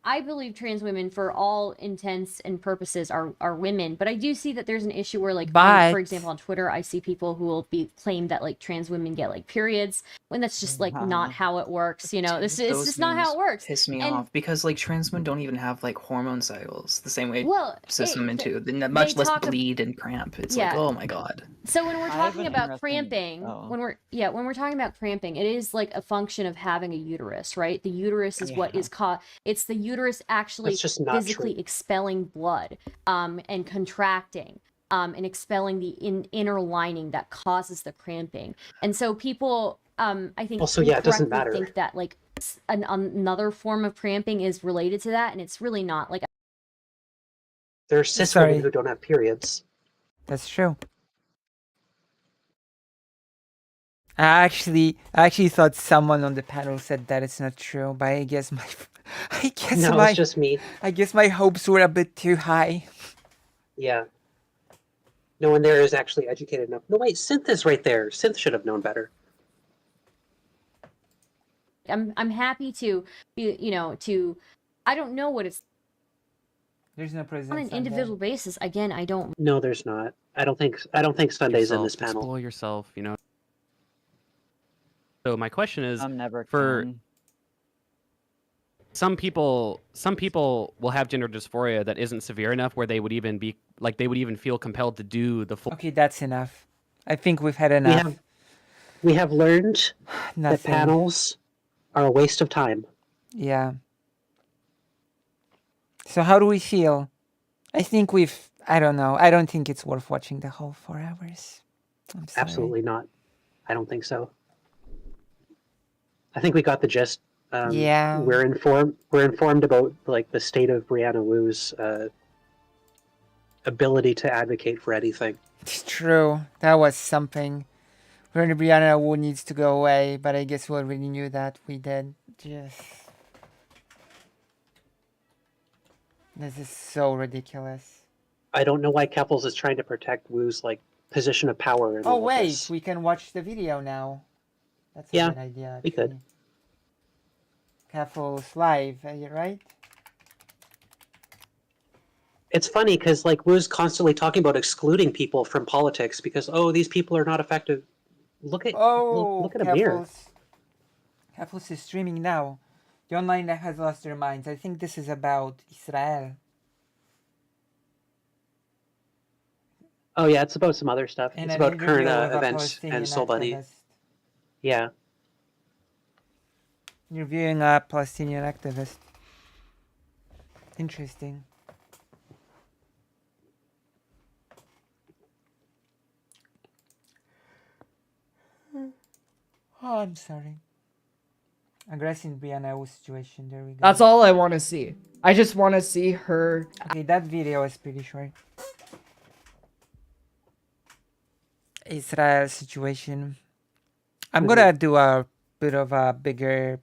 Speaker 6: I believe trans women for all intents and purposes are women, but I do see that there's an issue where like for example on Twitter I see people who will claim that like trans women get like periods when that's just like not how it works, you know. It's just not how it works.
Speaker 8: Piss me
Speaker 6: And-
Speaker 8: off because like trans women don't even have like hormone cycles the same way
Speaker 6: Well,
Speaker 8: cis women
Speaker 6: they-
Speaker 8: do. They much less
Speaker 6: talk ab-
Speaker 8: bleed and cramp. It's
Speaker 6: Yeah.
Speaker 8: like, oh my god.
Speaker 6: So when we're
Speaker 12: I have
Speaker 6: talking
Speaker 12: an
Speaker 6: about
Speaker 12: interesting-
Speaker 6: cramping,
Speaker 12: oh.
Speaker 6: when we're talking about cramping, it is like a function of having a uterus, right? The uterus is what is it's the uterus actually
Speaker 4: That's just not
Speaker 6: physically
Speaker 4: true.
Speaker 6: expelling blood, and contracting, and expelling the inner lining that causes the cramping. And so people, I think,
Speaker 4: Also, yeah, it doesn't
Speaker 6: incorrectly
Speaker 4: matter.
Speaker 6: think that like another form of cramping is related to that, and it's really not. Like
Speaker 4: There are cis
Speaker 1: Sorry.
Speaker 4: women who don't have periods.
Speaker 1: That's true. I actually thought someone on the panel said that it's not true, but I guess my
Speaker 4: No,
Speaker 1: my
Speaker 4: it's just me.
Speaker 1: I guess my hopes were a bit too high.
Speaker 4: Yeah. No one there is actually educated enough. No, wait, Synth is right there. Synth should have known better.
Speaker 6: I'm happy to be, you know, to I don't know what it's
Speaker 1: There's no
Speaker 6: on
Speaker 1: President
Speaker 6: an
Speaker 1: Sunday.
Speaker 6: individual basis. Again, I don't.
Speaker 4: No, there's not. I don't think Sunday's in
Speaker 9: yourself,
Speaker 4: this panel.
Speaker 9: explore yourself, you know. So my question is,
Speaker 12: I'm never
Speaker 9: for
Speaker 12: can.
Speaker 9: some people will have gender dysphoria that isn't severe enough where they would even be like they would even feel compelled to do the full
Speaker 1: Okay, that's enough. I think we've had enough.
Speaker 4: We have learned that
Speaker 1: Nothing.
Speaker 4: panels are a waste of time.
Speaker 1: Yeah. So how do we feel? I think I don't know. I don't think it's worth watching the whole 4 hours. I'm sorry.
Speaker 4: Absolutely not. I don't think so. I think we got the gist.
Speaker 1: Yeah.
Speaker 4: We're informed about like the state of Brianna Wu's ability to advocate for anything.
Speaker 1: It's true. That was something. Brianna Wu needs to go away, but I guess we already knew that. We did. Just. This is so ridiculous.
Speaker 4: I don't know why Keppels is trying to protect Wu's like position of power. In
Speaker 1: Oh
Speaker 4: all of
Speaker 1: wait,
Speaker 4: this.
Speaker 1: we can watch the video now. That's a
Speaker 4: Yeah,
Speaker 1: good idea.
Speaker 4: we could.
Speaker 1: actually. Keppels live, right?
Speaker 4: It's funny because like Wu's constantly talking about excluding people from politics because these people are not effective. Look at look at him here.
Speaker 1: Keppels is streaming now. The online life has lost their minds. I think this is about Israel.
Speaker 4: Oh yeah, it's about some other stuff.
Speaker 1: And
Speaker 4: It's
Speaker 1: an
Speaker 4: about current
Speaker 1: interview with a
Speaker 4: events
Speaker 1: Palestinian
Speaker 4: and Soul Buddy.
Speaker 1: activist.
Speaker 4: Yeah.
Speaker 1: Interviewing a Palestinian activist. Interesting. Oh, I'm sorry. Aggressing Brianna Wu situation. There we go.
Speaker 14: That's all I want to see. I just want to see her.
Speaker 1: Okay, that video is pretty short. Israel situation. I'm gonna do a bit of a bigger.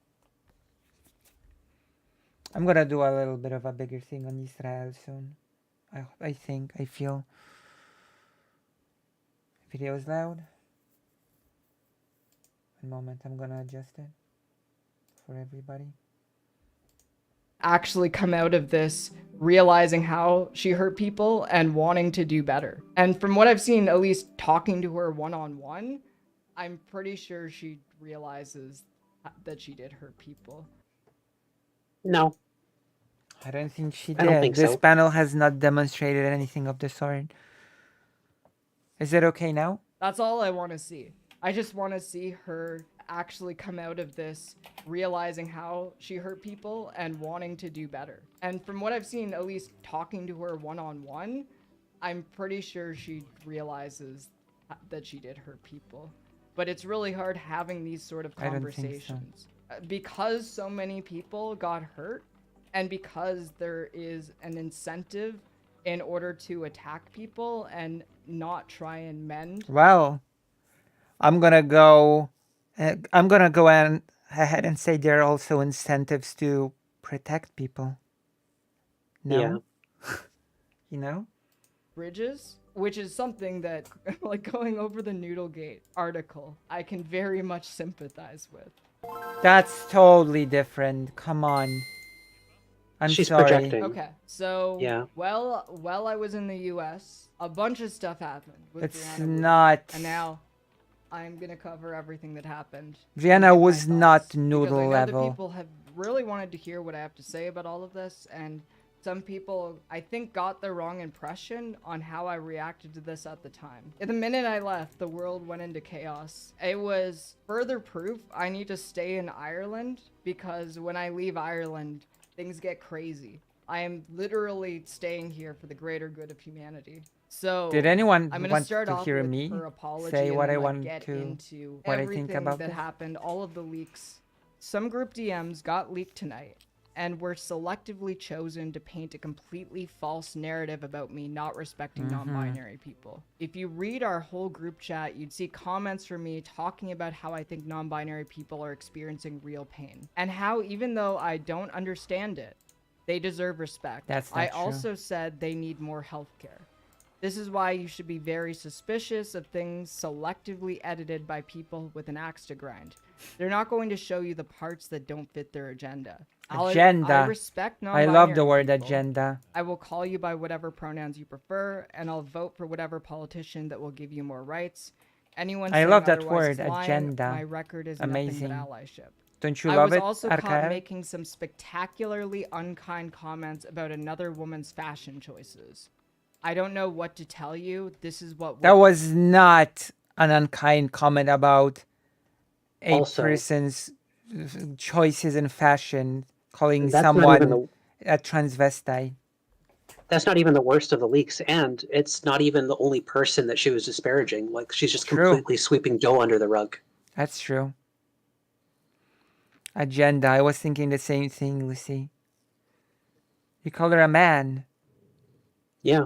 Speaker 1: I'm gonna do a little bit of a bigger thing on Israel soon. I think. I feel. Video is loud. One moment, I'm gonna adjust it for everybody.
Speaker 14: Actually come out of this realizing how she hurt people and wanting to do better. And from what I've seen, at least talking to her one-on-one, I'm pretty sure she realizes that she did hurt people.
Speaker 4: No.
Speaker 1: I don't think she
Speaker 4: I
Speaker 1: did.
Speaker 4: don't think
Speaker 1: This
Speaker 4: so.
Speaker 1: panel has not demonstrated anything of the sort. Is it okay now?
Speaker 14: That's all I want to see. I just want to see her actually come out of this realizing how she hurt people and wanting to do better. And from what I've seen, at least talking to her one-on-one, I'm pretty sure she realizes that she did hurt people. But it's really hard having these sort of
Speaker 1: I don't think so.
Speaker 14: conversations. Because so many people got hurt, and because there is an incentive in order to attack people and not try and mend.
Speaker 1: Well, I'm gonna go ahead and say there are also incentives to protect people. No?
Speaker 4: Yeah.
Speaker 1: You know?
Speaker 14: Bridges, which is something that, like going over the Noodlegate article, I can very much sympathize with.
Speaker 1: That's totally different. Come on. I'm
Speaker 4: She's
Speaker 1: sorry.
Speaker 4: projecting.
Speaker 14: Okay, so
Speaker 4: Yeah.
Speaker 14: while I was in the U.S., a bunch of stuff happened with
Speaker 1: It's
Speaker 14: Brianna Wu,
Speaker 1: not.
Speaker 14: and now I'm gonna cover everything that happened. and
Speaker 1: Vienna
Speaker 14: give my
Speaker 1: was not
Speaker 14: thoughts,
Speaker 1: noodle
Speaker 14: because I know
Speaker 1: level.
Speaker 14: that people have really wanted to hear what I have to say about all of this, and some people, I think, got the wrong impression on how I reacted to this at the time. The minute I left, the world went into chaos. It was further proof I need to stay in Ireland, because when I leave Ireland, things get crazy. I am literally staying here for the greater good of humanity. So
Speaker 1: Did anyone
Speaker 14: I'm gonna
Speaker 1: want
Speaker 14: start
Speaker 1: to
Speaker 14: off
Speaker 1: hear
Speaker 14: with
Speaker 1: me
Speaker 14: her apology
Speaker 1: say
Speaker 14: and
Speaker 1: what
Speaker 14: then,
Speaker 1: I
Speaker 14: like,
Speaker 1: want
Speaker 14: get
Speaker 1: to,
Speaker 14: into
Speaker 1: what I
Speaker 14: everything
Speaker 1: think about
Speaker 14: that
Speaker 1: this?
Speaker 14: happened, all of the leaks. Some group DMs got leaked tonight and were selectively chosen to paint a completely false narrative about me not respecting
Speaker 1: Mhm.
Speaker 14: non-binary people. If you read our whole group chat, you'd see comments from me talking about how I think non-binary people are experiencing real pain and how even though I don't understand it, they deserve respect.
Speaker 1: That's
Speaker 14: I
Speaker 1: not true.
Speaker 14: also said they need more healthcare. This is why you should be very suspicious of things selectively edited by people with an axe to grind. They're not going to show you the parts that don't fit their agenda. I
Speaker 1: Agenda.
Speaker 14: respect
Speaker 1: I love the
Speaker 14: non-binary
Speaker 1: word
Speaker 14: people.
Speaker 1: agenda.
Speaker 14: I will call you by whatever pronouns you prefer, and I'll vote for whatever politician that will give you more rights. Anyone
Speaker 1: I
Speaker 14: saying
Speaker 1: love that
Speaker 14: otherwise
Speaker 1: word,
Speaker 14: is lying.
Speaker 1: agenda.
Speaker 14: My record is
Speaker 1: Amazing.
Speaker 14: nothing but allyship.
Speaker 1: Don't you
Speaker 14: I
Speaker 1: love
Speaker 14: was
Speaker 1: it,
Speaker 14: also caught
Speaker 1: Arkaev?
Speaker 14: making some spectacularly unkind comments about another woman's fashion choices. I don't know what to tell you. This is what
Speaker 1: That was not an unkind comment about a
Speaker 4: Also-
Speaker 1: person's choices in fashion, calling
Speaker 4: That's not
Speaker 1: someone
Speaker 4: even the-
Speaker 1: a transvestite.
Speaker 4: That's not even the worst of the leaks, and it's not even the only person that she was disparaging. Like, she's just
Speaker 1: True.
Speaker 4: completely sweeping Doe under the rug.
Speaker 1: That's true. Agenda. I was thinking the same thing, Lucy. You called her a man.
Speaker 4: Yeah.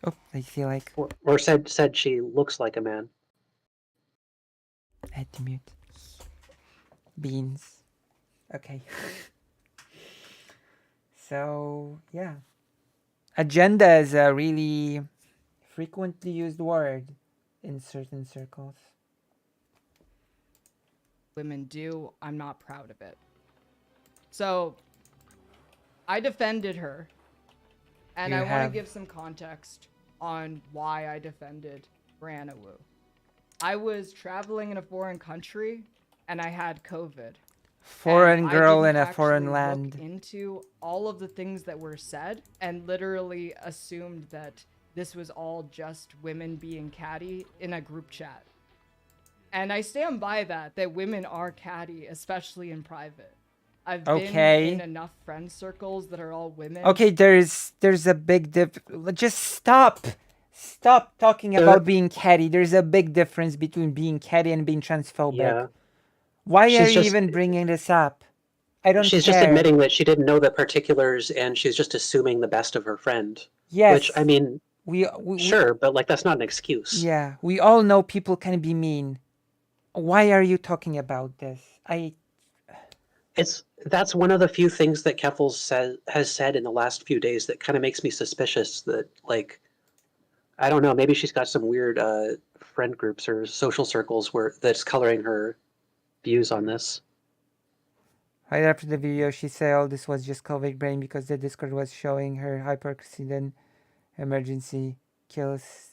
Speaker 1: Oh, I feel like
Speaker 4: Or said she looks like a man.
Speaker 1: I had to mute. Beans. Okay. So, yeah. Agenda is a really frequently used word in certain circles.
Speaker 14: Women do, I'm not proud of it. So, I defended her. And
Speaker 1: You
Speaker 14: I want
Speaker 1: have.
Speaker 14: to give some context on why I defended Brianna Wu. I was traveling in a foreign country and I had COVID.
Speaker 1: Foreign
Speaker 14: And
Speaker 1: girl
Speaker 14: I
Speaker 1: in
Speaker 14: didn't
Speaker 1: a foreign
Speaker 14: actually
Speaker 1: land.
Speaker 14: look into all of the things that were said and literally assumed that this was all just women being catty in a group chat. And I stand by that women are catty, especially in private. I've
Speaker 1: Okay.
Speaker 14: been in enough friend circles that are all women.
Speaker 1: Okay, there's a big just stop. Stop talking about being catty. There's a big difference between being catty and being transphobic.
Speaker 4: Yeah.
Speaker 1: Why are
Speaker 4: She's
Speaker 1: you
Speaker 4: just-
Speaker 1: even bringing this up? I don't
Speaker 4: She's
Speaker 1: care.
Speaker 4: just admitting that she didn't know the particulars and she's just assuming the best of her friend.
Speaker 1: Yes.
Speaker 4: Which, I mean,
Speaker 1: we
Speaker 4: sure, but like that's not an excuse.
Speaker 1: Yeah, we all know people can be mean. Why are you talking about this?
Speaker 4: That's one of the few things that Keffels has said in the last few days that kind of makes me suspicious that, like, I don't know, maybe she's got some weird friend groups or social circles that's coloring her views on this.
Speaker 1: Right after the video, she said all this was just COVID brain because the Discord was showing her hyperextended emergency kills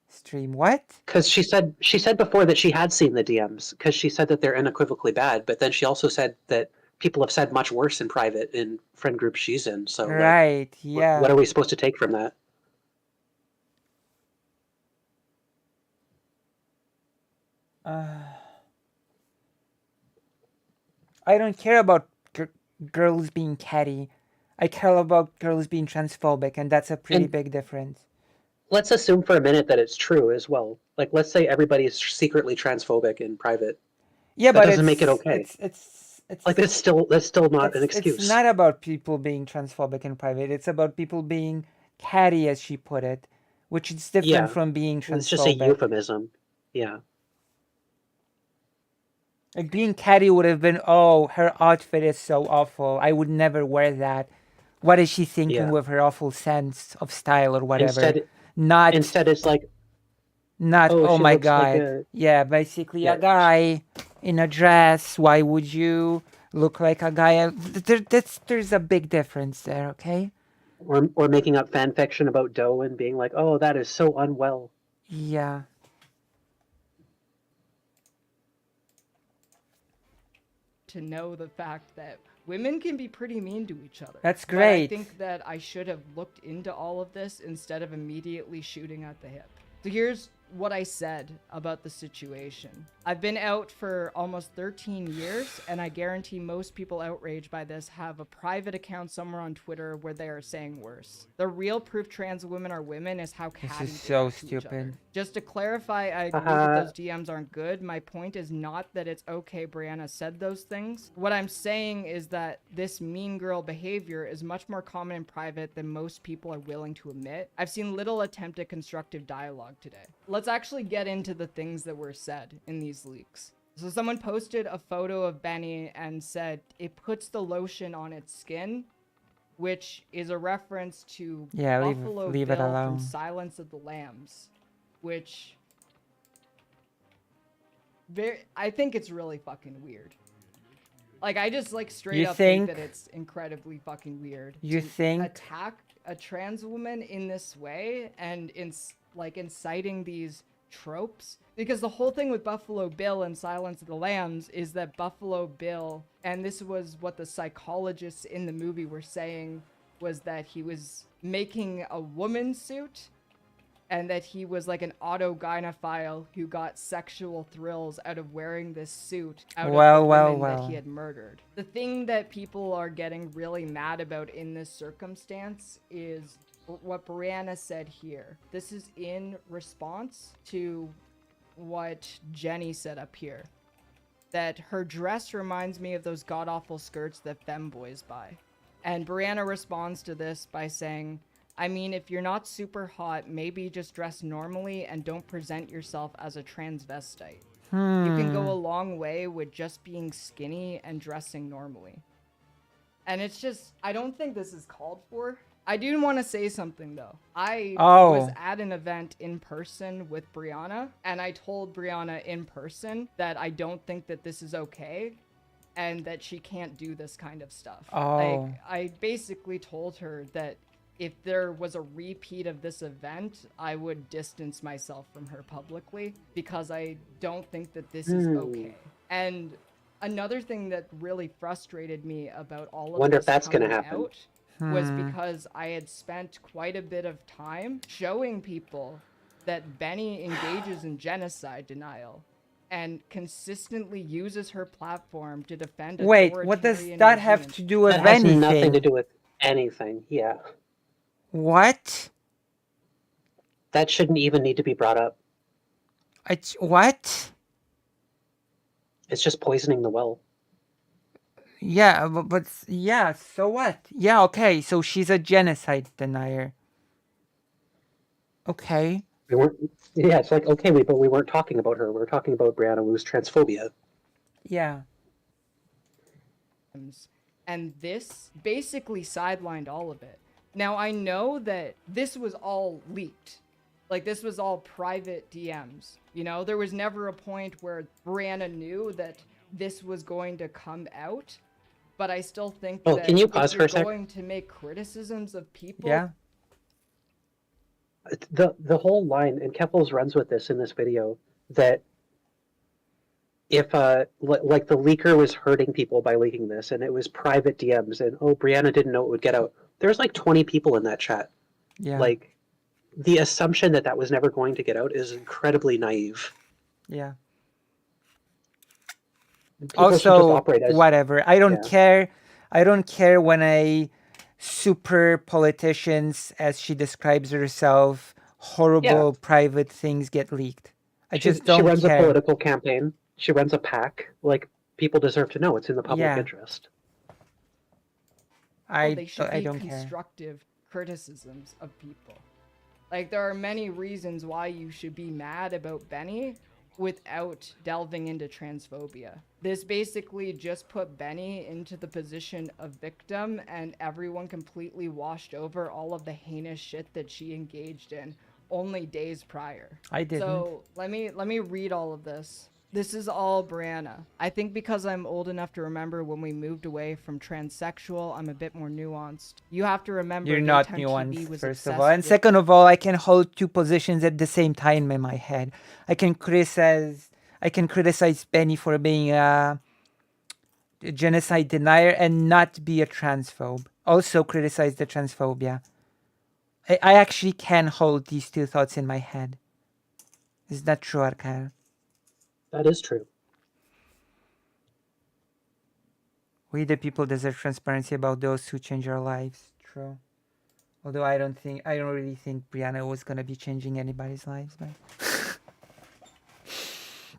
Speaker 1: stream. What?
Speaker 4: Because she said before that she had seen the DMs because she said that they're unequivocally bad, but then she also said that people have said much worse in private in friend groups she's in. So
Speaker 1: Right,
Speaker 4: like,
Speaker 1: yeah.
Speaker 4: what are we supposed to take from that?
Speaker 1: I don't care about girls being catty. I care about girls being transphobic, and that's a pretty big difference.
Speaker 4: Let's assume for a minute that it's true as well. Like, let's say everybody is secretly transphobic in private.
Speaker 1: Yeah,
Speaker 4: that
Speaker 1: but
Speaker 4: doesn't make it okay.
Speaker 1: It's
Speaker 4: like that's still not an excuse.
Speaker 1: It's not about people being transphobic in private. It's about people being catty, as she put it, which is different from being transphobic.
Speaker 4: It's just a euphemism. Yeah.
Speaker 1: Like being catty would have been, oh, her outfit is so awful. I would never wear that. What is she thinking with her awful sense of style or whatever?
Speaker 4: Instead it's like,
Speaker 1: oh
Speaker 4: she
Speaker 1: my
Speaker 4: looks like
Speaker 1: god. Yeah, basically a guy in a dress. Why would you look like a guy? There's a big difference there, okay?
Speaker 4: Or making up fan fiction about Doe and being like, oh, that is so unwell.
Speaker 1: Yeah.
Speaker 14: To know the fact that women can be pretty mean to each other.
Speaker 1: That's
Speaker 14: But I
Speaker 1: great.
Speaker 14: think that I should have looked into all of this instead of immediately shooting at the hip. So here's what I said about the situation. I've been out for almost 13 years, and I guarantee most people outraged by this have a private account somewhere on Twitter where they are saying worse. The real proof trans women are women is how catty
Speaker 1: This is
Speaker 14: they
Speaker 1: so
Speaker 14: are to each other.
Speaker 1: stupid.
Speaker 14: Just to clarify, I agree that those DMs aren't good. My point is not that it's okay Brianna said those things. What I'm saying is that this mean girl behavior is much more common in private than most people are willing to admit. I've seen little attempt at constructive dialogue today. Let's actually get into the things that were said in these leaks. So someone posted a photo of Benny and said it puts the lotion on its skin, which is a reference to Buffalo
Speaker 1: leave it
Speaker 14: Bill
Speaker 1: alone.
Speaker 14: from Silence of the Lambs, which I think it's really fucking weird. Like, I just like straight up think that it's incredibly fucking weird.
Speaker 1: You
Speaker 14: to
Speaker 1: think?
Speaker 14: attack a trans woman in this way and inciting these tropes, because the whole thing with Buffalo Bill and Silence of the Lambs is that Buffalo Bill, and this was what the psychologists in the movie were saying, was that he was making a woman suit and that he was like an autogynephile who got sexual thrills out of wearing this suit out of the women that he had murdered. The thing that people are getting really mad about in this circumstance is what Brianna said here. This is in response to what Jenny said up here. That her dress reminds me of those god-awful skirts that femboys buy. And Brianna responds to this by saying, I mean, if you're not super hot, maybe just dress normally and don't present yourself as a transvestite. You can go a long way with just being skinny and dressing normally. And it's just, I don't think this is called for. I do want to say something though. I was at an event in person with Brianna, and I told Brianna in person that I don't think that this is okay, and that she can't do this kind of stuff. Like, I basically told her that if there was a repeat of this event, I would distance myself from her publicly, because I don't think that this is okay. And another thing that really frustrated me about all of
Speaker 4: Wonder
Speaker 14: this
Speaker 4: if that's gonna
Speaker 14: coming
Speaker 4: happen.
Speaker 14: out was because I had spent quite a bit of time showing people that Benny engages in genocide denial and consistently uses her platform to defend
Speaker 1: Wait, what does
Speaker 14: authoritarian
Speaker 1: that have
Speaker 14: regimes.
Speaker 1: to do with
Speaker 4: That has
Speaker 1: anything?
Speaker 4: nothing to do with anything. Yeah.
Speaker 1: What?
Speaker 4: That shouldn't even need to be brought up.
Speaker 1: What?
Speaker 4: It's just poisoning the well.
Speaker 1: Yeah, but yeah, so what? Yeah, okay, so she's a genocide denier. Okay.
Speaker 4: We weren't. Yeah, it's like okay, but we weren't talking about her. We were talking about Brianna Wu's transphobia.
Speaker 1: Yeah.
Speaker 14: And this basically sidelined all of it. Now, I know that this was all leaked. Like, this was all private DMs. You know, there was never a point where Brianna knew that this was going to come out. But I still think that
Speaker 4: can you
Speaker 14: if
Speaker 4: pause for
Speaker 14: you're
Speaker 4: a sec?
Speaker 14: going to make criticisms of people...
Speaker 1: Yeah.
Speaker 4: The whole line, and Keppels runs with this in this video, that if like the leaker was hurting people by leaking this, and it was private DMs, and Brianna didn't know it would get out. There's like 20 people in that chat.
Speaker 1: Yeah.
Speaker 4: Like, the assumption that that was never going to get out is incredibly naive.
Speaker 1: Yeah.
Speaker 4: People should just
Speaker 1: Also,
Speaker 4: operate as-
Speaker 1: whatever. I don't
Speaker 4: Yeah.
Speaker 1: care. I don't care when a super politicians, as she describes herself, horrible private things get leaked. I just don't
Speaker 4: She runs
Speaker 1: care.
Speaker 4: a political campaign. She runs a PAC. Like, people deserve to know it's in the public
Speaker 1: Yeah.
Speaker 4: interest.
Speaker 14: They should be
Speaker 1: don't care.
Speaker 14: constructive criticisms of people. Like, there are many reasons why you should be mad about Benny without delving into transphobia. This basically just put Benny into the position of victim, and everyone completely washed over all of the heinous shit that she engaged in only days prior.
Speaker 1: I didn't.
Speaker 14: So let me read all of this. This is all Brianna. I think because I'm old enough to remember when we moved away from transsexual, I'm a bit more nuanced. You have to remember
Speaker 1: You're not
Speaker 14: Daytime TV
Speaker 1: nuanced,
Speaker 14: was
Speaker 1: first of
Speaker 14: obsessed
Speaker 1: all. And
Speaker 14: with-
Speaker 1: second of all, I can hold two positions at the same time in my head. I can criticize Benny for being a genocide denier and not be a transphobe. Also criticize the transphobia. I actually can hold these two thoughts in my head. Is that true, Arkel?
Speaker 4: That is true.
Speaker 1: We the people deserve transparency about those who change our lives. True. Although I don't really think Brianna was gonna be changing anybody's lives, but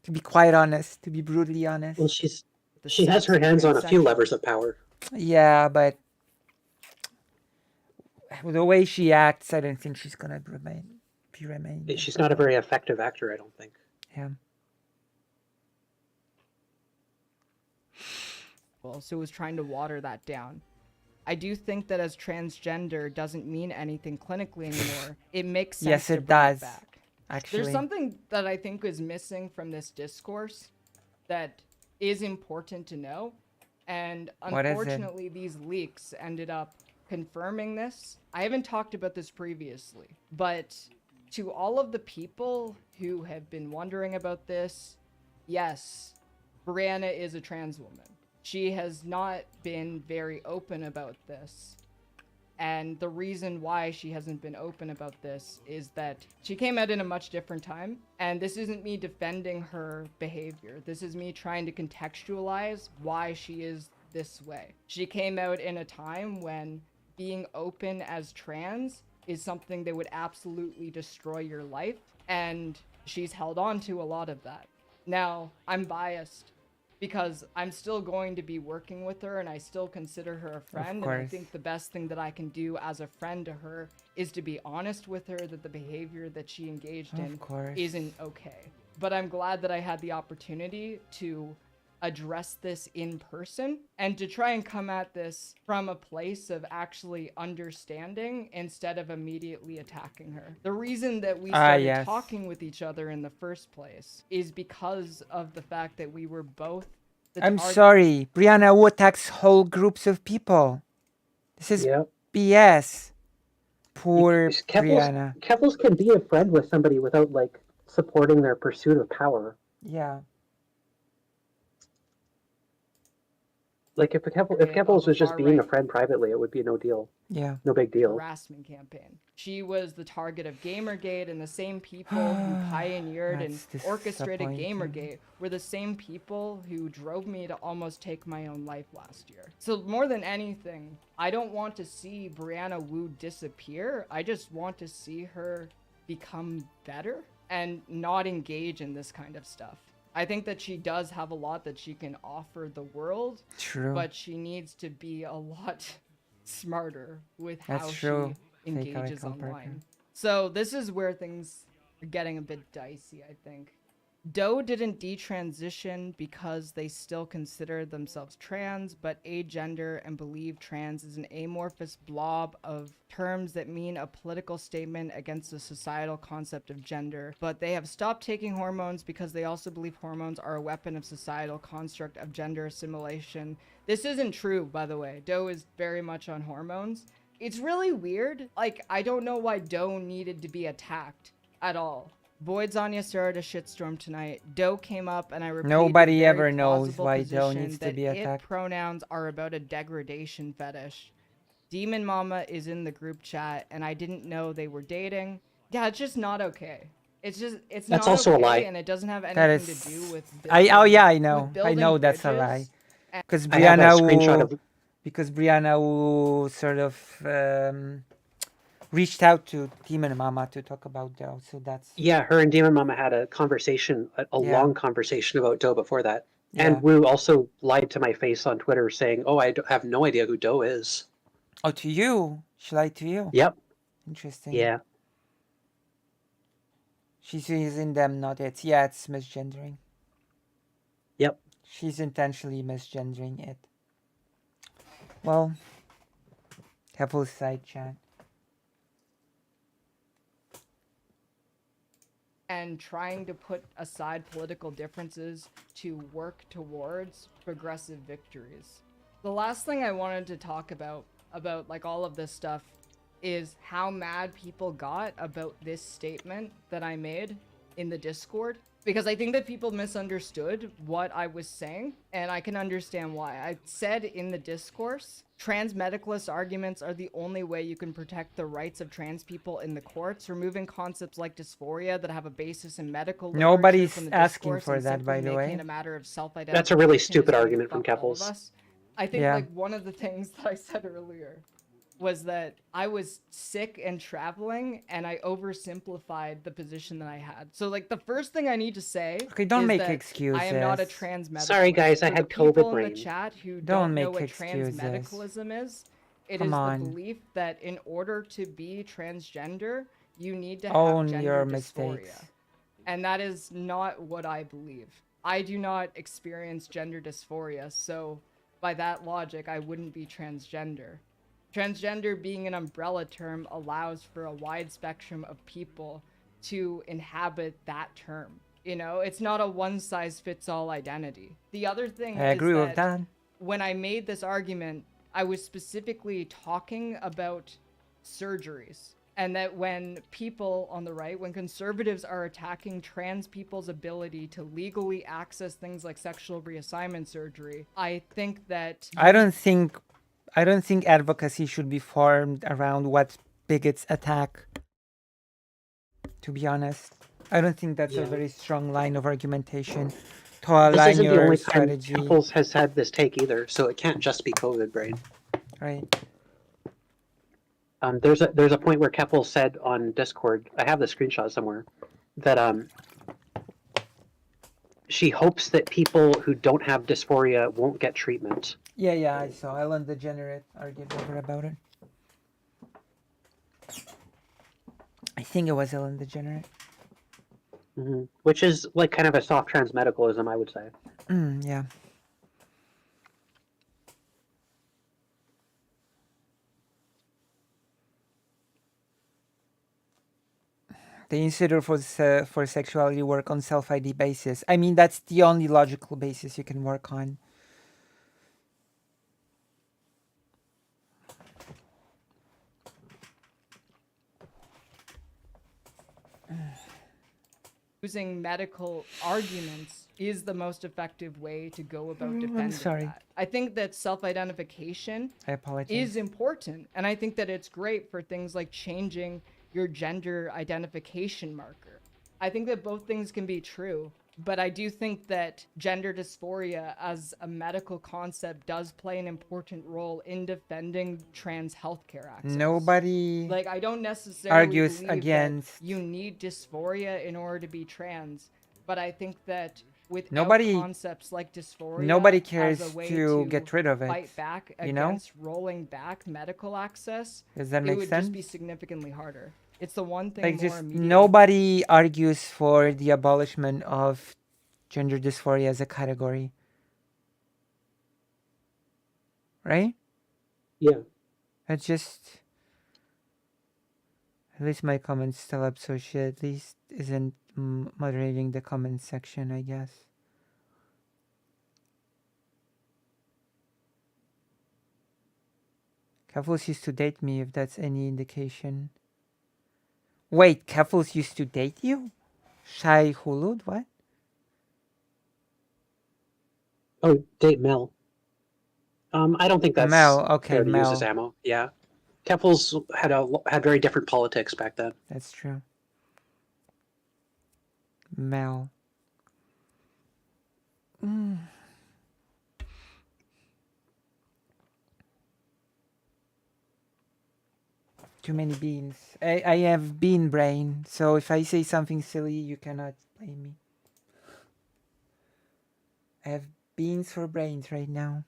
Speaker 1: to be quite honest, to be brutally honest.
Speaker 4: Well, she has her hands on a few levers of power.
Speaker 1: Yeah, but the way she acts, I don't think she's gonna remain.
Speaker 4: She's not a very effective actor, I don't think.
Speaker 1: Yeah.
Speaker 14: So was trying to water that down. I do think that as transgender doesn't mean anything clinically anymore. It makes sense
Speaker 1: Yes,
Speaker 14: to
Speaker 1: it
Speaker 14: bring
Speaker 1: does.
Speaker 14: back.
Speaker 1: Actually.
Speaker 14: There's something that I think is missing from this discourse that is important to know. And
Speaker 1: What is it?
Speaker 14: unfortunately, these leaks ended up confirming this. I haven't talked about this previously, but to all of the people who have been wondering about this, yes, Brianna is a trans woman. She has not been very open about this. And the reason why she hasn't been open about this is that she came out in a much different time. And this isn't me defending her behavior. This is me trying to contextualize why she is this way. She came out in a time when being open as trans is something that would absolutely destroy your life. And she's held on to a lot of that. Now, I'm biased because I'm still going to be working with her and I still consider her a friend. And I
Speaker 1: course.
Speaker 14: think the best thing that I can do as a friend to her is to be honest with her that the behavior that she engaged in
Speaker 1: Of course.
Speaker 14: isn't okay. But I'm glad that I had the opportunity to address this in person and to try and come at this from a place of actually understanding instead of immediately attacking her. The reason that we started
Speaker 1: yes.
Speaker 14: talking with each other in the first place is because of the fact that we were both the
Speaker 1: I'm
Speaker 14: target-
Speaker 1: sorry. Brianna Wu attacks whole groups of people. This is
Speaker 4: Yep.
Speaker 1: BS. Poor
Speaker 4: Kevils,
Speaker 1: Brianna.
Speaker 4: Kevils can be a friend with somebody without like supporting their pursuit of power.
Speaker 1: Yeah.
Speaker 4: Like if Kevils was just being a friend privately, it would be no deal.
Speaker 1: Yeah.
Speaker 4: No big deal.
Speaker 14: harassment campaign. She was the target of Gamergate, and the same people who pioneered and
Speaker 1: That's
Speaker 14: orchestrated
Speaker 1: disappointing.
Speaker 14: Gamergate were the same people who drove me to almost take my own life last year. So more than anything, I don't want to see Brianna Wu disappear. I just want to see her become better and not engage in this kind of stuff. I think that she does have a lot that she can offer the world,
Speaker 1: True.
Speaker 14: but she needs to be a lot smarter with
Speaker 1: That's
Speaker 14: how
Speaker 1: true.
Speaker 14: she
Speaker 1: Fake
Speaker 14: engages
Speaker 1: Alex
Speaker 14: online.
Speaker 1: Alberta.
Speaker 14: So this is where things are getting a bit dicey, I think. Doe didn't detransition because they still consider themselves trans, but agender and believe trans is an amorphous blob of terms that mean a political statement against the societal concept of gender. But they have stopped taking hormones because they also believe hormones are a weapon of societal construct of gender assimilation. This isn't true, by the way. Doe is very much on hormones. It's really weird. Like, I don't know why Doe needed to be attacked at all. Boyd's Anya started a shitstorm tonight. Doe came up and I repeated
Speaker 1: Nobody
Speaker 14: the very
Speaker 1: ever knows
Speaker 14: plausible
Speaker 1: why Doe
Speaker 14: position
Speaker 1: needs to
Speaker 14: that
Speaker 1: be
Speaker 14: it
Speaker 1: attacked.
Speaker 14: pronouns are about a degradation fetish. Demon Mama is in the group chat and I didn't know they were dating. Yeah, it's just not okay. It's
Speaker 4: That's
Speaker 14: not
Speaker 4: also a
Speaker 14: okay,
Speaker 4: lie.
Speaker 14: and it doesn't have
Speaker 1: That
Speaker 14: anything
Speaker 1: is.
Speaker 14: to do with
Speaker 1: yeah, I
Speaker 14: with
Speaker 1: know. I
Speaker 14: building
Speaker 1: know that's a lie.
Speaker 14: bridges.
Speaker 1: Because
Speaker 4: I have a
Speaker 1: Brianna
Speaker 4: screenshot
Speaker 1: Wu,
Speaker 4: of
Speaker 1: because Brianna Wu sort of reached out to Demon Mama to talk about Doe. So that's
Speaker 4: Yeah, her and Demon Mama had a conversation, a
Speaker 1: Yeah.
Speaker 4: long conversation about Doe before that.
Speaker 1: Yeah.
Speaker 4: And Wu also lied to my face on Twitter saying, "Oh, have no idea who Doe is."
Speaker 1: Oh, to you. She lied to you.
Speaker 4: Yep.
Speaker 1: Interesting.
Speaker 4: Yeah.
Speaker 1: She's using them, not it. Yeah, it's misgendering.
Speaker 4: Yep.
Speaker 1: She's intentionally misgendering it. Well, careful side chat.
Speaker 14: And trying to put aside political differences to work towards progressive victories. The last thing I wanted to talk about like all of this stuff is how mad people got about this statement that I made in the Discord, because I think that people misunderstood what I was saying, and I can understand why. I said in the discourse, trans medicalist arguments are the only way you can protect the rights of trans people in the courts, removing concepts like dysphoria that have a basis in medical literature
Speaker 1: Nobody's
Speaker 14: from the
Speaker 1: asking
Speaker 14: discourse
Speaker 1: for
Speaker 14: and
Speaker 1: that,
Speaker 14: simply
Speaker 1: by the
Speaker 14: making
Speaker 1: way.
Speaker 14: it a matter of self-identification.
Speaker 4: That's a really
Speaker 14: is
Speaker 4: stupid
Speaker 14: going to
Speaker 4: argument from
Speaker 14: fuck all of
Speaker 4: Keppels.
Speaker 14: us. I think
Speaker 1: Yeah.
Speaker 14: like one of the things that I said earlier was that I was sick and traveling and I oversimplified the position that I had. So like the first thing I need to say
Speaker 1: Okay, don't
Speaker 14: is
Speaker 1: make
Speaker 14: that I am not a
Speaker 1: excuses.
Speaker 14: trans medicalist.
Speaker 4: Sorry, guys, I
Speaker 14: For
Speaker 4: had
Speaker 14: the people
Speaker 4: COVID
Speaker 14: in
Speaker 4: brain.
Speaker 14: the chat who
Speaker 1: Don't
Speaker 14: don't know
Speaker 1: make
Speaker 14: what
Speaker 1: excuses.
Speaker 14: trans medicalism is, it
Speaker 1: Come
Speaker 14: is
Speaker 1: on.
Speaker 14: the belief that in order to be transgender, you need to have
Speaker 1: Own
Speaker 14: gender
Speaker 1: your
Speaker 14: dysphoria.
Speaker 1: mistakes.
Speaker 14: And that is not what I believe. I do not experience gender dysphoria, so by that logic, I wouldn't be transgender. Transgender being an umbrella term allows for a wide spectrum of people to inhabit that term. You know, it's not a one-size-fits-all identity. The other thing
Speaker 1: I
Speaker 14: is
Speaker 1: agree with that.
Speaker 14: when I made this argument, I was specifically talking about surgeries. And that when people on the right, when conservatives are attacking trans people's ability to legally access things like sexual reassignment surgery, I think that
Speaker 1: I don't think I don't think advocacy should be formed around what bigots attack. To be honest, I don't think that's a
Speaker 4: Yeah.
Speaker 1: very strong line of argumentation to
Speaker 4: This
Speaker 1: align
Speaker 4: isn't the
Speaker 1: your
Speaker 4: only time
Speaker 1: strategy.
Speaker 4: Keffels has had this take either, so it can't just be COVID brain.
Speaker 1: Right.
Speaker 4: There's a point where Keppel said on Discord, I have the screenshot somewhere, that she hopes that people who don't have dysphoria won't get treatment.
Speaker 1: Yeah, I saw Ellen DeGenerate argued over about it. I think it was Ellen DeGenerate.
Speaker 4: Which is like kind of a soft trans medicalism, I would say.
Speaker 1: Yeah. The Institute for Sexuality work on self-ID basis. I mean, that's the only logical basis you can work on.
Speaker 14: Using medical arguments is the most effective way to go about defending
Speaker 1: sorry.
Speaker 14: that. I think that self-identification
Speaker 1: I apologize.
Speaker 14: is important, and I think that it's great for things like changing your gender identification marker. I think that both things can be true, but I do think that gender dysphoria as a medical concept does play an important role in defending trans healthcare access.
Speaker 1: Nobody
Speaker 14: Like, I don't necessarily
Speaker 1: argues
Speaker 14: believe that
Speaker 1: against.
Speaker 14: you need dysphoria in order to be trans, but I think that with
Speaker 1: Nobody-
Speaker 14: concepts like dysphoria,
Speaker 1: Nobody
Speaker 14: as
Speaker 1: cares
Speaker 14: a way
Speaker 1: to get rid of it,
Speaker 14: fight back
Speaker 1: you know?
Speaker 14: against rolling back medical access,
Speaker 1: Does that
Speaker 14: it
Speaker 1: make
Speaker 14: would
Speaker 1: sense?
Speaker 14: just be significantly harder. It's the one thing
Speaker 1: Like,
Speaker 14: more
Speaker 1: just
Speaker 14: immediate.
Speaker 1: nobody argues for the abolishment of gender dysphoria as a category. Right?
Speaker 4: Yeah.
Speaker 1: It's just. At least my comments still up, so she at least isn't moderating the comments section, I guess. Keffels used to date me, if that's any indication. Wait, Keffels used to date you? Shai Hulud? What?
Speaker 4: Oh, date Mel. I don't think that's
Speaker 1: Mel, okay,
Speaker 4: fair to use as
Speaker 1: Mel.
Speaker 4: ammo. Yeah. Keffels had very different politics back then.
Speaker 1: That's true. Mel. Too many beans. I have bean brain, so if I say something silly, you cannot blame me. I have beans for brains right now.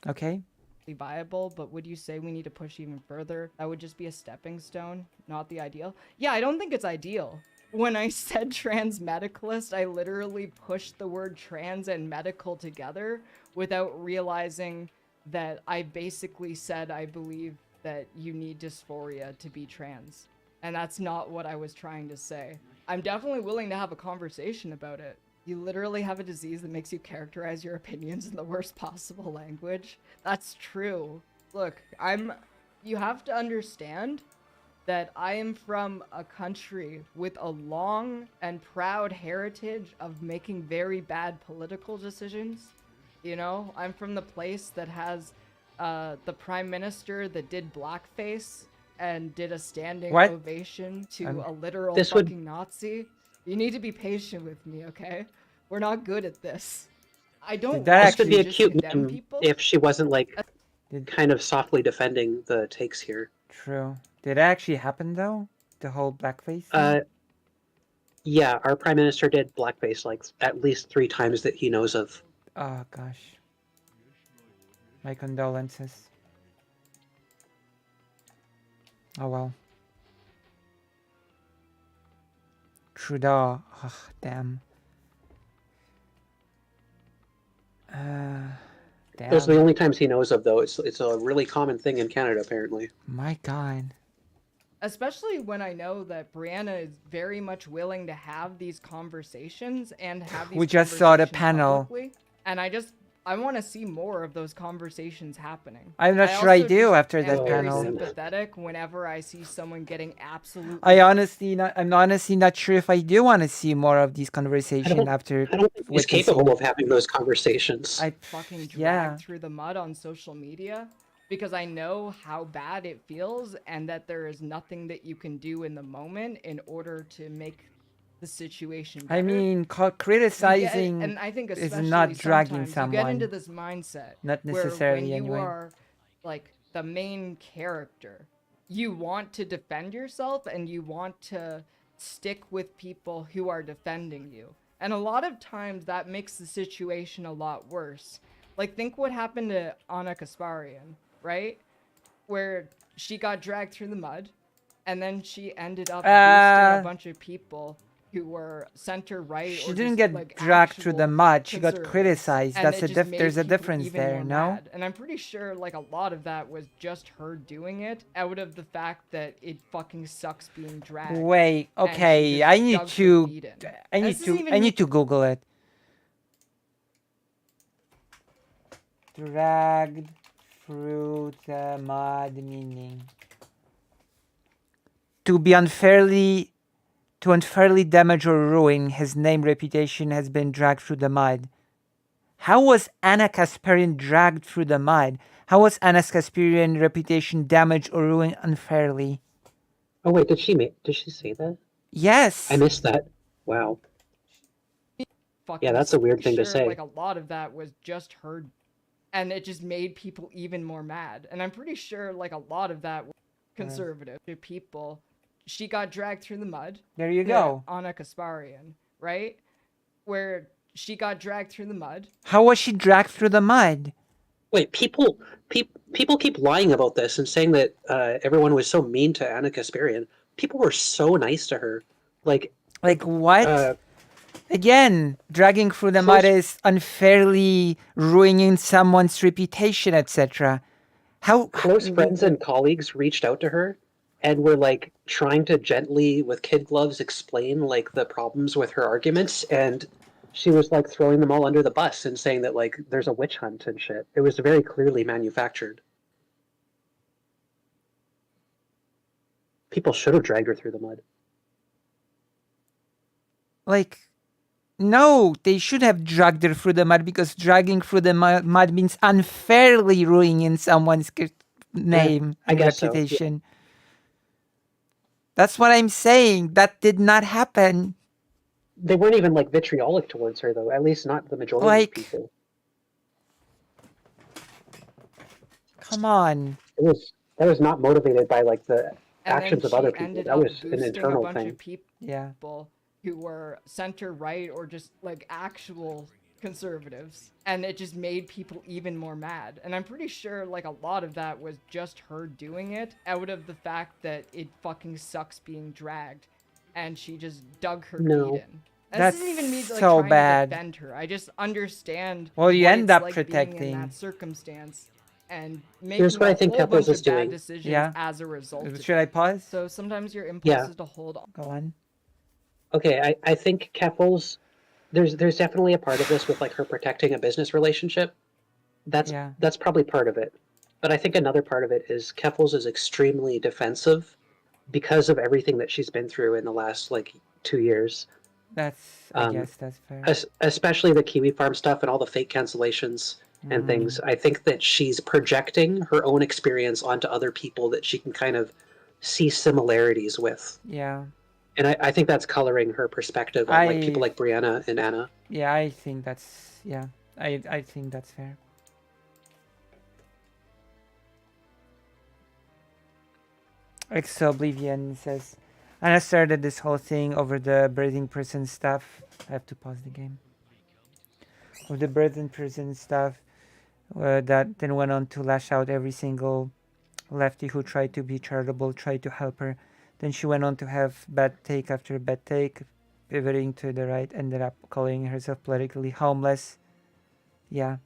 Speaker 1: Okay?
Speaker 14: Viable, but would you say we need to push even further? That would just be a stepping stone, not the ideal. Yeah, I don't think it's ideal. When I said trans medicalist, I literally pushed the word trans and medical together without realizing that I basically said I believe that you need dysphoria to be trans. And that's not what I was trying to say. I'm definitely willing to have a conversation about it. You literally have a disease that makes you characterize your opinions in the worst possible language. That's true. Look, you have to understand that I am from a country with a long and proud heritage of making very bad political decisions. You know, I'm from the place that has the prime minister that did blackface and did a standing
Speaker 1: What?
Speaker 14: ovation to
Speaker 1: I'm-
Speaker 14: a literal
Speaker 4: This would-
Speaker 14: fucking Nazi. You need to be patient with me, okay? We're not good at this. I don't
Speaker 1: Did that
Speaker 14: want
Speaker 4: This could be
Speaker 14: to
Speaker 4: a
Speaker 14: just
Speaker 4: cute
Speaker 14: condemn
Speaker 4: meme
Speaker 14: people.
Speaker 4: if she wasn't like
Speaker 1: Did-
Speaker 4: kind of softly defending the takes here.
Speaker 1: True. Did it actually happen though? The whole blackface thing?
Speaker 4: Yeah, our prime minister did blackface like at least 3 times that he knows of.
Speaker 1: Oh gosh. My condolences. Oh well. Trudeau. Ugh, damn.
Speaker 4: Those are the
Speaker 1: Damn.
Speaker 4: only times he knows of, though. It's a really common thing in Canada, apparently.
Speaker 1: My God.
Speaker 14: Especially when I know that Brianna is very much willing to have these conversations and have these
Speaker 1: We just saw the
Speaker 14: conversations
Speaker 1: panel.
Speaker 14: publicly. And I just I want to see more of those conversations happening.
Speaker 1: I'm not sure I
Speaker 14: also
Speaker 1: do
Speaker 14: just
Speaker 1: after
Speaker 14: am
Speaker 1: that
Speaker 14: very
Speaker 1: panel.
Speaker 14: sympathetic whenever I see someone getting absolutely.
Speaker 1: I'm honestly not sure if I do want to see more of these conversations after
Speaker 4: I don't think he's
Speaker 1: witnessing
Speaker 4: capable
Speaker 1: it.
Speaker 4: of having those conversations.
Speaker 1: I
Speaker 14: fucking dragged
Speaker 1: yeah.
Speaker 14: through the mud on social media because I know how bad it feels and that there is nothing that you can do in the moment in order to make the situation better.
Speaker 1: I mean,
Speaker 14: You get-
Speaker 1: criticizing
Speaker 14: and I think
Speaker 1: is
Speaker 14: especially
Speaker 1: not dragging
Speaker 14: sometimes you get into
Speaker 1: someone.
Speaker 14: this mindset
Speaker 1: Not
Speaker 14: where when
Speaker 1: necessarily
Speaker 14: you
Speaker 1: anyway.
Speaker 14: are like the main character, you want to defend yourself and you want to stick with people who are defending you. And a lot of times that makes the situation a lot worse. Like, think what happened to Anna Kasparian, right? Where she got dragged through the mud, and then she ended up boosting a bunch of people who were center right.
Speaker 1: She
Speaker 14: or
Speaker 1: didn't
Speaker 14: just,
Speaker 1: get
Speaker 14: like,
Speaker 1: dragged through the
Speaker 14: actual
Speaker 1: mud. She got
Speaker 14: conservatives.
Speaker 1: criticized.
Speaker 14: And
Speaker 1: That's
Speaker 14: it
Speaker 1: a
Speaker 14: just made
Speaker 1: there's a
Speaker 14: people
Speaker 1: difference
Speaker 14: even
Speaker 1: there,
Speaker 14: more
Speaker 1: no?
Speaker 14: mad. And I'm pretty sure like a lot of that was just her doing it out of the fact that it fucking sucks being dragged.
Speaker 1: Wait,
Speaker 14: and she
Speaker 1: okay.
Speaker 14: just
Speaker 1: I need
Speaker 14: dug her
Speaker 1: to
Speaker 14: feet in.
Speaker 1: I
Speaker 14: And
Speaker 1: need
Speaker 14: this isn't
Speaker 1: to
Speaker 14: even
Speaker 1: I
Speaker 14: me-
Speaker 1: need to Google it. Dragged through the mud meaning. To unfairly damage or ruin his name reputation has been dragged through the mud. How was Anna Kasparian dragged through the mud? How was Anna Kasparian reputation damaged or ruined unfairly?
Speaker 4: Oh wait, did she say that?
Speaker 1: Yes.
Speaker 4: I missed that. Wow.
Speaker 14: Fucking
Speaker 4: Yeah, that's a weird thing to
Speaker 14: sure,
Speaker 4: say.
Speaker 14: Like a lot of that was just her, and it just made people even more mad. And I'm pretty sure like a lot of that was conservative people. She got dragged through the mud.
Speaker 1: There you go.
Speaker 14: Anna Kasparian, right? Where she got dragged through the mud.
Speaker 1: How was she dragged through the mud?
Speaker 4: Wait, people keep lying about this and saying that everyone was so mean to Anna Kasparian. People were so nice to her. Like
Speaker 1: what? Again, dragging through the mud is unfairly ruining someone's reputation, etc. How
Speaker 4: close friends and colleagues reached out to her and were like trying to gently, with kid gloves, explain like the problems with her arguments, and she was like throwing them all under the bus and saying that like there's a witch hunt and shit. It was very clearly manufactured. People should have dragged her through the mud.
Speaker 1: Like, no, they should have dragged her through the mud because dragging through the mud means unfairly ruining someone's name
Speaker 4: I
Speaker 1: and
Speaker 4: guess so, yeah.
Speaker 1: reputation. That's what I'm saying. That did not happen.
Speaker 4: They weren't even like vitriolic towards her though, at least not the majority of people.
Speaker 1: Come on.
Speaker 4: That was not motivated by like the
Speaker 14: And
Speaker 4: actions
Speaker 14: then
Speaker 4: of other
Speaker 14: she
Speaker 4: people.
Speaker 14: ended
Speaker 4: That
Speaker 14: up
Speaker 4: was an
Speaker 14: boosting
Speaker 4: internal
Speaker 14: a bunch
Speaker 4: thing.
Speaker 14: of people
Speaker 1: Yeah.
Speaker 14: who were center right or just like actual conservatives, and it just made people even more mad. And I'm pretty sure like a lot of that was just her doing it out of the fact that it fucking sucks being dragged, and she just dug her
Speaker 4: No.
Speaker 14: feet in. And
Speaker 1: That's
Speaker 14: this isn't even me like
Speaker 1: so
Speaker 14: trying
Speaker 1: bad.
Speaker 14: to defend her. I just understand.
Speaker 1: Well, you
Speaker 14: what
Speaker 1: end
Speaker 14: it's
Speaker 1: up
Speaker 14: like
Speaker 1: protecting.
Speaker 14: being in that circumstance and making
Speaker 4: Here's what
Speaker 14: a
Speaker 4: I think
Speaker 14: whole
Speaker 4: Keffels
Speaker 14: bunch
Speaker 4: is
Speaker 14: of bad
Speaker 4: doing.
Speaker 14: decisions
Speaker 1: Yeah.
Speaker 14: as a result. of
Speaker 1: Should I pause?
Speaker 14: So sometimes your impulse is to hold on.
Speaker 1: Go on.
Speaker 4: Okay, I think Keffels, there's definitely a part of this with like her protecting a business relationship. That's probably part of it. But I think another part of it is Keffels is extremely defensive because of everything that she's been through in the last like 2 years.
Speaker 1: I guess that's fair.
Speaker 4: Especially the Kiwi Farm stuff and all the fake cancellations and things. I think that she's projecting her own experience onto other people that she can kind of see similarities with.
Speaker 1: Yeah.
Speaker 4: And I think that's coloring her perspective on like people like Brianna and Anna.
Speaker 1: Yeah, I think that's I think that's fair. Oblivion says, Anna started this whole thing over the birthing person stuff. I have to pause the game. Of the birthing person stuff, that then went on to lash out every single lefty who tried to be charitable, tried to help her. Then she went on to have bad take after bad take, pivoting to the right, ended up calling herself politically homeless. Yeah,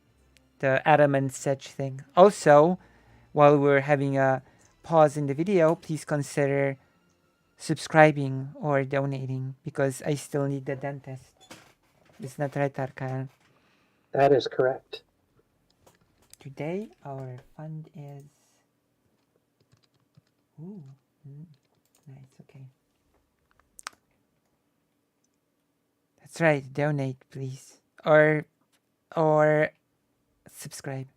Speaker 1: the Adam and Setch thing. Also, while we're having a pause in the video, please consider subscribing or donating because I still need the dentist. It's not right, Tarkan.
Speaker 4: That is correct.
Speaker 1: today our fund is. Ooh, nice. Okay. That's right. Donate, please, or subscribe.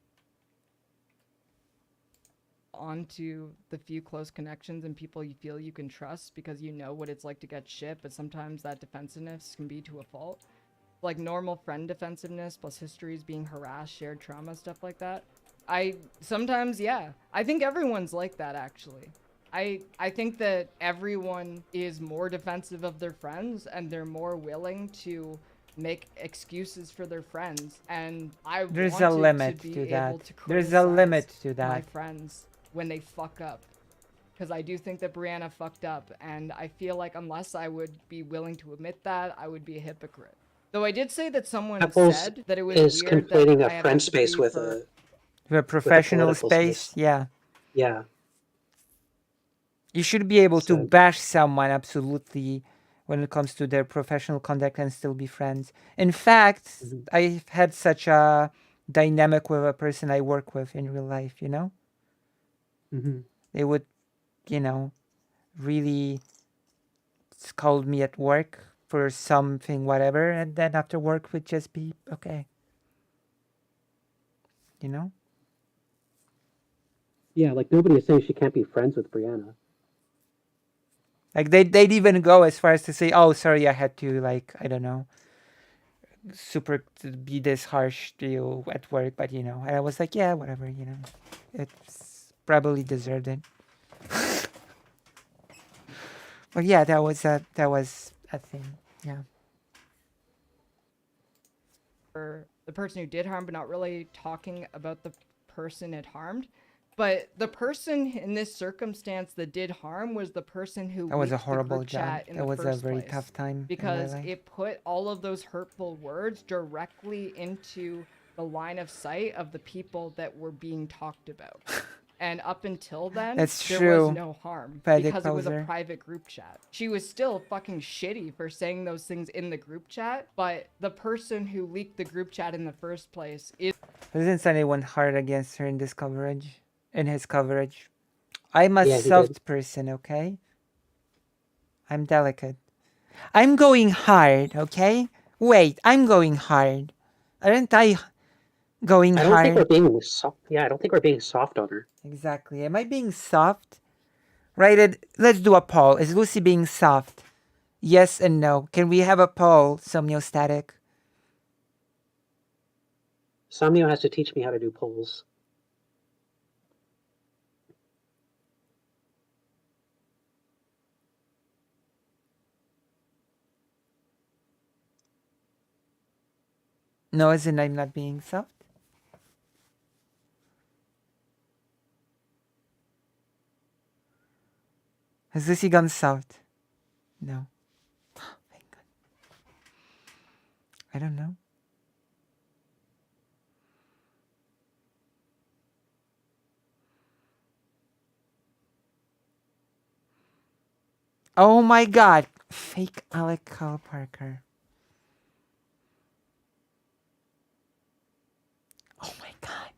Speaker 14: Onto the few close connections and people you feel you can trust because you know what it's like to get shit, but sometimes that defensiveness can be to a fault. Like normal friend defensiveness plus histories being harassed, shared trauma, stuff like that. I think everyone's like that actually. I think that everyone is more defensive of their friends and they're more willing to make excuses for their friends, and
Speaker 1: There's a limit to that. There's a limit to
Speaker 14: my
Speaker 1: that.
Speaker 14: friends when they fuck up, because I do think that Brianna fucked up, and I feel like unless I would be willing to admit that, I would be a hypocrite. Though I did say that someone
Speaker 4: Apples
Speaker 14: said that it was
Speaker 4: is
Speaker 14: weird
Speaker 4: conflating
Speaker 14: that
Speaker 4: a
Speaker 14: I had
Speaker 4: friend
Speaker 14: empathy
Speaker 4: space with
Speaker 14: for...
Speaker 1: A professional
Speaker 4: political
Speaker 1: space,
Speaker 4: space.
Speaker 1: yeah.
Speaker 4: Yeah.
Speaker 1: You should be able to
Speaker 4: So-
Speaker 1: bash someone absolutely when it comes to their professional conduct and still be friends. In fact, I've had such a dynamic with a person I work with in real life, you know? They would, really scold me at work for something, whatever, and then after work would just be okay. You know?
Speaker 4: Yeah, like nobody is saying she can't be friends with Brianna.
Speaker 1: Like they'd even go as far as to say, "Oh, sorry, I had to I don't know, to be this harsh to you at work," but And I was like, "Yeah, whatever, it's probably deserved it." But yeah, that was a thing. Yeah.
Speaker 14: For the person who did harm, but not really talking about the person it harmed. But the person in this circumstance that did harm was the person who
Speaker 1: That was a
Speaker 14: leaked the
Speaker 1: horrible
Speaker 14: group
Speaker 1: job.
Speaker 14: chat in
Speaker 1: That
Speaker 14: the
Speaker 1: was a
Speaker 14: first
Speaker 1: very
Speaker 14: place,
Speaker 1: tough time in my
Speaker 14: because
Speaker 1: life.
Speaker 14: it put all of those hurtful words directly into the line of sight of the people that were being talked about. And up until then,
Speaker 1: That's
Speaker 14: there
Speaker 1: true.
Speaker 14: was no harm
Speaker 1: Pathetic
Speaker 14: because it was a
Speaker 1: poser.
Speaker 14: private group chat. She was still fucking shitty for saying those things in the group chat, but the person who leaked the group chat in the first place is...
Speaker 1: Isn't anyone hard against her in this coverage? In his coverage? I'm a
Speaker 4: Yeah, he
Speaker 1: soft
Speaker 4: did.
Speaker 1: person, okay? I'm delicate. I'm going hard, okay? Wait, I'm going hard. Aren't I going
Speaker 4: I don't think we're
Speaker 1: hard?
Speaker 4: being soft. Yeah, I don't think we're being soft on her.
Speaker 1: Exactly. Am I being soft? Let's do a poll. Is Lucy being soft? Yes and no. Can we have a poll, Somniostatic?
Speaker 4: Samio has to teach me how to do polls.
Speaker 1: No, as in I'm not being soft? Has Lucy gone soft? No. Thank God. I don't know. Oh my God. Fake Alec Kyle Parker. Oh my God.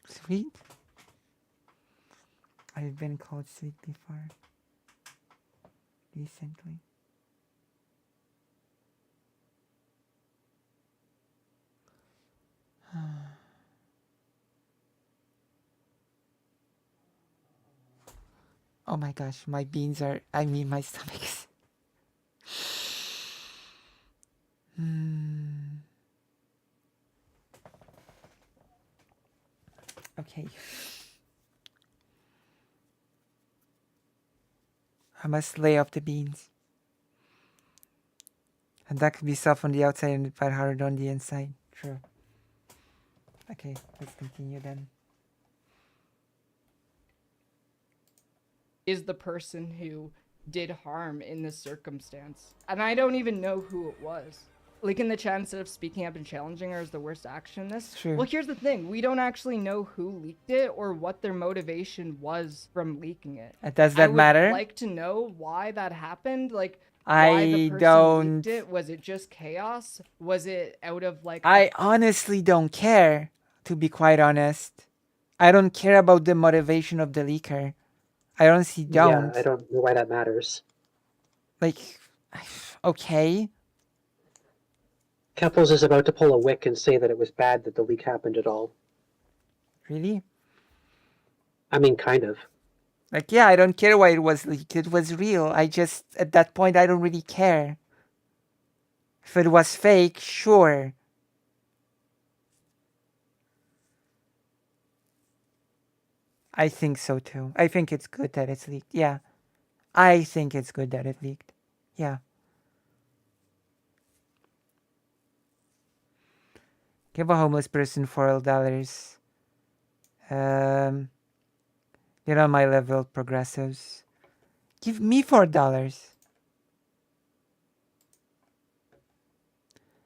Speaker 1: Sweet? I've been called sweet before. Recently. Oh my gosh, my my stomach's. Okay. I must lay off the beans. And that could be soft on the outside and quite hard on the inside. True. Okay, let's continue then.
Speaker 14: is the person who did harm in this circumstance. And I don't even know who it was. leaking the chat instead of speaking up and challenging her is the worst action in this.
Speaker 1: True.
Speaker 14: Well, here's the thing: we don't actually know who leaked it or what their motivation was from leaking it.
Speaker 1: Does
Speaker 14: I
Speaker 1: that
Speaker 14: would
Speaker 1: matter?
Speaker 14: like to know why that happened. Like, why the
Speaker 1: I
Speaker 14: person
Speaker 1: don't.
Speaker 14: leaked it. Was it just chaos? Was it out of like?
Speaker 1: I honestly don't care, to be quite honest. I don't care about the motivation of the leaker. I honestly don't.
Speaker 4: Yeah, I don't know why that matters.
Speaker 1: Like, okay.
Speaker 4: Keples is about to pull a wick and say that it was bad that the leak happened at all.
Speaker 1: Really?
Speaker 4: I mean, kind of.
Speaker 1: Like, yeah, I don't care why it was leaked. It was real. I just, at that point, I don't really care. If it was fake, sure. I think so too. I think it's good that it's leaked. Yeah. I think it's good that it leaked. Yeah. Give a homeless person $4. Get on my level, progressives. Give me $4.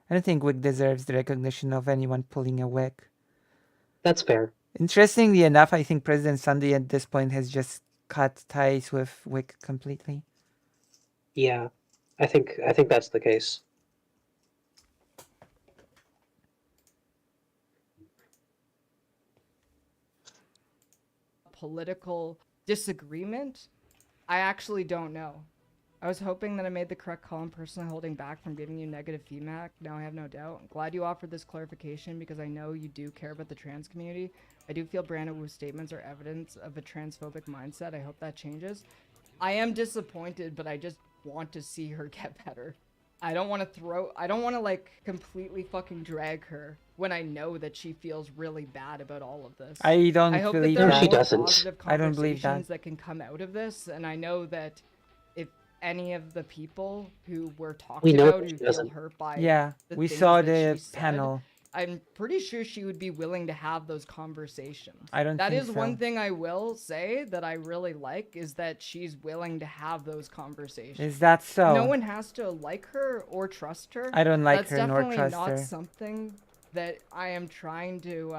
Speaker 1: I don't think Wick deserves the recognition of anyone pulling a Wick.
Speaker 4: That's fair.
Speaker 1: Interestingly enough, I think President Sunday at this point has just cut ties with Wick completely.
Speaker 4: Yeah, I think that's the case.
Speaker 14: Political disagreement? I actually don't know. I was hoping that I made the correct call and personally holding back from giving you negative feedback. Now I have no doubt. I'm glad you offered this clarification because I know you do care about the trans community. I do feel Brandon Wu's statements are evidence of a transphobic mindset. I hope that changes. I am disappointed, but I just want to see her get better. I don't want to like completely fucking drag her when I know that she feels really bad about all of this.
Speaker 1: I don't
Speaker 14: I hope
Speaker 1: believe
Speaker 14: that there
Speaker 1: that.
Speaker 14: are
Speaker 4: She
Speaker 14: more
Speaker 4: doesn't.
Speaker 14: positive
Speaker 1: I don't believe that.
Speaker 14: conversations that can come out of this, and I know that if any of the people who were talked
Speaker 4: We know
Speaker 14: about
Speaker 4: that
Speaker 14: who
Speaker 4: she
Speaker 14: feel
Speaker 4: doesn't.
Speaker 14: hurt by
Speaker 1: Yeah,
Speaker 14: the
Speaker 1: we
Speaker 14: things
Speaker 1: saw
Speaker 14: that
Speaker 1: the
Speaker 14: she said,
Speaker 1: panel.
Speaker 14: I'm pretty sure she would be willing to have those conversations.
Speaker 1: I don't
Speaker 14: That
Speaker 1: think
Speaker 14: is
Speaker 1: so.
Speaker 14: one thing I will say that I really like is that she's willing to have those conversations.
Speaker 1: Is that so?
Speaker 14: No one has to like her or trust her.
Speaker 1: I don't like
Speaker 14: That's
Speaker 1: her nor
Speaker 14: definitely
Speaker 1: trust
Speaker 14: not
Speaker 1: her.
Speaker 14: something that I am trying to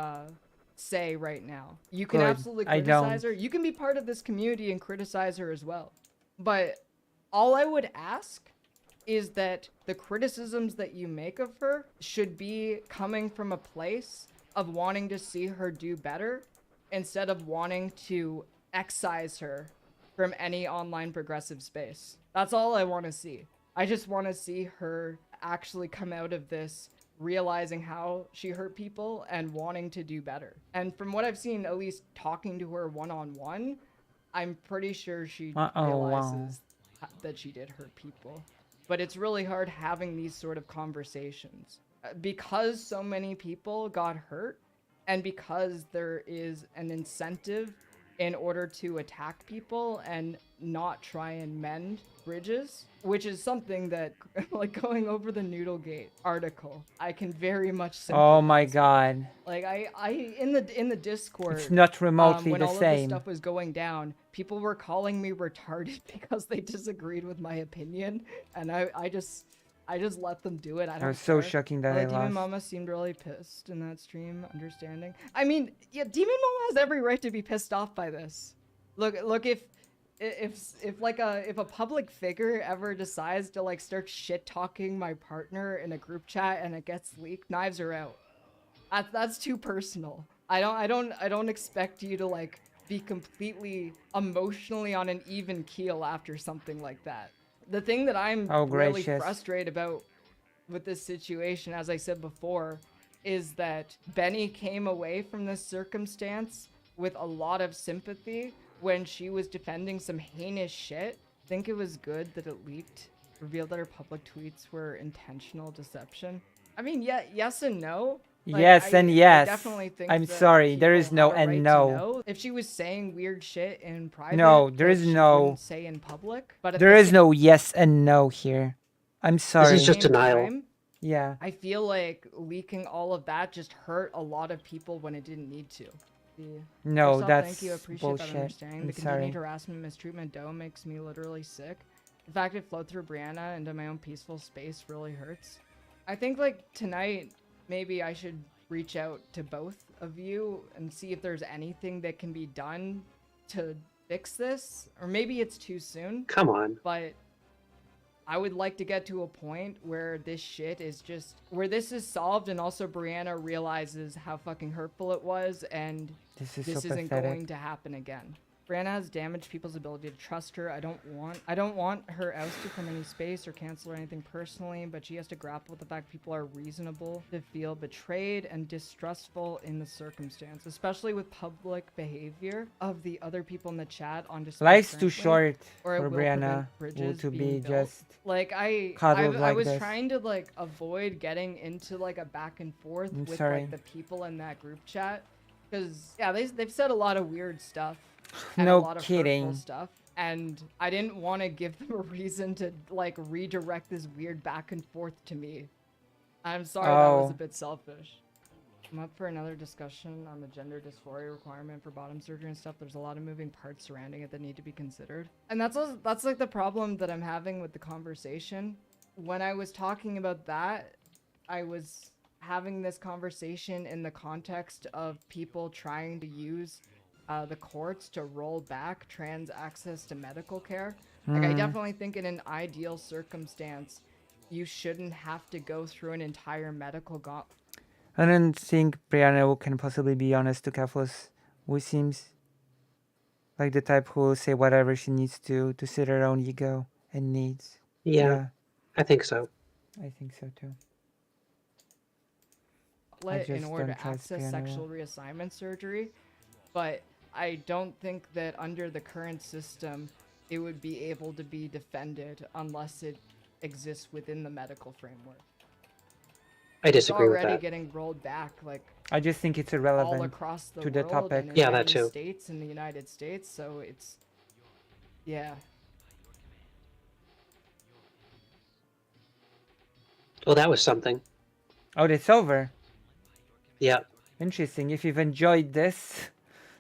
Speaker 14: say right now. You can
Speaker 1: Good.
Speaker 14: absolutely
Speaker 1: I
Speaker 14: criticize
Speaker 1: don't.
Speaker 14: her. You can be part of this community and criticize her as well. But all I would ask is that the criticisms that you make of her should be coming from a place of wanting to see her do better instead of wanting to excise her from any online progressive space. That's all I want to see. I just want to see her actually come out of this realizing how she hurt people and wanting to do better. And from what I've seen, at least talking to her one-on-one, I'm pretty sure she
Speaker 1: Wow.
Speaker 14: realizes that she did hurt people. But it's really hard having these sort of conversations. Because so many people got hurt, and because there is an incentive in order to attack people and not try and mend bridges, which is something that, like going over the Noodlegate article, I can very much
Speaker 1: Oh my
Speaker 14: sympathize.
Speaker 1: god.
Speaker 14: Like I in the Discord,
Speaker 1: It's not remotely
Speaker 14: when
Speaker 1: the
Speaker 14: all of
Speaker 1: same.
Speaker 14: this stuff was going down, people were calling me retarded because they disagreed with my opinion, and I just let them do it. I don't
Speaker 1: was so
Speaker 14: care.
Speaker 1: shocking that I
Speaker 14: Demon
Speaker 1: lost.
Speaker 14: Mama seemed really pissed in that stream, understanding. I mean, yeah, Demon Mama has every right to be pissed off by this. Look, if a public figure ever decides to like start shit talking my partner in a group chat and it gets leaked, knives are out. That's too personal. I don't expect you to like be completely emotionally on an even keel after something like that. The thing that I'm
Speaker 1: Oh,
Speaker 14: really
Speaker 1: gracious.
Speaker 14: frustrated about with this situation, as I said before, is that Benny came away from this circumstance with a lot of sympathy when she was defending some heinous shit. I think it was good that it leaked, revealed that her public tweets were intentional deception. I mean, yeah, yes and no. Like,
Speaker 1: Yes and
Speaker 14: I
Speaker 1: yes.
Speaker 14: definitely think
Speaker 1: I'm
Speaker 14: that
Speaker 1: sorry, there is
Speaker 14: people
Speaker 1: no
Speaker 14: have a
Speaker 1: and
Speaker 14: right to
Speaker 1: no.
Speaker 14: know. If she was saying weird shit in private,
Speaker 1: No, there
Speaker 14: that
Speaker 1: is
Speaker 14: she
Speaker 1: no.
Speaker 14: wouldn't say in public. But at
Speaker 1: There
Speaker 14: the
Speaker 1: is no yes and no here. I'm sorry.
Speaker 4: just
Speaker 14: same
Speaker 4: denial.
Speaker 14: time,
Speaker 1: Yeah.
Speaker 14: I feel like leaking all of that just hurt a lot of people when it didn't need to. Yeah.
Speaker 1: No,
Speaker 14: First off,
Speaker 1: that's
Speaker 14: thank you. I appreciate
Speaker 1: bullshit.
Speaker 14: that understanding.
Speaker 1: I'm
Speaker 14: The
Speaker 1: sorry.
Speaker 14: continued harassment, mistreatment, makes me literally sick. The fact it flowed through Brianna into my own peaceful space really hurts. I think like tonight, maybe I should reach out to both of you and see if there's anything that can be done to fix this, or maybe it's too soon.
Speaker 4: Come on.
Speaker 14: But I would like to get to a point where this shit is just where this is solved, and also Brianna realizes how fucking hurtful it was, and
Speaker 1: This is
Speaker 14: this
Speaker 1: so
Speaker 14: isn't
Speaker 1: pathetic.
Speaker 14: going to happen again. Brianna has damaged people's ability to trust her. I don't want her ousted from any space or cancel or anything personally, but she has to grapple with the fact people are reasonable to feel betrayed and distrustful in the circumstance, especially with public behavior of the other people in the chat on display
Speaker 1: Life's too
Speaker 14: currently,
Speaker 1: short
Speaker 14: or it
Speaker 1: for
Speaker 14: will prevent
Speaker 1: Brianna
Speaker 14: bridges
Speaker 1: to be
Speaker 14: being built.
Speaker 1: just
Speaker 14: Like I
Speaker 1: coddled like
Speaker 14: was
Speaker 1: this.
Speaker 14: trying to like avoid getting into like a back and forth
Speaker 1: I'm
Speaker 14: with
Speaker 1: sorry.
Speaker 14: like the people in that group chat, because yeah, they've said a lot of weird stuff and
Speaker 1: No
Speaker 14: a lot of
Speaker 1: kidding.
Speaker 14: hurtful stuff, and I didn't want to give them a reason to like redirect this weird back and forth to me. I'm sorry, that was
Speaker 1: Oh.
Speaker 14: a bit selfish. I'm up for another discussion on the gender dysphoria requirement for bottom surgery and stuff. There's a lot of moving parts surrounding it that need to be considered. And that's like the problem that I'm having with the conversation. When I was talking about that, I was having this conversation in the context of people trying to use the courts to roll back trans access to medical care. Like, I
Speaker 1: Hmm.
Speaker 14: definitely think in an ideal circumstance, you shouldn't have to go through an entire medical
Speaker 1: I don't think Brianna can possibly be honest to Keflos, who seems like the type who will say whatever she needs to suit her own ego and needs.
Speaker 4: Yeah, I think so.
Speaker 1: I think so too.
Speaker 14: outlet in
Speaker 1: just
Speaker 14: order
Speaker 1: don't
Speaker 14: to
Speaker 1: trust
Speaker 14: access
Speaker 1: Brianna.
Speaker 14: sexual reassignment surgery, but I don't think that under the current system it would be able to be defended unless it exists within the medical framework.
Speaker 4: I disagree
Speaker 14: it's
Speaker 4: with
Speaker 14: already
Speaker 4: that.
Speaker 14: getting rolled back like
Speaker 1: I just think it's
Speaker 14: all
Speaker 1: irrelevant
Speaker 14: across the
Speaker 1: to the
Speaker 14: world
Speaker 1: topic.
Speaker 14: and in
Speaker 4: Yeah, that
Speaker 14: many
Speaker 4: too.
Speaker 14: states in the United States, so it's yeah.
Speaker 4: Well, that was something.
Speaker 1: Oh, it's over.
Speaker 4: Yeah.
Speaker 1: Interesting. If you've enjoyed this,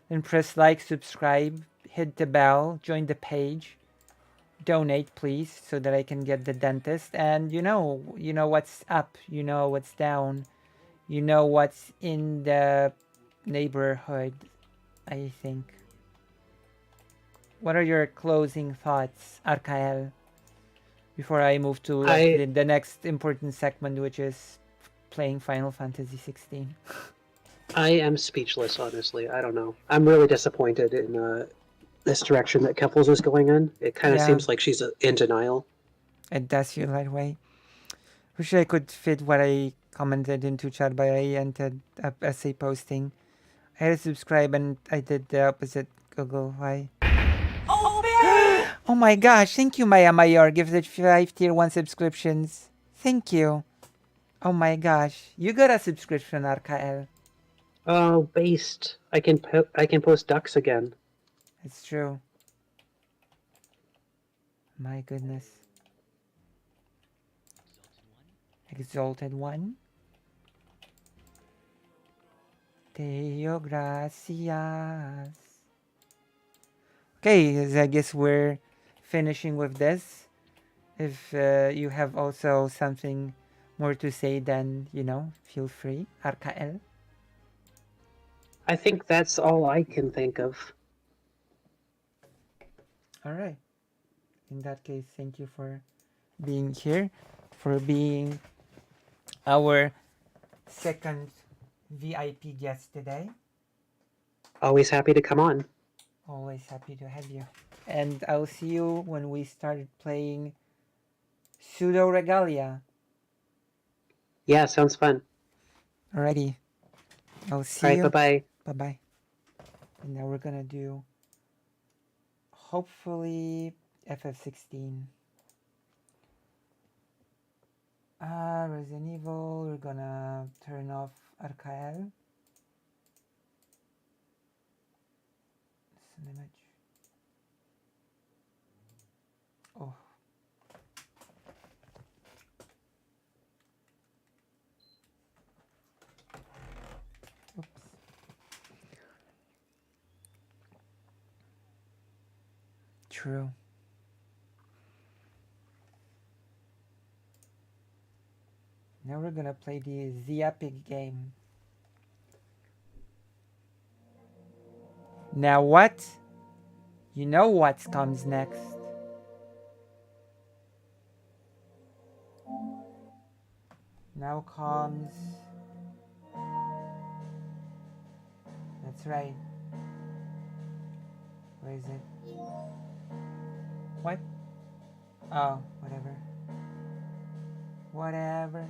Speaker 1: then press like, subscribe, hit the bell, join the page, donate please, so that I can get the dentist. And you know what's up, you know what's down, you know what's in the neighborhood, I think. What are your closing thoughts, Arkael, before I move to the next important segment, which is playing Final Fantasy 16?
Speaker 4: I am speechless, honestly. I don't know. I'm really disappointed in this direction that Keffels is going in. It kind of
Speaker 1: Yeah.
Speaker 4: seems like she's in denial.
Speaker 1: It does feel that way. Wish I could fit what I commented into chat, but I entered a essay posting. I had to subscribe and I did the opposite. Google, why? Oh my gosh, thank you, Maya Mayor. Gifted 5 tier 1 subscriptions. Thank you. Oh my gosh. You got a subscription, Arkael.
Speaker 4: Oh, based. I can post ducks again.
Speaker 1: It's true. My goodness. Exalted One. Deo gracias. Okay, I guess we're finishing with this. If you have also something more to say, then, feel free. Arkael.
Speaker 4: I think that's all I can think of.
Speaker 1: All right. In that case, thank you for being here, for being our second VIP guest today.
Speaker 4: Always happy to come on.
Speaker 1: Always happy to have you. And I'll see you when we started playing Pseudo Regalia.
Speaker 4: Yeah, sounds fun.
Speaker 1: Alrighty. I'll see
Speaker 4: Alright,
Speaker 1: you.
Speaker 4: bye-bye.
Speaker 1: Bye-bye. And now we're gonna do, hopefully, FF16. Resident Evil, we're gonna turn off Arkael. It's an image. Oh. Oops. True. Now we're gonna play the epic game. Now what? You know what comes next. Now comes... That's right. Where is it? What? Oh, whatever. Whatever.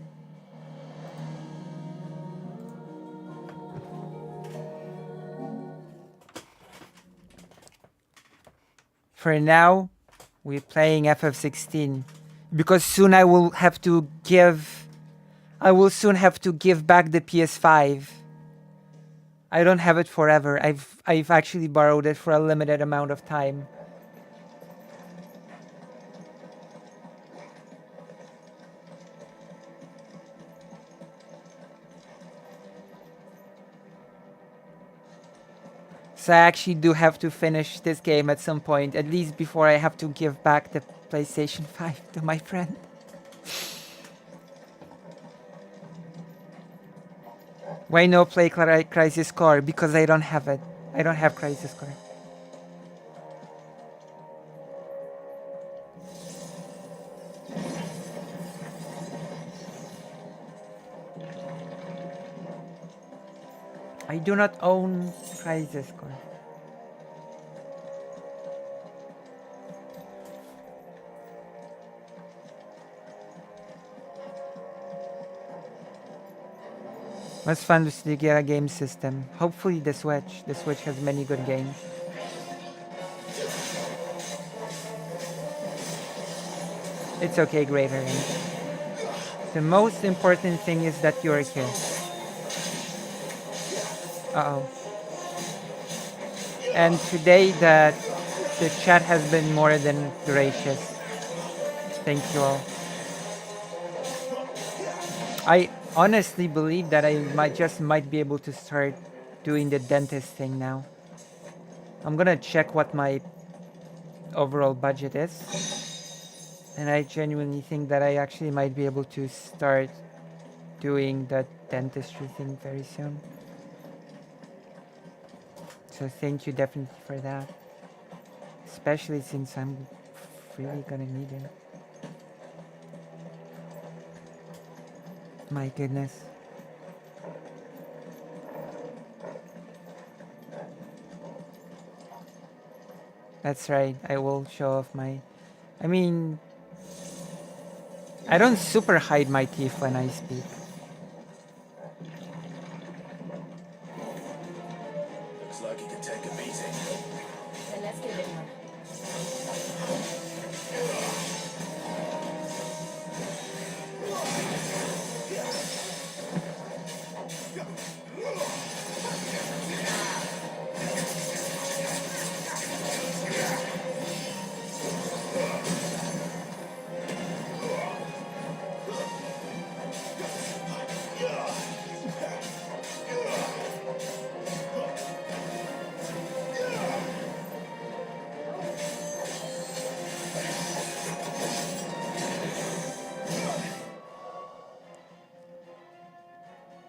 Speaker 1: For now, we're playing FF16 because soon I will soon have to give back the PS5. I don't have it forever. I've actually borrowed it for a limited amount of time. So I actually do have to finish this game at some point, at least before I have to give back the PlayStation 5 to my friend. Why no play Crisis Core? Because I don't have it. I don't have Crisis Core. I do not own Crisis Core. What's fun with the Gera game system? Hopefully the Switch. The Switch has many good games. It's okay, Greater. The most important thing is that you're here. Uh-oh. And today the chat has been more than gracious. Thank you all. I honestly believe that I might be able to start doing the dentist thing now. I'm gonna check what my overall budget is. And I genuinely think that I actually might be able to start doing the dentistry thing very soon. So thank you definitely for that. Especially since I'm really gonna need it. My goodness. That's right, I will show off my... I mean... I don't super hide my teeth when I speak.
Speaker 15: Looks like you can take a beating.
Speaker 16: Then let's give it one.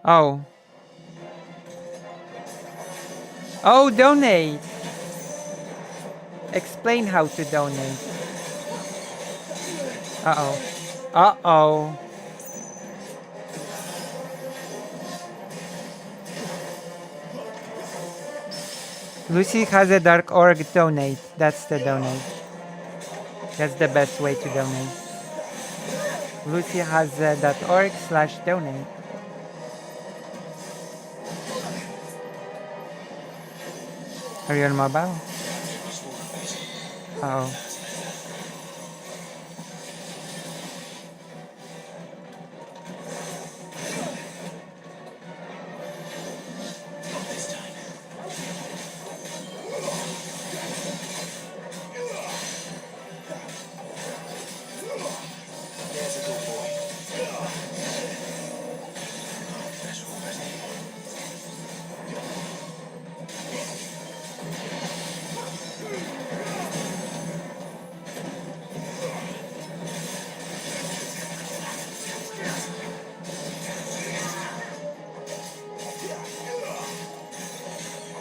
Speaker 1: Oh. Oh, donate! Explain how to donate. Uh-oh. Uh-oh. Lucy has a dark org donate. That's the donate. That's the best way to donate. LucyHaza.org/donate. Are you on mobile? Uh-oh.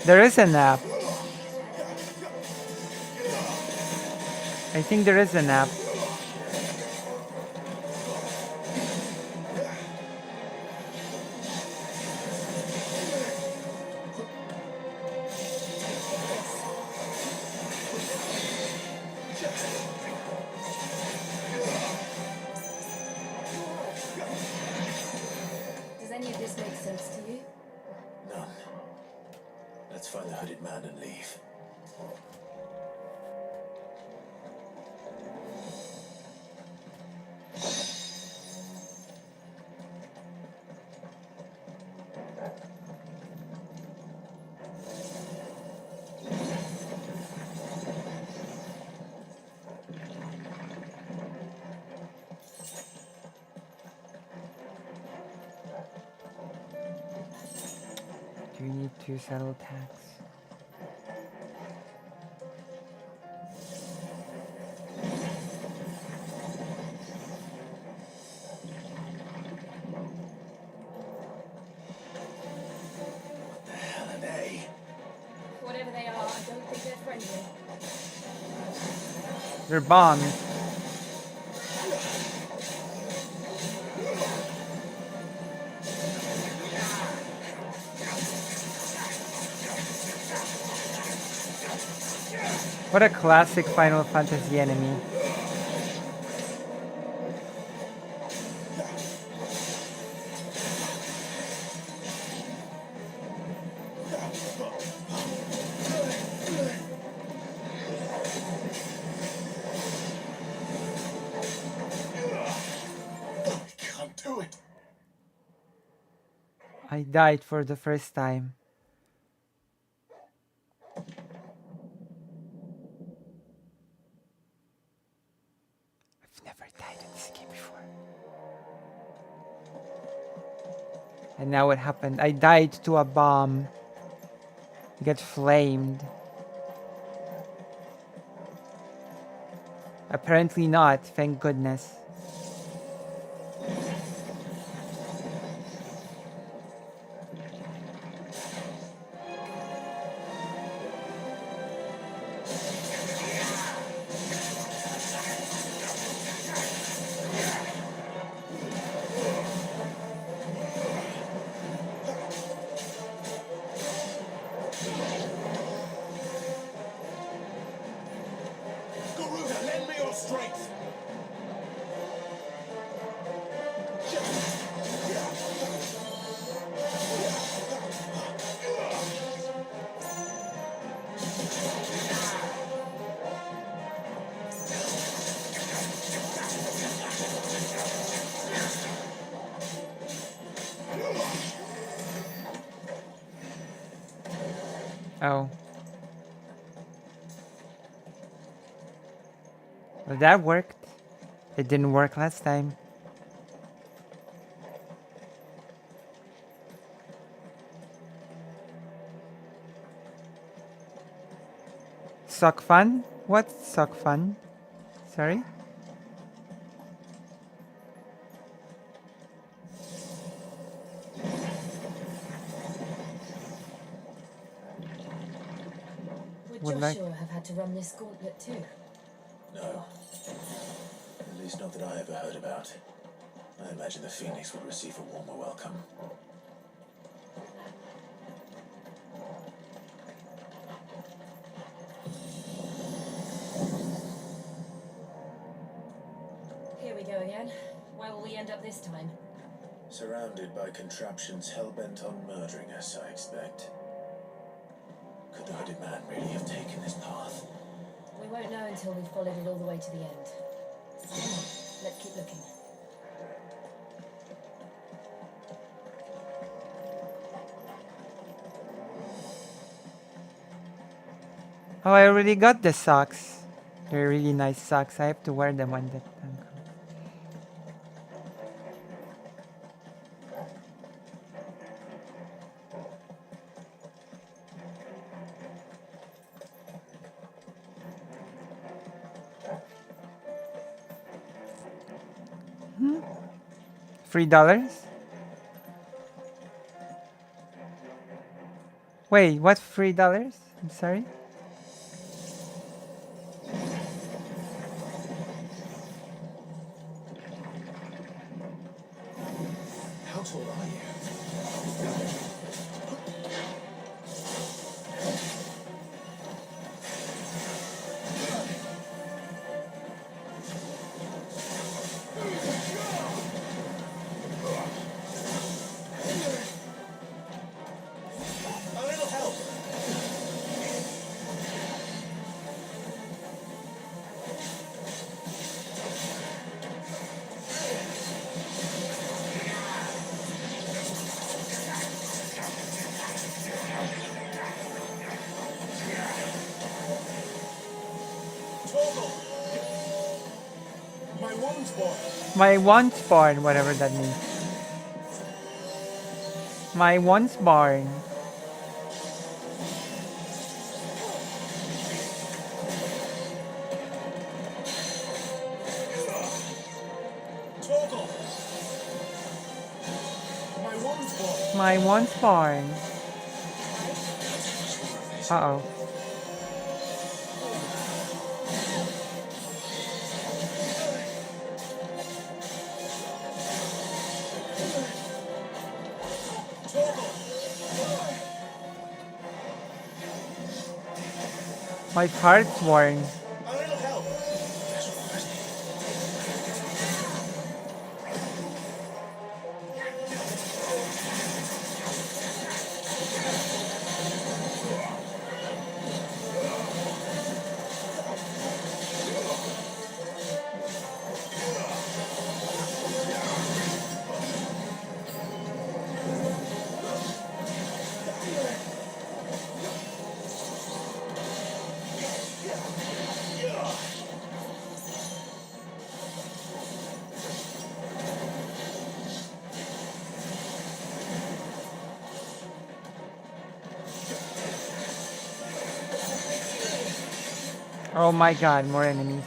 Speaker 1: There is an app. I think there is an app.
Speaker 16: Does any of this make sense to you?
Speaker 15: None. Let's find the hooded man and leave.
Speaker 1: Do you need to settle tax?
Speaker 15: The hell are they?
Speaker 16: Whatever they are, I don't think they're friendly.
Speaker 1: They're bombs. What a classic Final Fantasy enemy.
Speaker 15: Can't do it.
Speaker 1: I died for the first time. I've never died in this game before. And now what happened? I died to a bomb. Get flamed. Apparently not, thank goodness.
Speaker 15: Garuda, lend me your strength.
Speaker 1: Oh. Well, that worked. It didn't work last time. Suck fun? What suck fun? Sorry?
Speaker 16: Would
Speaker 1: Would like-
Speaker 16: Joshua have had to run this gauntlet too?
Speaker 15: No. At least not that I ever heard about. I imagine the Phoenix would receive a warmer welcome.
Speaker 16: Here we go again. Where will we end up this time?
Speaker 15: Surrounded by contraptions hell-bent on murdering us, I expect. Could the hooded man really have taken this path?
Speaker 16: We won't know until we've followed it all the way to the end. Come on, let's keep looking.
Speaker 1: Oh, I already got the socks. They're really nice socks. I have to wear them when that time comes. $3? Wait, what? $3? I'm sorry.
Speaker 15: How tall are you? A little help. Torgal! My wound's born.
Speaker 1: My once born, whatever that means. My once born.
Speaker 15: Torgal! My wound's born.
Speaker 1: My once born. Uh-oh. My part's worn.
Speaker 15: A little help.
Speaker 1: Oh my god, more enemies.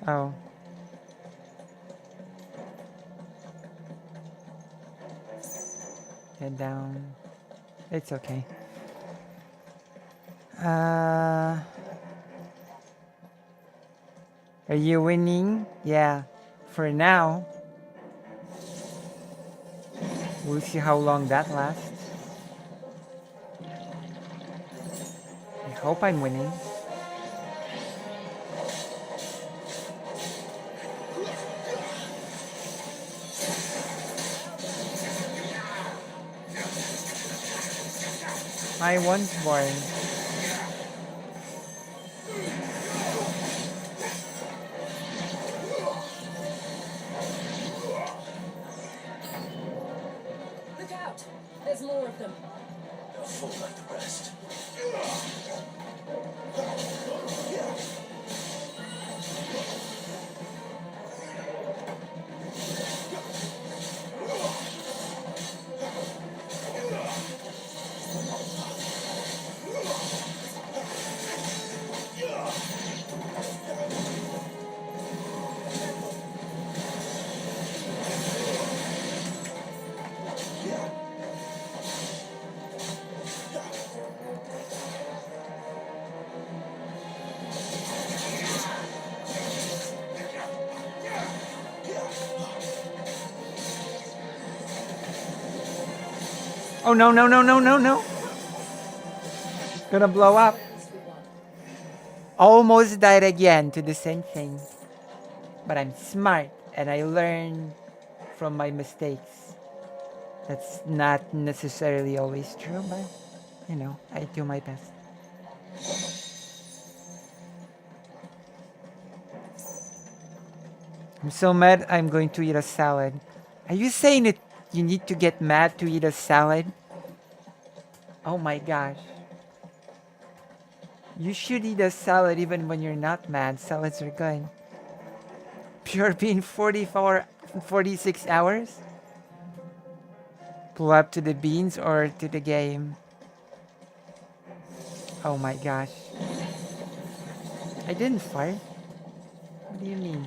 Speaker 1: Oh. Head down. It's okay. Are you winning? Yeah. For now. We'll see how long that lasts. I hope I'm winning. My once born.
Speaker 16: Look out! There's more of them.
Speaker 15: They'll fall like the rest.
Speaker 1: Oh no, no, no, no, no, no. Gonna blow up. Almost died again to the same thing. But I'm smart and I learn from my mistakes. That's not necessarily always true, but you know, I do my best. I'm so mad I'm going to eat a salad. Are you saying that you need to get mad to eat a salad? Oh my gosh. You should eat a salad even when you're not mad. Salads are good. Pure bean 46 hours? Pull up to the beans or to the game? Oh my gosh. I didn't fart. What do you mean?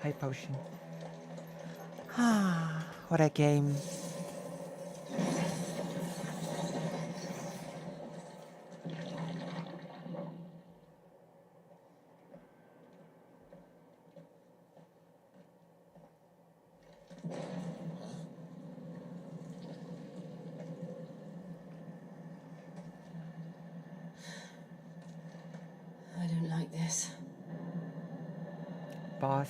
Speaker 1: High potion. Ah, what a game.
Speaker 16: I don't like this.
Speaker 1: Boss.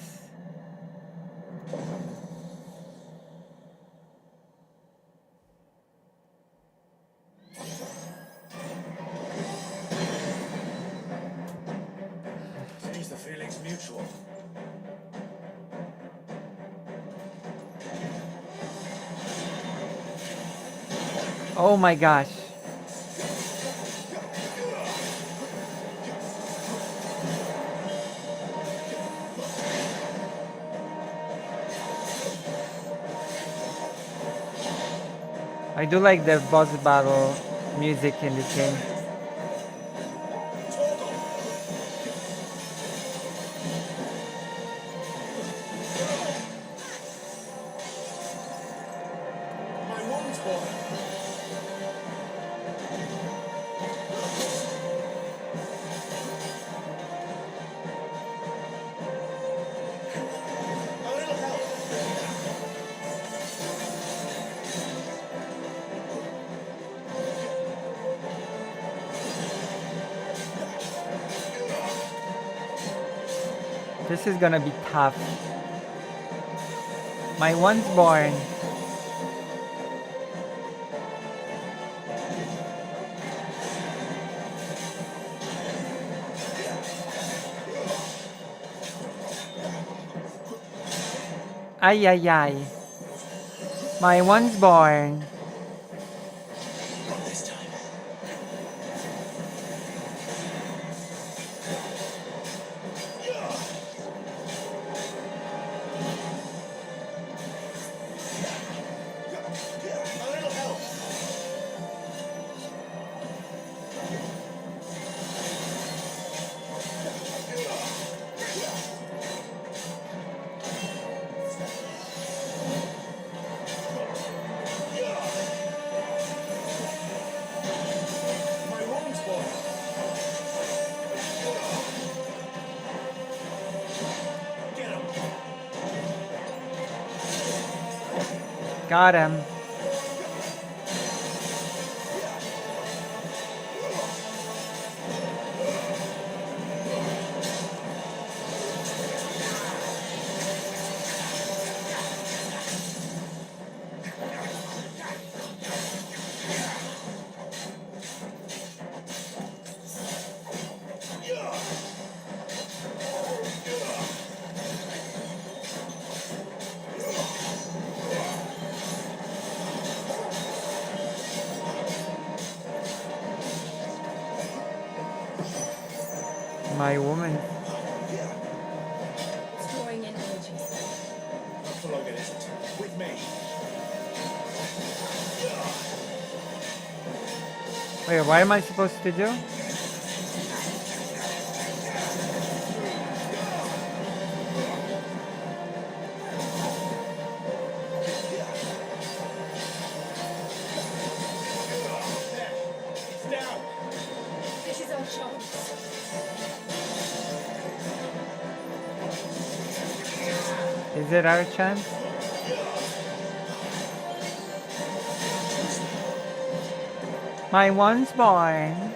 Speaker 15: Seems the feeling's mutual.
Speaker 1: Oh my gosh. I do like the boss battle music in this game.
Speaker 15: My woman's boy. A little help.
Speaker 1: This is gonna be tough. My one's born. Ay ay ay. My one's born.
Speaker 15: Not this time. A little help. My woman's boy. Get him.
Speaker 1: Got him. My woman.
Speaker 16: It's drawing in energy.
Speaker 15: Not for long, it isn't. With me.
Speaker 1: Wait, what am I supposed to do?
Speaker 15: It's down.
Speaker 16: This is our chance.
Speaker 1: Is it our chance? My one's born.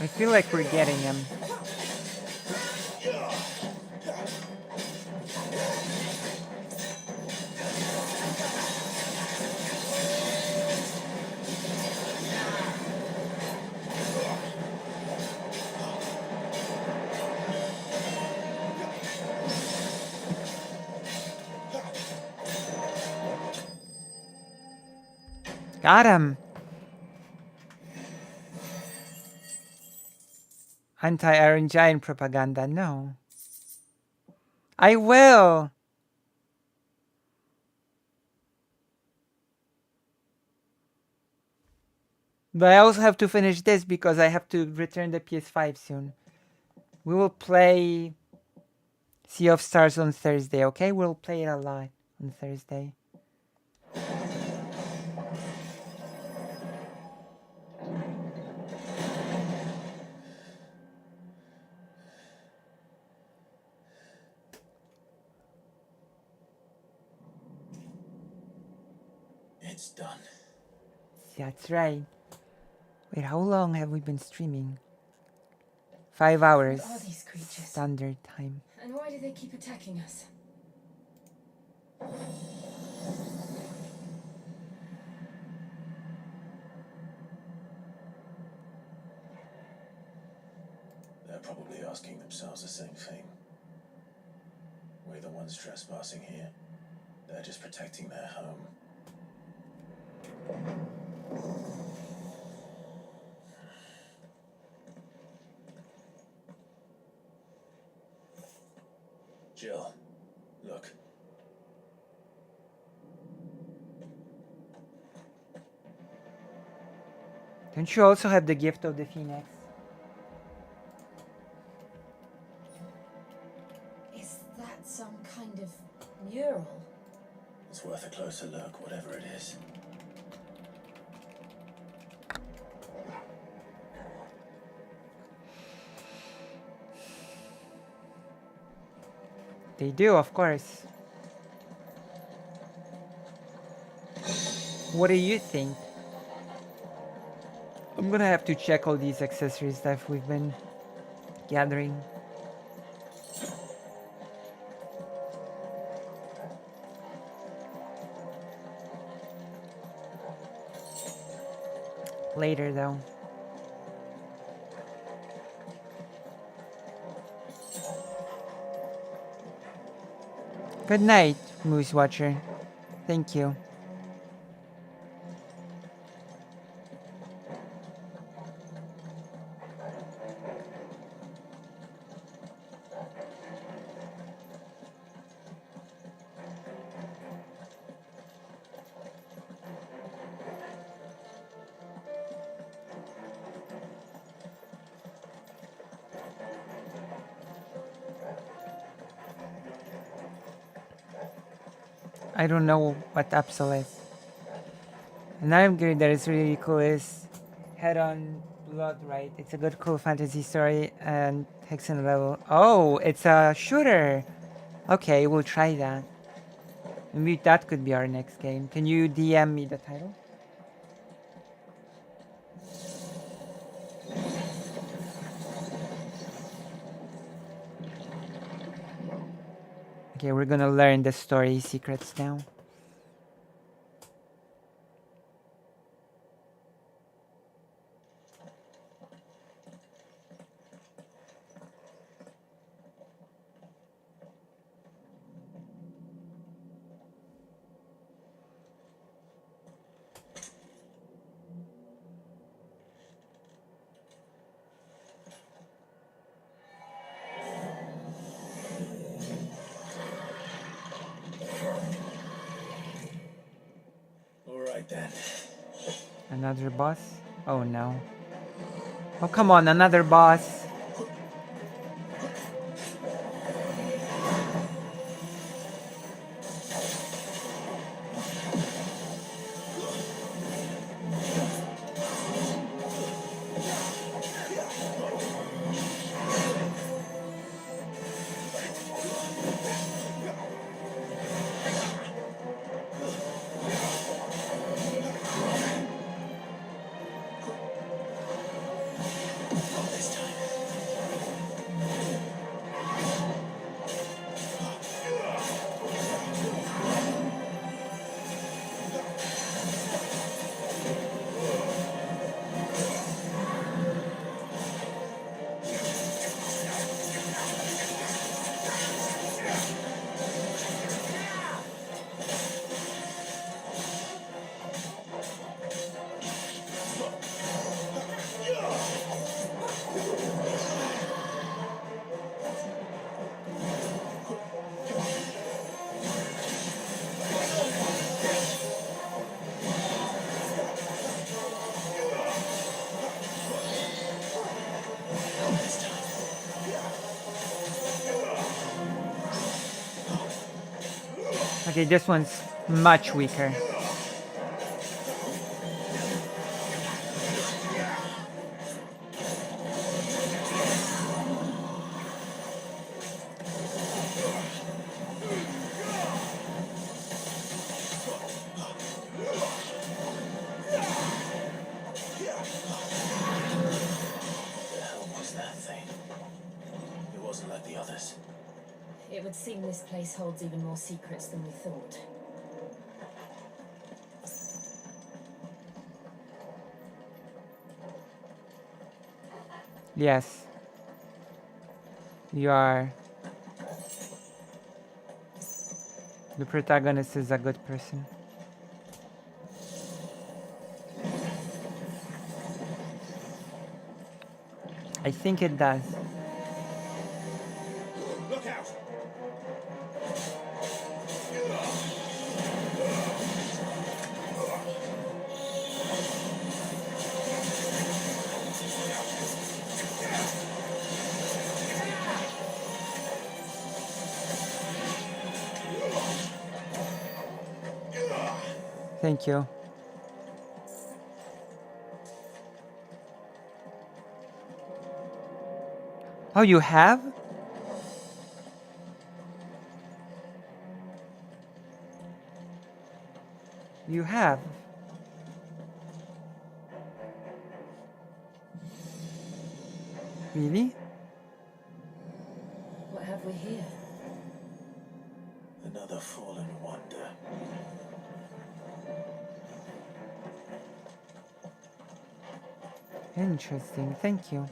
Speaker 1: I feel like we're getting him. Got him. Anti-Iron Giant propaganda, no. I will. But I also have to finish this because I have to return the PS5 soon. We will play Sea of Stars on Thursday, okay? We'll play it a lot on Thursday.
Speaker 15: It's done.
Speaker 1: That's right. Wait, how long have we been streaming? 5 hours.
Speaker 16: What are these creatures?
Speaker 1: Standard time.
Speaker 16: And why do they keep attacking us?
Speaker 15: They're probably asking themselves the same thing. We're the ones trespassing here. They're just protecting their home. Jill, look.
Speaker 1: Don't you also have the gift of the Phoenix?
Speaker 16: Is that some kind of mural?
Speaker 15: It's worth a closer look, whatever it is.
Speaker 1: They do, of course. What do you think? I'm gonna have to check all these accessories that we've been gathering. Later, though. Good night, Moose Watcher. Thank you. I don't know what Absol is. Another game that is really cool is Head on Blood, right? It's a good, cool fantasy story and Hexen level. Oh, it's a shooter! Okay, we'll try that. Maybe that could be our next game. Can you DM me the title? Okay, we're gonna learn the story secrets now.
Speaker 15: All right then.
Speaker 1: Another boss? Oh no. Oh come on, another boss. Okay, this one's much weaker.
Speaker 15: The hell was that thing? It wasn't like the others.
Speaker 16: It would seem this place holds even more secrets than we thought.
Speaker 1: Yes. You are. The protagonist is a good person. I think it does.
Speaker 15: Look out!
Speaker 1: Thank you. Oh, you have? You have. Really?
Speaker 16: What have we here?
Speaker 15: Another fallen wonder.
Speaker 1: Interesting. Thank you.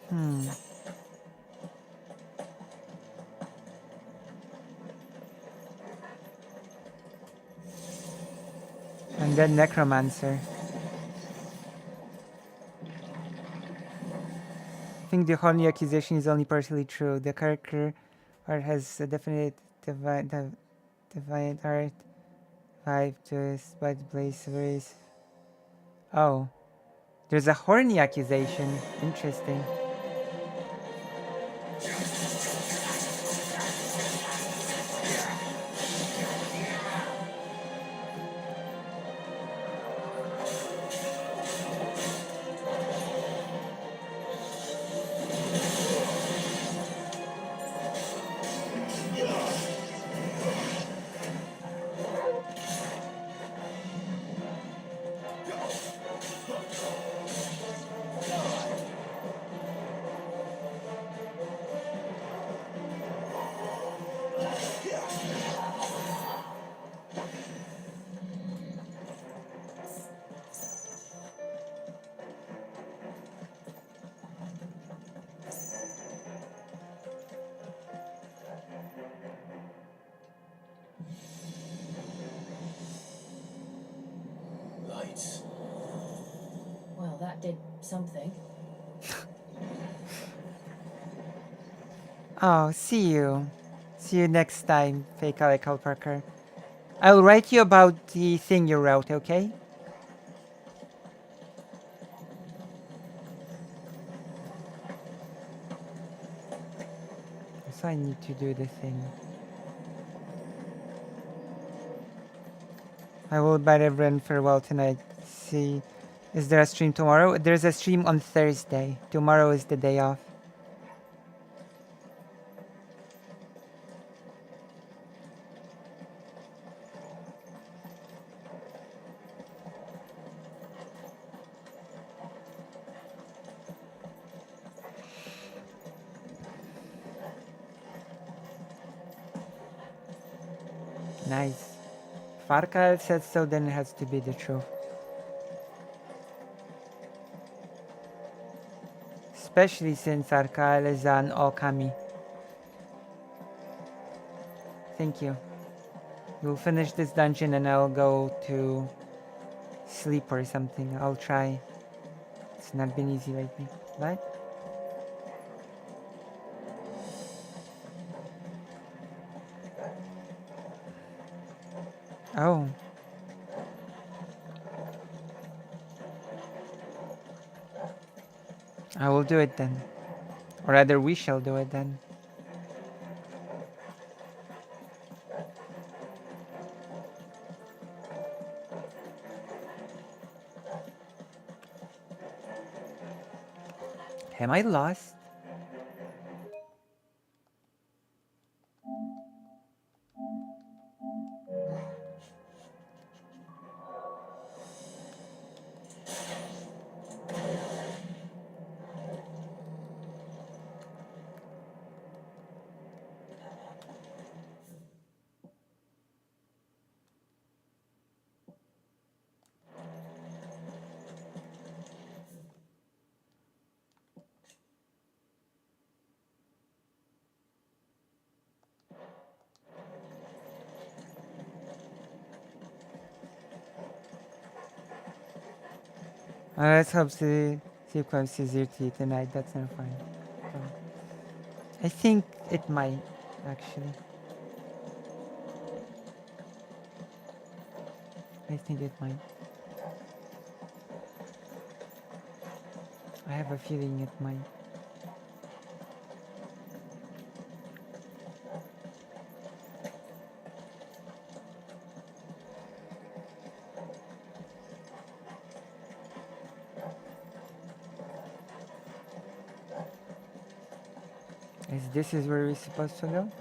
Speaker 1: Hmm. And then Necromancer. I think the Honey accusation is only partially true. The character art has a definite deviant art vibe to it, but Blaze varies Oh, there's a horny accusation. Interesting.
Speaker 15: Lights.
Speaker 16: Well, that did something.
Speaker 1: Oh, see you. See you next time, Fake Alec Parker. I'll write you about the thing you wrote, okay? So I need to do the thing. I will bid everyone farewell tonight. See, is there a stream tomorrow? There's a stream on Thursday. Tomorrow is the day off. Nice. Farkal said so, then it has to be the truth. Especially since Farkal is an Okami. Thank you. We'll finish this dungeon and I'll go to sleep or something. I'll try. It's not been easy lately. But oh. I will do it then. Or rather, we shall do it then. Am I lost? Let's hope the sequence is easier to eat tonight. That's not fine. So, I think it might, actually. I think it might. I have a feeling it might. This is where we're supposed to go?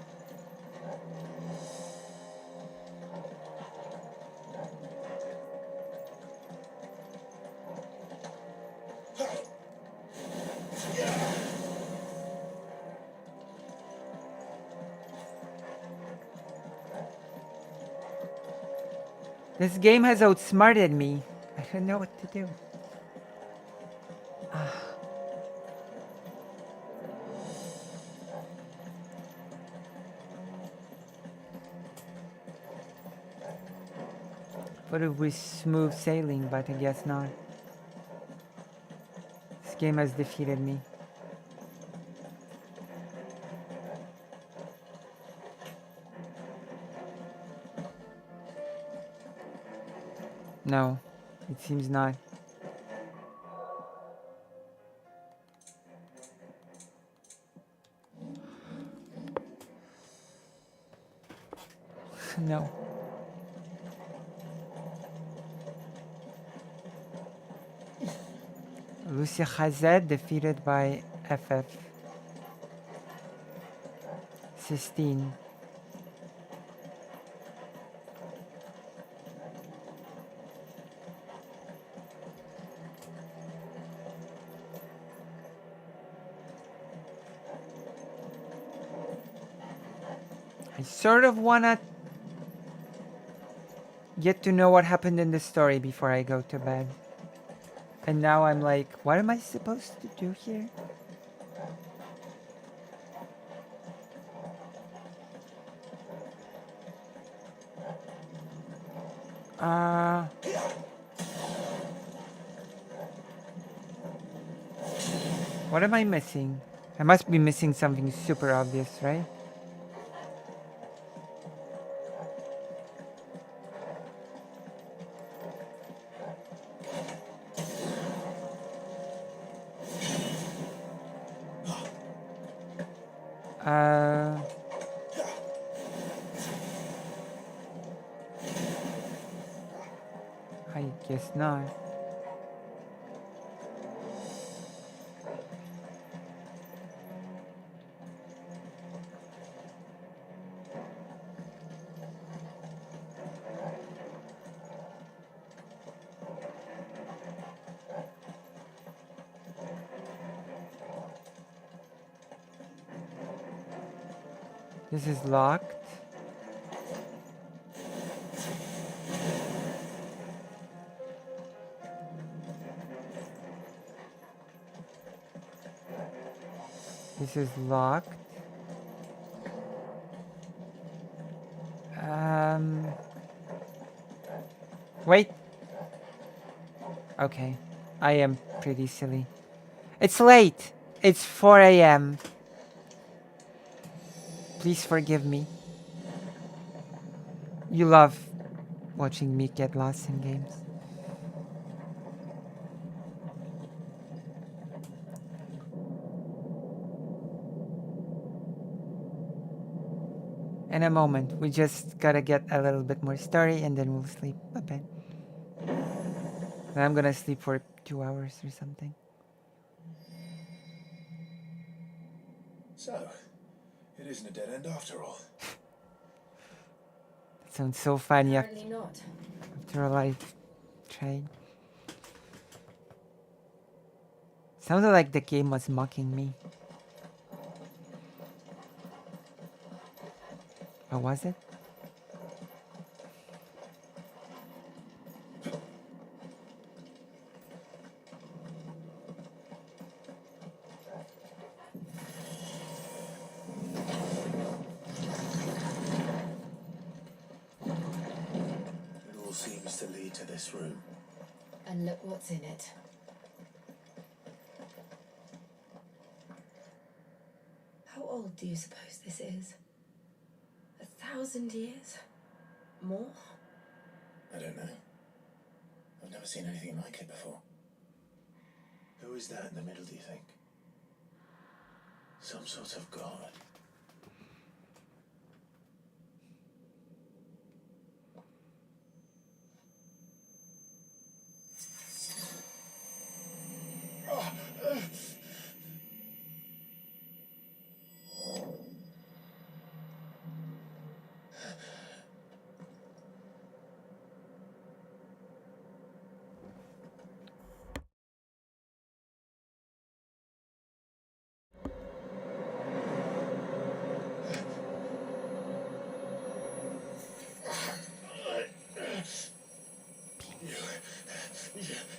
Speaker 1: This game has outsmarted me. I don't know what to do. Thought it was smooth sailing, but I guess not. This game has defeated me. No, it seems not. No. Lucia Hazet defeated by FF. Sistine. I sort of wanna get to know what happened in the story before I go to bed. And now I'm like, what am I supposed to do here? What am I missing? I must be missing something super obvious, right? I guess not. This is locked. This is locked. Wait. Okay. I am pretty silly. It's late. It's 4 a.m. Please forgive me. You love watching me get lost in games. In a moment, we just gotta get a little bit more story and then we'll sleep a bit. And I'm gonna sleep for 2 hours or something.
Speaker 15: So, it isn't a dead end after all.
Speaker 1: That sounds so funny
Speaker 16: Apparently not.
Speaker 1: after a life trade. Sounded like the game was mocking me. Or was it?
Speaker 15: It all seems to lead to this room.
Speaker 16: And look what's in it. How old do you suppose this is? 1,000 years? More?
Speaker 15: I don't know. I've never seen anything like it before. Who is that in the middle, do you think? Some sort of god.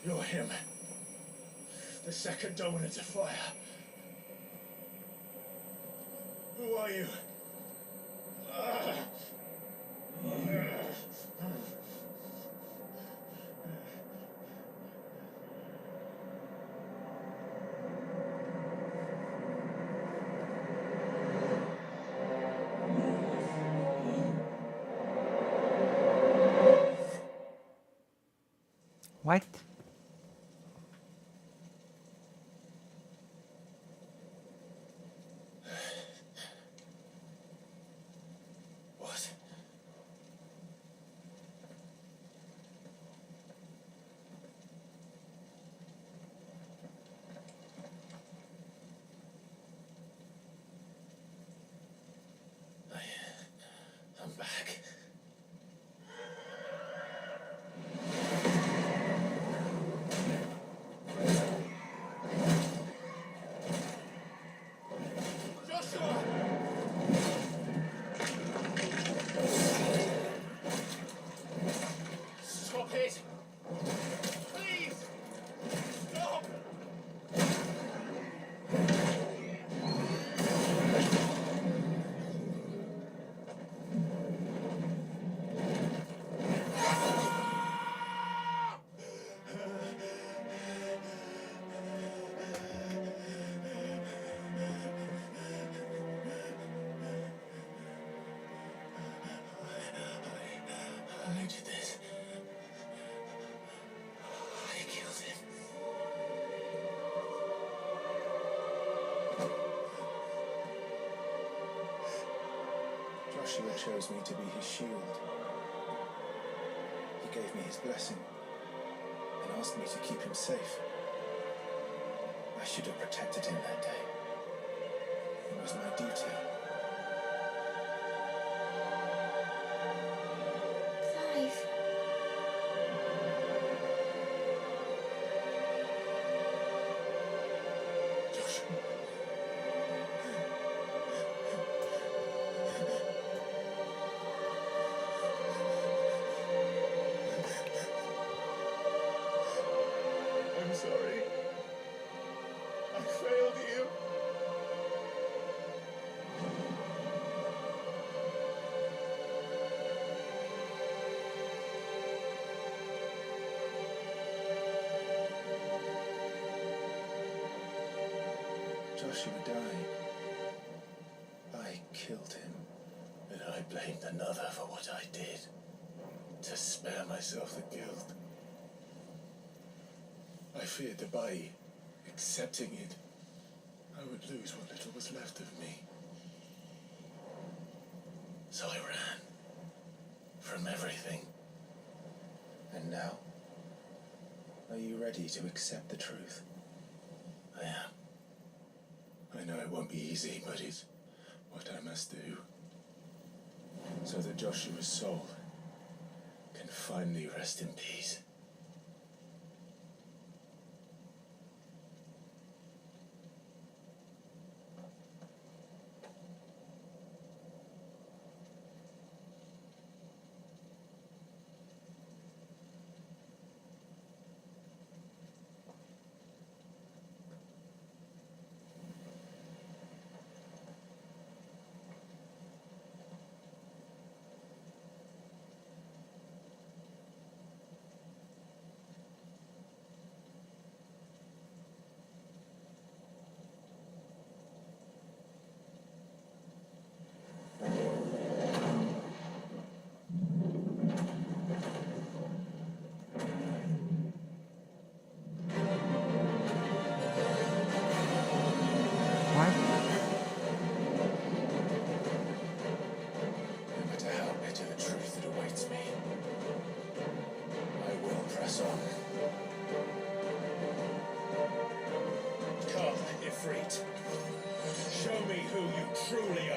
Speaker 15: You're him. The second dominant of fire. Who are you?
Speaker 1: What?
Speaker 15: What? Joshua chose me to be his shield. He gave me his blessing and asked me to keep him safe. I should have protected him that day. It was my duty.
Speaker 16: Clive.
Speaker 15: Joshua. I'm sorry. I failed you. Joshua died. I killed him, and I blamed another for what I did, to spare myself the guilt. I feared that by accepting it, I would lose what little was left of me. So I ran from everything. And now, are you ready to accept the truth? I am. I know it won't be easy, but it's what I must do. So that Joshua's soul can finally rest in peace.
Speaker 1: What?
Speaker 15: No matter how bitter the truth that awaits me, I will press on. Come, Ifrit. Show me who you truly are.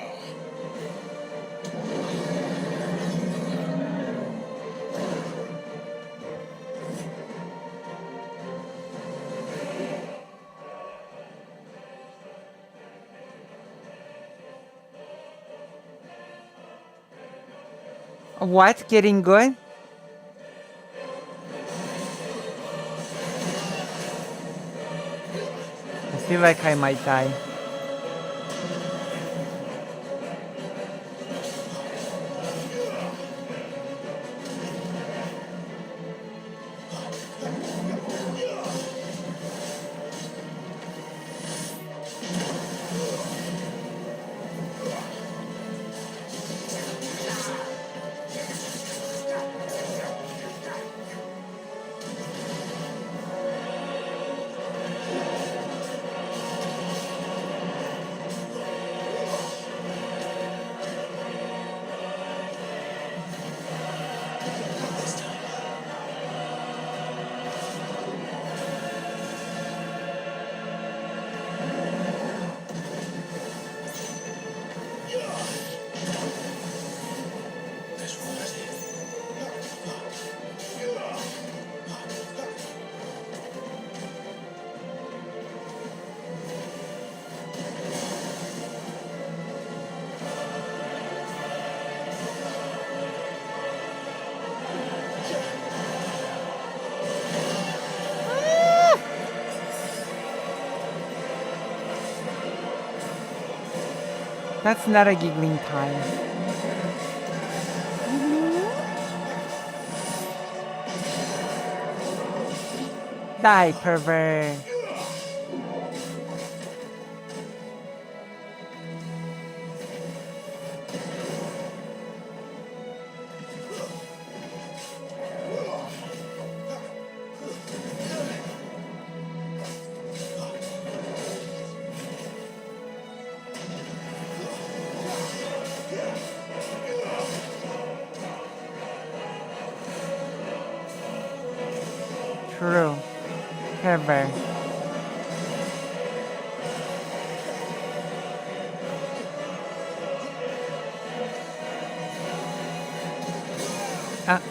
Speaker 1: What? Getting good? I feel like I might die. That's not a giggling time. Die, pervert. Herbert. Ah.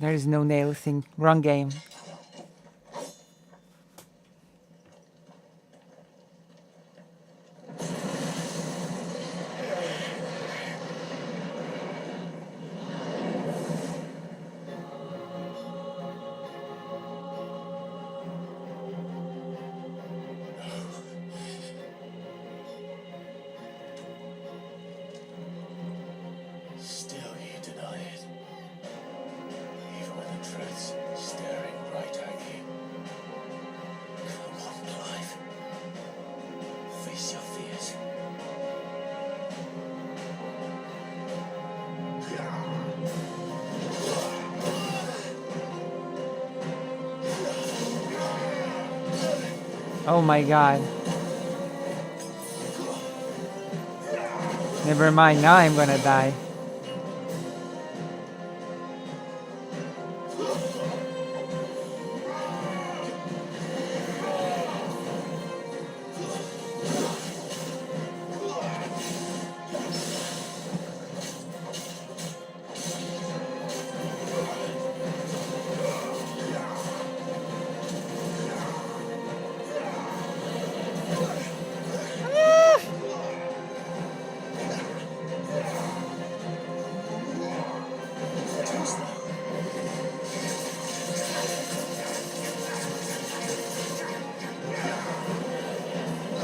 Speaker 1: There is no nail thing. Wrong game.
Speaker 15: Still you deny it. Even when the truth's staring right at you. Come on, Clive. Face your fears.
Speaker 1: Oh my god. Never mind, now I'm gonna die.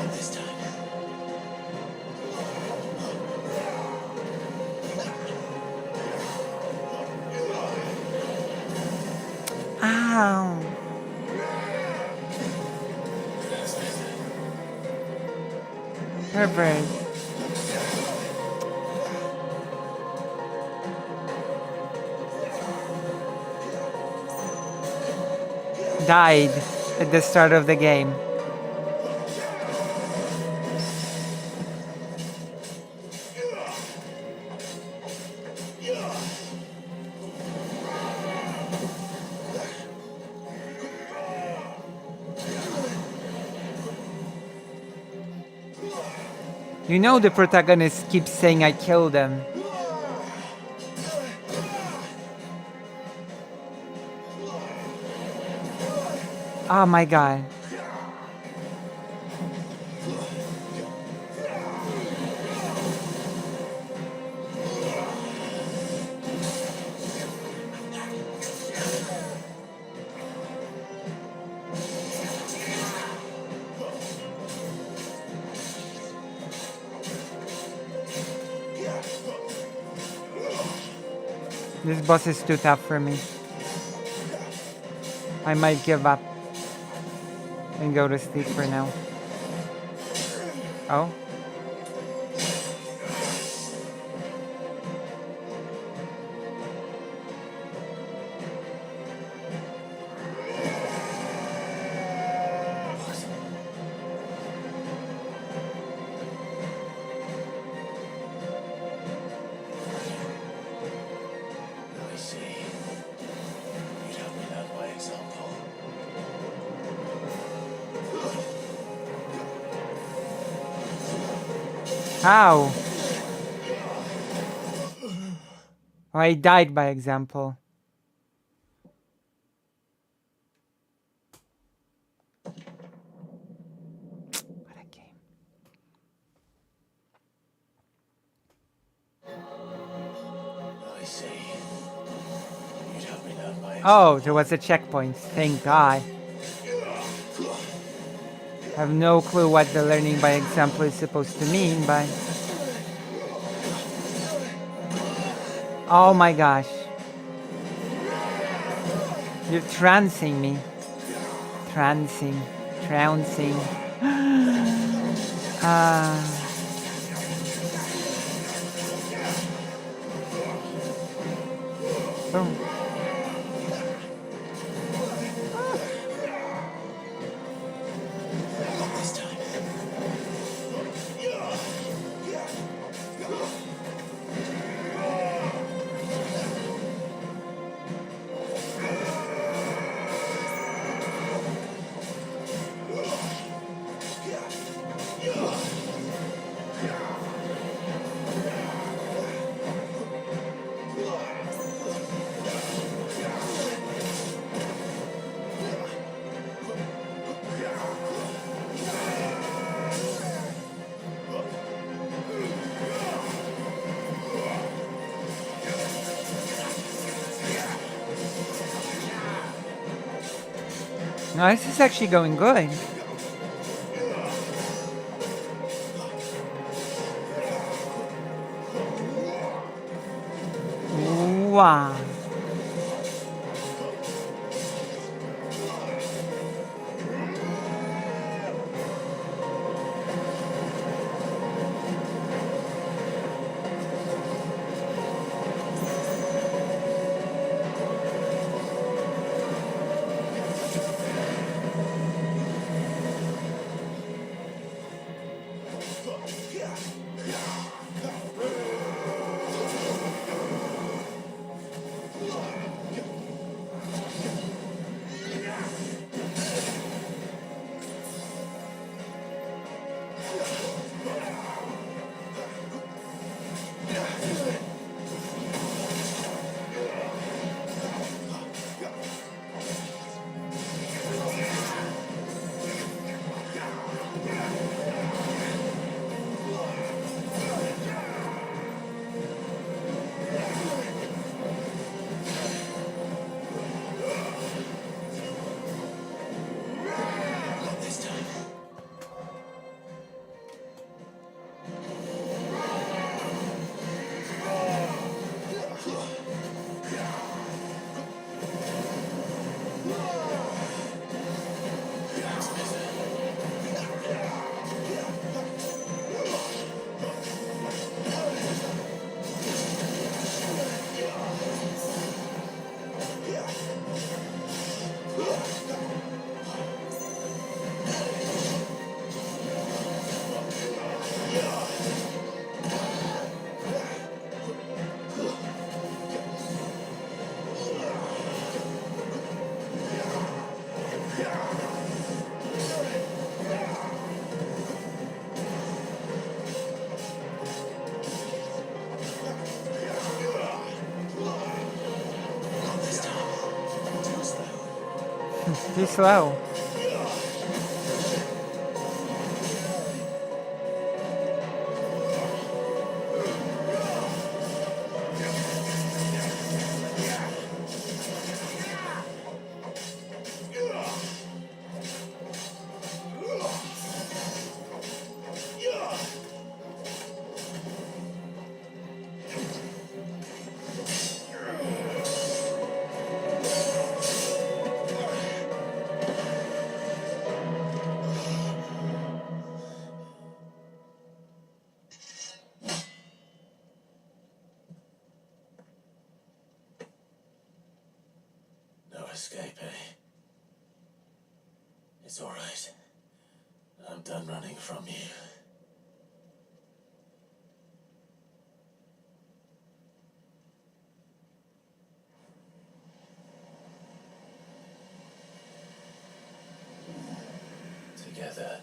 Speaker 15: Not this time.
Speaker 1: Ow. Herbert. Died at the start of the game. You know the protagonist keeps saying I killed them. Oh my god. This boss is too tough for me. I might give up and go to sleep for now. Oh?
Speaker 15: I see. You'd help me learn by example.
Speaker 1: How? Oh, I died by example. What a game.
Speaker 15: I see. You'd help me learn by
Speaker 1: Oh, there was a checkpoint. Thank God. I have no clue what the learning by example is supposed to mean, but... Oh my gosh. You're trancing me. Trancing. Trouncing. Boom.
Speaker 15: this time.
Speaker 1: No, this is actually going good. Wow. Too slow.
Speaker 15: No escape, eh? It's all right. I'm done running from you. Together.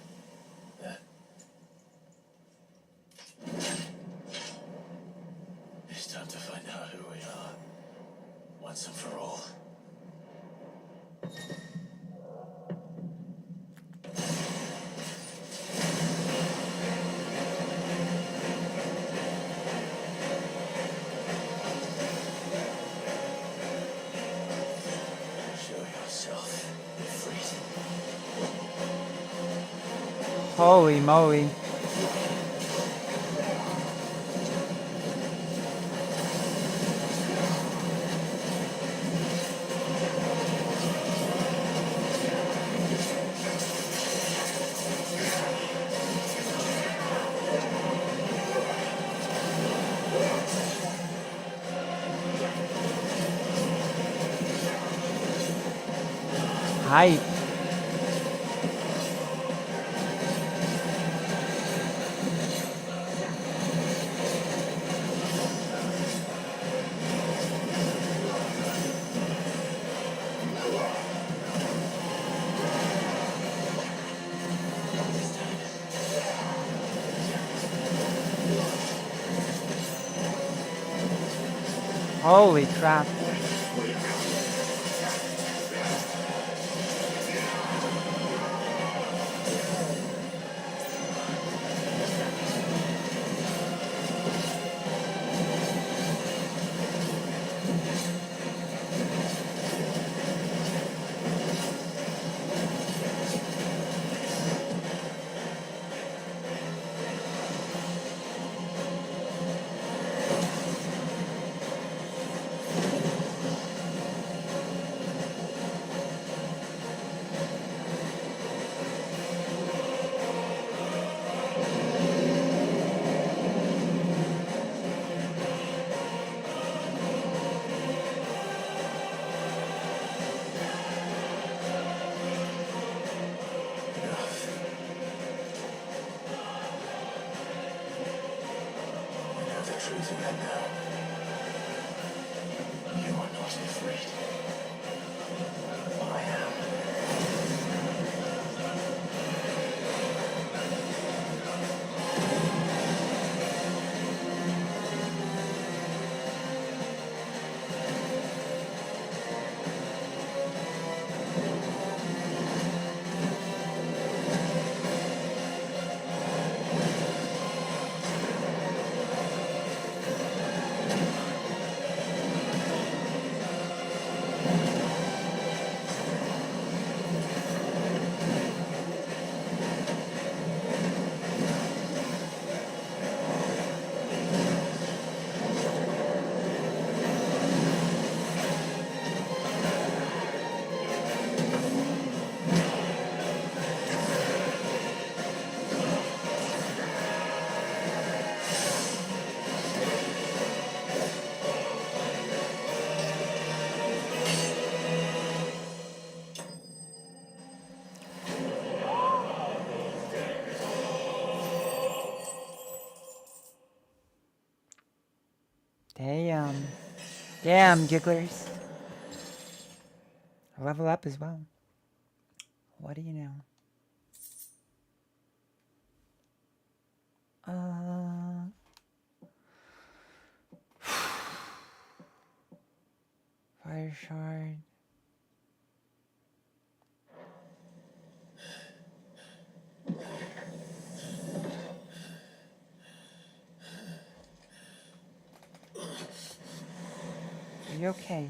Speaker 1: Holy moly. Hype. Holy crap.
Speaker 15: truth in that now. You are not afraid. I am.
Speaker 1: Damn. Damn, gigglers. Level up as well. What do you know? Fire shard. Are you okay?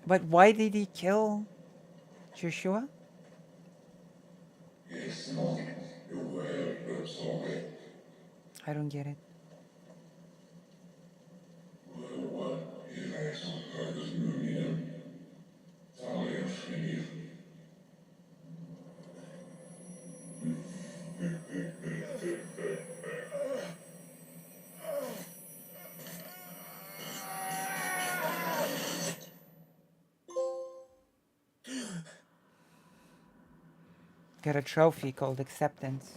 Speaker 1: But why did he kill Joshua? I don't get it. Got a trophy called acceptance.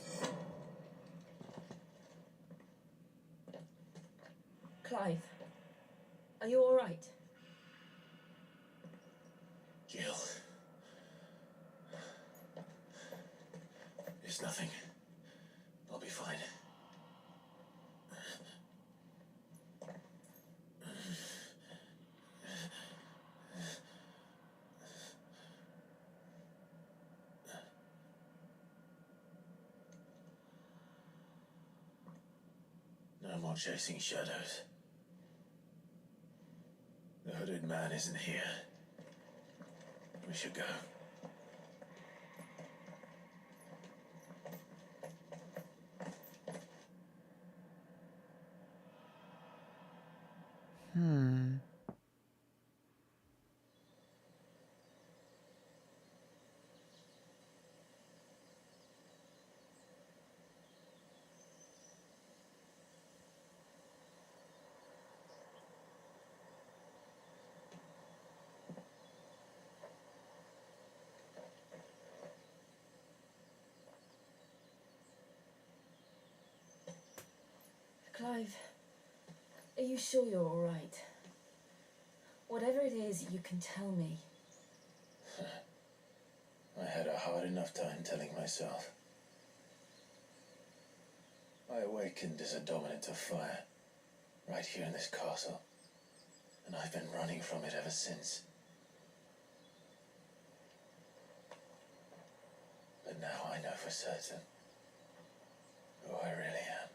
Speaker 16: Clive, are you all right?
Speaker 15: Jill. It's nothing. I'll be fine. No more chasing shadows. The hooded man isn't here. We should go.
Speaker 16: Clive, are you sure you're all right? Whatever it is, you can tell me.
Speaker 15: I had a hard enough time telling myself. I awakened as a dominant of fire, right here in this castle, and I've been running from it ever since. But now I know for certain who I really am.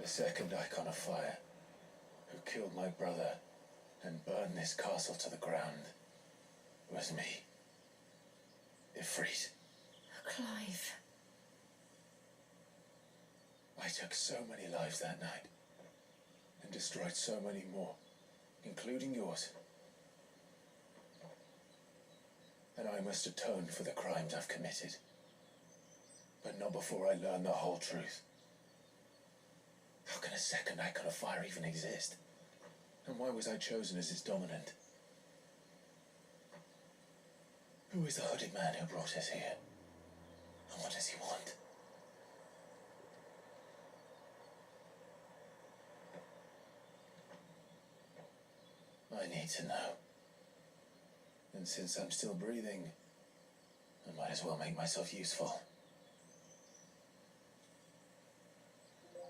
Speaker 15: The second icon of fire, who killed my brother and burned this castle to the ground, was me. Ifrit.
Speaker 16: Clive.
Speaker 15: I took so many lives that night, and destroyed so many more, including yours. And I must atone for the crimes I've committed. But not before I learn the whole truth. How can a second icon of fire even exist? And why was I chosen as its dominant? Who is the hooded man who brought us here? And what does he want? I need to know. And since I'm still breathing, I might as well make myself useful.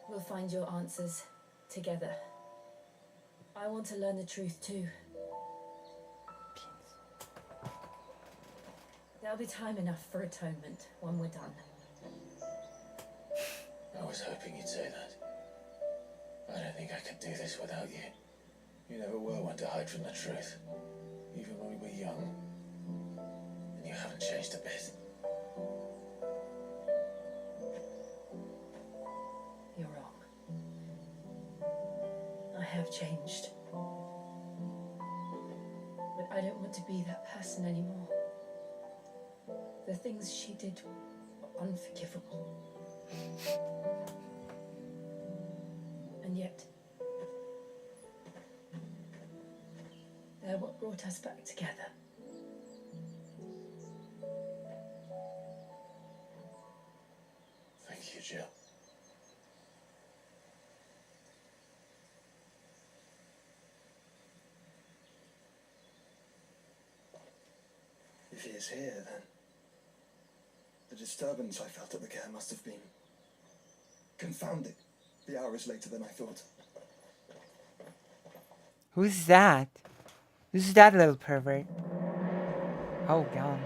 Speaker 16: We'll find your answers together. I want to learn the truth too. There'll be time enough for atonement when we're done.
Speaker 15: I was hoping you'd say that. I don't think I could do this without you. You never were one to hide from the truth, even when we were young. And you haven't changed a bit.
Speaker 16: You're wrong. I have changed. But I don't want to be that person anymore. The things she did were unforgivable. And yet, they're what brought us back together.
Speaker 15: Thank you, Jill.
Speaker 17: If he is here, then the disturbance I felt at the care must have been confounded. The hour is later than I thought.
Speaker 1: Who's that? Who's that little pervert? Oh god.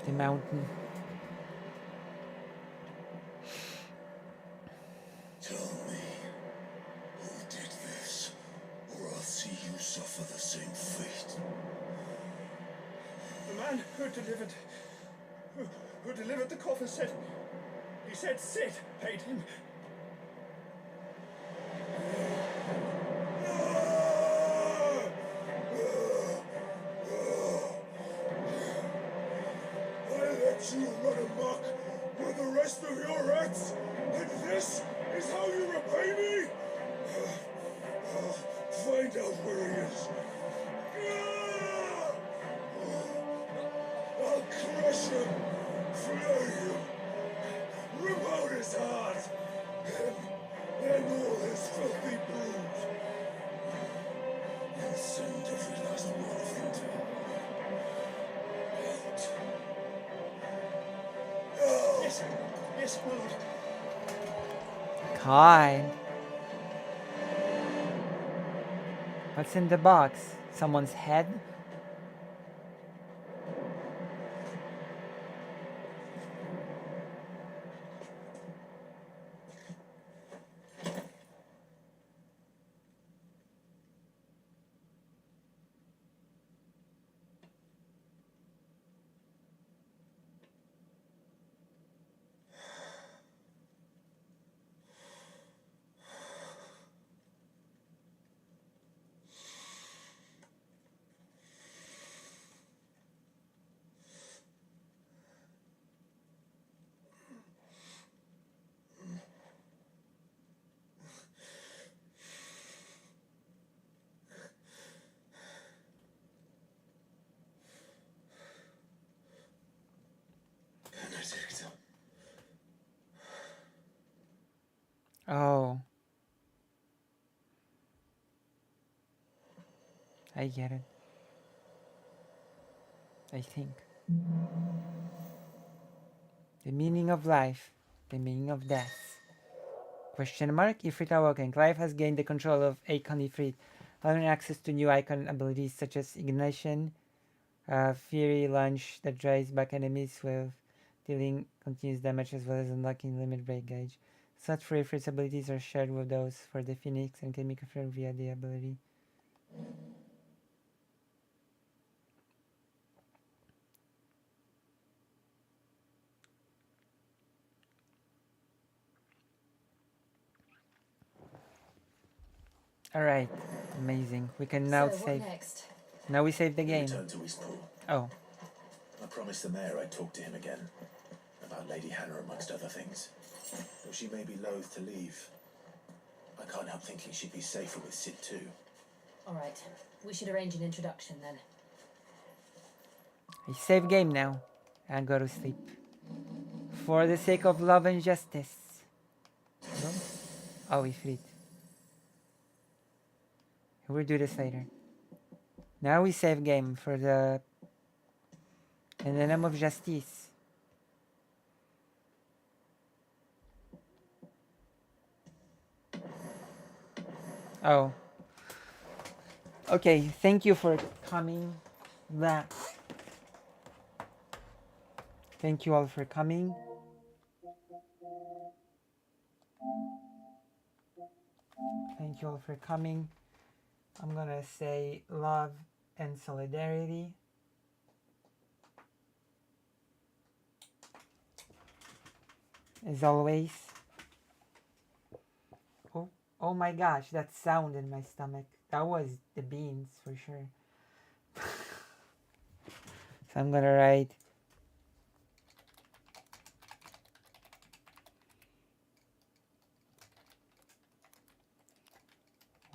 Speaker 1: The mountain.
Speaker 15: Tell me, who did this, or I'll see you suffer the same fate.
Speaker 17: The man who delivered the coffin said, he said Sid paid him.
Speaker 15: I let you run amok with the rest of your acts, and this is how you repay me? Find out where he is. I'll crush him, flay him, rip out his heart, and all his filthy brood, and send every last one of them to hell.
Speaker 17: Yes, yes, my lord.
Speaker 1: God. What's in the box? Someone's head? I get it. I think. The meaning of life, the meaning of death. Question mark. Ifrit awoken. Clive has gained the control of Icon Ifrit, allowing access to new icon abilities such as Ignition, Fury Launch that drives back enemies with dealing continuous damage as well as unlocking limit break gauge. Such for Ifrit's abilities are shared with those for the Phoenix and can be confirmed via the ability. Alright, amazing. We can now
Speaker 16: So, what
Speaker 1: save.
Speaker 16: next?
Speaker 1: Now we save the
Speaker 15: We
Speaker 1: game.
Speaker 15: returned to Eastpool.
Speaker 1: Oh,
Speaker 15: I promised the mayor I'd talk to him again. About Lady Hannah amongst other things. Though she may be loath to leave, I can't help thinking she'd be safer with Sid too.
Speaker 16: Alright, we should arrange an introduction then.
Speaker 1: we save game now. And go to sleep. For the sake of love and justice. No? Oh, Ifrit. We'll do this later. Now we save game for the... In the name of justice. Oh. Okay, thank you for coming back. Thank you all for coming. Thank you all for coming. I'm gonna say love and solidarity. As always. Oh my gosh, that sound in my stomach. That was the beans for sure. So I'm gonna write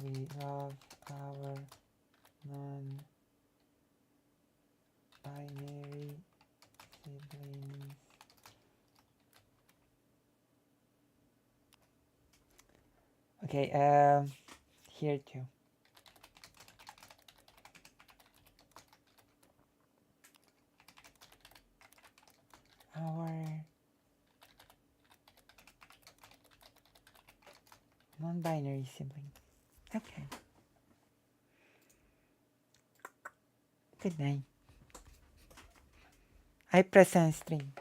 Speaker 1: we love our non-binary siblings. Okay, here too. Our non-binary siblings. Okay. Good night. I press on stream.